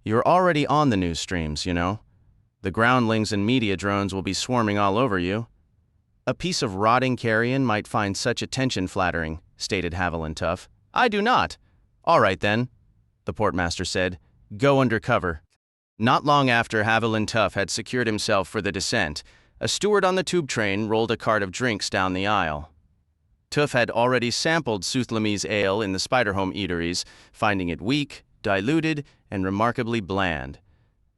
[SPEAKER 1] You're already on the news streams, you know. The groundlings and media drones will be swarming all over you. A piece of rotting carrion might find such attention flattering, stated Haviland Tuf. I do not. All right then, the portmaster said. Go under cover. Not long after Haviland Tuf had secured himself for the descent, a steward on the tube train rolled a cart of drinks down the aisle. Tuf had already sampled Suthlamese ale in the Spiderhome eateries, finding it weak, diluted, and remarkably bland.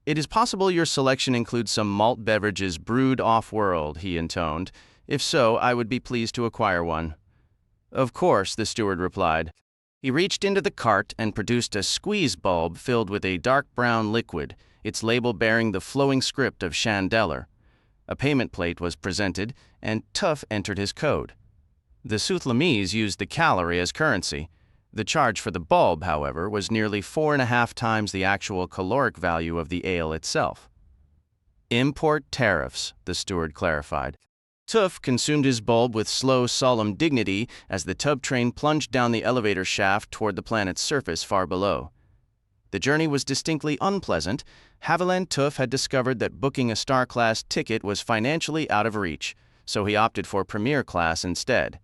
[SPEAKER 1] It is possible your selection includes some malt beverages brewed off-world, he intoned. If so, I would be pleased to acquire one. Of course, the steward replied. He reached into the cart and produced a squeeze bulb filled with a dark brown liquid, its label bearing the flowing script of Chandeler. A payment plate was presented, and Tuf entered his code. The Suthlamese used the calorie as currency. The charge for the bulb, however, was nearly 4.5 times the actual caloric value of the ale itself. Import tariffs, the steward clarified. Tuf consumed his bulb with slow, solemn dignity as the tub train plunged down the elevator shaft toward the planet's surface far below. The journey was distinctly unpleasant. Haviland Tuf had discovered that booking a star-class ticket was financially out of reach, so he opted for premier class instead.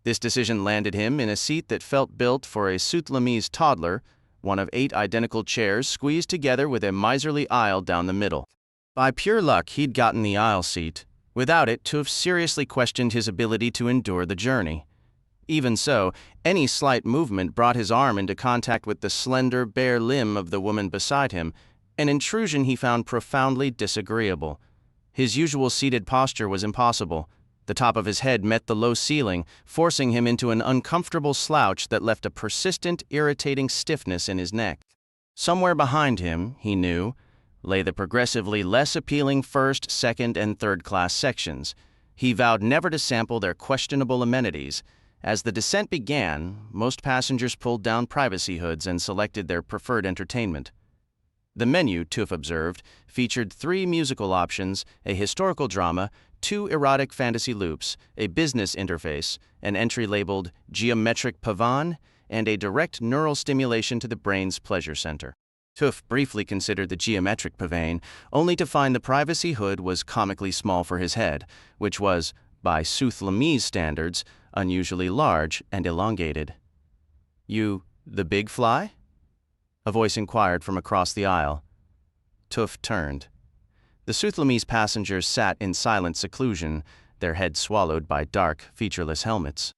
[SPEAKER 1] This decision landed him in a seat that felt built for a Suthlamese toddler, one of 8 identical chairs squeezed together with a miserly aisle down the middle. By pure luck, he'd gotten the aisle seat. Without it, Tuf seriously questioned his ability to endure the journey. Even so, any slight movement brought his arm into contact with the slender, bare limb of the woman beside him, an intrusion he found profoundly disagreeable. His usual seated posture was impossible. The top of his head met the low ceiling, forcing him into an uncomfortable slouch that left a persistent, irritating stiffness in his neck. Somewhere behind him, he knew, lay the progressively less appealing first, second, and third-class sections. He vowed never to sample their questionable amenities. As the descent began, most passengers pulled down privacy hoods and selected their preferred entertainment. The menu, Tuf observed, featured 3 musical options, a historical drama, 2 erotic fantasy loops, a business interface, an entry labeled Geometric Pavan, and a direct neural stimulation to the brain's pleasure center. Tuf briefly considered the geometric pavane, only to find the privacy hood was comically small for his head, which was, by Suthlamese standards, unusually large and elongated. You, the big fly? A voice inquired from across the aisle. Tuf turned. The Suthlamese passengers sat in silent seclusion, their heads swallowed by dark, featureless helmets.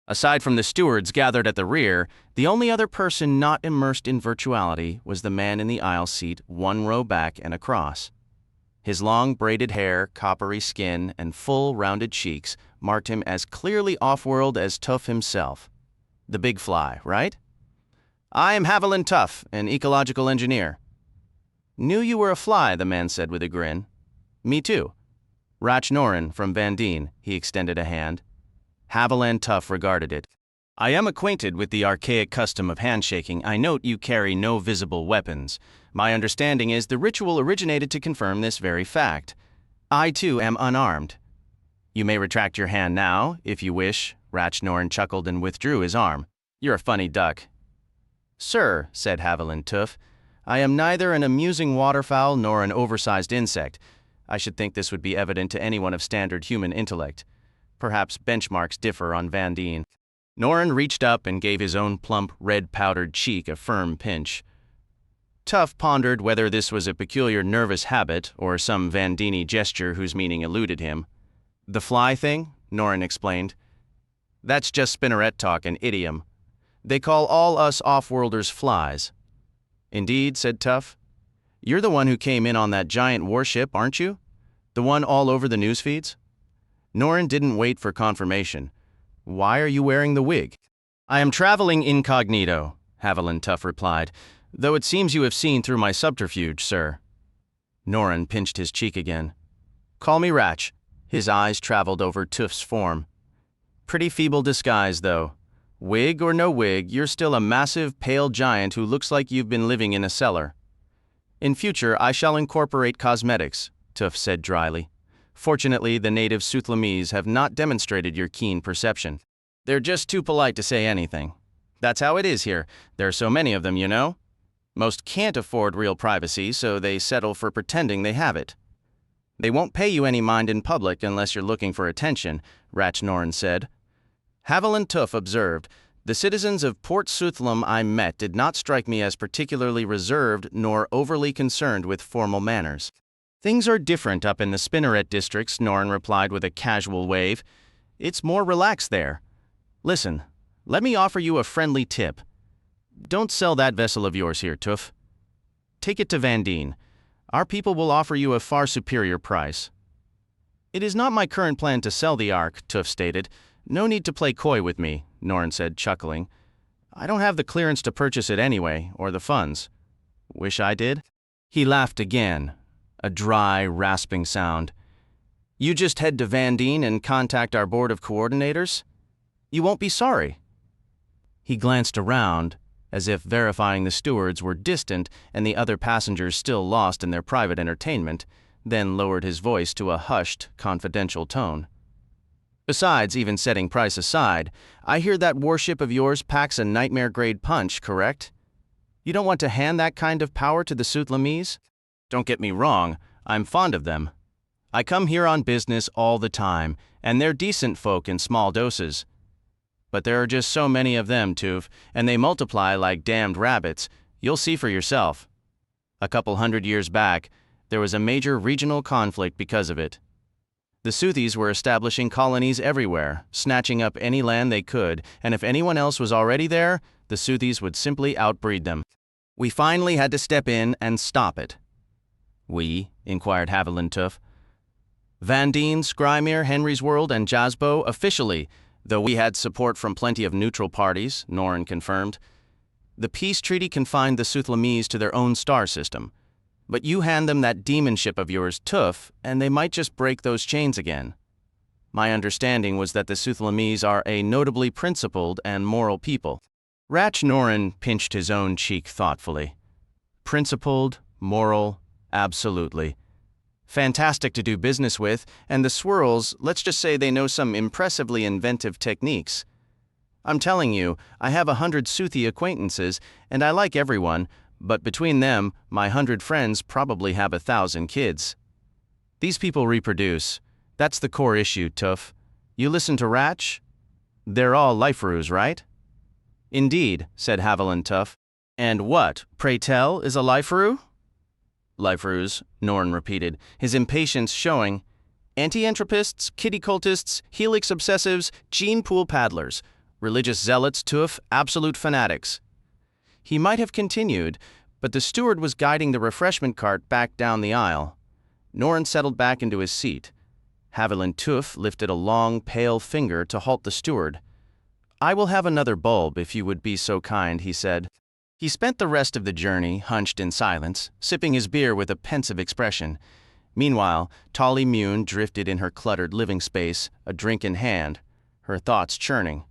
[SPEAKER 1] Aside from the stewards gathered at the rear, the only other person not immersed in virtuality was the man in the aisle seat 1 row back and across. His long braided hair, coppery skin, and full rounded cheeks marked him as clearly off-world as Tuf himself. The big fly, right? I am Haviland Tuf, an ecological engineer. Knew you were a fly, the man said with a grin. Me too. Rach Norin from Van Dien, he extended a hand. Haviland Tuf regarded it. I am acquainted with the archaic custom of handshaking. I note you carry no visible weapons. My understanding is the ritual originated to confirm this very fact. I, too, am unarmed. You may retract your hand now, if you wish. Rachnorn chuckled and withdrew his arm. You're a funny duck. Sir, said Haviland Tuf, I am neither an amusing waterfowl nor an oversized insect. I should think this would be evident to anyone of standard human intellect. Perhaps benchmarks differ on Van Dien. Norrin reached up and gave his own plump, red-powdered cheek a firm pinch. Tuf pondered whether this was a peculiar nervous habit or some Van Dien gesture whose meaning eluded him. "The fly thing?" Norrin explained. "That's just spinneret talk and idiom. They call all us off-worlders flies." "Indeed," said Tuf. "You're the one who came in on that giant warship, aren't you? The one all over the news feeds?" Norrin didn't wait for confirmation. "Why are you wearing the wig?" "I am traveling incognito," Haviland Tuf replied, "though it seems you have seen through my subterfuge, sir." Norrin pinched his cheek again. "Call me Ratch." His eyes traveled over Tuf's form. "Pretty feeble disguise, though. Wig or no wig, you're still a massive, pale giant who looks like you've been living in a cellar." "In future, I shall incorporate cosmetics," Tuf said dryly. "Fortunately, the native Suthlamese have not demonstrated your keen perception. They're just too polite to say anything. That's how it is here. There are so many of them, you know. Most can't afford real privacy, so they settle for pretending they have it." "They won't pay you any mind in public unless you're looking for attention," Ratch Norrin said. Haviland Tuf observed, "The citizens of Port Suthlam I met did not strike me as particularly reserved nor overly concerned with formal manners." "Things are different up in the Spinneret districts," Norrin replied with a casual wave. "It's more relaxed there. Listen, let me offer you a friendly tip. Don't sell that vessel of yours here, Tuf. Take it to Van Dien. Our people will offer you a far superior price." "It is not my current plan to sell the Ark," Tuf stated. "No need to play coy with me," Norrin said, chuckling. "I don't have the clearance to purchase it anyway, or the funds. Wish I did?" He laughed again, a dry, rasping sound. "You just head to Van Dien and contact our board of coordinators? You won't be sorry." He glanced around, as if verifying the stewards were distant and the other passengers still lost in their private entertainment, then lowered his voice to a hushed, confidential tone. "Besides, even setting price aside, I hear that warship of yours packs a nightmare-grade punch, correct? You don't want to hand that kind of power to the Suthlamese? Don't get me wrong, I'm fond of them. I come here on business all the time, and they're decent folk in small doses. But there are just so many of them, Tuf, and they multiply like damned rabbits. You'll see for yourself. A couple 100 years back, there was a major regional conflict because of it. The Suthies were establishing colonies everywhere, snatching up any land they could, and if anyone else was already there, the Suthies would simply outbreed them. We finally had to step in and stop it." "We?" inquired Haviland Tuf. "Van Dien, Skrymir, Henry's World, and Jasbo officially, though we had support from plenty of neutral parties," Norrin confirmed. "The peace treaty confined the Suthlamese to their own star system. But you hand them that demon ship of yours, Tuf, and they might just break those chains again. My understanding was that the Suthlamese are a notably principled and moral people." Ratch Norrin pinched his own cheek thoughtfully. "Principled, moral, absolutely. Fantastic to do business with, and the swirls, let's just say they know some impressively inventive techniques. I'm telling you, I have 100 Suthi acquaintances, and I like everyone, but between them, my 100 friends probably have 1,000 kids. These people reproduce. That's the core issue, Tuf. You listen to Ratch? They're all liferoos, right?" "Indeed," said Haviland Tuf. "And what, pray tell, is a liferoo?" "Liferoos," Norrin repeated, his impatience showing. "Anti-entropists, kitty cultists, helix obsessives, gene pool paddlers, religious zealots, Tuf, absolute fanatics." He might have continued, but the steward was guiding the refreshment cart back down the aisle. Norrin settled back into his seat. Haviland Tuf lifted a long, pale finger to halt the steward. "I will have another bulb, if you would be so kind," he said. He spent the rest of the journey hunched in silence, sipping his beer with a pensive expression. Meanwhile, Tolly Mune drifted in her cluttered living space, a drink in hand, her thoughts churning.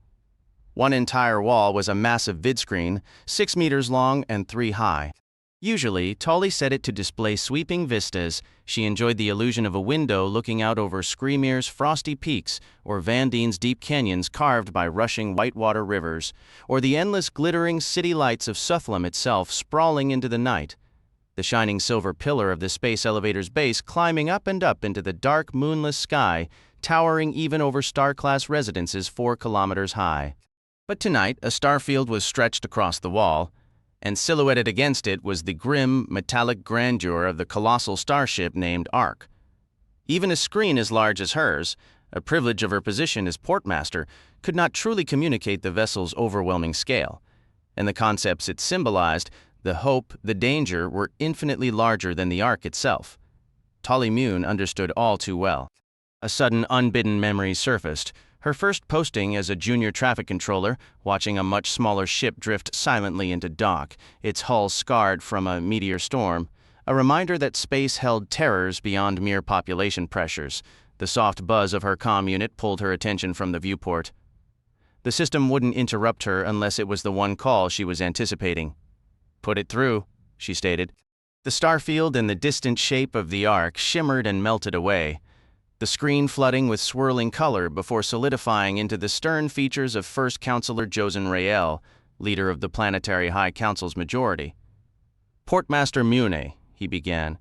[SPEAKER 1] One entire wall was a massive vidscreen, 6 meters long and 3 high. Usually, Tolly set it to display sweeping vistas. She enjoyed the illusion of a window looking out over Skrymir's frosty peaks, or Van Dien's deep canyons carved by rushing whitewater rivers, or the endless glittering city lights of Suthlam itself sprawling into the night. the shining silver pillar of the space elevator's base climbing up and up into the dark, moonless sky, towering even over star-class residences 4 kilometers high. But tonight, a starfield was stretched across the wall, and silhouetted against it was the grim, metallic grandeur of the colossal starship named Ark. Even a screen as large as hers, a privilege of her position as portmaster, could not truly communicate the vessel's overwhelming scale, and the concepts it symbolized, the hope, the danger, were infinitely larger than the Ark itself. Tolly Mune understood all too well. A sudden unbidden memory surfaced, her first posting as a junior traffic controller, watching a much smaller ship drift silently into dock, its hull scarred from a meteor storm, a reminder that space held terrors beyond mere population pressures. The soft buzz of her comm unit pulled her attention from the viewport. The system wouldn't interrupt her unless it was the one call she was anticipating. "Put it through," she stated. The starfield and the distant shape of the Ark shimmered and melted away, the screen flooding with swirling color before solidifying into the stern features of First Counselor Josen Rael, leader of the Planetary High Council's majority. "Portmaster Mune," he began.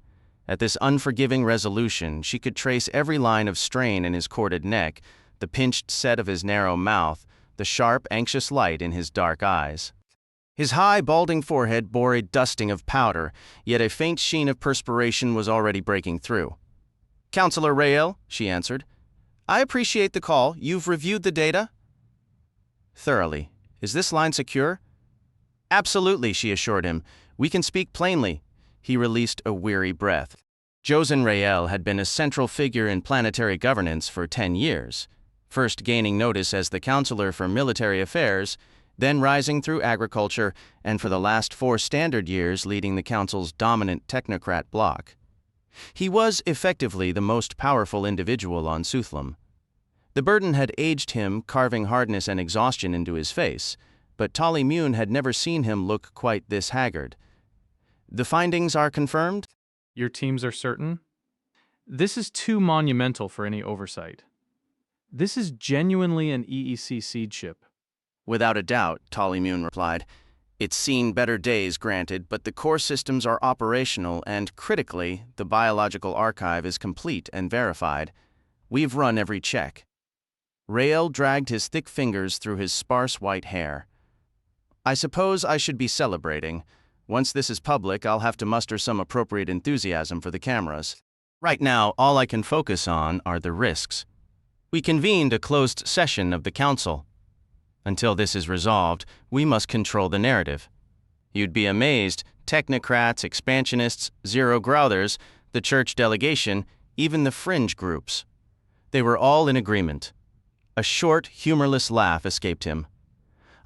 [SPEAKER 1] At this unforgiving resolution, she could trace every line of strain in his corded neck, the pinched set of his narrow mouth, the sharp, anxious light in his dark eyes. His high, balding forehead bore a dusting of powder, yet a faint sheen of perspiration was already breaking through. "Counselor Rael," she answered. "I appreciate the call. You've reviewed the data?" "Thoroughly. Is this line secure?" "Absolutely," she assured him. "We can speak plainly." He released a weary breath. Josen Rael had been a central figure in planetary governance for 10 years, first gaining notice as the Counselor for Military Affairs, then rising through agriculture, and for the last 4 standard years leading the Council's dominant technocrat bloc. He was effectively the most powerful individual on Suthlam. The burden had aged him, carving hardness and exhaustion into his face, but Tolly Mune had never seen him look quite this haggard. "The findings are confirmed?"
[SPEAKER 3] Your teams are certain? This is too monumental for any oversight. This is genuinely an EEC seed ship.
[SPEAKER 1] "Without a doubt," Tolly Mune replied. "It's seen better days, granted, but the core systems are operational and, critically, the biological archive is complete and verified. We've run every check." Rael dragged his thick fingers through his sparse white hair. "I suppose I should be celebrating. Once this is public, I'll have to muster some appropriate enthusiasm for the cameras. Right now, all I can focus on are the risks." We convened a closed session of the Council. Until this is resolved, we must control the narrative. You'd be amazed, technocrats, expansionists, zero-growthers, the church delegation, even the fringe groups. They were all in agreement. A short, humorless laugh escaped him.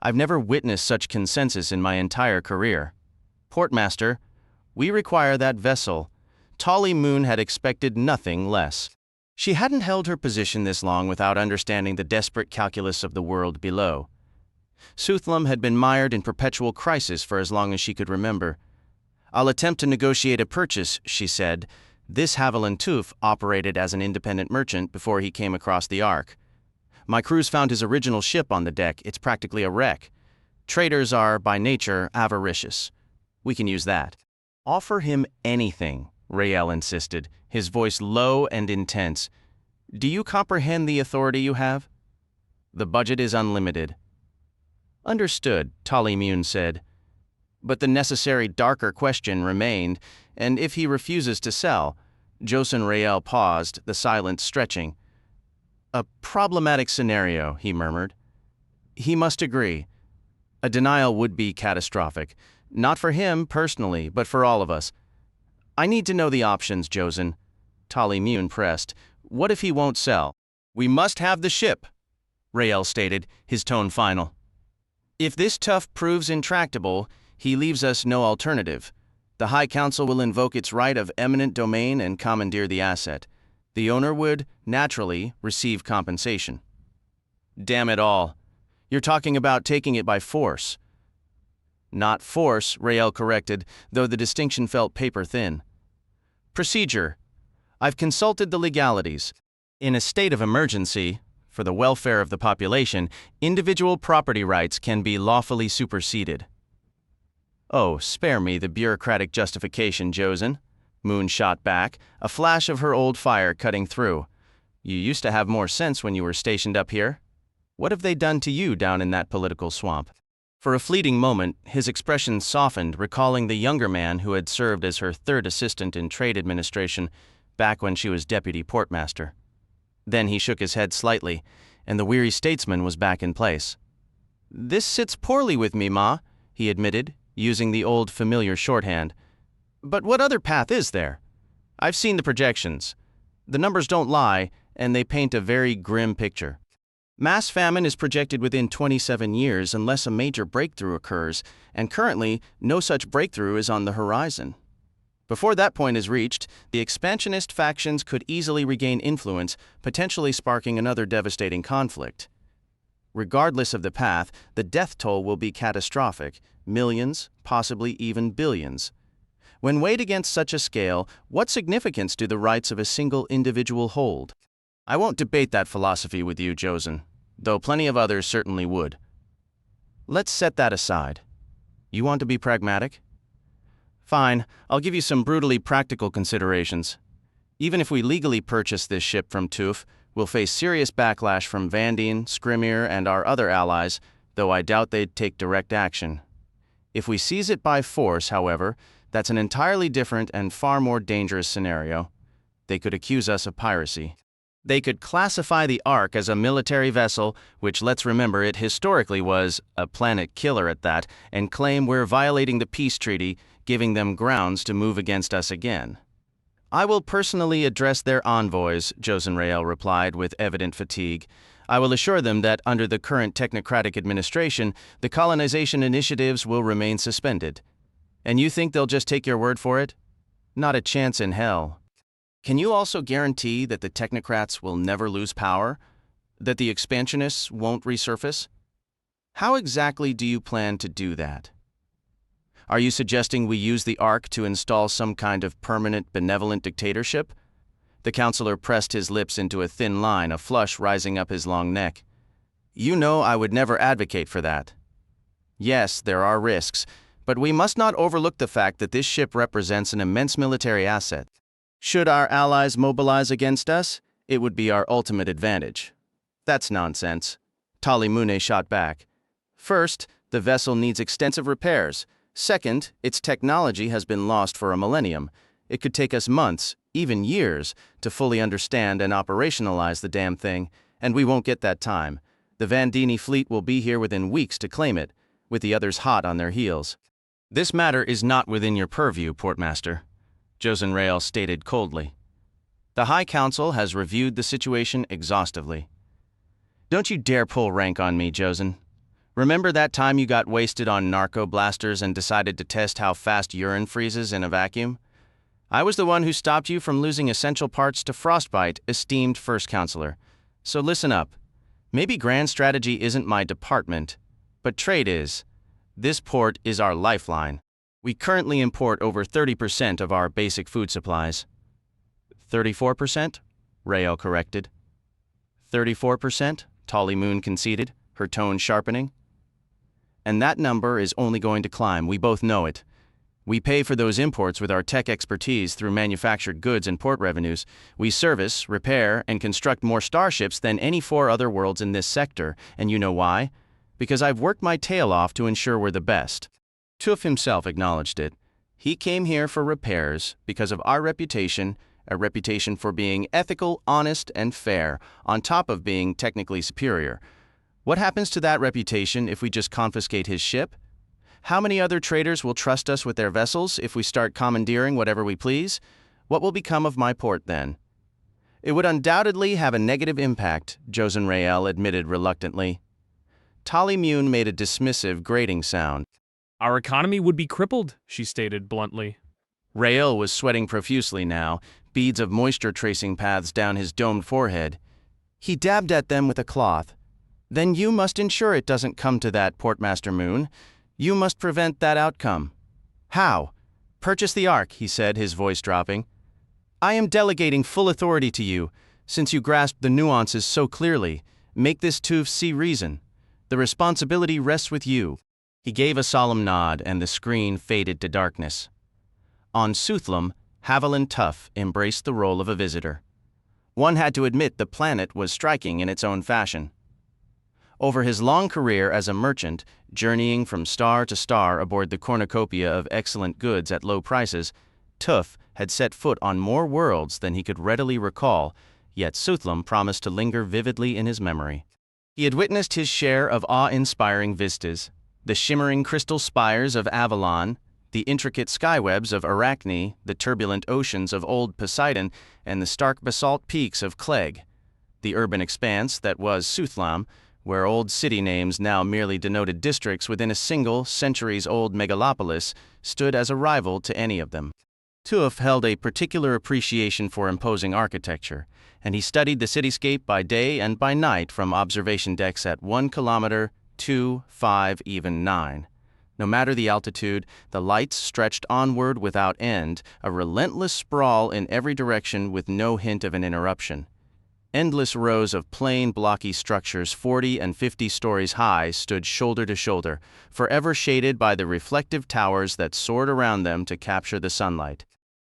[SPEAKER 1] "I've never witnessed such consensus in my entire career. Portmaster, we require that vessel." Tolly Mune had expected nothing less. She hadn't held her position this long without understanding the desperate calculus of the world below. Suthlam had been mired in perpetual crisis for as long as she could remember. "I'll attempt to negotiate a purchase," she said. This Haviland Tuf operated as an independent merchant before he came across the Ark. "My crews found his original ship on the deck. It's practically a wreck. Traders are, by nature, avaricious. We can use that." "Offer him anything," Rael insisted, his voice low and intense. "Do you comprehend the authority you have?" "The budget is unlimited." "Understood," Tolly Mune said. But the necessary darker question remained, and if he refuses to sell? Josen Rael paused, the silence stretching. "A problematic scenario," he murmured. "He must agree. A denial would be catastrophic, not for him personally, but for all of us. I need to know the options, Josen." Tolly Mune pressed. "What if he won't sell?" "We must have the ship," Rael stated, his tone final. "If this Tuf proves intractable, he leaves us no alternative. The High Council will invoke its right of eminent domain and commandeer the asset. The owner would, naturally, receive compensation." "Damn it all. You're talking about taking it by force." "Not force," Rael corrected, though the distinction felt paper-thin. "Procedure. I've consulted the legalities. In a state of emergency, for the welfare of the population, individual property rights can be lawfully superseded." Oh, spare me the bureaucratic justification, Josen. Moon shot back, a flash of her old fire cutting through. You used to have more sense when you were stationed up here. What have they done to you down in that political swamp? For a fleeting moment, his expression softened, recalling the younger man who had served as her third assistant in trade administration back when she was deputy portmaster. Then he shook his head slightly, and the weary statesman was back in place. This sits poorly with me, Ma, he admitted, using the old familiar shorthand. But what other path is there? I've seen the projections. The numbers don't lie, and they paint a very grim picture. Mass famine is projected within 27 years unless a major breakthrough occurs, and currently, no such breakthrough is on the horizon. Before that point is reached, the expansionist factions could easily regain influence, potentially sparking another devastating conflict. Regardless of the path, the death toll will be catastrophic, millions, possibly even billions. When weighed against such a scale, what significance do the rights of a single individual hold? I won't debate that philosophy with you, Josen, though plenty of others certainly would. Let's set that aside. You want to be pragmatic? Fine, I'll give you some brutally practical considerations. Even if we legally purchase this ship from Tuf, we'll face serious backlash from Vandine, Skrimir, and our other allies, though I doubt they'd take direct action. If we seize it by force, however, that's an entirely different and far more dangerous scenario. They could accuse us of piracy. They could classify the Ark as a military vessel, which, let's remember, it historically was, a planet killer at that, and claim we're violating the peace treaty, giving them grounds to move against us again. I will personally address their envoys, Josen Rael replied with evident fatigue. I will assure them that under the current technocratic administration, the colonization initiatives will remain suspended. And you think they'll just take your word for it? Not a chance in hell. Can you also guarantee that the technocrats will never lose power? That the expansionists won't resurface? How exactly do you plan to do that? Are you suggesting we use the Ark to install some kind of permanent benevolent dictatorship? The counselor pressed his lips into a thin line, a flush rising up his long neck. You know I would never advocate for that. Yes, there are risks, but we must not overlook the fact that this ship represents an immense military asset. Should our allies mobilize against us, it would be our ultimate advantage. That's nonsense. Tali Mune shot back. First, the vessel needs extensive repairs. Second, its technology has been lost for a millennium. It could take us months, even years, to fully understand and operationalize the damn thing, and we won't get that time. The Vandini fleet will be here within weeks to claim it, with the others hot on their heels. This matter is not within your purview, Portmaster, Josen Rael stated coldly. The High Council has reviewed the situation exhaustively. Don't you dare pull rank on me, Josen. Remember that time you got wasted on narco blasters and decided to test how fast urine freezes in a vacuum? I was the one who stopped you from losing essential parts to frostbite, esteemed First Counselor. So listen up. Maybe grand strategy isn't my department, but trade is. This port is our lifeline. We currently import over 30% of our basic food supplies. 34%? Rael corrected. 34%? Tali Moon conceded, her tone sharpening. And that number is only going to climb, we both know it. We pay for those imports with our tech expertise through manufactured goods and port revenues. We service, repair, and construct more starships than any 4 other worlds in this sector, and you know why? Because I've worked my tail off to ensure we're the best. Tuf himself acknowledged it. He came here for repairs because of our reputation, a reputation for being ethical, honest, and fair, on top of being technically superior. What happens to that reputation if we just confiscate his ship? How many other traders will trust us with their vessels if we start commandeering whatever we please? What will become of my port then? It would undoubtedly have a negative impact, Josen Rael admitted reluctantly. Tali Mune made a dismissive, grating sound.
[SPEAKER 6] Our economy would be crippled, she stated bluntly.
[SPEAKER 1] Rael was sweating profusely now, beads of moisture tracing paths down his domed forehead. He dabbed at them with a cloth. Then you must ensure it doesn't come to that, Portmaster Moon. You must prevent that outcome. How? Purchase the Ark, he said, his voice dropping. I am delegating full authority to you, since you grasp the nuances so clearly. Make this Tuf see reason. The responsibility rests with you. He gave a solemn nod, and the screen faded to darkness. On Suthlam, Haviland Tuf embraced the role of a visitor. One had to admit the planet was striking in its own fashion. Over his long career as a merchant, journeying from star to star aboard the cornucopia of excellent goods at low prices, Tuf had set foot on more worlds than he could readily recall, yet Suthlam promised to linger vividly in his memory. He had witnessed his share of awe-inspiring vistas, the shimmering crystal spires of Avalon, the intricate skywebs of Arachne, the turbulent oceans of Old Poseidon, and the stark basalt peaks of Clegg. The urban expanse that was Suthlam, where old city names now merely denoted districts within a single, centuries-old megalopolis, stood as a rival to any of them. Tuf held a particular appreciation for imposing architecture, and he studied the cityscape by day and by night from observation decks at 1 kilometer, 2, 5, even 9. No matter the altitude, the lights stretched onward without end, a relentless sprawl in every direction with no hint of an interruption. Endless rows of plain, blocky structures 40 and 50 stories high stood shoulder to shoulder, forever shaded by the reflective towers that soared around them to capture the sunlight.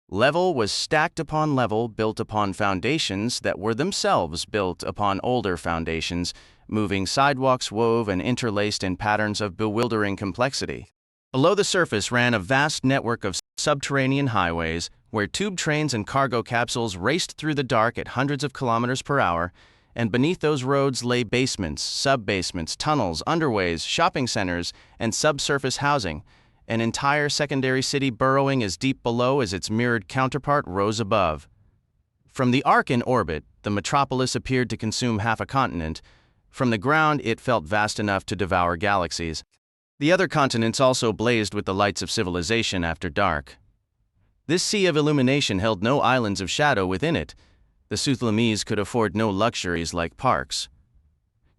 [SPEAKER 1] Level was stacked upon level, built upon foundations that were themselves built upon older foundations, moving sidewalks wove and interlaced in patterns of bewildering complexity. Below the surface ran a vast network of subterranean highways, where tube trains and cargo capsules raced through the dark at hundreds of kilometers per hour, and beneath those roads lay basements, sub-basements, tunnels, underways, shopping centers, and subsurface housing, an entire secondary city burrowing as deep below as its mirrored counterpart rose above. From the arc in orbit, the metropolis appeared to consume half a continent. From the ground, it felt vast enough to devour galaxies. The other continents also blazed with the lights of civilization after dark. This sea of illumination held no islands of shadow within it. The Suthlamese could afford no luxuries like parks.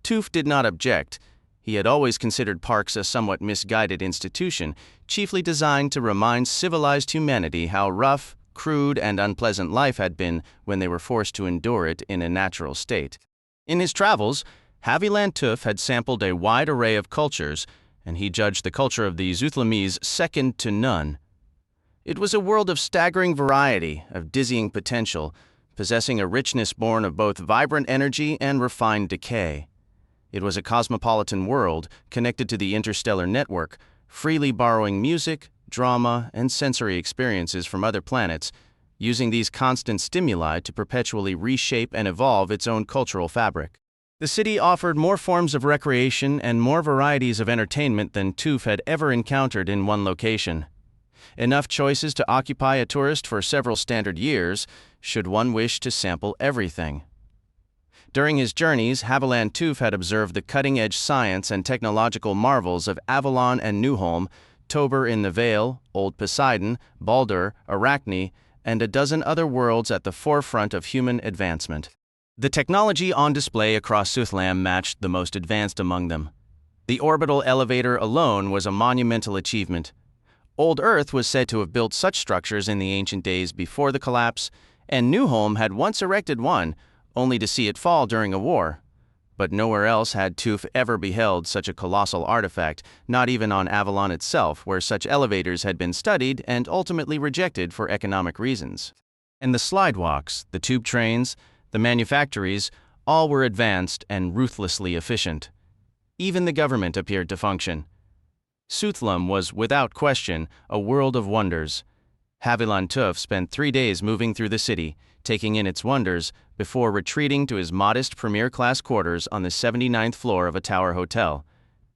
[SPEAKER 1] Tuf did not object. He had always considered parks a somewhat misguided institution, chiefly designed to remind civilized humanity how rough, crude, and unpleasant life had been when they were forced to endure it in a natural state. In his travels, Haviland Tuf had sampled a wide array of cultures, and he judged the culture of the Suthlamese second to none. It was a world of staggering variety, of dizzying potential, possessing a richness born of both vibrant energy and refined decay. It was a cosmopolitan world connected to the interstellar network, freely borrowing music, drama, and sensory experiences from other planets, using these constant stimuli to perpetually reshape and evolve its own cultural fabric. The city offered more forms of recreation and more varieties of entertainment than Tuf had ever encountered in one location. Enough choices to occupy a tourist for several standard years, should one wish to sample everything. During his journeys, Haviland Tuf had observed the cutting-edge science and technological marvels of Avalon and Newholm, Tober in the Vale, Old Poseidon, Baldur, Arachne, and a dozen other worlds at the forefront of human advancement. The technology on display across Suthlam matched the most advanced among them. The orbital elevator alone was a monumental achievement. Old Earth was said to have built such structures in the ancient days before the collapse, and Newholm had once erected one, only to see it fall during a war. But nowhere else had Tuf ever beheld such a colossal artifact, not even on Avalon itself, where such elevators had been studied and ultimately rejected for economic reasons. And the slidewalks, the tube trains, the manufactories, all were advanced and ruthlessly efficient. Even the government appeared to function. Suthlam was, without question, a world of wonders. Haviland Tuf spent 3 days moving through the city, taking in its wonders, before retreating to his modest premier-class quarters on the 79th floor of a tower hotel.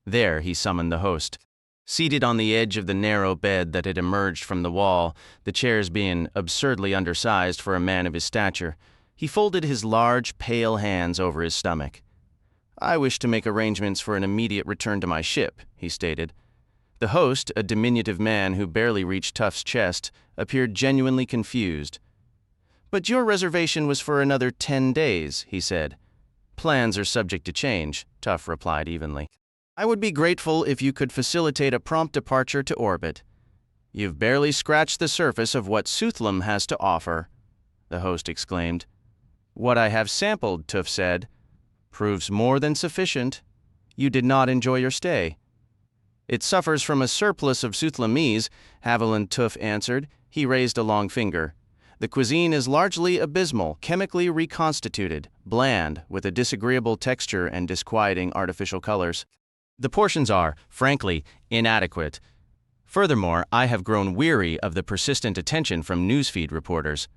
[SPEAKER 1] There he summoned the host. Seated on the edge of the narrow bed that had emerged from the wall, the chairs being absurdly undersized for a man of his stature, he folded his large, pale hands over his stomach. "I wish to make arrangements for an immediate return to my ship," he stated. The host, a diminutive man who barely reached Tuf's chest, appeared genuinely confused. "But your reservation was for another 10 days, he said. "Plans are subject to change," Tuf replied evenly. "I would be grateful if you could facilitate a prompt departure to orbit. You've barely scratched the surface of what Suthlam has to offer," the host exclaimed. "What I have sampled," Tuf said, "proves more than sufficient. You did not enjoy your stay." It suffers from a surplus of Suthlamese, Haviland Tuf answered. He raised a long finger. The cuisine is largely abysmal, chemically reconstituted, bland, with a disagreeable texture and disquieting artificial colors. The portions are, frankly, inadequate. Furthermore, I have grown weary of the persistent attention from newsfeed reporters.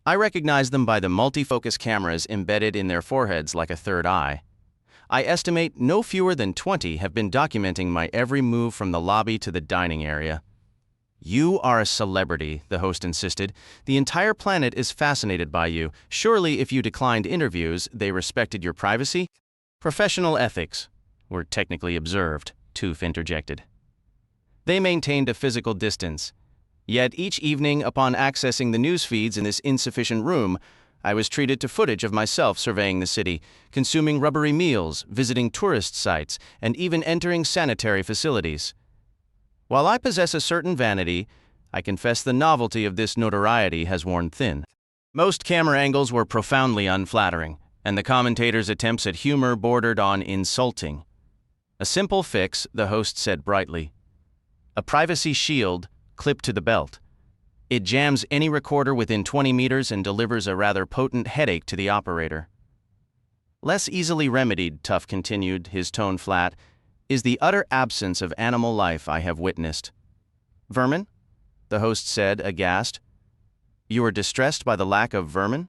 [SPEAKER 1] I recognize them by the multifocus cameras embedded in their foreheads like a third eye. I estimate no fewer than 20 have been documenting my every move from the lobby to the dining area. You are a celebrity, the host insisted. The entire planet is fascinated by you. Surely if you declined interviews, they respected your privacy? Professional ethics were technically observed, Tuf interjected. They maintained a physical distance. Yet each evening, upon accessing the news feeds in this insufficient room, I was treated to footage of myself surveying the city, consuming rubbery meals, visiting tourist sites, and even entering sanitary facilities. While I possess a certain vanity, I confess the novelty of this notoriety has worn thin. Most camera angles were profoundly unflattering, and the commentators' attempts at humor bordered on insulting. A simple fix, the host said brightly. A privacy shield clipped to the belt. It jams any recorder within 20 meters and delivers a rather potent headache to the operator. Less easily remedied, Tuf continued, his tone flat, is the utter absence of animal life I have witnessed. Vermin? The host said, aghast. You are distressed by the lack of vermin?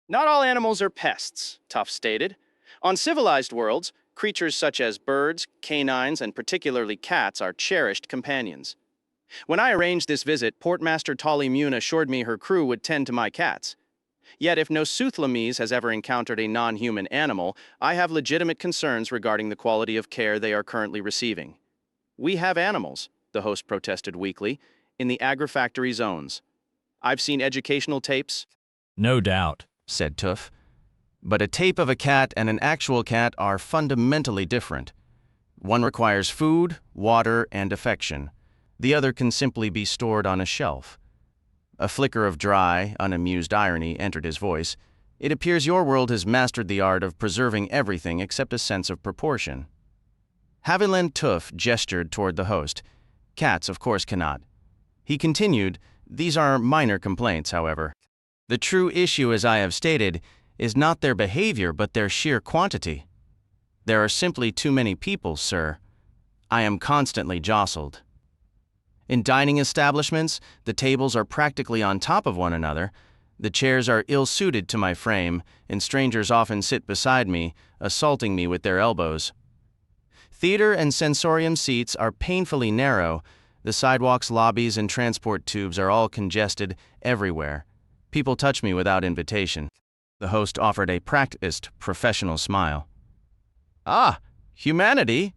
[SPEAKER 1] Not all animals are pests, Tuf stated. On civilized worlds, creatures such as birds, canines, and particularly cats are cherished companions. When I arranged this visit, Portmaster Tolly Mune assured me her crew would tend to my cats. Yet if no Suthlamese has ever encountered a non-human animal, I have legitimate concerns regarding the quality of care they are currently receiving. We have animals, the host protested weakly, in the agrifactory zones. I've seen educational tapes.
[SPEAKER 4] No doubt,
[SPEAKER 1] said Tuf. But a tape of a cat and an actual cat are fundamentally different. One requires food, water, and affection. The other can simply be stored on a shelf. A flicker of dry, unamused irony entered his voice. It appears your world has mastered the art of preserving everything except a sense of proportion. Haviland Tuf gestured toward the host. Cats, of course, cannot. He continued, these are minor complaints, however. The true issue, as I have stated, is not their behavior but their sheer quantity. There are simply too many people, sir. I am constantly jostled. In dining establishments, the tables are practically on top of one another. The chairs are ill-suited to my frame, and strangers often sit beside me, assaulting me with their elbows. Theater and sensorium seats are painfully narrow. The sidewalks, lobbies, and transport tubes are all congested everywhere. People touch me without invitation. The host offered a practiced, professional smile. Ah, humanity,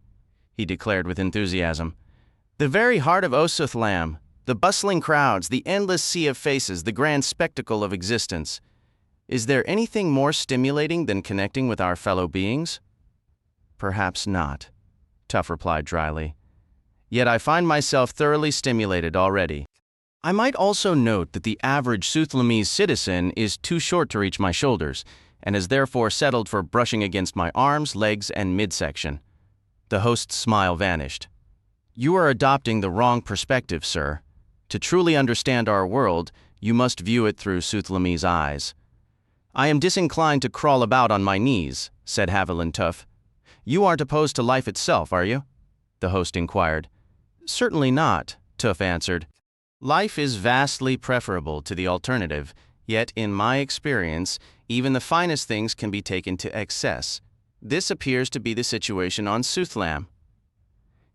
[SPEAKER 1] he declared with enthusiasm. The very heart of Osuthlam, the bustling crowds, the endless sea of faces, the grand spectacle of existence. Is there anything more stimulating than connecting with our fellow beings? Perhaps not, Tuf replied dryly. Yet I find myself thoroughly stimulated already. I might also note that the average Suthlamese citizen is too short to reach my shoulders, and has therefore settled for brushing against my arms, legs, and midsection. The host's smile vanished. You are adopting the wrong perspective, sir. To truly understand our world, you must view it through Suthlamese eyes. I am disinclined to crawl about on my knees, said Haviland Tuf. You aren't opposed to life itself, are you? The host inquired. Certainly not, Tuf answered. Life is vastly preferable to the alternative, yet in my experience, even the finest things can be taken to excess. This appears to be the situation on Suthlam.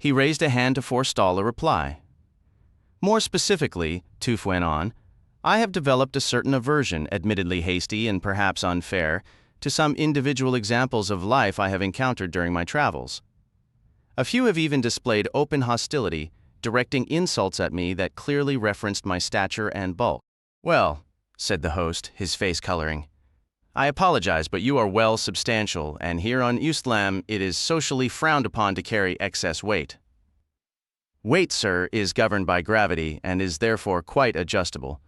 [SPEAKER 1] He raised a hand to forestall a reply. More specifically, Tuf went on, I have developed a certain aversion, admittedly hasty and perhaps unfair, to some individual examples of life I have encountered during my travels. A few have even displayed open hostility, directing insults at me that clearly referenced my stature and bulk. Well, said the host, his face coloring, I apologize, but you are well substantial, and here on Ustlam it is socially frowned upon to carry excess weight. Weight, sir, is governed by gravity and is therefore quite adjustable.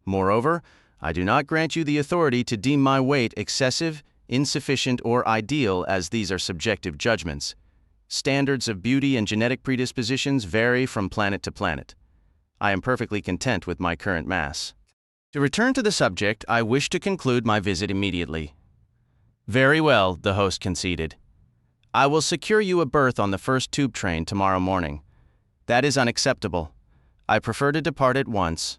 [SPEAKER 1] Moreover, I do not grant you the authority to deem my weight excessive, insufficient, or ideal, as these are subjective judgments. Standards of beauty and genetic predispositions vary from planet to planet. I am perfectly content with my current mass. To return to the subject, I wish to conclude my visit immediately. Very well, the host conceded. I will secure you a berth on the first tube train tomorrow morning. That is unacceptable. I prefer to depart at once.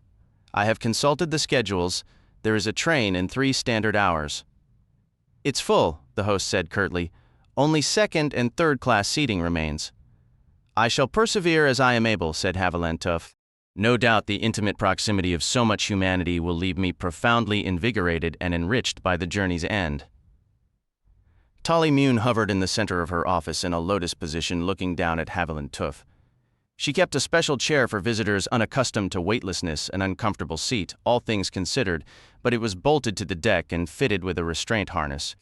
[SPEAKER 1] I have consulted the schedules. There is a train in 3 standard hours. It's full, the host said curtly. Only second and third class seating remains. I shall persevere as I am able, said Haviland Tuf. No doubt the intimate proximity of so much humanity will leave me profoundly invigorated and enriched by the journey's end. Tolly Mune hovered in the center of her office in a lotus position looking down at Haviland Tuf. She kept a special chair for visitors unaccustomed to weightlessness and uncomfortable seat, all things considered, but it was bolted to the deck and fitted with a restraint harness.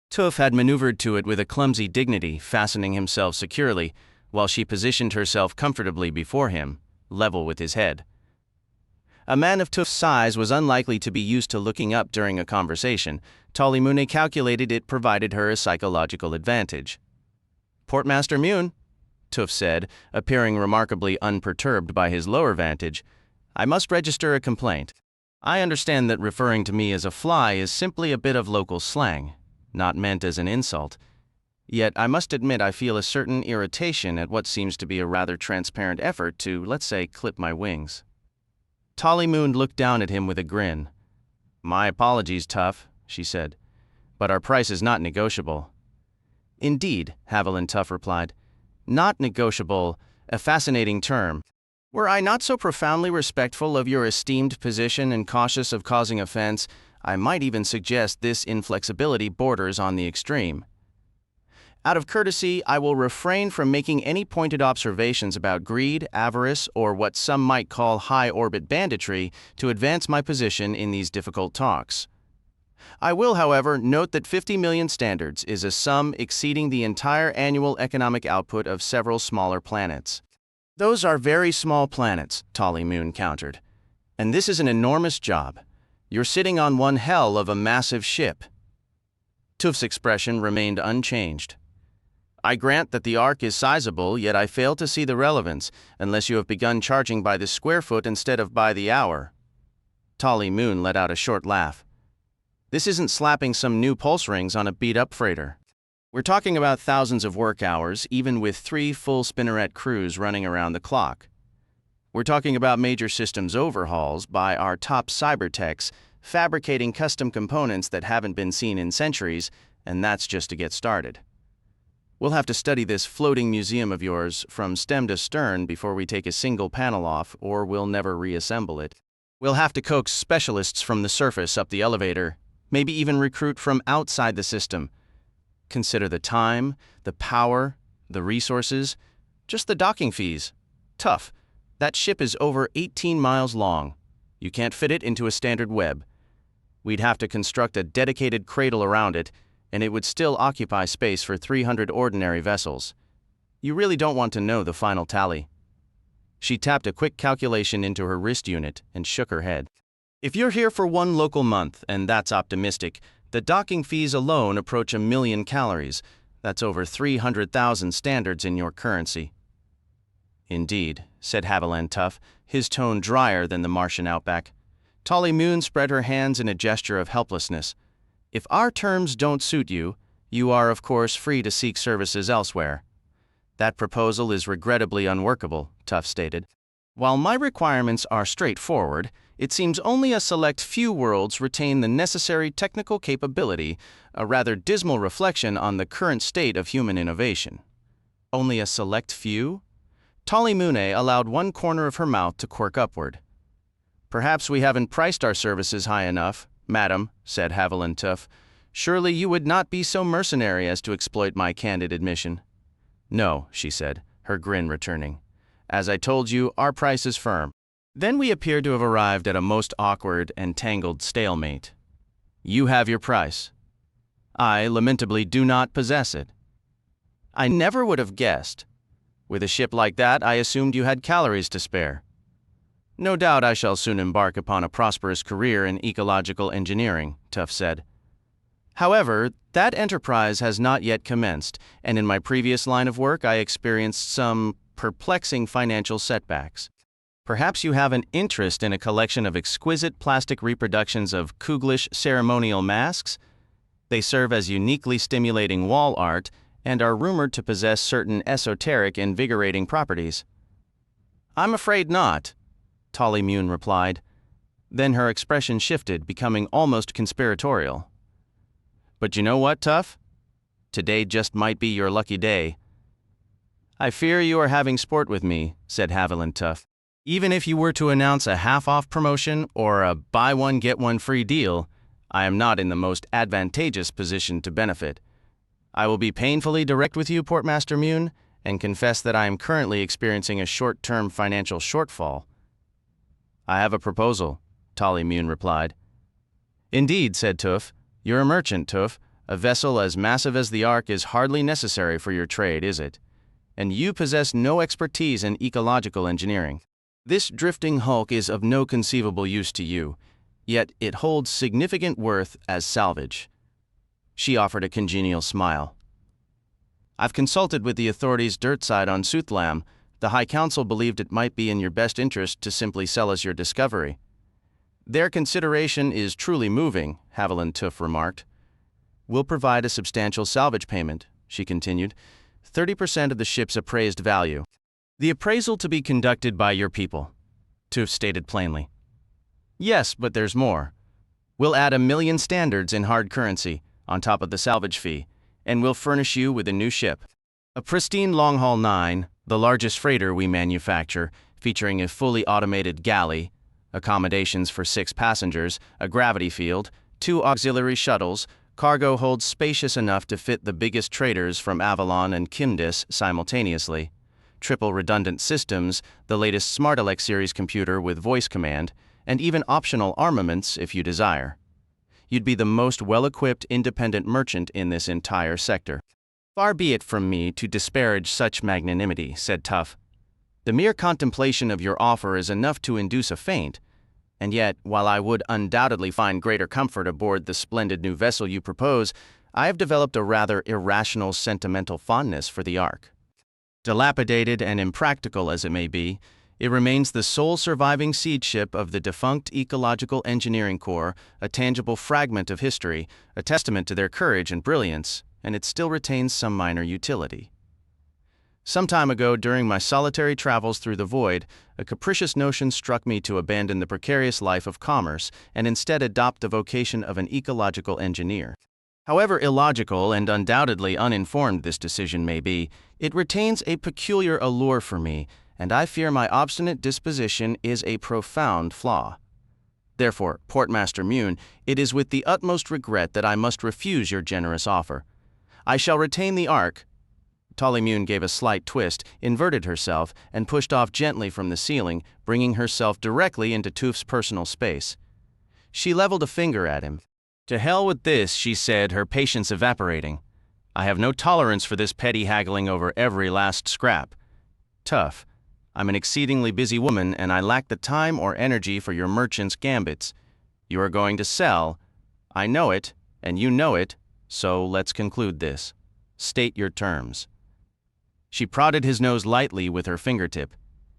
[SPEAKER 1] Tuf had maneuvered to it with a clumsy dignity, fastening himself securely, while she positioned herself comfortably before him, level with his head. A man of Tuf's size was unlikely to be used to looking up during a conversation. Tolly Mune calculated it provided her a psychological advantage. "Portmaster Mune," Tuf said, appearing remarkably unperturbed by his lower vantage, "I must register a complaint. I understand that referring to me as a fly is simply a bit of local slang, not meant as an insult. Yet I must admit I feel a certain irritation at what seems to be a rather transparent effort to, let's say, clip my wings." Tolly Mune looked down at him with a grin. "My apologies, Tuf," she said, "but our price is not negotiable." "Indeed," Haviland Tuf replied. "Not negotiable, a fascinating term. Were I not so profoundly respectful of your esteemed position and cautious of causing offense, I might even suggest this inflexibility borders on the extreme. Out of courtesy, I will refrain from making any pointed observations about greed, avarice, or what some might call high-orbit banditry to advance my position in these difficult talks. I will, however, note that 50 million standards is a sum exceeding the entire annual economic output of several smaller planets." "Those are very small planets," Tolly Mune countered. "And this is an enormous job. You're sitting on one hell of a massive ship." Tuf's expression remained unchanged. "I grant that the ark is sizable, yet I fail to see the relevance, unless you have begun charging by the square foot instead of by the hour." Tolly Mune let out a short laugh. "This isn't slapping some new pulse rings on a beat-up freighter. We're talking about thousands of work hours, even with 3 full spinneret crews running around the clock. We're talking about major systems overhauls by our top cyber techs, fabricating custom components that haven't been seen in centuries, and that's just to get started. We'll have to study this floating museum of yours from stem to stern before we take a single panel off, or we'll never reassemble it. We'll have to coax specialists from the surface up the elevator, maybe even recruit from outside the system. Consider the time, the power, the resources, just the docking fees. Tough. That ship is over 18 miles long. You can't fit it into a standard web. We'd have to construct a dedicated cradle around it, and it would still occupy space for 300 ordinary vessels. You really don't want to know the final tally." She tapped a quick calculation into her wrist unit and shook her head. "If you're here for 1 local month, and that's optimistic, the docking fees alone approach 1 million calories. That's over 300,000 standards in your currency." "Indeed," said Haviland Tuf, his tone drier than the Martian outback. Tolly Mune spread her hands in a gesture of helplessness. "If our terms don't suit you, you are, of course, free to seek services elsewhere." "That proposal is regrettably unworkable," Tuf stated. "While my requirements are straightforward, it seems only a select few worlds retain the necessary technical capability, a rather dismal reflection on the current state of human innovation." "Only a select few?" Tolly Mune allowed one corner of her mouth to quirk upward. "Perhaps we haven't priced our services high enough, madam," said Haviland Tuf. "Surely you would not be so mercenary as to exploit my candid admission." "No," she said, her grin returning. "As I told you, our price is firm." Then we appear to have arrived at a most awkward and tangled stalemate. "You have your price. I, lamentably, do not possess it. I never would have guessed. With a ship like that, I assumed you had calories to spare. No doubt I shall soon embark upon a prosperous career in ecological engineering," Tuf said. However, that enterprise has not yet commenced, and in my previous line of work I experienced some perplexing financial setbacks. Perhaps you have an interest in a collection of exquisite plastic reproductions of Kuglish ceremonial masks? They serve as uniquely stimulating wall art and are rumored to possess certain esoteric, invigorating properties. I'm afraid not, Tolly Mune replied. Then her expression shifted, becoming almost conspiratorial. But you know what, Tuf? Today just might be your lucky day. I fear you are having sport with me, said Haviland Tuf. Even if you were to announce a half-off promotion or a buy-one-get-one-free deal, I am not in the most advantageous position to benefit. I will be painfully direct with you, Portmaster Mune, and confess that I am currently experiencing a short-term financial shortfall. I have a proposal, Tolly Mune replied. Indeed, said Tuf. You're a merchant, Tuf. A vessel as massive as the Ark is hardly necessary for your trade, is it? And you possess no expertise in ecological engineering. This drifting hulk is of no conceivable use to you, yet it holds significant worth as salvage. She offered a congenial smile. I've consulted with the authorities dirtside on Suthlam. The High Council believed it might be in your best interest to simply sell us your discovery. Their consideration is truly moving, Haviland Tuf remarked. We'll provide a substantial salvage payment, she continued, 30% of the ship's appraised value. The appraisal to be conducted by your people, Tuf stated plainly. Yes, but there's more. We'll add 1,000,000 standards in hard currency, on top of the salvage fee, and we'll furnish you with a new ship. A pristine Long-Haul 9, the largest freighter we manufacture, featuring a fully automated galley, accommodations for 6 passengers, a gravity field, 2 auxiliary shuttles, cargo holds spacious enough to fit the biggest traders from Avalon and Kindis simultaneously, triple redundant systems, the latest Smart Elect series computer with voice command, and even optional armaments if you desire. You'd be the most well-equipped independent merchant in this entire sector. Far be it from me to disparage such magnanimity, said Tuf. The mere contemplation of your offer is enough to induce a faint, and yet, while I would undoubtedly find greater comfort aboard the splendid new vessel you propose, I have developed a rather irrational sentimental fondness for the Ark. Dilapidated and impractical as it may be, it remains the sole surviving seed ship of the defunct Ecological Engineering Corps, a tangible fragment of history, a testament to their courage and brilliance, and it still retains some minor utility. Some time ago, during my solitary travels through the void, a capricious notion struck me to abandon the precarious life of commerce and instead adopt the vocation of an ecological engineer. However illogical and undoubtedly uninformed this decision may be, it retains a peculiar allure for me, and I fear my obstinate disposition is a profound flaw. Therefore, Portmaster Mune, it is with the utmost regret that I must refuse your generous offer. I shall retain the Ark. Tolly Mune gave a slight twist, inverted herself, and pushed off gently from the ceiling, bringing herself directly into Tuf's personal space. She leveled a finger at him. To hell with this, she said, her patience evaporating. I have no tolerance for this petty haggling over every last scrap. Tuf, I'm an exceedingly busy woman, and I lack the time or energy for your merchant's gambits. You are going to sell. I know it, and you know it, so let's conclude this. State your terms. She prodded his nose lightly with her fingertip.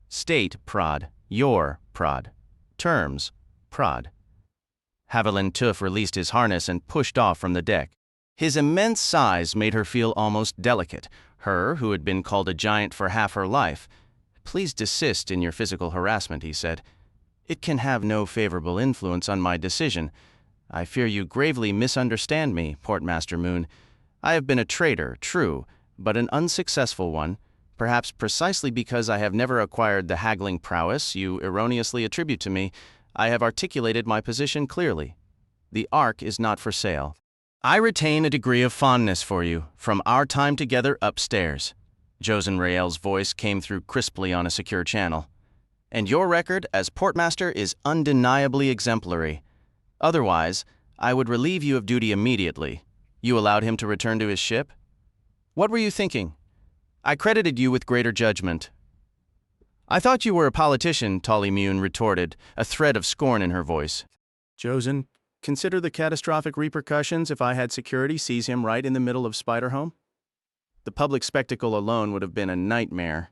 [SPEAKER 1] State, prod. Your, prod. Terms, prod. Haviland Tuf released his harness and pushed off from the deck. His immense size made her feel almost delicate, her who had been called a giant for half her life. Please desist in your physical harassment, he said. It can have no favorable influence on my decision. I fear you gravely misunderstand me, Portmaster Mune. I have been a trader, true, but an unsuccessful one, perhaps precisely because I have never acquired the haggling prowess you erroneously attribute to me. I have articulated my position clearly. The Ark is not for sale. I retain a degree of fondness for you, from our time together upstairs. Josen Rael's voice came through crisply on a secure channel. And your record as Portmaster is undeniably exemplary. Otherwise, I would relieve you of duty immediately. You allowed him to return to his ship? What were you thinking? I credited you with greater judgment. I thought you were a politician, Tolly Mune retorted, a thread of scorn in her voice.
[SPEAKER 6] Josen,
[SPEAKER 1] Consider the catastrophic repercussions if I had security seize him right in the middle of Spiderhome. The public spectacle alone would have been a nightmare.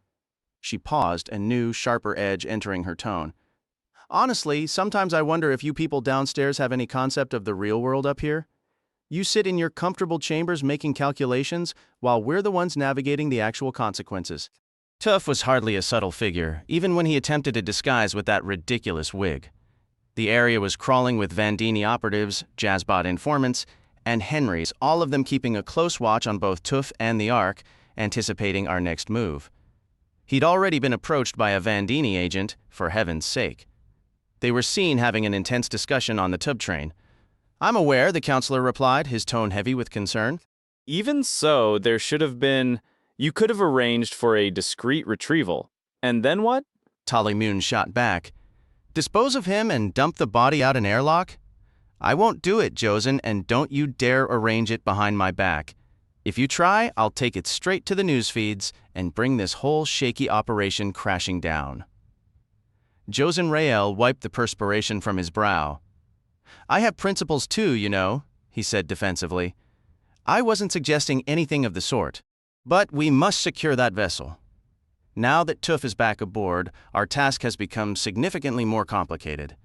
[SPEAKER 1] She paused, a new, sharper edge entering her tone. Honestly, sometimes I wonder if you people downstairs have any concept of the real world up here. You sit in your comfortable chambers making calculations, while we're the ones navigating the actual consequences. Tuf was hardly a subtle figure, even when he attempted to disguise with that ridiculous wig. The area was crawling with Vandini operatives, Jazzbot informants, and Henrys, all of them keeping a close watch on both Tuf and the Ark, anticipating our next move. He'd already been approached by a Vandini agent, for heaven's sake. They were seen having an intense discussion on the tub train. "I'm aware," the counselor replied, his tone heavy with concern.
[SPEAKER 7] Even so, there should have been... You could have arranged for a discreet retrieval. And then what?
[SPEAKER 1] Tolly shot back. "Dispose of him and dump the body out an airlock? I won't do it, Josen, and don't you dare arrange it behind my back. If you try, I'll take it straight to the news feeds and bring this whole shaky operation crashing down." Josen Rael wiped the perspiration from his brow. "I have principles too, you know," he said defensively. "I wasn't suggesting anything of the sort. But we must secure that vessel. Now that Tuf is back aboard, our task has become significantly more complicated.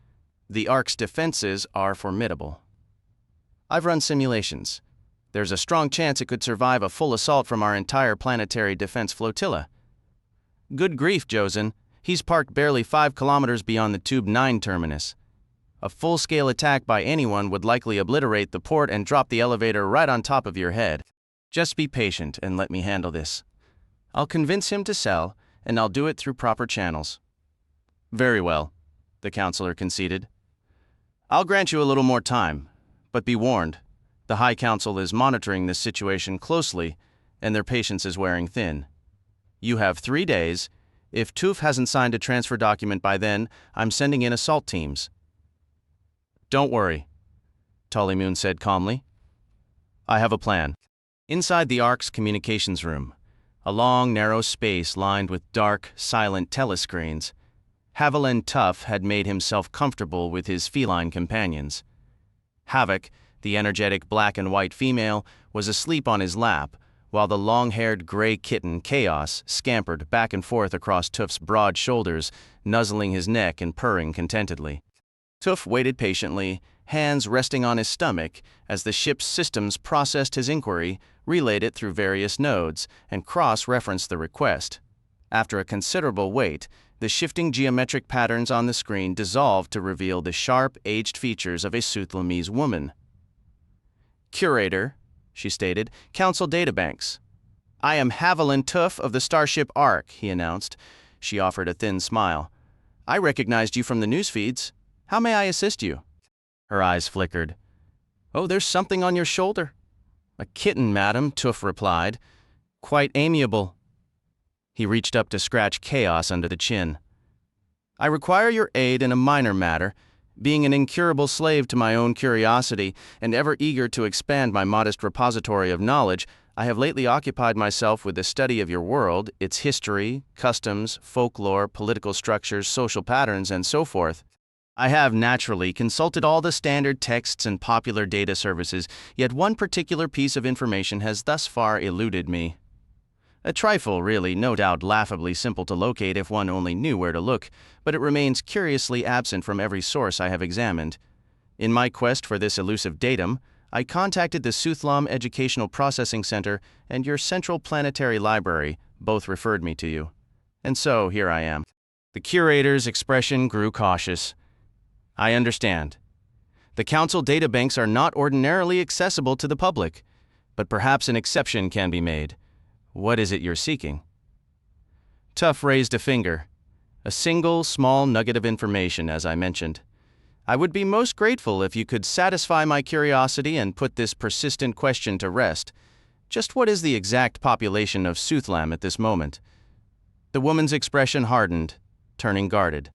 [SPEAKER 1] The Ark's defenses are formidable. I've run simulations. There's a strong chance it could survive a full assault from our entire planetary defense flotilla. Good grief, Josen. He's parked barely 5 kilometers beyond the Tube 9 terminus. A full-scale attack by anyone would likely obliterate the port and drop the elevator right on top of your head. Just be patient and let me handle this. I'll convince him to sell, and I'll do it through proper channels." "Very well," the counselor conceded. "I'll grant you a little more time, but be warned, the High Council is monitoring this situation closely, and their patience is wearing thin. You have 3 days. If Tuf hasn't signed a transfer document by then, I'm sending in assault teams." "Don't worry," Tolly said calmly. "I have a plan." Inside the Ark's communications room, a long, narrow space lined with dark, silent telescreens, Haviland Tuf had made himself comfortable with his feline companions. Havoc, the energetic black and white female, was asleep on his lap, while the long-haired gray kitten Chaos scampered back and forth across Tuf's broad shoulders, nuzzling his neck and purring contentedly. Tuf waited patiently, hands resting on his stomach, as the ship's systems processed his inquiry, relayed it through various nodes, and cross-referenced the request. After a considerable wait, the shifting geometric patterns on the screen dissolved to reveal the sharp, aged features of a Suthlamese woman. "Curator," she stated, "Council Databanks." "I am Haviland Tuf of the Starship Ark," he announced. She offered a thin smile. "I recognized you from the news feeds. How may I assist you?" Her eyes flickered. "Oh, there's something on your shoulder." "A kitten, madam," Tuf replied. "Quite amiable." He reached up to scratch Chaos under the chin. "I require your aid in a minor matter. Being an incurable slave to my own curiosity and ever eager to expand my modest repository of knowledge, I have lately occupied myself with the study of your world, its history, customs, folklore, political structures, social patterns, and so forth. I have naturally consulted all the standard texts and popular data services, yet one particular piece of information has thus far eluded me. A trifle, really, no doubt laughably simple to locate if one only knew where to look, but it remains curiously absent from every source I have examined. In my quest for this elusive datum, I contacted the Suthlam Educational Processing Center and your Central Planetary Library, both referred me to you. And so, here I am." The curator's expression grew cautious. "I understand. The Council databanks are not ordinarily accessible to the public, but perhaps an exception can be made. What is it you're seeking?" Tuf raised a finger. "A single, small nugget of information, as I mentioned. I would be most grateful if you could satisfy my curiosity and put this persistent question to rest. Just what is the exact population of Suthlam at this moment?" The woman's expression hardened, turning guarded.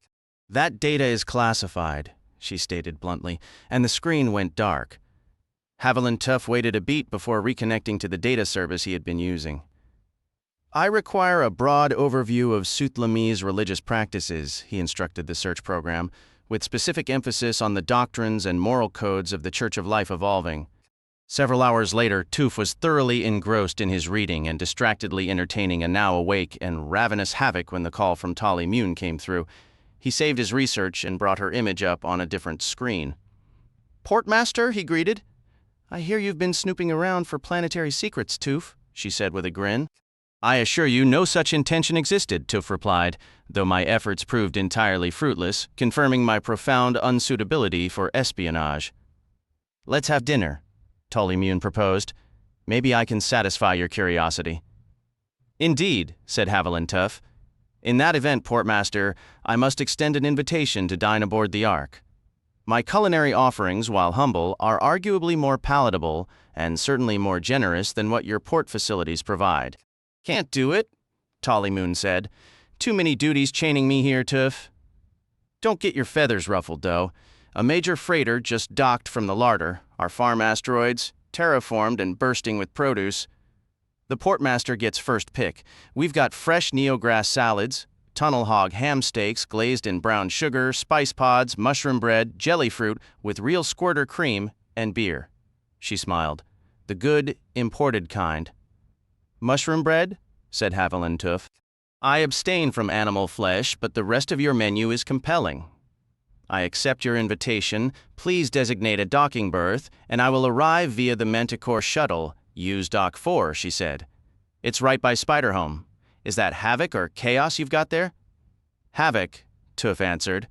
[SPEAKER 1] "That data is classified," she stated bluntly, and the screen went dark. Haviland Tuf waited a beat before reconnecting to the data service he had been using. "I require a broad overview of Suthlamese religious practices," he instructed the search program. with specific emphasis on the doctrines and moral codes of the Church of Life Evolving. Several hours later, Tuf was thoroughly engrossed in his reading and distractedly entertaining a now awake and ravenous Havoc when the call from Tolly Mune came through. He saved his research and brought her image up on a different screen. "Portmaster," he greeted. "I hear you've been snooping around for planetary secrets, Tuf," she said with a grin. "I assure you no such intention existed," Tuf replied, though my efforts proved entirely fruitless, confirming my profound unsuitability for espionage. "Let's have dinner," Tolly Mune proposed. "Maybe I can satisfy your curiosity." "Indeed," said Haviland Tuf. "In that event, Portmaster, I must extend an invitation to dine aboard the Ark. My culinary offerings, while humble, are arguably more palatable and certainly more generous than what your port facilities provide." "Can't do it," Tolly Mune said. "Too many duties chaining me here, Tuf." "Don't get your feathers ruffled, though. A major freighter just docked from the larder, our farm asteroids, terraformed and bursting with produce. The portmaster gets first pick. We've got fresh neograss salads, tunnel hog ham steaks glazed in brown sugar, spice pods, mushroom bread, jelly fruit with real squirter cream, and beer." She smiled. "The good, imported kind." "Mushroom bread?" said Haviland Tuf. "I abstain from animal flesh, but the rest of your menu is compelling. I accept your invitation. Please designate a docking berth, and I will arrive via the Manticore shuttle. Use Dock 4, she said. It's right by Spiderhome. Is that Havoc or Chaos you've got there?" "Havoc," Tuf answered.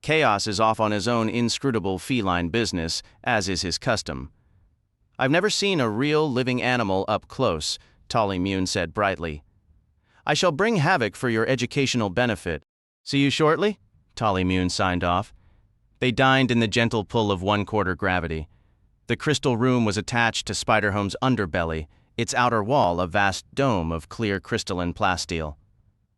[SPEAKER 1] "Chaos is off on his own inscrutable feline business, as is his custom." "I've never seen a real living animal up close," Tolly Mune said brightly. "I shall bring Havoc for your educational benefit. See you shortly?" Tolly Mune signed off. They dined in the gentle pull of 1/4 gravity. The crystal room was attached to Spiderhome's underbelly, its outer wall a vast dome of clear crystalline plasteel.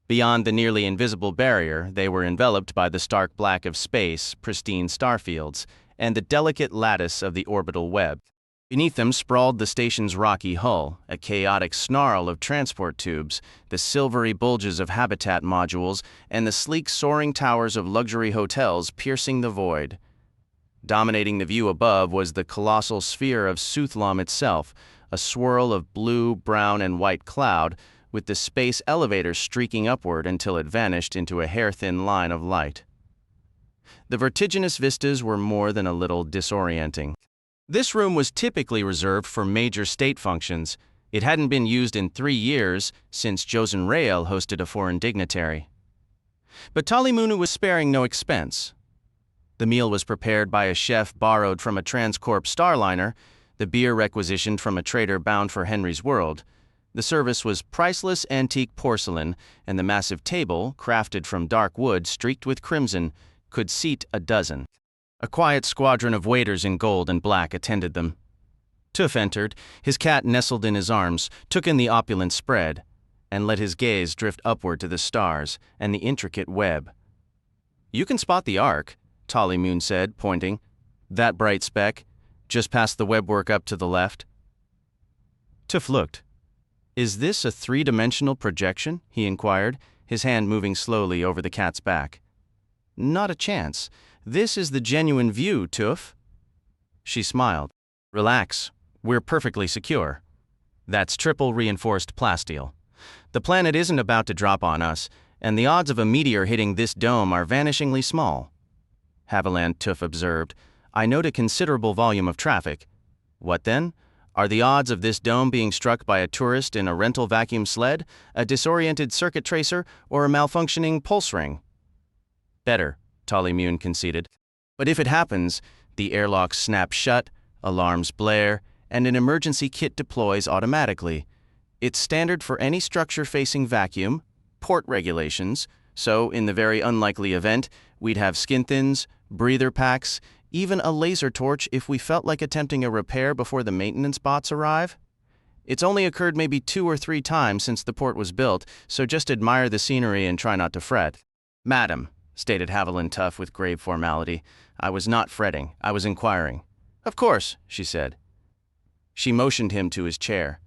[SPEAKER 1] Beyond the nearly invisible barrier, they were enveloped by the stark black of space, pristine starfields, and the delicate lattice of the orbital web. Beneath them sprawled the station's rocky hull, a chaotic snarl of transport tubes, the silvery bulges of habitat modules, and the sleek soaring towers of luxury hotels piercing the void. Dominating the view above was the colossal sphere of Suthlam itself, a swirl of blue, brown, and white cloud, with the space elevator streaking upward until it vanished into a hair-thin line of light. The vertiginous vistas were more than a little disorienting. This room was typically reserved for major state functions. It hadn't been used in 3 years since Josen Rael hosted a foreign dignitary. But Tolly Mune was sparing no expense. The meal was prepared by a chef borrowed from a Transcorp starliner, the beer requisitioned from a trader bound for Henry's World. The service was priceless antique porcelain, and the massive table, crafted from dark wood streaked with crimson, could seat a dozen. A quiet squadron of waiters in gold and black attended them. Tuf entered, his cat nestled in his arms, took in the opulent spread, and let his gaze drift upward to the stars and the intricate web. "You can spot the Ark," Tolly Mune said, pointing. "That bright speck, just past the webwork up to the left." Tuf looked. "Is this a 3-dimensional projection?" he inquired, his hand moving slowly over the cat's back. "Not a chance. This is the genuine view, Tuf." She smiled. "Relax. We're perfectly secure. That's triple reinforced plasteel. The planet isn't about to drop on us, and the odds of a meteor hitting this dome are vanishingly small." Haviland Tuf observed. "I note a considerable volume of traffic. What then? Are the odds of this dome being struck by a tourist in a rental vacuum sled, a disoriented circuit tracer, or a malfunctioning pulse ring?" "Better," Tolly Mune conceded. "But if it happens, the airlocks snap shut, alarms blare, and an emergency kit deploys automatically. It's standard for any structure facing vacuum, port regulations, so in the very unlikely event, we'd have skin-thins, breather packs, even a laser torch if we felt like attempting a repair before the maintenance bots arrive. It's only occurred maybe 2 or 3 times since the port was built, so just admire the scenery and try not to fret." "Madam," stated Haviland Tuf with grave formality, "I was not fretting, I was inquiring." "Of course," she said. She motioned him to his chair.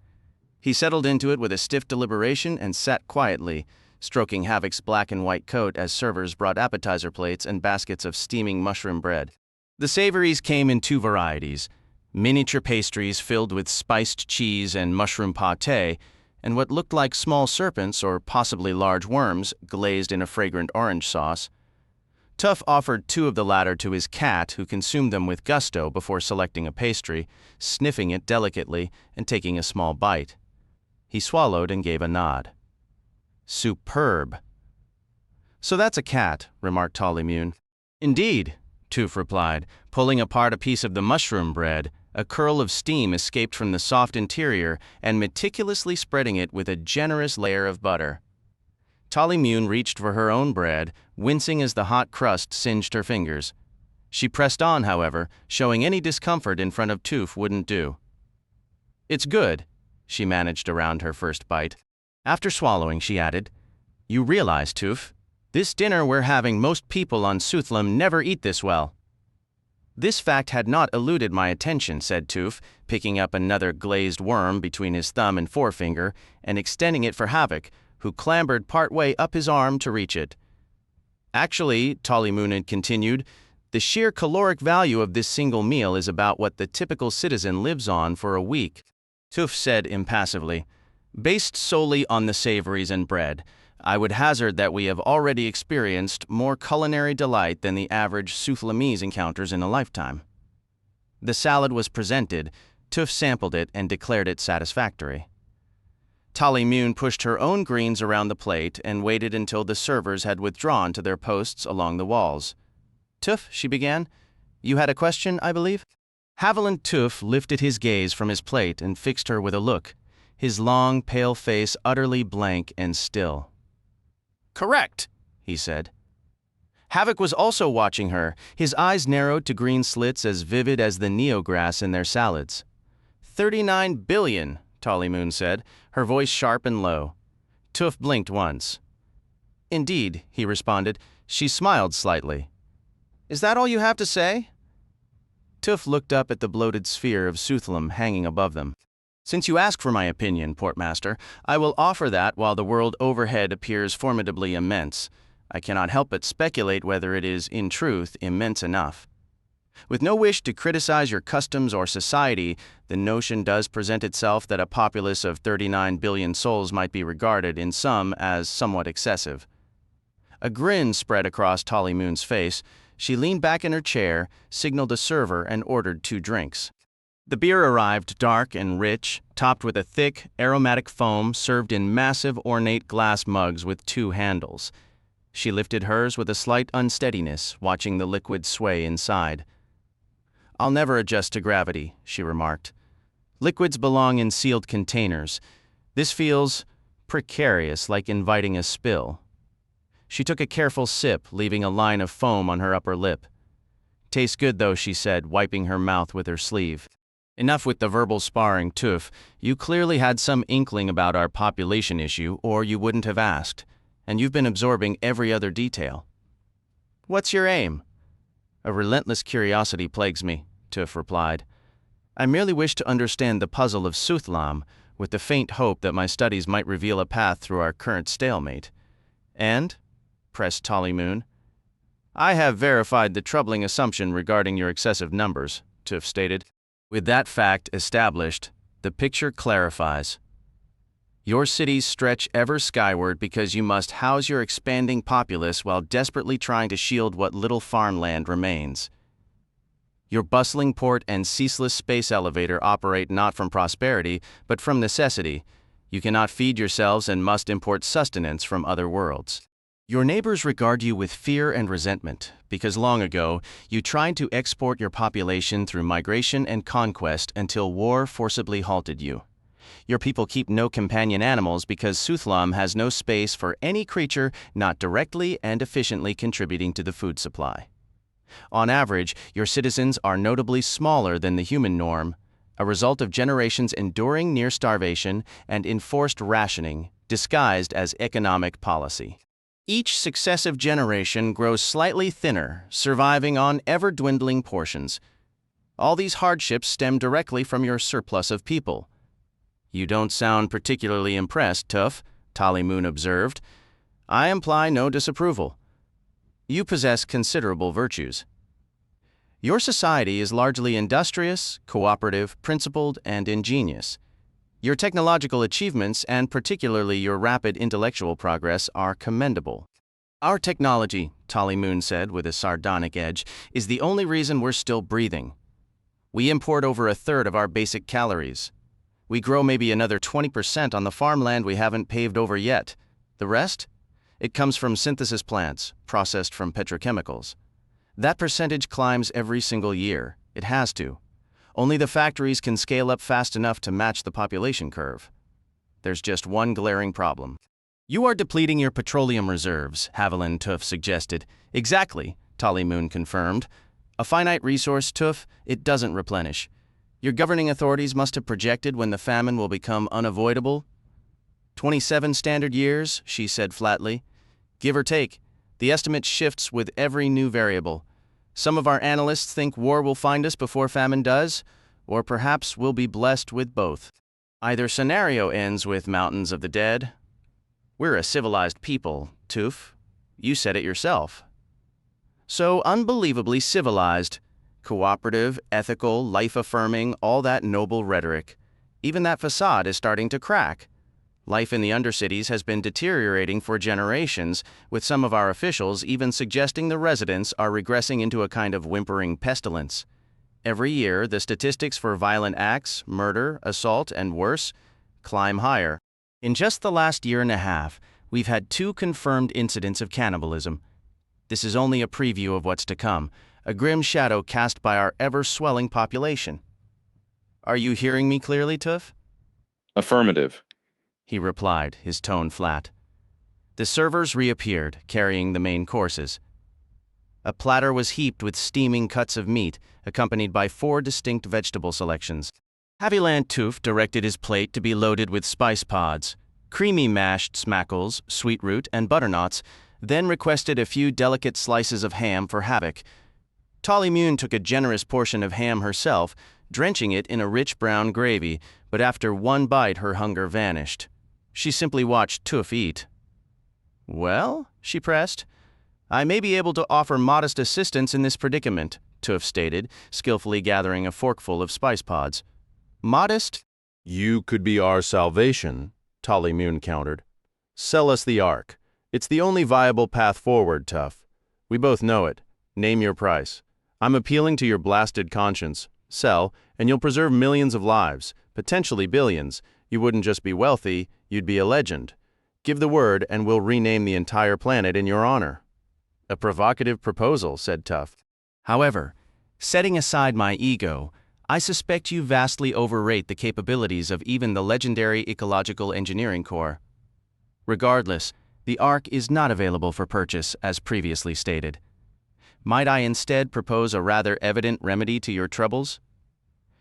[SPEAKER 1] He settled into it with a stiff deliberation and sat quietly, stroking Havoc's black and white coat as servers brought appetizer plates and baskets of steaming mushroom bread. The savories came in two varieties: miniature pastries filled with spiced cheese and mushroom pâté, and what looked like small serpents or possibly large worms glazed in a fragrant orange sauce. Tuf offered two of the latter to his cat, who consumed them with gusto before selecting a pastry, sniffing it delicately and taking a small bite. He swallowed and gave a nod. Superb. So that's a cat, remarked Tollymune. Indeed, Tuf replied, pulling apart a piece of the mushroom bread. A curl of steam escaped from the soft interior and meticulously spreading it with a generous layer of butter. Tollymune reached for her own bread, wincing as the hot crust singed her fingers. She pressed on, however, showing any discomfort in front of Tuf wouldn't do. It's good, she managed around her first bite. After swallowing, she added, You realize, Tuf, this dinner we're having, most people on Suthlam never eat this well. This fact had not eluded my attention, said Tuf, picking up another glazed worm between his thumb and forefinger and extending it for Havoc, who clambered partway up his arm to reach it. Actually, Tollymune had continued, the sheer caloric value of this single meal is about what the typical citizen lives on for a week, Tuf said impassively. Based solely on the savories and bread, I would hazard that we have already experienced more culinary delight than the average Suthlamese encounters in a lifetime. The salad was presented, Tuf sampled it and declared it satisfactory. Tollymune pushed her own greens around the plate and waited until the servers had withdrawn to their posts along the walls. Tuf, she began, you had a question, I believe? Haviland Tuf lifted his gaze from his plate and fixed her with a look, his long, pale face utterly blank and still. Correct, he said. Havoc was also watching her, his eyes narrowed to green slits as vivid as the neograss in their salads. 39 billion, Tollymune said, her voice sharp and low. Tuf blinked once. Indeed, he responded. She smiled slightly. Is that all you have to say? Tuf looked up at the bloated sphere of Suthlam hanging above them. Since you ask for my opinion, Portmaster, I will offer that while the world overhead appears formidably immense, I cannot help but speculate whether it is, in truth, immense enough. With no wish to criticize your customs or society, the notion does present itself that a populace of 39 billion souls might be regarded in some as somewhat excessive. A grin spread across Tollymune's face. She leaned back in her chair, signaled a server, and ordered 2 drinks. The beer arrived dark and rich, topped with a thick, aromatic foam served in massive, ornate glass mugs with 2 handles. She lifted hers with a slight unsteadiness, watching the liquid sway inside. I'll never adjust to gravity, she remarked. Liquids belong in sealed containers. This feels precarious, like inviting a spill. She took a careful sip, leaving a line of foam on her upper lip. Tastes good, though, she said, wiping her mouth with her sleeve. Enough with the verbal sparring, Tuf. You clearly had some inkling about our population issue, or you wouldn't have asked, and you've been absorbing every other detail. What's your aim? A relentless curiosity plagues me, Tuf replied. I merely wish to understand the puzzle of Suthlam, with the faint hope that my studies might reveal a path through our current stalemate. And, pressed Tollymune, I have verified the troubling assumption regarding your excessive numbers, Tuf stated. With that fact established, the picture clarifies. Your cities stretch ever skyward because you must house your expanding populace while desperately trying to shield what little farmland remains. Your bustling port and ceaseless space elevator operate not from prosperity, but from necessity. You cannot feed yourselves and must import sustenance from other worlds. Your neighbors regard you with fear and resentment, because long ago, you tried to export your population through migration and conquest until war forcibly halted you. Your people keep no companion animals because Suthlam has no space for any creature not directly and efficiently contributing to the food supply. On average, your citizens are notably smaller than the human norm, a result of generations enduring near starvation and enforced rationing, disguised as economic policy. Each successive generation grows slightly thinner, surviving on ever-dwindling portions. All these hardships stem directly from your surplus of people. You don't sound particularly impressed, Tuf, Tollymune observed. I imply no disapproval. You possess considerable virtues. Your society is largely industrious, cooperative, principled, and ingenious. Your technological achievements, and particularly your rapid intellectual progress, are commendable. Our technology, Tolly Moon said with a sardonic edge, is the only reason we're still breathing. We import over a third of our basic calories. We grow maybe another 20% on the farmland we haven't paved over yet. The rest? It comes from synthesis plants, processed from petrochemicals. That percentage climbs every single year. It has to. Only the factories can scale up fast enough to match the population curve. There's just one glaring problem. You are depleting your petroleum reserves, Haviland Tuf suggested. Exactly, Tolly Moon confirmed. A finite resource, Tuf, it doesn't replenish. Your governing authorities must have projected when the famine will become unavoidable. 27 standard years, she said flatly. Give or take, the estimate shifts with every new variable. Some of our analysts think war will find us before famine does, or perhaps we'll be blessed with both. Either scenario ends with mountains of the dead. We're a civilized people, Tuf. You said it yourself. So unbelievably civilized. Cooperative, ethical, life-affirming, all that noble rhetoric. Even that facade is starting to crack. Life in the undercities has been deteriorating for generations, with some of our officials even suggesting the residents are regressing into a kind of whimpering pestilence. Every year, the statistics for violent acts, murder, assault, and worse, climb higher. In just the last year and a half, we've had 2 confirmed incidents of cannibalism. This is only a preview of what's to come, a grim shadow cast by our ever-swelling population. Are you hearing me clearly, Tuf?
[SPEAKER 8] Affirmative,
[SPEAKER 1] He replied, his tone flat. The servers reappeared, carrying the main courses. A platter was heaped with steaming cuts of meat, accompanied by 4 distinct vegetable selections. Haviland Tuf directed his plate to be loaded with spice pods, creamy mashed smackles, sweetroot, and butternuts, then requested a few delicate slices of ham for Havoc. Tolly Moon took a generous portion of ham herself, drenching it in a rich brown gravy, but after one bite her hunger vanished. She simply watched Tuf eat. Well, she pressed, I may be able to offer modest assistance in this predicament, Tuf stated, skillfully gathering a forkful of spice pods. Modest?
[SPEAKER 9] You could be our salvation, Tolly Moon countered. Sell us the Ark. It's the only viable path forward, Tuf. We both know it. Name your price. I'm appealing to your blasted conscience. Sell, and you'll preserve millions of lives, potentially billions. You wouldn't just be wealthy, you'd be a legend. Give the word, and we'll rename the entire planet in your honor. A provocative proposal, said Tuf.
[SPEAKER 1] However, setting aside my ego, I suspect you vastly overrate the capabilities of even the legendary Ecological Engineering Corps. Regardless, the Ark is not available for purchase, as previously stated. Might I instead propose a rather evident remedy to your troubles?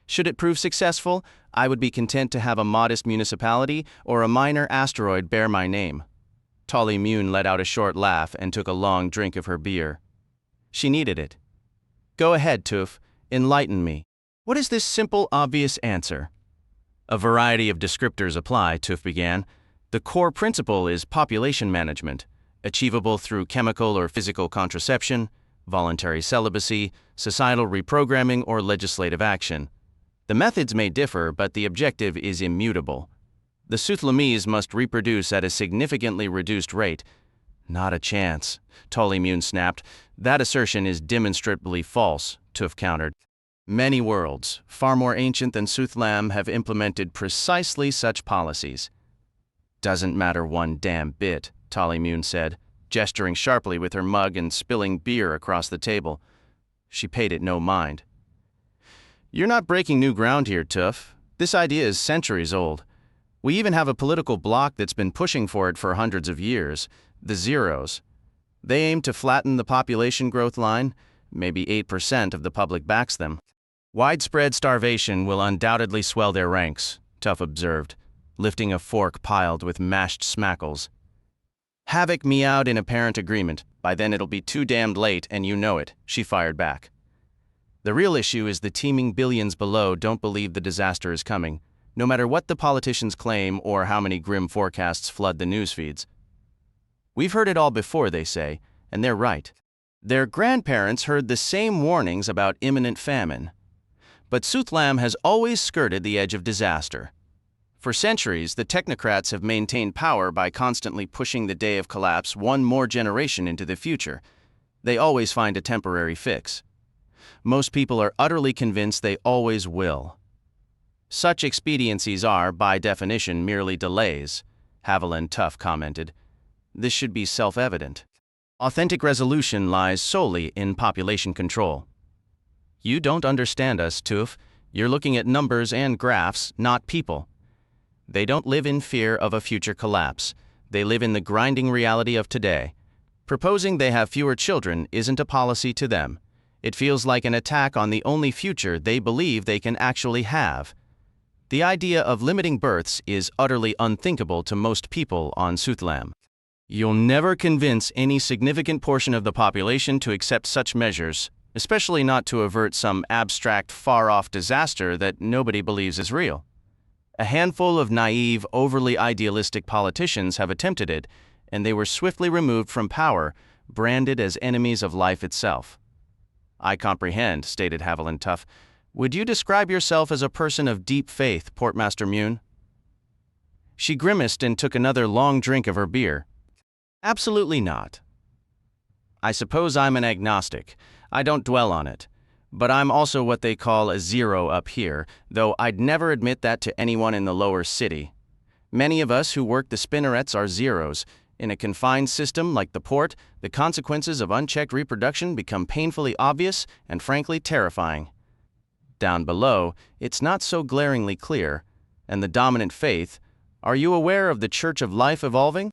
[SPEAKER 1] Should it prove successful, I would be content to have a modest municipality or a minor asteroid bear my name. Tolly Moon let out a short laugh and took a long drink of her beer. She needed it. Go ahead, Tuf. Enlighten me. What is this simple, obvious answer? A variety of descriptors apply, Tuf began. The core principle is population management, achievable through chemical or physical contraception, voluntary celibacy, societal reprogramming, or legislative action. The methods may differ, but the objective is immutable. The Suthlamese must reproduce at a significantly reduced rate. Not a chance, Tolly Moon snapped. That assertion is demonstrably false, Tuf countered. Many worlds, far more ancient than Suthlam, have implemented precisely such policies. Doesn't matter one damn bit, Tolly Moon said, gesturing sharply with her mug and spilling beer across the table. She paid it no mind. You're not breaking new ground here, Tuf. This idea is centuries old. We even have a political bloc that's been pushing for it for hundreds of years, the Zeros. They aim to flatten the population growth line. Maybe 8% of the public backs them. Widespread starvation will undoubtedly swell their ranks, Tuf observed, lifting a fork piled with mashed smackles. Havoc meowed in apparent agreement. By then it'll be too damned late, and you know it, she fired back. The real issue is the teeming billions below don't believe the disaster is coming, no matter what the politicians claim or how many grim forecasts flood the news feeds. We've heard it all before, they say, and they're right. Their grandparents heard the same warnings about imminent famine. But Suthlam has always skirted the edge of disaster. For centuries, the technocrats have maintained power by constantly pushing the day of collapse one more generation into the future. They always find a temporary fix. Most people are utterly convinced they always will. Such expediencies are, by definition, merely delays, Haviland Tuf commented. This should be self-evident. Authentic resolution lies solely in population control. You don't understand us, Tuf. You're looking at numbers and graphs, not people. They don't live in fear of a future collapse. They live in the grinding reality of today. Proposing they have fewer children isn't a policy to them. It feels like an attack on the only future they believe they can actually have. The idea of limiting births is utterly unthinkable to most people on Suthlam. You'll never convince any significant portion of the population to accept such measures, especially not to avert some abstract, far-off disaster that nobody believes is real. A handful of naive, overly idealistic politicians have attempted it, and they were swiftly removed from power, branded as enemies of life itself. I comprehend, stated Haviland Tuf. Would you describe yourself as a person of deep faith, Portmaster Mune? She grimaced and took another long drink of her beer. Absolutely not. I suppose I'm an agnostic. I don't dwell on it. But I'm also what they call a zero up here, though I'd never admit that to anyone in the lower city. Many of us who work the spinnerets are zeros. In a confined system like the port, the consequences of unchecked reproduction become painfully obvious and frankly terrifying. Down below, it's not so glaringly clear, and the dominant faith, are you aware of the Church of Life evolving?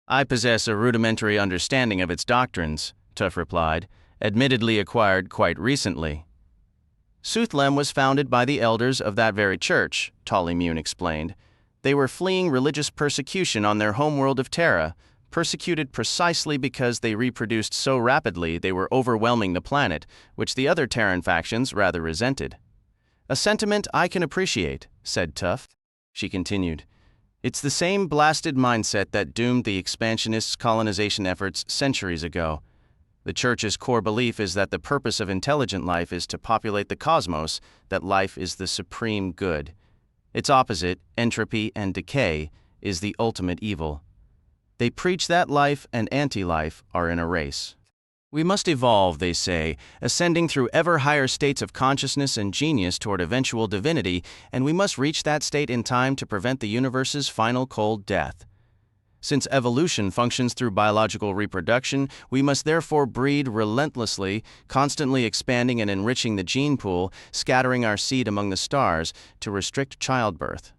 [SPEAKER 1] I possess a rudimentary understanding of its doctrines, Tuf replied, admittedly acquired quite recently. Suthlam was founded by the elders of that very church, Mune explained. They were fleeing religious persecution on their homeworld of Terra, persecuted precisely because they reproduced so rapidly they were overwhelming the planet, which the other Terran factions rather resented. A sentiment I can appreciate, said Tuf. She continued. It's the same blasted mindset that doomed the expansionists' colonization efforts centuries ago. The Church's core belief is that the purpose of intelligent life is to populate the cosmos, that life is the supreme good. Its opposite, entropy and decay, is the ultimate evil. They preach that life and anti-life are in a race. We must evolve, they say, ascending through ever higher states of consciousness and genius toward eventual divinity, and we must reach that state in time to prevent the universe's final cold death. Since evolution functions through biological reproduction, we must therefore breed relentlessly, constantly expanding and enriching the gene pool, scattering our seed among the stars, to restrict childbirth.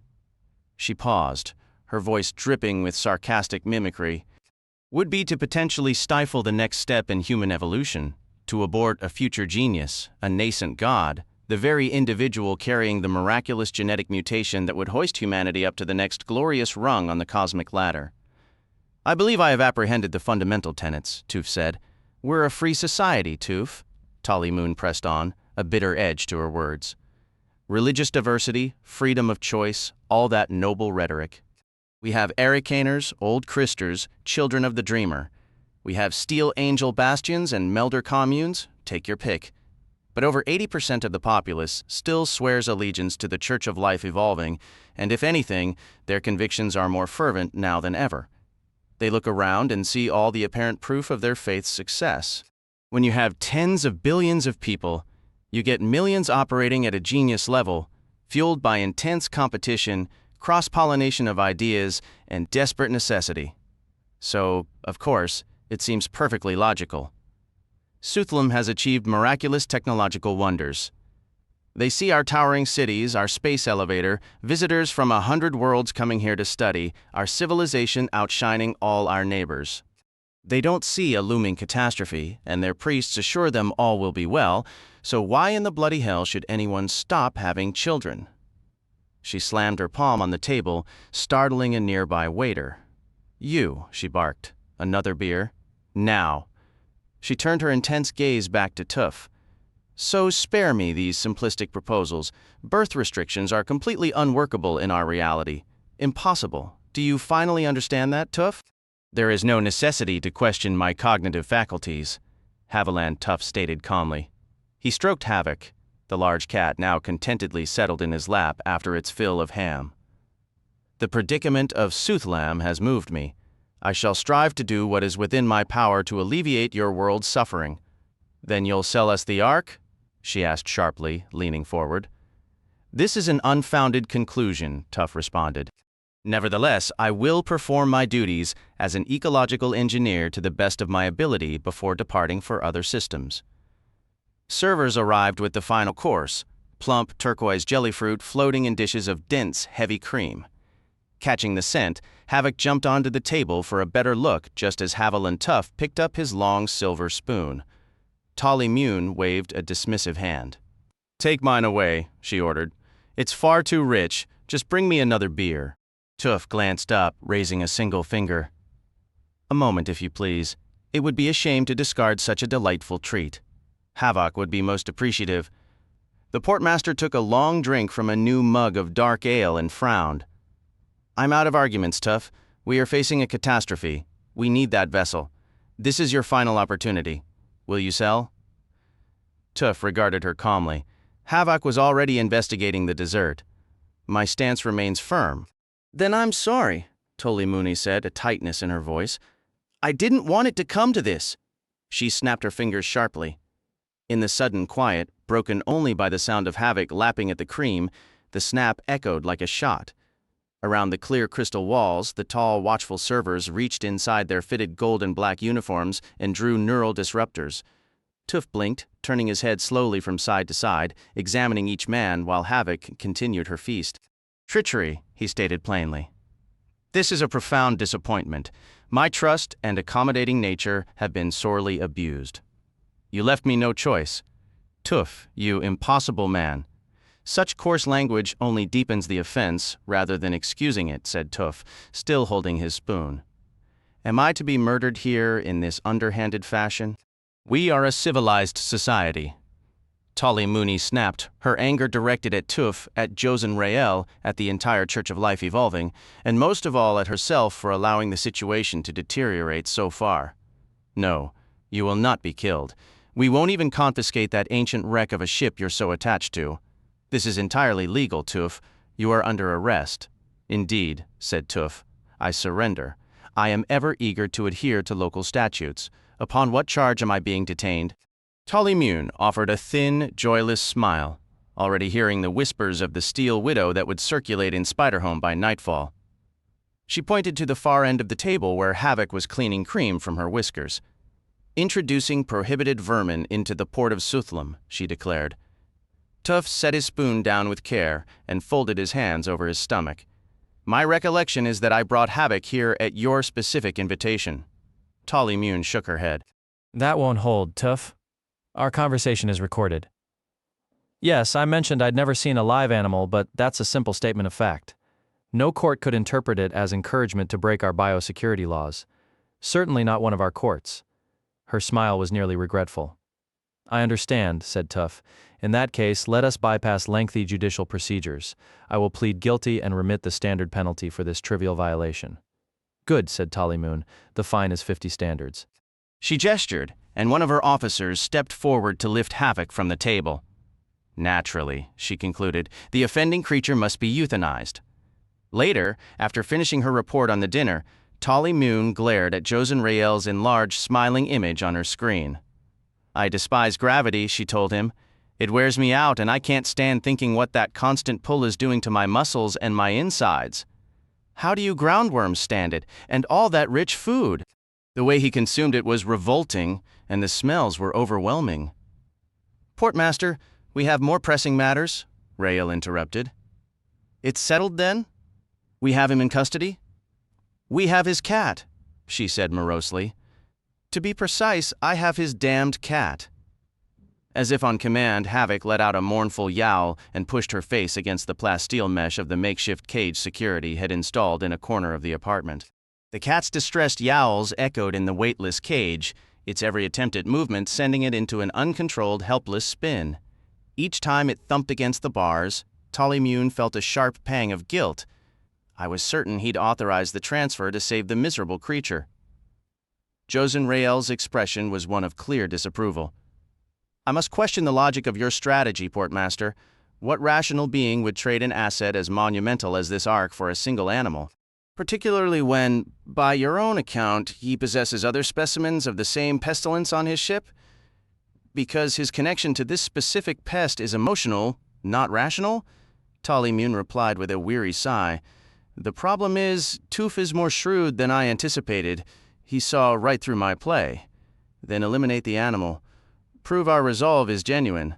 [SPEAKER 1] She paused, her voice dripping with sarcastic mimicry. Would be to potentially stifle the next step in human evolution, to abort a future genius, a nascent god, the very individual carrying the miraculous genetic mutation that would hoist humanity up to the next glorious rung on the cosmic ladder. I believe I have apprehended the fundamental tenets, Tuf said. We're a free society, Tuf, Mune pressed on, a bitter edge to her words. Religious diversity, freedom of choice, all that noble rhetoric. We have Ericaners, old Christers, children of the dreamer. We have Steel Angel bastions and Melder communes, take your pick. But over 80% of the populace still swears allegiance to the Church of Life evolving, and if anything, their convictions are more fervent now than ever. They look around and see all the apparent proof of their faith's success. When you have tens of billions of people, you get millions operating at a genius level, fueled by intense competition, cross-pollination of ideas, and desperate necessity. So, of course, it seems perfectly logical. Suthlam has achieved miraculous technological wonders. They see our towering cities, our space elevator, visitors from 100 worlds coming here to study, our civilization outshining all our neighbors. They don't see a looming catastrophe, and their priests assure them all will be well, so why in the bloody hell should anyone stop having children? She slammed her palm on the table, startling a nearby waiter. You, she barked. Another beer? Now. She turned her intense gaze back to Tuf. So spare me these simplistic proposals. Birth restrictions are completely unworkable in our reality. Impossible. Do you finally understand that, Tuf? There is no necessity to question my cognitive faculties, Haviland Tuf stated calmly. He stroked Havoc, the large cat now contentedly settled in his lap after its fill of ham. The predicament of Suthlam has moved me. I shall strive to do what is within my power to alleviate your world's suffering. Then you'll sell us the Ark? She asked sharply, leaning forward. This is an unfounded conclusion, Tuf responded. Nevertheless, I will perform my duties as an ecological engineer to the best of my ability before departing for other systems. Servers arrived with the final course, plump turquoise jellyfruit floating in dishes of dense, heavy cream. Catching the scent, Havoc jumped onto the table for a better look just as Haviland Tuf picked up his long silver spoon. Tolly Mune waved a dismissive hand. Take mine away, she ordered. It's far too rich. Just bring me another beer. Tuf glanced up, raising a single finger. A moment, if you please. It would be a shame to discard such a delightful treat. Havoc would be most appreciative. The portmaster took a long drink from a new mug of dark ale and frowned. I'm out of arguments, Tuf. We are facing a catastrophe. We need that vessel. This is your final opportunity. Will you sell? Tuf regarded her calmly. Havoc was already investigating the dessert. My stance remains firm. Then I'm sorry, Tolly Mooney said, a tightness in her voice. I didn't want it to come to this. She snapped her fingers sharply. In the sudden quiet, broken only by the sound of Havoc lapping at the cream, the snap echoed like a shot. Around the clear crystal walls, the tall, watchful servers reached inside their fitted gold and black uniforms and drew neural disruptors. Tuf blinked, turning his head slowly from side to side, examining each man while Havoc continued her feast. Treachery, he stated plainly. This is a profound disappointment. My trust and accommodating nature have been sorely abused. You left me no choice. Tuf, you impossible man. Such coarse language only deepens the offense rather than excusing it, said Tuf, still holding his spoon. Am I to be murdered here in this underhanded fashion? We are a civilized society. Tolly Mooney snapped, her anger directed at Tuf, at Josen Rael, at the entire Church of Life Evolving, and most of all at herself for allowing the situation to deteriorate so far. No, you will not be killed. We won't even confiscate that ancient wreck of a ship you're so attached to. This is entirely legal, Tuf. You are under arrest. Indeed, said Tuf. I surrender. I am ever eager to adhere to local statutes. Upon what charge am I being detained? Tolly Mune offered a thin, joyless smile, already hearing the whispers of the Steel Widow that would circulate in Spiderhome by nightfall. She pointed to the far end of the table where Havoc was cleaning cream from her whiskers. Introducing prohibited vermin into the port of Suthlam, she declared. Tuf set his spoon down with care and folded his hands over his stomach. My recollection is that I brought Havoc here at your specific invitation. Tolly Mune shook her head.
[SPEAKER 4] That won't hold, Tuf. Our conversation is recorded. Yes, I mentioned I'd never seen a live animal, but that's a simple statement of fact. No court could interpret it as encouragement to break our biosecurity laws. Certainly not one of our courts. Her smile was nearly regretful. I understand, said Tuf. In that case, let us bypass lengthy judicial procedures. I will plead guilty and remit the standard penalty for this trivial violation. Good, said Tolly Moon. The fine is 50 standards.
[SPEAKER 1] She gestured, and one of her officers stepped forward to lift Havoc from the table. Naturally, she concluded, the offending creature must be euthanized. Later, after finishing her report on the dinner, Tolly Moon glared at Josen Rael's enlarged, smiling image on her screen. I despise gravity, she told him. It wears me out, and I can't stand thinking what that constant pull is doing to my muscles and my insides. How do you groundworms stand it, and all that rich food? The way he consumed it was revolting, and the smells were overwhelming. Portmaster, we have more pressing matters, Rael interrupted. It's settled then? We have him in custody? We have his cat, she said morosely. To be precise, I have his damned cat. As if on command, Havoc let out a mournful yowl and pushed her face against the plasteel mesh of the makeshift cage security had installed in a corner of the apartment. The cat's distressed yowls echoed in the weightless cage, its every attempt at movement sending it into an uncontrolled, helpless spin. Each time it thumped against the bars, Tolly Mune felt a sharp pang of guilt. I was certain he'd authorized the transfer to save the miserable creature. Josen Rael's expression was one of clear disapproval. I must question the logic of your strategy, Portmaster. What rational being would trade an asset as monumental as this ark for a single animal? Particularly when, by your own account, he possesses other specimens of the same pestilence on his ship? Because his connection to this specific pest is emotional, not rational? Talimune replied with a weary sigh. The problem is, Tuf is more shrewd than I anticipated. He saw right through my play. Then eliminate the animal. Prove our resolve is genuine.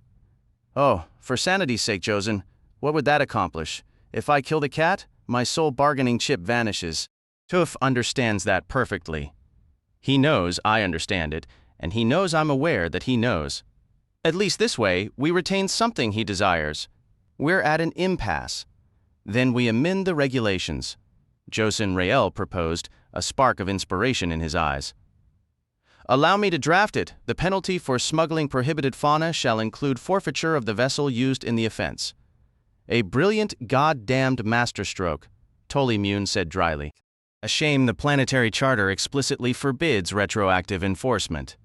[SPEAKER 1] Oh, for sanity's sake, Josen, what would that accomplish? If I kill the cat, my sole bargaining chip vanishes. Tuf understands that perfectly. He knows I understand it, and he knows I'm aware that he knows. At least this way, we retain something he desires. We're at an impasse. Then we amend the regulations. Josen Rael proposed, a spark of inspiration in his eyes. Allow me to draft it. The penalty for smuggling prohibited fauna shall include forfeiture of the vessel used in the offense. A brilliant, god-damned masterstroke, Talimune said dryly. A shame the planetary charter explicitly forbids retroactive enforcement.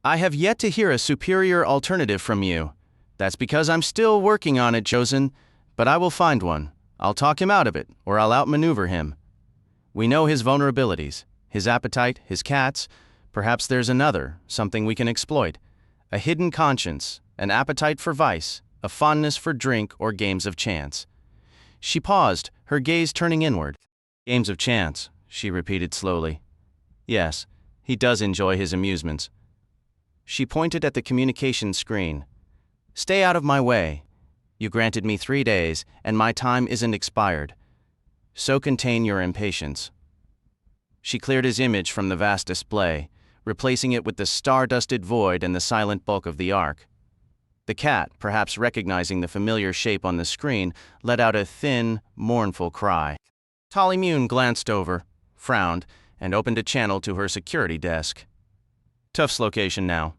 [SPEAKER 1] I have yet to hear a superior alternative from you. That's because I'm still working on it, Josen, but I will find one. I'll talk him out of it, or I'll outmaneuver him. We know his vulnerabilities, his appetite, his cats. Perhaps there's another, something we can exploit. A hidden conscience, an appetite for vice, a fondness for drink or games of chance. She paused, her gaze turning inward. Games of chance, she repeated slowly. Yes, he does enjoy his amusements. She pointed at the communication screen. Stay out of my way. You granted me 3 days, and my time isn't expired. So contain your impatience. She cleared his image from the vast display, replacing it with the star-dusted void and the silent bulk of the ark. The cat, perhaps recognizing the familiar shape on the screen, let out a thin, mournful cry. Talimune glanced over, frowned, and opened a channel to her security desk. Tuf's location now.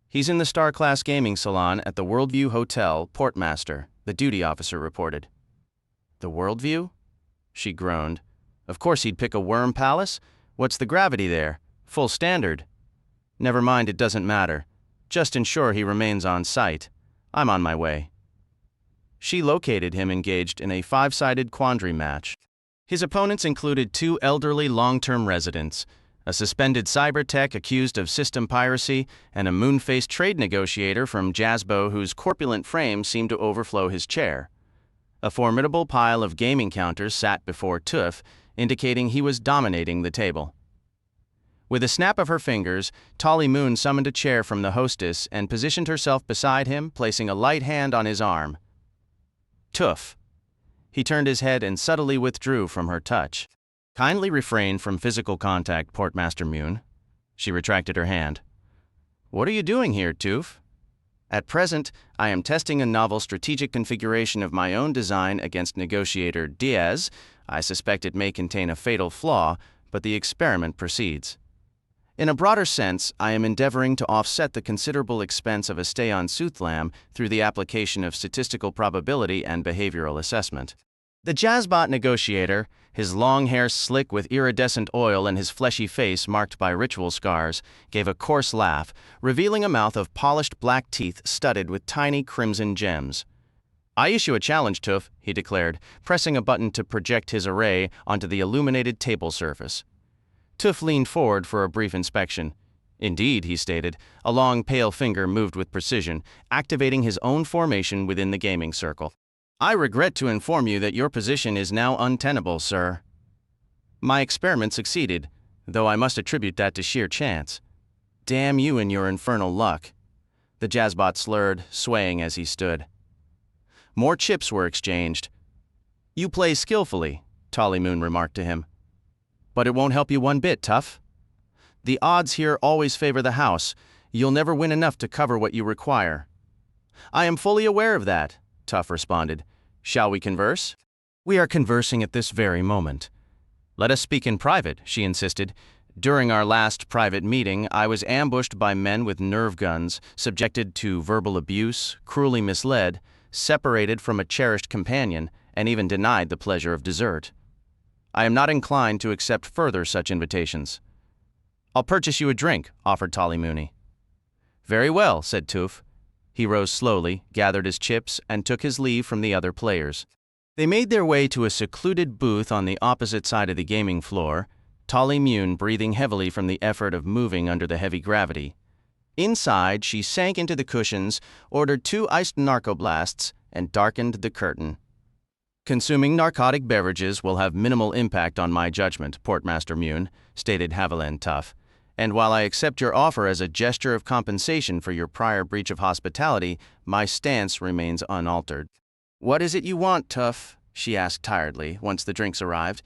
[SPEAKER 1] He's in the Star-class gaming salon at the Worldview Hotel, Portmaster, the duty officer reported. The Worldview? She groaned. Of course he'd pick a worm palace. What's the gravity there? Full standard. Never mind, it doesn't matter. Just ensure he remains on site. I'm on my way. She located him engaged in a 5-sided quandary match. His opponents included 2 elderly long-term residents, a suspended cyber tech accused of system piracy, and a moon-faced trade negotiator from Jasbo whose corpulent frame seemed to overflow his chair. A formidable pile of gaming counters sat before Tuf, indicating he was dominating the table. With a snap of her fingers, Talimune summoned a chair from the hostess and positioned herself beside him, placing a light hand on his arm. Tuf. He turned his head and subtly withdrew from her touch. Kindly refrain from physical contact, Portmaster Mune. She retracted her hand. What are you doing here, Tuf? At present, I am testing a novel strategic configuration of my own design against negotiator Diaz. I suspect it may contain a fatal flaw, but the experiment proceeds. In a broader sense, I am endeavoring to offset the considerable expense of a stay on Suthlam through the application of statistical probability and behavioral assessment. The Jazzbot negotiator, his long hair slick with iridescent oil and his fleshy face marked by ritual scars, gave a coarse laugh, revealing a mouth of polished black teeth studded with tiny crimson gems. I issue a challenge, Tuf, he declared, pressing a button to project his array onto the illuminated table surface. Tuf leaned forward for a brief inspection. Indeed, he stated, a long pale finger moved with precision, activating his own formation within the gaming circle. I regret to inform you that your position is now untenable, sir. My experiment succeeded, though I must attribute that to sheer chance. Damn you and your infernal luck. The Jazzbot slurred, swaying as he stood. More chips were exchanged. You play skillfully, Talimune remarked to him. But it won't help you one bit, Tuf. The odds here always favor the house. You'll never win enough to cover what you require. I am fully aware of that, Tuf responded. Shall we converse? We are conversing at this very moment. Let us speak in private, she insisted. During our last private meeting, I was ambushed by men with nerve guns, subjected to verbal abuse, cruelly misled, separated from a cherished companion, and even denied the pleasure of dessert. I am not inclined to accept further such invitations. I'll purchase you a drink, offered Tolly Mooney. Very well, said Tuf. He rose slowly, gathered his chips, and took his leave from the other players. They made their way to a secluded booth on the opposite side of the gaming floor, Tolly Moon breathing heavily from the effort of moving under the heavy gravity. Inside, she sank into the cushions, ordered 2 iced narcoblasts, and darkened the curtain. Consuming narcotic beverages will have minimal impact on my judgment, Portmaster Moon, stated Haviland Tuf. And while I accept your offer as a gesture of compensation for your prior breach of hospitality, my stance remains unaltered. What is it you want, Tuf? She asked tiredly, once the drinks arrived.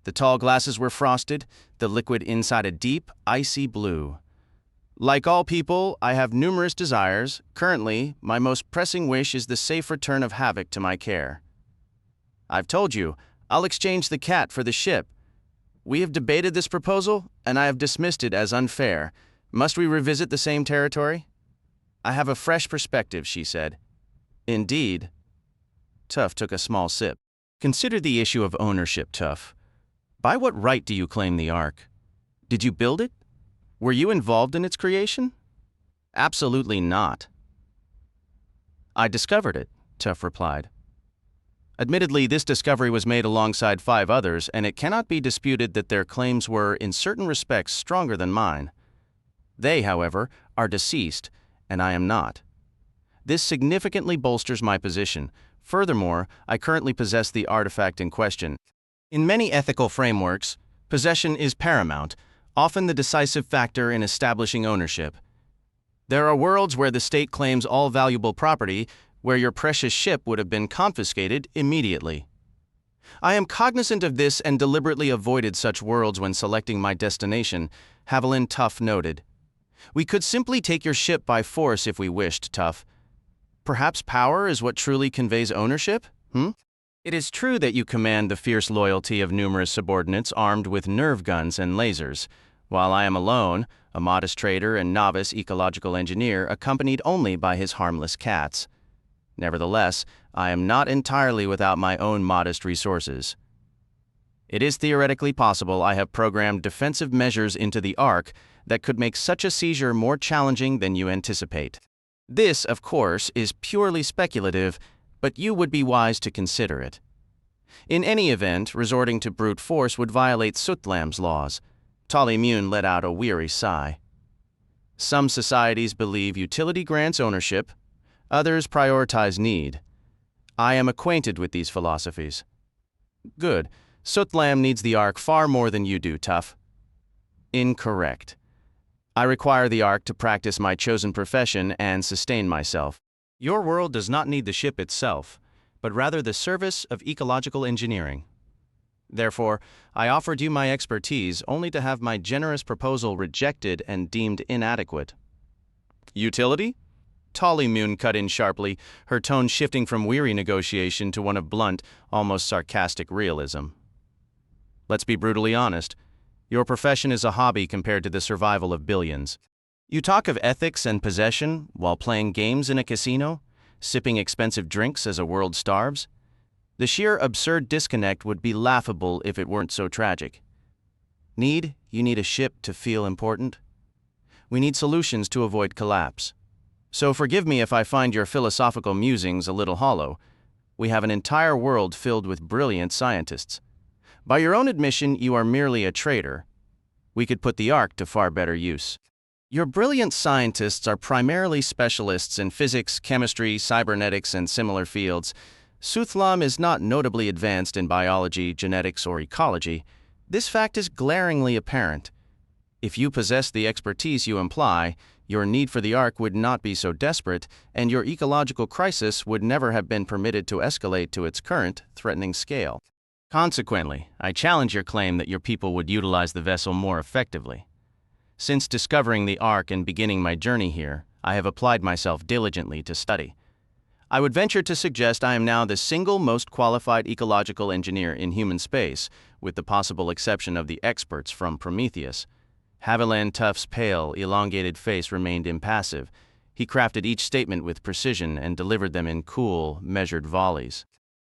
[SPEAKER 1] The tall glasses were frosted, the liquid inside a deep, icy blue. Like all people, I have numerous desires. Currently, my most pressing wish is the safe return of Havoc to my care. I've told you, I'll exchange the cat for the ship. We have debated this proposal, and I have dismissed it as unfair. Must we revisit the same territory? I have a fresh perspective, she said. Indeed. Tuf took a small sip. Consider the issue of ownership, Tuf. By what right do you claim the Ark? Did you build it? Were you involved in its creation? Absolutely not. I discovered it, Tuf replied. Admittedly, this discovery was made alongside 5 others, and it cannot be disputed that their claims were, in certain respects, stronger than mine. They, however, are deceased, and I am not. This significantly bolsters my position. Furthermore, I currently possess the artifact in question. In many ethical frameworks, possession is paramount, often the decisive factor in establishing ownership. There are worlds where the state claims all valuable property, where your precious ship would have been confiscated immediately. I am cognizant of this and deliberately avoided such worlds when selecting my destination, Haviland Tuf noted. We could simply take your ship by force if we wished, Tuf. Perhaps power is what truly conveys ownership? It is true that you command the fierce loyalty of numerous subordinates armed with nerve guns and lasers, while I am alone, a modest trader and novice ecological engineer accompanied only by his harmless cats. Nevertheless, I am not entirely without my own modest resources. It is theoretically possible I have programmed defensive measures into the Ark that could make such a seizure more challenging than you anticipate. This, of course, is purely speculative, but you would be wise to consider it. In any event, resorting to brute force would violate Sutlam's laws. Tolly Moon let out a weary sigh. Some societies believe utility grants ownership, others prioritize need. I am acquainted with these philosophies. Good. Sutlam needs the Ark far more than you do, Tuf. Incorrect. I require the Ark to practice my chosen profession and sustain myself. Your world does not need the ship itself, but rather the service of ecological engineering. Therefore, I offered you my expertise only to have my generous proposal rejected and deemed inadequate. Utility? Tolly Moon cut in sharply, her tone shifting from weary negotiation to one of blunt, almost sarcastic realism. Let's be brutally honest. Your profession is a hobby compared to the survival of billions. You talk of ethics and possession while playing games in a casino, sipping expensive drinks as a world starves. The sheer absurd disconnect would be laughable if it weren't so tragic. You need a ship to feel important. We need solutions to avoid collapse. So forgive me if I find your philosophical musings a little hollow. We have an entire world filled with brilliant scientists. By your own admission, you are merely a trader. We could put the Ark to far better use. Your brilliant scientists are primarily specialists in physics, chemistry, cybernetics, and similar fields. Suthlam is not notably advanced in biology, genetics, or ecology. This fact is glaringly apparent. If you possess the expertise you imply, your need for the Ark would not be so desperate, and your ecological crisis would never have been permitted to escalate to its current, threatening scale. Consequently, I challenge your claim that your people would utilize the vessel more effectively. Since discovering the Ark and beginning my journey here, I have applied myself diligently to study. I would venture to suggest I am now the single most qualified ecological engineer in human space, with the possible exception of the experts from Prometheus. Haviland Tuf's pale, elongated face remained impassive. He crafted each statement with precision and delivered them in cool, measured volleys.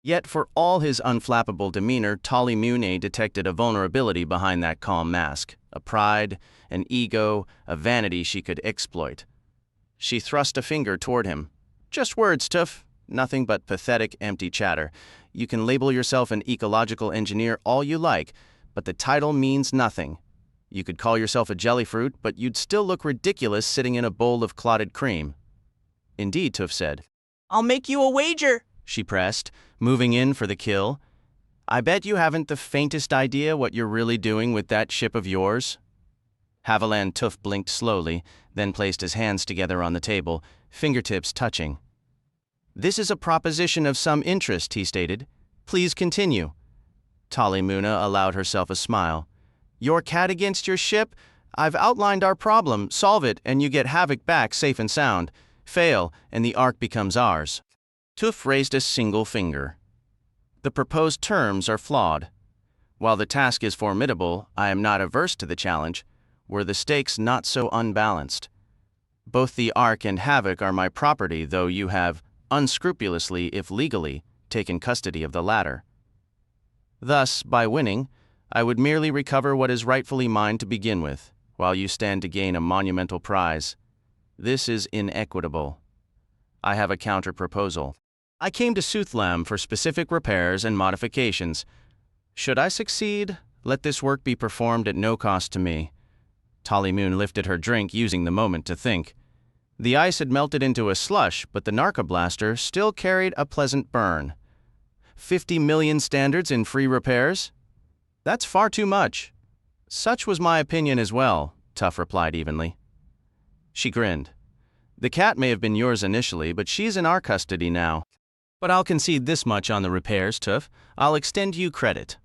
[SPEAKER 1] Yet for all his unflappable demeanor, Moon detected a vulnerability behind that calm mask, a pride, an ego, a vanity she could exploit. She thrust a finger toward him. Just words, Tuf. Nothing but pathetic, empty chatter. You can label yourself an ecological engineer all you like, but the title means nothing. You could call yourself a jellyfruit, but you'd still look ridiculous sitting in a bowl of clotted cream. Indeed, Tuf said.
[SPEAKER 10] I'll make you a wager,
[SPEAKER 1] She pressed, moving in for the kill. I bet you haven't the faintest idea what you're really doing with that ship of yours. Haviland Tuf blinked slowly, then placed his hands together on the table, fingertips touching. This is a proposition of some interest, he stated. Please continue. Talimuna allowed herself a smile. Your cat against your ship? I've outlined our problem, solve it, and you get Havoc back safe and sound. Fail, and the Ark becomes ours. Tuf raised a single finger. The proposed terms are flawed. While the task is formidable, I am not averse to the challenge. Were the stakes not so unbalanced? Both the Ark and Havoc are my property, though you have, unscrupulously if legally, taken custody of the latter. Thus, by winning, I would merely recover what is rightfully mine to begin with, while you stand to gain a monumental prize. This is inequitable. I have a counter-proposal. I came to Suthlam for specific repairs and modifications. Should I succeed, let this work be performed at no cost to me. Moon lifted her drink, using the moment to think. The ice had melted into a slush, but the narcoblaster still carried a pleasant burn. 50 million standards in free repairs? That's far too much. Such was my opinion as well, Tuf replied evenly. She grinned. The cat may have been yours initially, but she's in our custody now. But I'll concede this much on the repairs, Tuf. I'll extend you credit.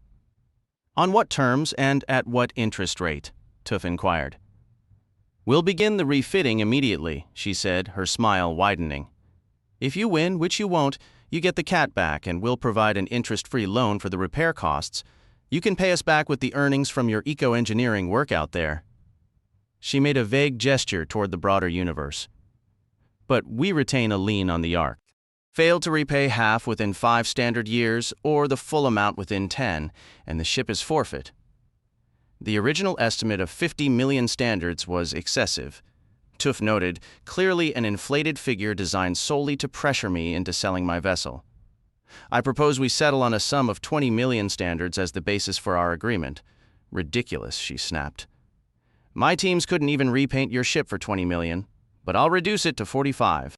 [SPEAKER 1] On what terms and at what interest rate? Tuf inquired. We'll begin the refitting immediately, she said, her smile widening. If you win, which you won't, you get the cat back and we'll provide an interest-free loan for the repair costs. You can pay us back with the earnings from your eco-engineering work out there. She made a vague gesture toward the broader universe. But we retain a lien on the Ark. Fail to repay half within 5 standard years or the full amount within 10, and the ship is forfeit. The original estimate of 50 million standards was excessive. Tuf noted, clearly an inflated figure designed solely to pressure me into selling my vessel. I propose we settle on a sum of 20 million standards as the basis for our agreement. Ridiculous, she snapped. My teams couldn't even repaint your ship for 20 million, but I'll reduce it to 45.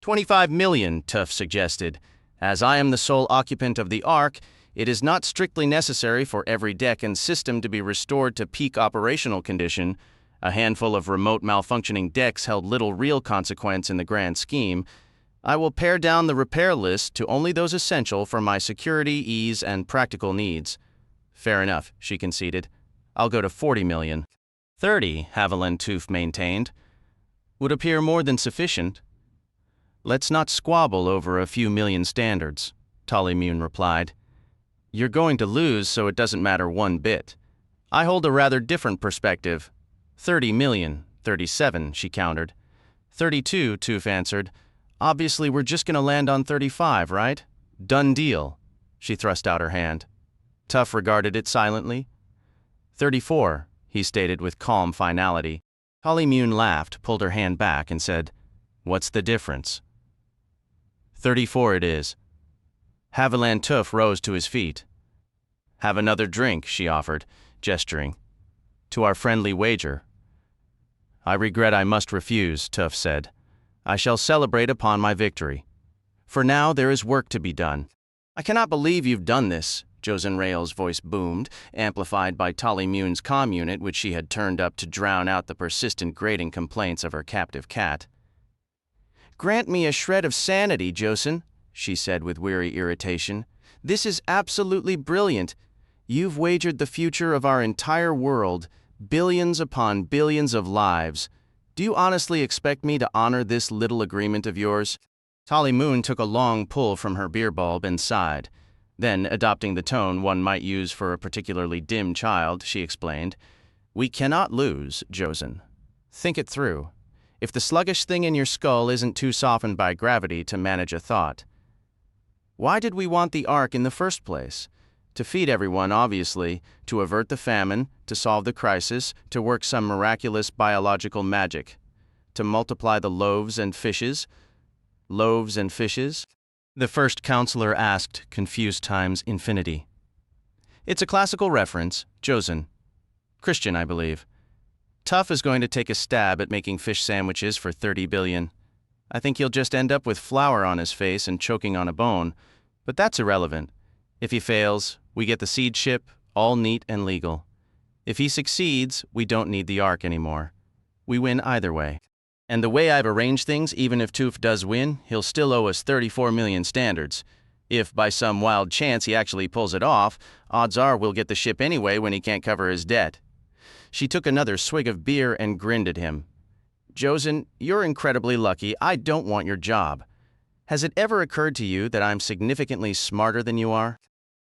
[SPEAKER 1] 25 million, Tuf suggested. As I am the sole occupant of the Ark, it is not strictly necessary for every deck and system to be restored to peak operational condition. A handful of remote malfunctioning decks held little real consequence in the grand scheme. I will pare down the repair list to only those essential for my security, ease, and practical needs. Fair enough, she conceded. I'll go to 40 million. 30, Haviland Tuf maintained, would appear more than sufficient. Let's not squabble over a few million standards, Talimune replied. You're going to lose, so it doesn't matter one bit. I hold a rather different perspective. 30 million, 37, she countered. 32, Tuf answered. Obviously, we're just going to land on 35, right? Done deal. She thrust out her hand. Tuf regarded it silently. 34, he stated with calm finality. Talimune laughed, pulled her hand back, and said, What's the difference? 34 it is. Haviland Tuf rose to his feet. Have another drink, she offered, gesturing. To our friendly wager. I regret I must refuse, Tuf said. I shall celebrate upon my victory. For now there is work to be done. I cannot believe you've done this, Josen Rail's voice boomed, amplified by Talimune's comm unit, which she had turned up to drown out the persistent grating complaints of her captive cat. Grant me a shred of sanity, Josen, she said with weary irritation. This is absolutely brilliant. You've wagered the future of our entire world, billions upon billions of lives. Do you honestly expect me to honor this little agreement of yours? Talimune took a long pull from her beer bulb and sighed. Then, adopting the tone one might use for a particularly dim child, she explained, We cannot lose, Josen. Think it through. If the sluggish thing in your skull isn't too softened by gravity to manage a thought. Why did we want the Ark in the first place? To feed everyone, obviously, to avert the famine, to solve the crisis, to work some miraculous biological magic. To multiply the loaves and fishes? Loaves and fishes? The first counselor asked, confused times infinity. It's a classical reference, Josen. Christian, I believe. Tuf is going to take a stab at making fish sandwiches for 30 billion. I think he'll just end up with flour on his face and choking on a bone, but that's irrelevant. If he fails, we get the seed ship, all neat and legal. If he succeeds, we don't need the Ark anymore. We win either way. And the way I've arranged things, even if Tuf does win, he'll still owe us 34 million standards. If by some wild chance he actually pulls it off, odds are we'll get the ship anyway when he can't cover his debt. She took another swig of beer and grinned at him. Josen, you're incredibly lucky. I don't want your job. Has it ever occurred to you that I'm significantly smarter than you are?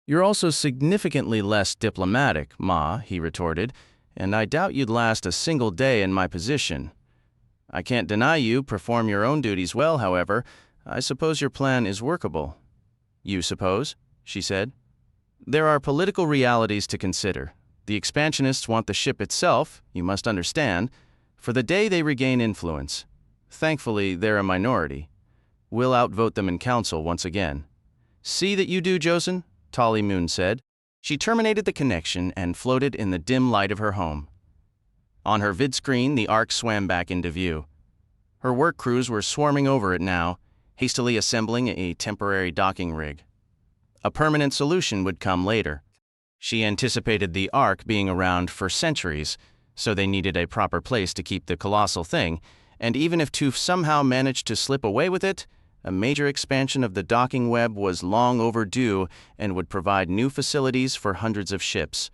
[SPEAKER 1] You're also significantly less diplomatic, Ma, he retorted, and I doubt you'd last a single day in my position. I can't deny you perform your own duties well, however. I suppose your plan is workable. You suppose? She said. There are political realities to consider. The expansionists want the ship itself, you must understand, for the day they regain influence. Thankfully, they're a minority. We'll outvote them in council once again. See that you do, Josen, Tali Moon said. She terminated the connection and floated in the dim light of her home. On her vid screen, the Ark swam back into view. Her work crews were swarming over it now, hastily assembling a temporary docking rig. A permanent solution would come later. She anticipated the Ark being around for centuries, so they needed a proper place to keep the colossal thing, and even if Tuf somehow managed to slip away with it, a major expansion of the docking web was long overdue and would provide new facilities for hundreds of ships.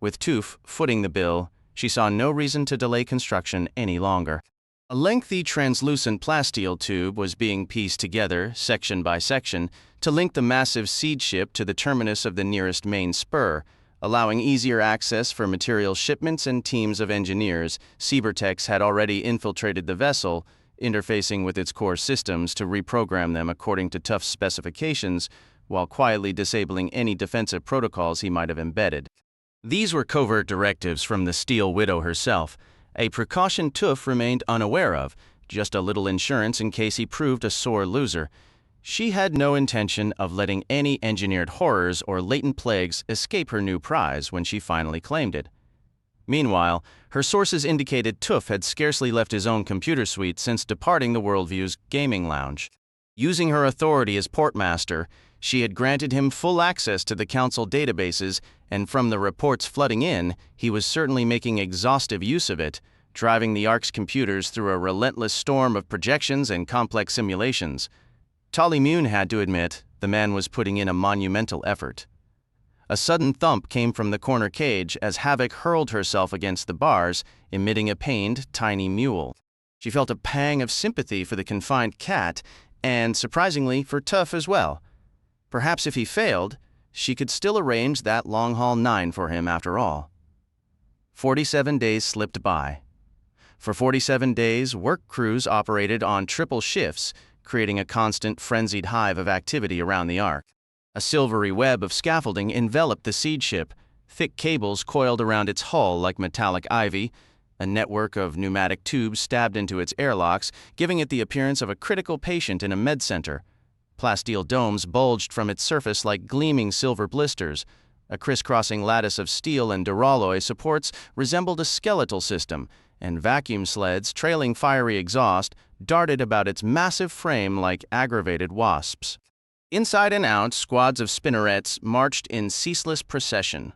[SPEAKER 1] With Tuf footing the bill, she saw no reason to delay construction any longer. A lengthy translucent plasteel tube was being pieced together, section by section, to link the massive seed ship to the terminus of the nearest main spur, allowing easier access for material shipments and teams of engineers. Cybertechs had already infiltrated the vessel, interfacing with its core systems to reprogram them according to Tuf's specifications, while quietly disabling any defensive protocols he might have embedded. These were covert directives from the Steel Widow herself, a precaution Tuf remained unaware of, just a little insurance in case he proved a sore loser. She had no intention of letting any engineered horrors or latent plagues escape her new prize when she finally claimed it. Meanwhile, her sources indicated Tuf had scarcely left his own computer suite since departing the Worldview's gaming lounge. Using her authority as portmaster, she had granted him full access to the council databases, and from the reports flooding in, he was certainly making exhaustive use of it, driving the Ark's computers through a relentless storm of projections and complex simulations. Tali Moon had to admit the man was putting in a monumental effort. A sudden thump came from the corner cage as Havoc hurled herself against the bars, emitting a pained, tiny mewl. She felt a pang of sympathy for the confined cat, and, surprisingly, for Tuf as well. Perhaps if he failed, she could still arrange that long-haul 9 for him after all. 47 days slipped by. For 47 days, work crews operated on triple shifts, creating a constant, frenzied hive of activity around the Ark. A silvery web of scaffolding enveloped the seed ship, thick cables coiled around its hull like metallic ivy, a network of pneumatic tubes stabbed into its airlocks, giving it the appearance of a critical patient in a med center. Plasteel domes bulged from its surface like gleaming silver blisters. A crisscrossing lattice of steel and duralloy supports resembled a skeletal system, and vacuum sleds, trailing fiery exhaust, darted about its massive frame like aggravated wasps. Inside and out, squads of spinnerets marched in ceaseless procession.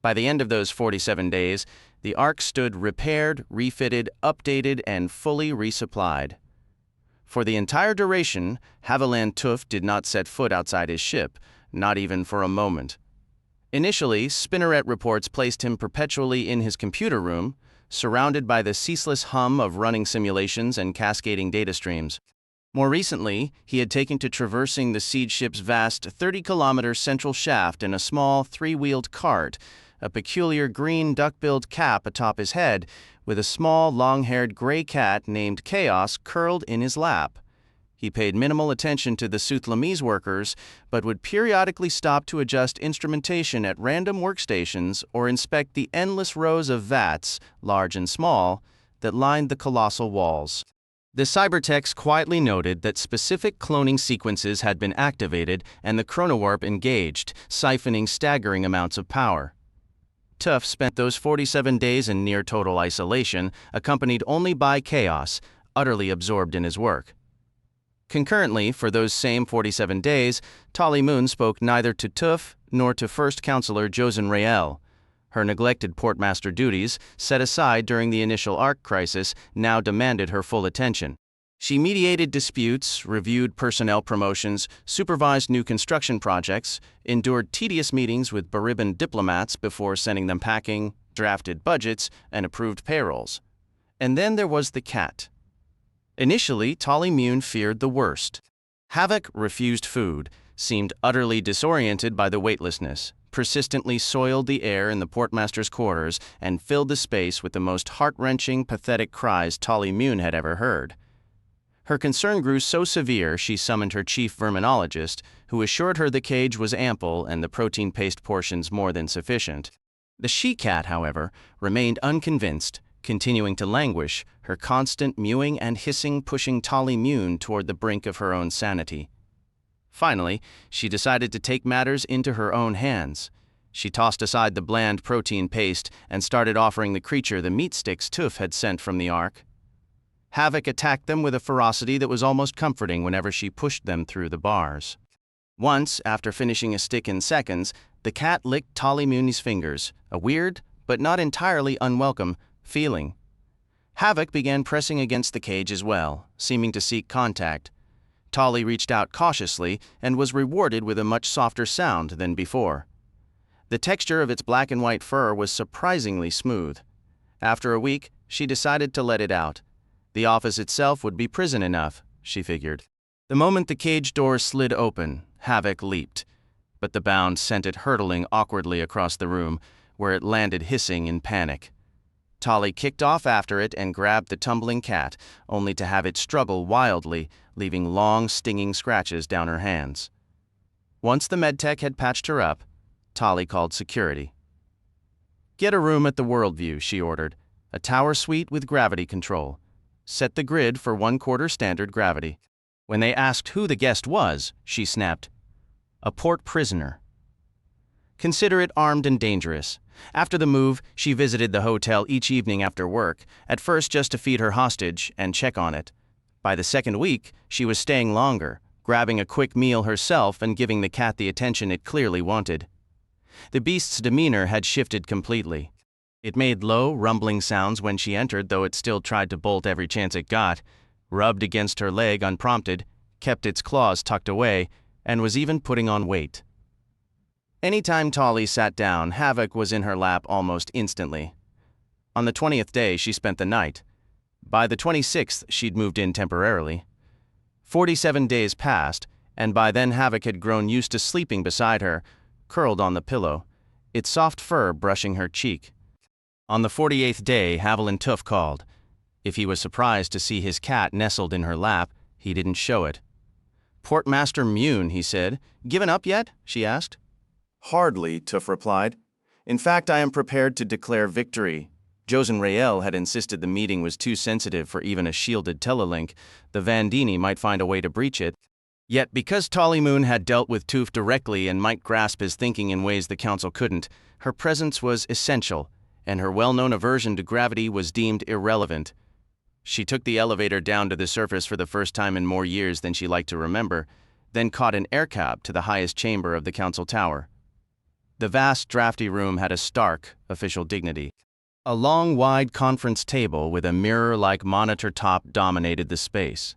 [SPEAKER 1] By the end of those 47 days, the Ark stood repaired, refitted, updated, and fully resupplied. For the entire duration, Haviland Tuf did not set foot outside his ship, not even for a moment. Initially, Spinneret reports placed him perpetually in his computer room, surrounded by the ceaseless hum of running simulations and cascading data streams. More recently, he had taken to traversing the seed ship's vast 30-kilometer central shaft in a small, three-wheeled cart, a peculiar green duck-billed cap atop his head, with a small, long-haired gray cat named Chaos curled in his lap. He paid minimal attention to the Suthlamese workers, but would periodically stop to adjust instrumentation at random workstations or inspect the endless rows of vats, large and small, that lined the colossal walls. The cybertechs quietly noted that specific cloning sequences had been activated and the chronowarp engaged, siphoning staggering amounts of power. Tuf spent those 47 days in near total isolation, accompanied only by chaos, utterly absorbed in his work. Concurrently, for those same 47 days, Tali Moon spoke neither to Tuf nor to First Counselor Josen Rael. Her neglected portmaster duties, set aside during the initial Ark crisis, now demanded her full attention. She mediated disputes, reviewed personnel promotions, supervised new construction projects, endured tedious meetings with beribboned diplomats before sending them packing, drafted budgets, and approved payrolls. And then there was the cat. Initially, Tali Moon feared the worst. Havoc refused food, seemed utterly disoriented by the weightlessness, persistently soiled the air in the portmaster's quarters, and filled the space with the most heart-wrenching, pathetic cries Tali Moon had ever heard. Her concern grew so severe she summoned her chief verminologist, who assured her the cage was ample and the protein paste portions more than sufficient. The she-cat, however, remained unconvinced, continuing to languish, her constant mewing and hissing pushing Tali Moon toward the brink of her own sanity. Finally, she decided to take matters into her own hands. She tossed aside the bland protein paste and started offering the creature the meat sticks Tuf had sent from the Ark. Havoc attacked them with a ferocity that was almost comforting whenever she pushed them through the bars. Once, after finishing a stick in seconds, the cat licked Tali Moon's fingers, a weird, but not entirely unwelcome, feeling. Havoc began pressing against the cage as well, seeming to seek contact. Tali reached out cautiously and was rewarded with a much softer sound than before. The texture of its black and white fur was surprisingly smooth. After a week, she decided to let it out. The office itself would be prison enough, she figured. The moment the cage door slid open, Havoc leaped, but the bound sent it hurtling awkwardly across the room, where it landed hissing in panic. Tali kicked off after it and grabbed the tumbling cat, only to have it struggle wildly, leaving long, stinging scratches down her hands. Once the medtech had patched her up, Tali called security. "Get a room at the Worldview," she ordered. "A tower suite with gravity control. Set the grid for 1/4 standard gravity." When they asked who the guest was, she snapped, "A port prisoner." Consider it armed and dangerous. After the move, she visited the hotel each evening after work, at first just to feed her hostage and check on it. By the second week, she was staying longer, grabbing a quick meal herself and giving the cat the attention it clearly wanted. The beast's demeanor had shifted completely. It made low, rumbling sounds when she entered, though it still tried to bolt every chance it got, rubbed against her leg unprompted, kept its claws tucked away, and was even putting on weight. Anytime Tali sat down, Havoc was in her lap almost instantly. On the 20th day, she spent the night. By the 26th, she'd moved in temporarily. 47 days passed, and by then Havoc had grown used to sleeping beside her, curled on the pillow, its soft fur brushing her cheek. On the 48th day, Haviland Tuf called. If he was surprised to see his cat nestled in her lap, he didn't show it. "Portmaster Mune," he said. "Given up yet?" she asked. "Hardly," Tuf replied. "In fact, I am prepared to declare victory. Josen Rael had insisted the meeting was too sensitive for even a shielded telelink. The Vandini might find a way to breach it. Yet because Tali Moon had dealt with Tuf directly and might grasp his thinking in ways the Council couldn't, her presence was essential, and her well-known aversion to gravity was deemed irrelevant. She took the elevator down to the surface for the first time in more years than she liked to remember, then caught an air cab to the highest chamber of the Council Tower. The vast, drafty room had a stark, official dignity. A long, wide conference table with a mirror-like monitor top dominated the space.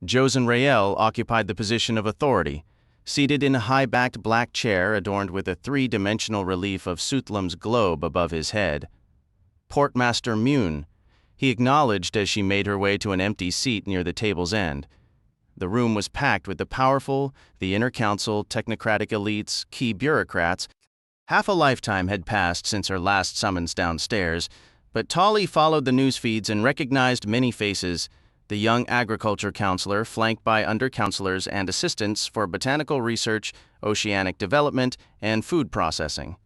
[SPEAKER 1] Josen Rael occupied the position of authority, seated in a high-backed black chair adorned with a three-dimensional relief of Suthlam's globe above his head. Portmaster Mune, he acknowledged as she made her way to an empty seat near the table's end. The room was packed with the powerful, the inner council, technocratic elites, key bureaucrats. Half a lifetime had passed since her last summons downstairs, but Tali followed the news feeds and recognized many faces, the young agriculture counselor flanked by under-counselors and assistants for botanical research, oceanic development, and food processing.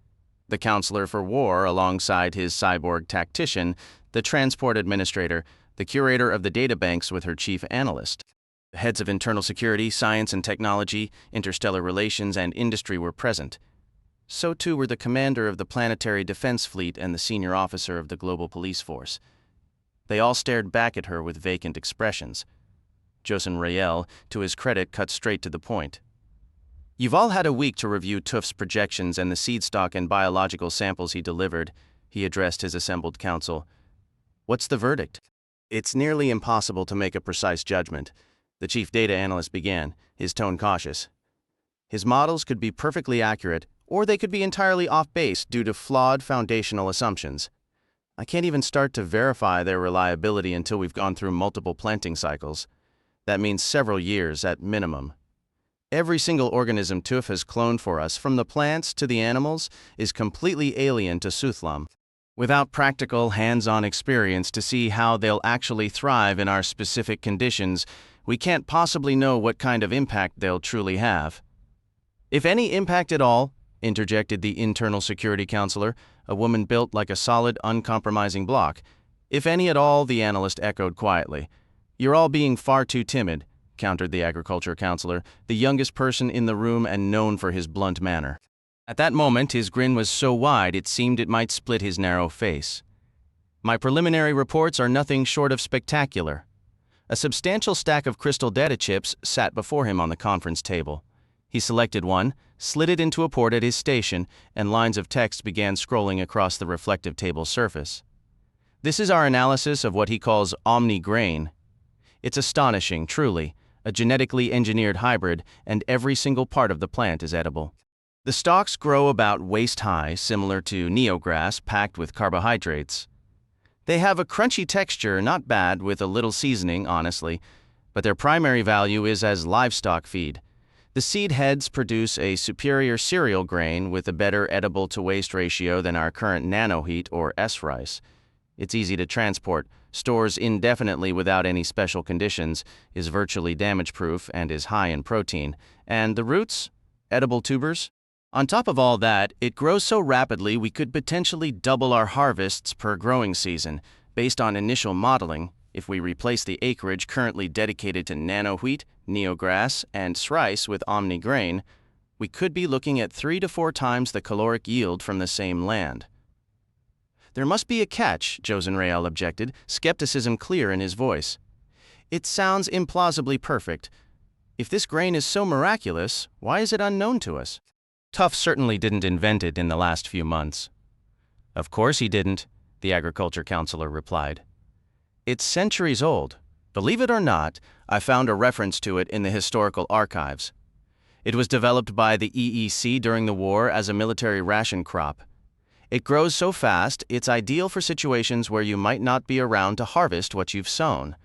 [SPEAKER 1] The counselor for war alongside his cyborg tactician, the transport administrator, the curator of the databanks with her chief analyst. The heads of internal security, science and technology, interstellar relations, and industry were present. So too were the commander of the planetary defense fleet and the senior officer of the global police force. They all stared back at her with vacant expressions. Joseph Rael, to his credit, cut straight to the point. "You've all had a week to review Tuf's projections and the seed stock and biological samples he delivered," he addressed his assembled council. "What's the verdict?" "It's nearly impossible to make a precise judgment," the chief data analyst began, his tone cautious. "His models could be perfectly accurate, or they could be entirely off base due to flawed foundational assumptions. I can't even start to verify their reliability until we've gone through multiple planting cycles. That means several years at minimum. Every single organism Tuf has cloned for us, from the plants to the animals, is completely alien to Suthlam. Without practical, hands-on experience to see how they'll actually thrive in our specific conditions, we can't possibly know what kind of impact they'll truly have." "If any impact at all," interjected the internal security counselor, a woman built like a solid, uncompromising block. "If any at all," the analyst echoed quietly. "You're all being far too timid," countered the agriculture counselor, the youngest person in the room and known for his blunt manner. At that moment, his grin was so wide it seemed it might split his narrow face. "My preliminary reports are nothing short of spectacular." A substantial stack of crystal data chips sat before him on the conference table. He selected one, slid it into a port at his station, and lines of text began scrolling across the reflective table surface. "This is our analysis of what he calls omni-grain. It's astonishing, truly, a genetically engineered hybrid, and every single part of the plant is edible. The stalks grow about waist-high, similar to neograss packed with carbohydrates. They have a crunchy texture, not bad, with a little seasoning, honestly, but their primary value is as livestock feed. The seed heads produce a superior cereal grain with a better edible-to-waste ratio than our current nanoheat or S-rice. It's easy to transport, stores indefinitely without any special conditions, is virtually damage-proof, and is high in protein. And the roots? Edible tubers? On top of all that, it grows so rapidly we could potentially double our harvests per growing season, based on initial modeling, if we replace the acreage currently dedicated to nanowheat, neograss, and rice with omni-grain. We could be looking at 3 to 4 times the caloric yield from the same land." "There must be a catch," Joseph Rael objected, skepticism clear in his voice. "It sounds implausibly perfect. If this grain is so miraculous, why is it unknown to us?" "Tuf certainly didn't invent it in the last few months." "Of course he didn't," the agriculture counselor replied. "It's centuries old. Believe it or not, I found a reference to it in the historical archives. It was developed by the EEC during the war as a military ration crop. It grows so fast, it's ideal for situations where you might not be around to harvest what you've sown,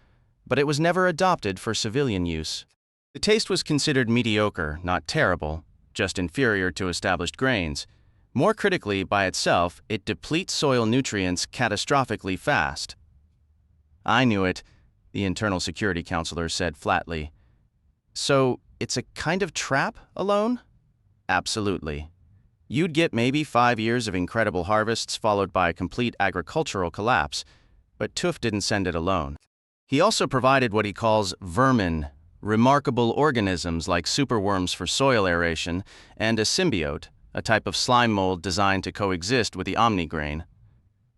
[SPEAKER 1] but it was never adopted for civilian use. The taste was considered mediocre, not terrible, just inferior to established grains. More critically, by itself, it depletes soil nutrients catastrophically fast." "I knew it," the internal security counselor said flatly. "So, it's a kind of trap alone?" "Absolutely. You'd get maybe 5 years of incredible harvests followed by a complete agricultural collapse, but Tuf didn't send it alone. He also provided what he calls vermin, remarkable organisms like superworms for soil aeration, and a symbiote, a type of slime mold designed to coexist with the omni-grain.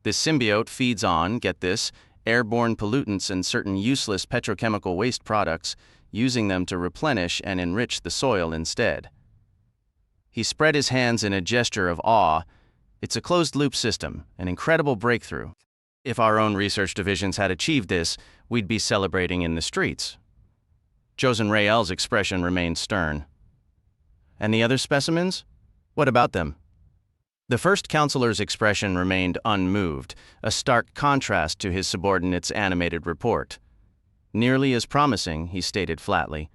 [SPEAKER 1] This symbiote feeds on, get this, airborne pollutants and certain useless petrochemical waste products, using them to replenish and enrich the soil instead." He spread his hands in a gesture of awe. "It's a closed-loop system, an incredible breakthrough. If our own research divisions had achieved this, we'd be celebrating in the streets." Joseph Rael's expression remained stern. "And the other specimens? What about them?" The first counselor's expression remained unmoved, a stark contrast to his subordinate's animated report. "Nearly as promising," he stated flatly.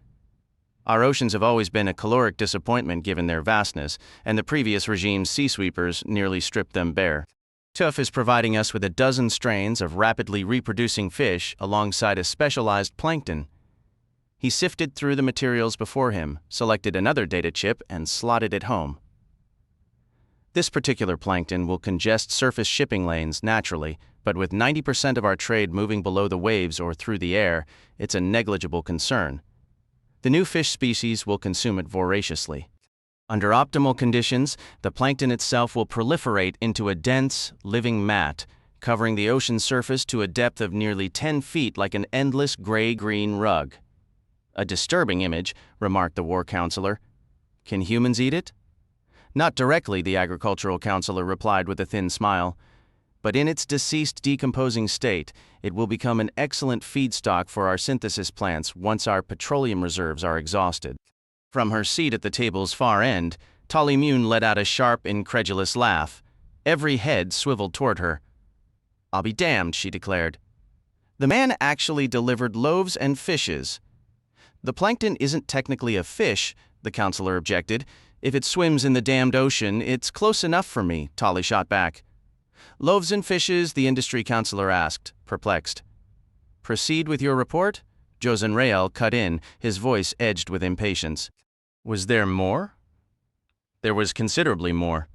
[SPEAKER 1] "Our oceans have always been a caloric disappointment given their vastness, and the previous regime's sea sweepers nearly stripped them bare. Tuf is providing us with a dozen strains of rapidly reproducing fish alongside a specialized plankton. He sifted through the materials before him, selected another data chip, and slotted it home. This particular plankton will congest surface shipping lanes naturally, but with 90% of our trade moving below the waves or through the air, it's a negligible concern. The new fish species will consume it voraciously. Under optimal conditions, the plankton itself will proliferate into a dense, living mat, covering the ocean surface to a depth of nearly 10 feet like an endless gray-green rug. A disturbing image, remarked the war counselor. Can humans eat it? Not directly, the agricultural counselor replied with a thin smile. But in its deceased decomposing state, it will become an excellent feedstock for our synthesis plants once our petroleum reserves are exhausted. From her seat at the table's far end, Tolly Mune let out a sharp, incredulous laugh. Every head swiveled toward her. "I'll be damned," she declared. "The man actually delivered loaves and fishes." "The plankton isn't technically a fish," the counselor objected. "If it swims in the damned ocean, it's close enough for me," Tolly shot back. "Loaves and fishes?" the industry counselor asked, perplexed. "Proceed with your report?" Josen Rael cut in, his voice edged with impatience. Was there more? There was considerably more.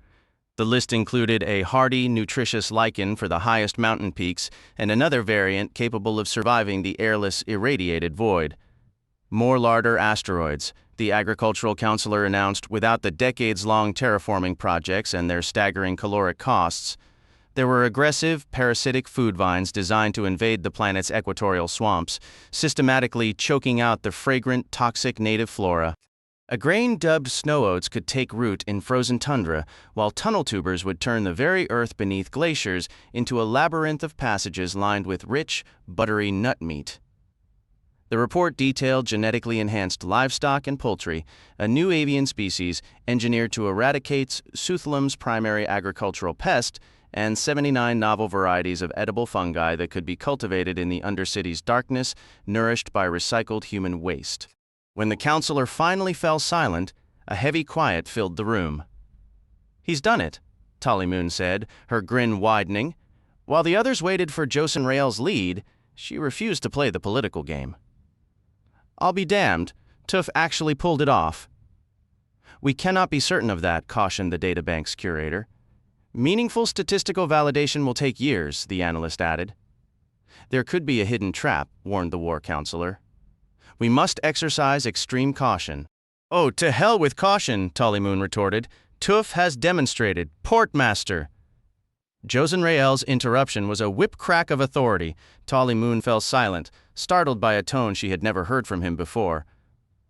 [SPEAKER 1] The list included a hardy, nutritious lichen for the highest mountain peaks and another variant capable of surviving the airless, irradiated void. More larder asteroids, the agricultural counselor announced, without the decades-long terraforming projects and their staggering caloric costs. There were aggressive, parasitic food vines designed to invade the planet's equatorial swamps, systematically choking out the fragrant, toxic native flora. A grain dubbed snow oats could take root in frozen tundra, while tunnel tubers would turn the very earth beneath glaciers into a labyrinth of passages lined with rich, buttery nut meat. The report detailed genetically enhanced livestock and poultry, a new avian species engineered to eradicate Southlum's primary agricultural pest, and 79 novel varieties of edible fungi that could be cultivated in the Undercity's darkness, nourished by recycled human waste. When the counselor finally fell silent, a heavy quiet filled the room. "He's done it," Tolly Mune said, her grin widening. While the others waited for Josen Rael's lead, she refused to play the political game. "I'll be damned, Tuf actually pulled it off." "We cannot be certain of that," cautioned the databank's curator. "Meaningful statistical validation will take years," the analyst added. "There could be a hidden trap," warned the war counselor. "We must exercise extreme caution." "Oh, to hell with caution," Tolly Mune retorted. "Tuf has demonstrated. Portmaster." Josen Rael's interruption was a whip-crack of authority. Tolly Mune fell silent, startled by a tone she had never heard from him before.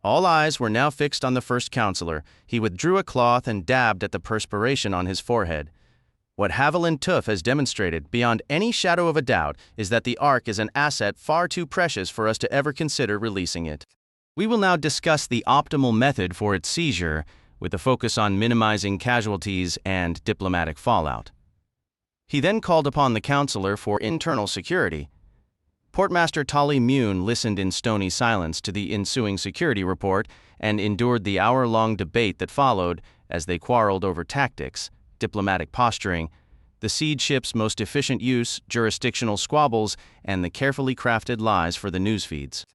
[SPEAKER 1] All eyes were now fixed on the first counselor. He withdrew a cloth and dabbed at the perspiration on his forehead. "What Haviland Tuf has demonstrated, beyond any shadow of a doubt, is that the Ark is an asset far too precious for us to ever consider releasing it. We will now discuss the optimal method for its seizure, with a focus on minimizing casualties and diplomatic fallout." He then called upon the counselor for internal security. Portmaster Tolly Mune listened in stony silence to the ensuing security report and endured the hour-long debate that followed as they quarreled over tactics, diplomatic posturing, the seed ship's most efficient use, jurisdictional squabbles, and the carefully crafted lies for the news feeds.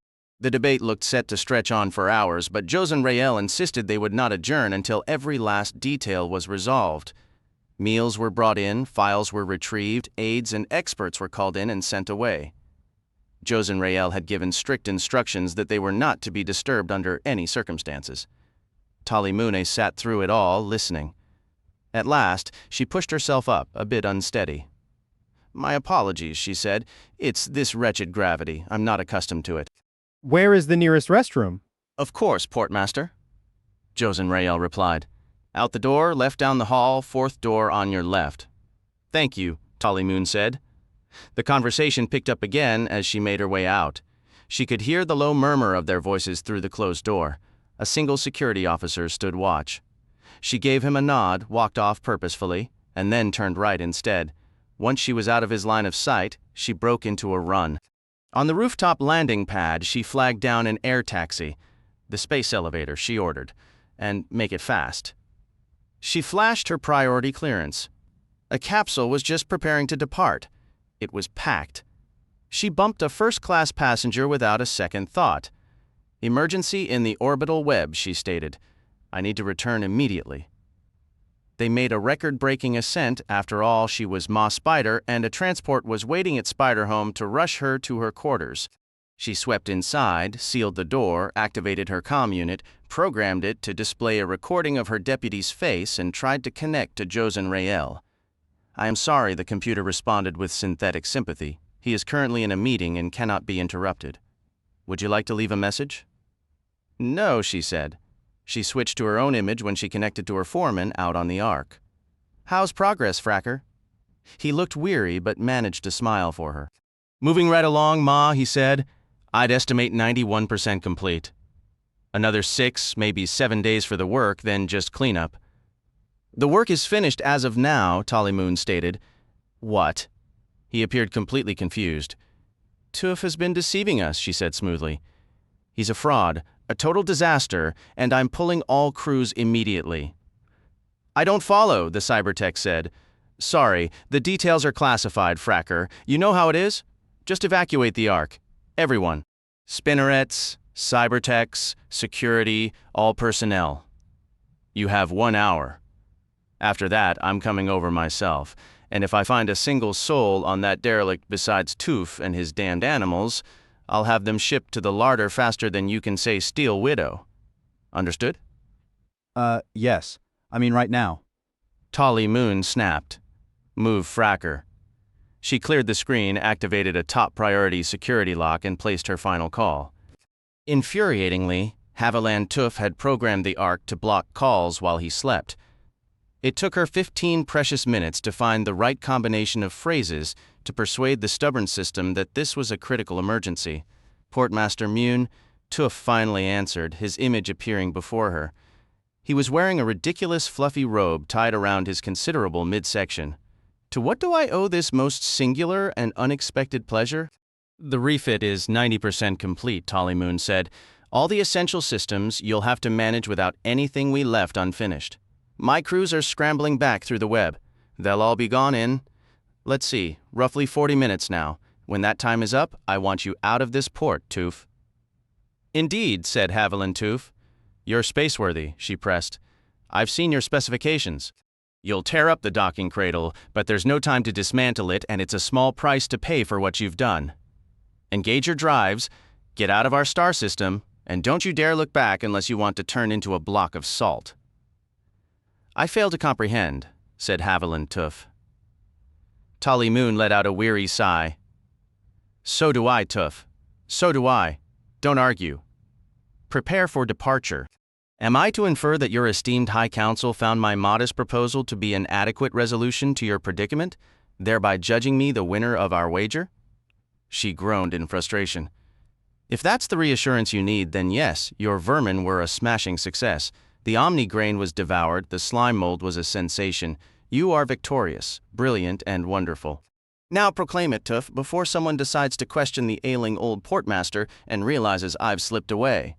[SPEAKER 1] The debate looked set to stretch on for hours, but Josen Rael insisted they would not adjourn until every last detail was resolved. Meals were brought in, files were retrieved, aides and experts were called in and sent away. Josen Rael had given strict instructions that they were not to be disturbed under any circumstances. Tolly Mune sat through it all, listening. At last, she pushed herself up, a bit unsteady. "My apologies," she said. "It's this wretched gravity. I'm not accustomed to it."
[SPEAKER 11] "Where is the nearest restroom?"
[SPEAKER 1] "Of course, Portmaster," Josen Rael replied. "Out the door, left down the hall, fourth door on your left." "Thank you," Tolly Mune said. The conversation picked up again as she made her way out. She could hear the low murmur of their voices through the closed door. A single security officer stood watch. She gave him a nod, walked off purposefully, and then turned right instead. Once she was out of his line of sight, she broke into a run. On the rooftop landing pad, she flagged down an air taxi. "The space elevator," she ordered, "and make it fast." She flashed her priority clearance. A capsule was just preparing to depart. It was packed. She bumped a first-class passenger without a second thought. "Emergency in the orbital web," she stated. "I need to return immediately." They made a record-breaking ascent. After all, she was Ma Spider, and a transport was waiting at Spiderhome to rush her to her quarters. She swept inside, sealed the door, activated her comm unit, programmed it to display a recording of her deputy's face, and tried to connect to Josen Rael. "I am sorry," the computer responded with synthetic sympathy. "He is currently in a meeting and cannot be interrupted. Would you like to leave a message?" "No," she said. She switched to her own image when she connected to her foreman out on the Ark. "How's progress, Fracker?" He looked weary but managed to smile for her. "Moving right along, Ma," he said. "I'd estimate 91% complete. Another 6, maybe 7 days for the work, then just cleanup." "The work is finished as of now," Tolly Moon stated. "What?" He appeared completely confused. "Tuf has been deceiving us," she said smoothly. "He's a fraud, a total disaster, and I'm pulling all crews immediately." "I don't follow," the cybertech said. "Sorry, the details are classified, Fracker. You know how it is? Just evacuate the Ark. Everyone. Spinnerets, cybertechs, security, all personnel. You have 1 hour. After that, I'm coming over myself, and if I find a single soul on that derelict besides Tuf and his damned animals, I'll have them shipped to the larder faster than you can say Steel Widow. Understood?"
[SPEAKER 2] Yes. I mean right now.
[SPEAKER 1] Tolly Moon snapped. "Move, Fracker." She cleared the screen, activated a top priority security lock, and placed her final call. Infuriatingly, Haviland Tuf had programmed the Ark to block calls while he slept. It took her 15 precious minutes to find the right combination of phrases to persuade the stubborn system that this was a critical emergency. "Portmaster Mune," Tuf finally answered, his image appearing before her. He was wearing a ridiculous fluffy robe tied around his considerable midsection. "To what do I owe this most singular and unexpected pleasure?" "The refit is 90% complete," Tolly Moon said. "All the essential systems you'll have to manage without anything we left unfinished. My crews are scrambling back through the web. They'll all be gone in, let's see, roughly 40 minutes now. When that time is up, I want you out of this port, Tuf." "Indeed," said Haviland Tuf. "You're spaceworthy," she pressed. "I've seen your specifications. You'll tear up the docking cradle, but there's no time to dismantle it, and it's a small price to pay for what you've done. Engage your drives, get out of our star system, and don't you dare look back unless you want to turn into a block of salt." "I fail to comprehend," said Haviland Tuf. Tolly Moon let out a weary sigh. "So do I, Tuf. So do I. Don't argue. Prepare for departure. Am I to infer that your esteemed High Council found my modest proposal to be an adequate resolution to your predicament, thereby judging me the winner of our wager?" She groaned in frustration. "If that's the reassurance you need, then yes, your vermin were a smashing success. The Omni grain was devoured, the slime mold was a sensation. You are victorious, brilliant, and wonderful. Now proclaim it, Tuf, before someone decides to question the ailing old portmaster and realizes I've slipped away."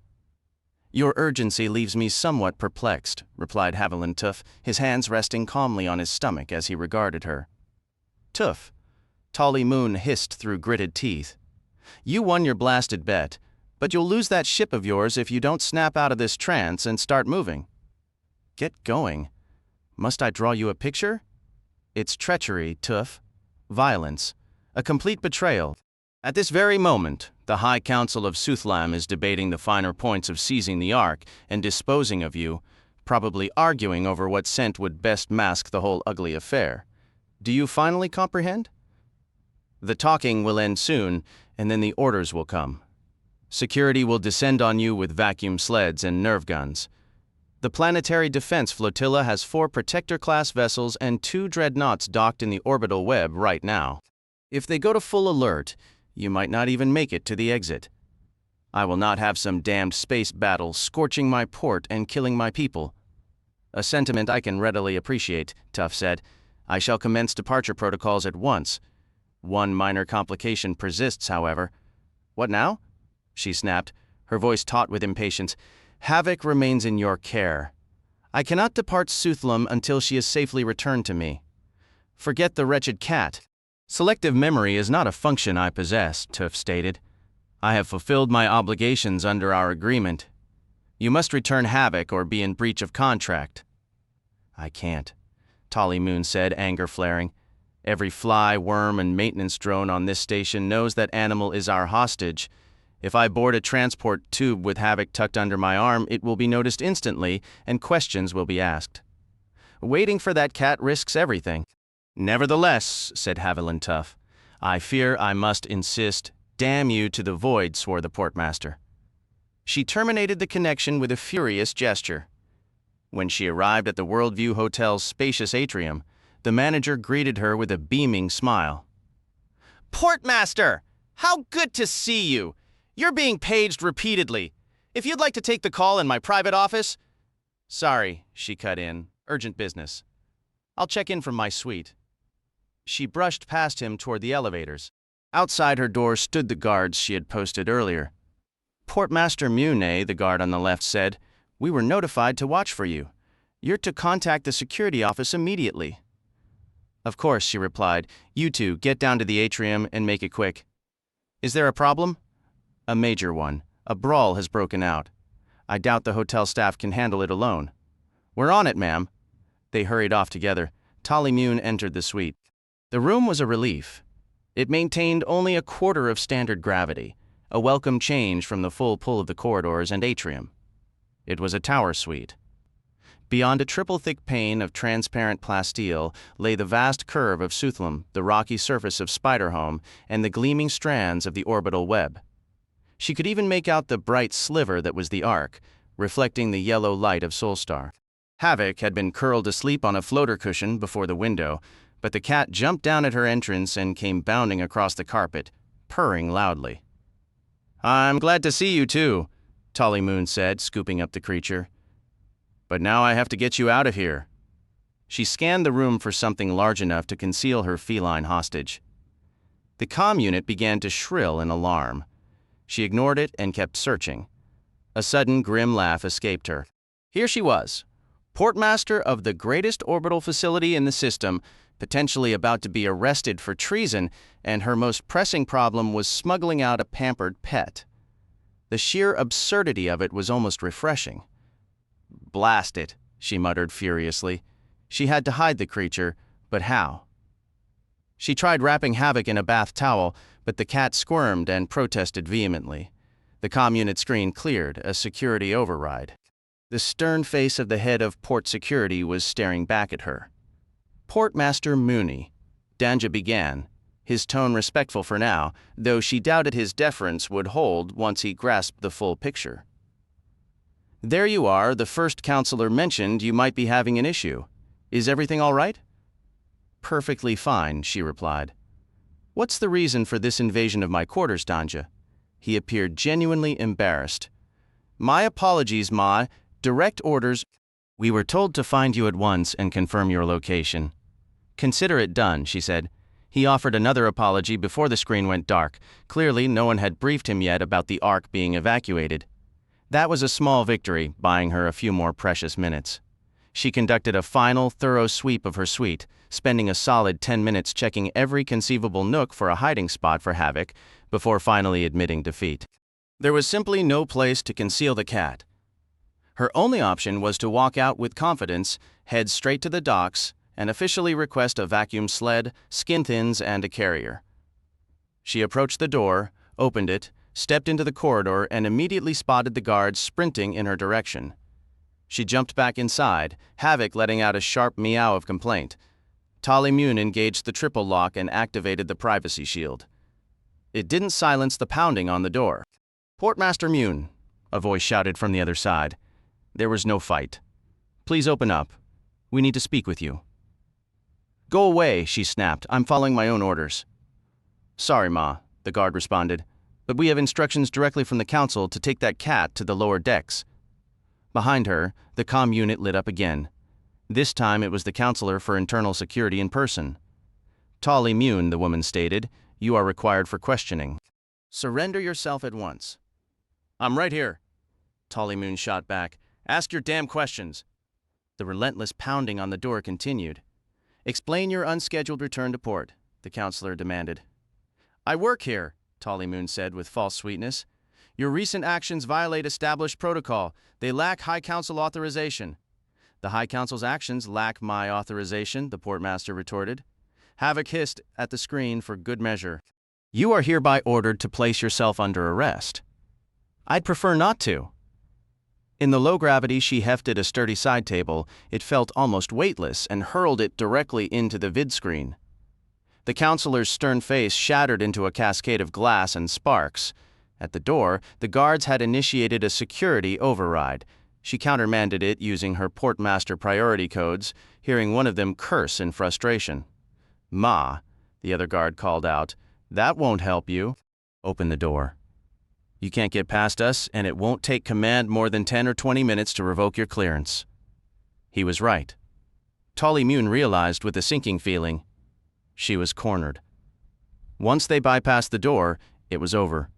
[SPEAKER 1] "Your urgency leaves me somewhat perplexed," replied Haviland Tuf, his hands resting calmly on his stomach as he regarded her. "Tuf," Tolly Moon hissed through gritted teeth, "you won your blasted bet, but you'll lose that ship of yours if you don't snap out of this trance and start moving. Get going. Must I draw you a picture? It's treachery, Tuf. Violence. A complete betrayal. At this very moment, the High Council of Suthlam is debating the finer points of seizing the Ark and disposing of you, probably arguing over what scent would best mask the whole ugly affair. Do you finally comprehend? The talking will end soon, and then the orders will come. Security will descend on you with vacuum sleds and nerve guns. The Planetary Defense Flotilla has 4 Protector-class vessels and 2 dreadnoughts docked in the orbital web right now. If they go to full alert, you might not even make it to the exit. I will not have some damned space battle scorching my port and killing my people. A sentiment I can readily appreciate, Tuf said. I shall commence departure protocols at once. One minor complication persists, however. What now? She snapped, her voice taut with impatience. Havoc remains in your care. I cannot depart Suthlam until she is safely returned to me. Forget the wretched cat. Selective memory is not a function I possess, Tuf stated. I have fulfilled my obligations under our agreement. You must return Havoc or be in breach of contract. I can't, Tolly Moon said, anger flaring. Every fly, worm, and maintenance drone on this station knows that Animal is our hostage. If I board a transport tube with Havoc tucked under my arm, it will be noticed instantly, and questions will be asked. Waiting for that cat risks everything. Nevertheless, said Haviland Tuf, I fear I must insist. Damn you to the void, swore the portmaster. She terminated the connection with a furious gesture. When she arrived at the Worldview Hotel's spacious atrium, the manager greeted her with a beaming smile. Portmaster! How good to see you! You're being paged repeatedly. If you'd like to take the call in my private office... Sorry, she cut in. Urgent business. I'll check in from my suite. She brushed past him toward the elevators. Outside her door stood the guards she had posted earlier. Portmaster Mune, the guard on the left said, we were notified to watch for you. You're to contact the security office immediately. Of course, she replied. You two, get down to the atrium and make it quick. Is there a problem? A major one. A brawl has broken out. I doubt the hotel staff can handle it alone. We're on it, ma'am. They hurried off together. Tolly Moon entered the suite. The room was a relief. It maintained only a quarter of standard gravity, a welcome change from the full pull of the corridors and atrium. It was a tower suite. Beyond a triple-thick pane of transparent plasteel lay the vast curve of Suthlam, the rocky surface of Spiderhome, and the gleaming strands of the orbital web. She could even make out the bright sliver that was the Ark, reflecting the yellow light of Solstar. Havoc had been curled asleep on a floater cushion before the window, but the cat jumped down at her entrance and came bounding across the carpet, purring loudly. I'm glad to see you, too, Tolly Moon said, scooping up the creature. But now I have to get you out of here. She scanned the room for something large enough to conceal her feline hostage. The comm unit began to shrill in alarm. She ignored it and kept searching. A sudden grim laugh escaped her. Here she was, portmaster of the greatest orbital facility in the system, potentially about to be arrested for treason, and her most pressing problem was smuggling out a pampered pet. The sheer absurdity of it was almost refreshing. Blast it, she muttered furiously. She had to hide the creature, but how? She tried wrapping Havoc in a bath towel, but the cat squirmed and protested vehemently. The comm unit screen cleared, a security override. The stern face of the head of port security was staring back at her. Portmaster Mooney, Danja began, his tone respectful for now, though she doubted his deference would hold once he grasped the full picture. There you are, the first counselor mentioned you might be having an issue. Is everything all right? Perfectly fine, she replied. What's the reason for this invasion of my quarters, Danja? He appeared genuinely embarrassed. My apologies, Ma. Direct orders. We were told to find you at once and confirm your location. Consider it done, she said. He offered another apology before the screen went dark. Clearly, no one had briefed him yet about the Ark being evacuated. That was a small victory, buying her a few more precious minutes. She conducted a final, thorough sweep of her suite, spending a solid 10 minutes checking every conceivable nook for a hiding spot for Havoc, before finally admitting defeat. There was simply no place to conceal the cat. Her only option was to walk out with confidence, head straight to the docks, and officially request a vacuum sled, skin thins, and a carrier. She approached the door, opened it, stepped into the corridor, and immediately spotted the guards sprinting in her direction. She jumped back inside, Havoc letting out a sharp meow of complaint. Tolly Moon engaged the triple lock and activated the privacy shield. It didn't silence the pounding on the door. Portmaster Moon, a voice shouted from the other side. There was no fight. Please open up. We need to speak with you. Go away, she snapped. I'm following my own orders. Sorry, Ma, the guard responded, but we have instructions directly from the council to take that cat to the lower decks. Behind her, the comm unit lit up again. This time it was the counselor for internal security in person. Tolly Moon, the woman stated, you are required for questioning. Surrender yourself at once. I'm right here. Tolly Moon shot back. Ask your damn questions. The relentless pounding on the door continued. Explain your unscheduled return to port, the counselor demanded. I work here, Moon said with false sweetness. Your recent actions violate established protocol. They lack High Council authorization. The High Council's actions lack my authorization, the portmaster retorted. Havoc hissed at the screen for good measure. You are hereby ordered to place yourself under arrest. I'd prefer not to. In the low gravity, she hefted a sturdy side table. It felt almost weightless and hurled it directly into the vid screen. The counselor's stern face shattered into a cascade of glass and sparks. At the door, the guards had initiated a security override. She countermanded it using her portmaster priority codes, hearing one of them curse in frustration. Ma, the other guard called out, that won't help you. Open the door. You can't get past us, and it won't take command more than 10 or 20 minutes to revoke your clearance. He was right. Moon realized with a sinking feeling. She was cornered. Once they bypassed the door, it was over.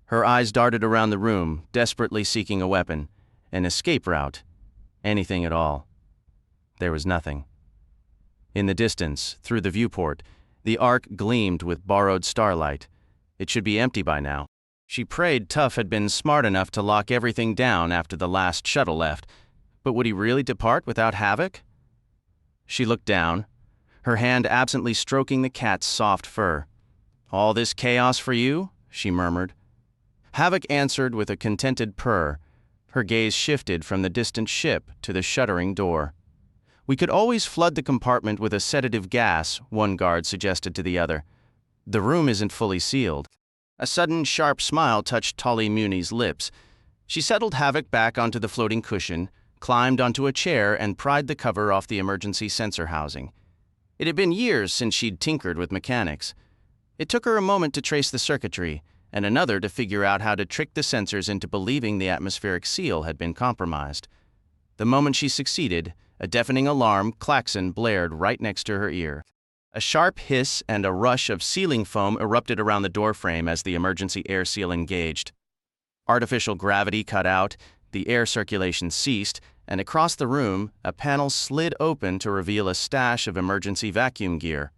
[SPEAKER 1] Her eyes darted around the room, desperately seeking a weapon, an escape route, anything at all. There was nothing. In the distance, through the viewport, the Ark gleamed with borrowed starlight. It should be empty by now. She prayed Tuf had been smart enough to lock everything down after the last shuttle left, but would he really depart without Havoc? She looked down, her hand absently stroking the cat's soft fur. All this chaos for you? She murmured. Havoc answered with a contented purr. Her gaze shifted from the distant ship to the shuttering door. We could always flood the compartment with a sedative gas, one guard suggested to the other. The room isn't fully sealed. A sudden, sharp smile touched Moon's lips. She settled Havoc back onto the floating cushion, climbed onto a chair, and pried the cover off the emergency sensor housing. It had been years since she'd tinkered with mechanics. It took her a moment to trace the circuitry, and another to figure out how to trick the sensors into believing the atmospheric seal had been compromised. The moment she succeeded, a deafening alarm klaxon blared right next to her ear. A sharp hiss and a rush of sealing foam erupted around the doorframe as the emergency air seal engaged. Artificial gravity cut out, the air circulation ceased, and across the room, a panel slid open to reveal a stash of emergency vacuum gear.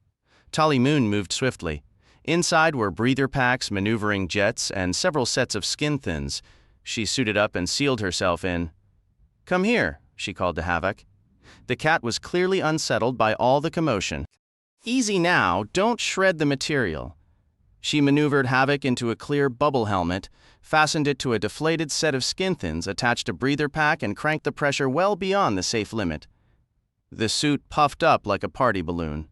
[SPEAKER 1] Moon moved swiftly. Inside were breather packs, maneuvering jets, and several sets of skin thins. She suited up and sealed herself in. Come here, she called to Havoc. The cat was clearly unsettled by all the commotion. Easy now, don't shred the material. She maneuvered Havoc into a clear bubble helmet, fastened it to a deflated set of skin thins, attached a breather pack, and cranked the pressure well beyond the safe limit. The suit puffed up like a party balloon.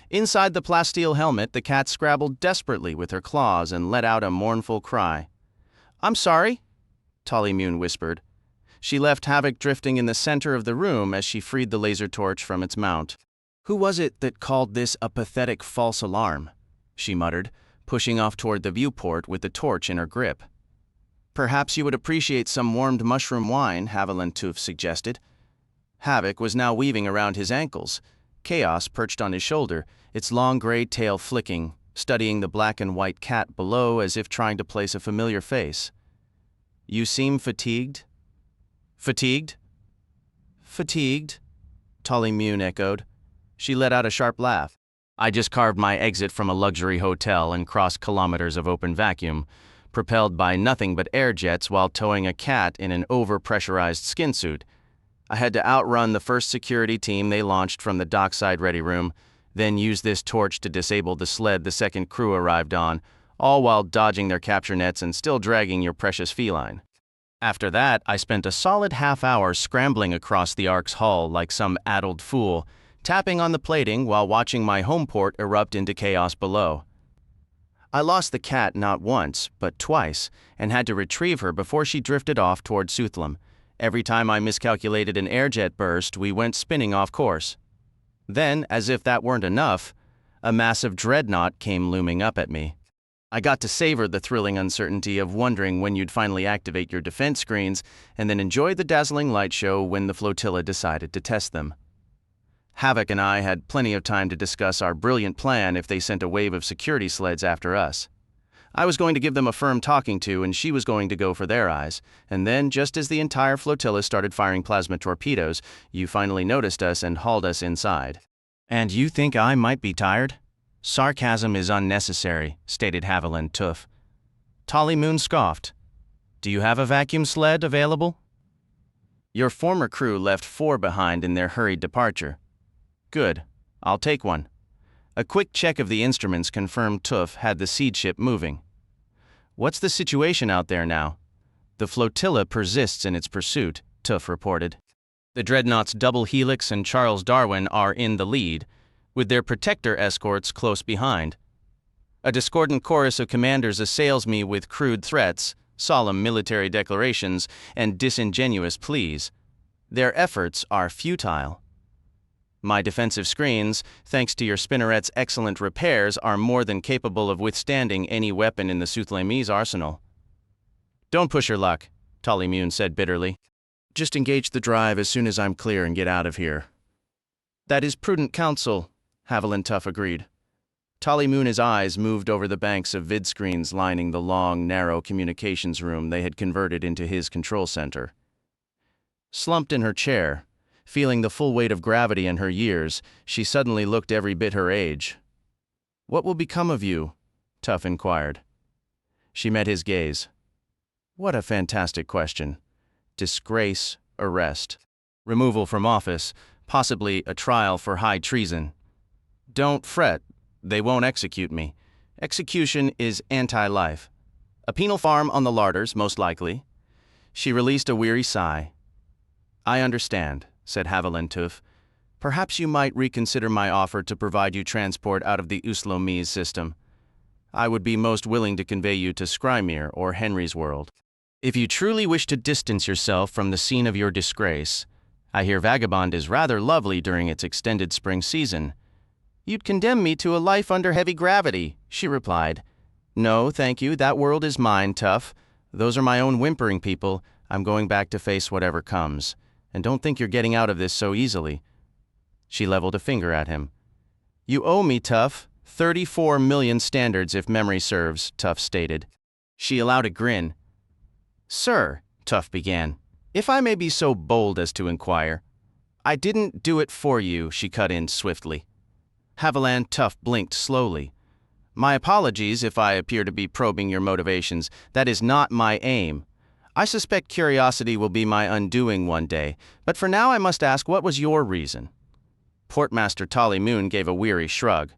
[SPEAKER 1] Inside the plasteel helmet, the cat scrabbled desperately with her claws and let out a mournful cry. I'm sorry, Moon whispered. She left Havoc drifting in the center of the room as she freed the laser torch from its mount. Who was it that called this a pathetic false alarm? She muttered, pushing off toward the viewport with the torch in her grip. Perhaps you would appreciate some warmed mushroom wine, Haviland Tuf suggested. Havoc was now weaving around his ankles. Chaos perched on his shoulder, its long gray tail flicking, studying the black and white cat below as if trying to place a familiar face. You seem fatigued? Fatigued? Fatigued? Moon echoed. She let out a sharp laugh. I just carved my exit from a luxury hotel and crossed kilometers of open vacuum, propelled by nothing but air jets while towing a cat in an over-pressurized skin suit. I had to outrun the first security team they launched from the dockside ready room, then use this torch to disable the sled the second crew arrived on, all while dodging their capture nets and still dragging your precious feline. After that, I spent a solid half hour scrambling across the Ark's hull like some addled fool, tapping on the plating while watching my home port erupt into chaos below. I lost the cat not once, but twice, and had to retrieve her before she drifted off toward Suthlam. Every time I miscalculated an airjet burst, we went spinning off course. Then, as if that weren't enough, a massive dreadnought came looming up at me. I got to savor the thrilling uncertainty of wondering when you'd finally activate your defense screens, and then enjoy the dazzling light show when the flotilla decided to test them. Havoc and I had plenty of time to discuss our brilliant plan if they sent a wave of security sleds after us. I was going to give them a firm talking to, and she was going to go for their eyes. And then, just as the entire flotilla started firing plasma torpedoes, you finally noticed us and hauled us inside. And you think I might be tired? Sarcasm is unnecessary, stated Haviland Tuf. Tolly Moon scoffed. Do you have a vacuum sled available? Your former crew left 4 behind in their hurried departure. Good. I'll take one. A quick check of the instruments confirmed Tuf had the seed ship moving. What's the situation out there now? The flotilla persists in its pursuit, Tuf reported. The dreadnoughts Double Helix and Charles Darwin are in the lead, with their protector escorts close behind. A discordant chorus of commanders assails me with crude threats, solemn military declarations, and disingenuous pleas. Their efforts are futile. My defensive screens, thanks to your spinneret's excellent repairs, are more than capable of withstanding any weapon in the Suthlemese arsenal. Don't push your luck, Tolly said bitterly. Just engage the drive as soon as I'm clear and get out of here. That is prudent counsel, Haviland Tuf agreed. His eyes moved over the banks of vid screens lining the long, narrow communications room they had converted into his control center. Slumped in her chair, feeling the full weight of gravity in her years, she suddenly looked every bit her age. What will become of you? Tuf inquired. She met his gaze. What a fantastic question. Disgrace, arrest, removal from office, possibly a trial for high treason. Don't fret, they won't execute me. Execution is anti-life. A penal farm on the larders, most likely. She released a weary sigh. I understand, said Haviland Tuf. Perhaps you might reconsider my offer to provide you transport out of the Uslomese system. I would be most willing to convey you to Skrymir or Henry's world. If you truly wish to distance yourself from the scene of your disgrace, I hear Vagabond is rather lovely during its extended spring season. You'd condemn me to a life under heavy gravity, she replied. No, thank you, that world is mine, Tuf. Those are my own whimpering people. I'm going back to face whatever comes. And don't think you're getting out of this so easily. She leveled a finger at him. You owe me, Tuf. 34 million standards if memory serves, Tuf stated. She allowed a grin. Sir, Tuf began, if I may be so bold as to inquire. I didn't do it for you, she cut in swiftly. Haviland Tuf blinked slowly. My apologies if I appear to be probing your motivations. That is not my aim. I suspect curiosity will be my undoing one day, but for now I must ask, what was your reason? Portmaster Tolly gave a weary shrug.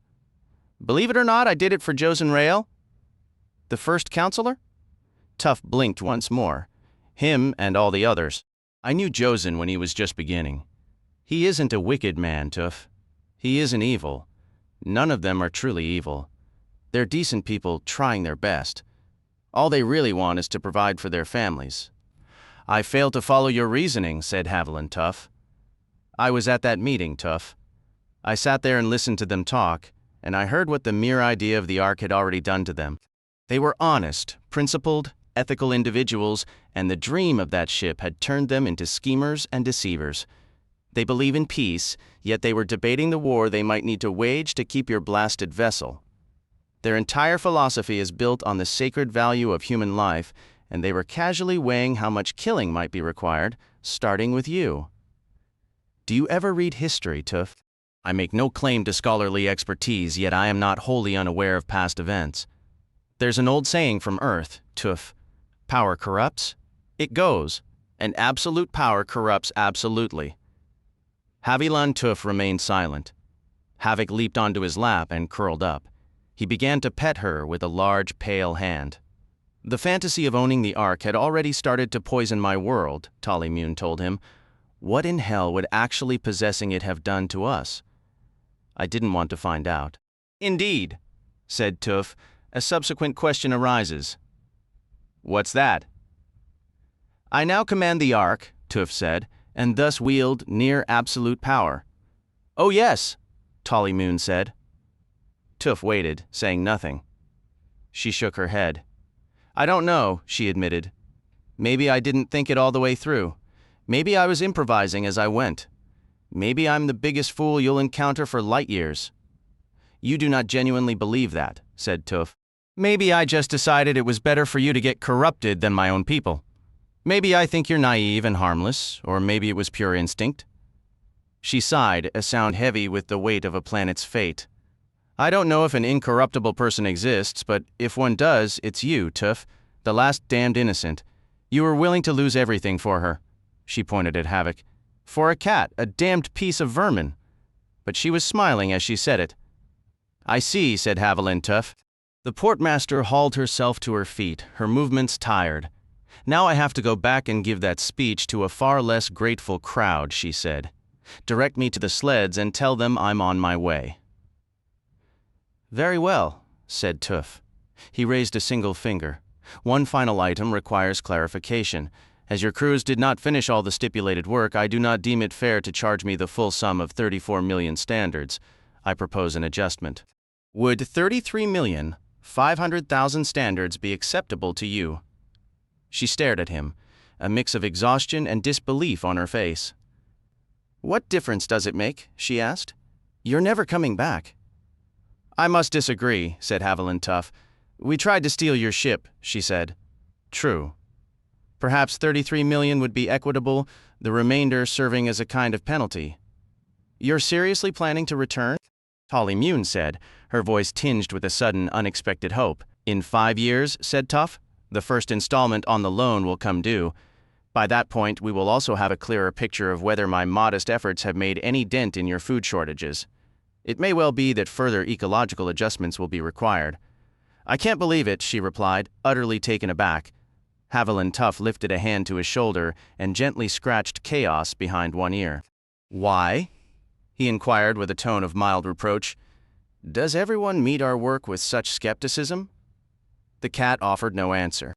[SPEAKER 1] Believe it or not, I did it for Josen Rael. The first counselor? Tuf blinked once more. Him and all the others. I knew Josen when he was just beginning. He isn't a wicked man, Tuf. He isn't evil. None of them are truly evil. They're decent people trying their best. All they really want is to provide for their families. I fail to follow your reasoning, said Haviland Tuf. I was at that meeting, Tuf. I sat there and listened to them talk, and I heard what the mere idea of the Ark had already done to them. They were honest, principled, ethical individuals, and the dream of that ship had turned them into schemers and deceivers. They believe in peace, yet they were debating the war they might need to wage to keep your blasted vessel. Their entire philosophy is built on the sacred value of human life, and they were casually weighing how much killing might be required, starting with you. Do you ever read history, Tuf? I make no claim to scholarly expertise, yet I am not wholly unaware of past events. There's an old saying from Earth, Tuf. Power corrupts, it goes, and absolute power corrupts absolutely. Haviland Tuf remained silent. Havoc leaped onto his lap and curled up. He began to pet her with a large, pale hand. The fantasy of owning the Ark had already started to poison my world, Tolly told him. What in hell would actually possessing it have done to us? I didn't want to find out. Indeed, said Tuf. A subsequent question arises. What's that? I now command the Ark, Tuf said, and thus wield near absolute power. Oh yes, Tolly said. Tuf waited, saying nothing. She shook her head. I don't know, she admitted. Maybe I didn't think it all the way through. Maybe I was improvising as I went. Maybe I'm the biggest fool you'll encounter for light years. You do not genuinely believe that, said Tuf. Maybe I just decided it was better for you to get corrupted than my own people. Maybe I think you're naive and harmless, or maybe it was pure instinct. She sighed, a sound heavy with the weight of a planet's fate. I don't know if an incorruptible person exists, but if one does, it's you, Tuf, the last damned innocent. You were willing to lose everything for her. She pointed at Havoc. For a cat, a damned piece of vermin. But she was smiling as she said it. I see, said Haviland Tuf. The portmaster hauled herself to her feet, her movements tired. Now I have to go back and give that speech to a far less grateful crowd, she said. Direct me to the sleds and tell them I'm on my way. Very well, said Tuf. He raised a single finger. One final item requires clarification. As your crews did not finish all the stipulated work, I do not deem it fair to charge me the full sum of 34 million standards. I propose an adjustment. Would 33,500,000 standards be acceptable to you? She stared at him, a mix of exhaustion and disbelief on her face. What difference does it make? She asked. You're never coming back. I must disagree, said Haviland Tuf. We tried to steal your ship, she said. True. Perhaps 33 million would be equitable, the remainder serving as a kind of penalty. You're seriously planning to return? Holly Mune said, her voice tinged with a sudden, unexpected hope. In 5 years, said Tuf, the first installment on the loan will come due. By that point, we will also have a clearer picture of whether my modest efforts have made any dent in your food shortages. It may well be that further ecological adjustments will be required. I can't believe it, she replied, utterly taken aback. Haviland Tuf lifted a hand to his shoulder and gently scratched chaos behind one ear. Why? He inquired with a tone of mild reproach. Does everyone meet our work with such skepticism? The cat offered no answer.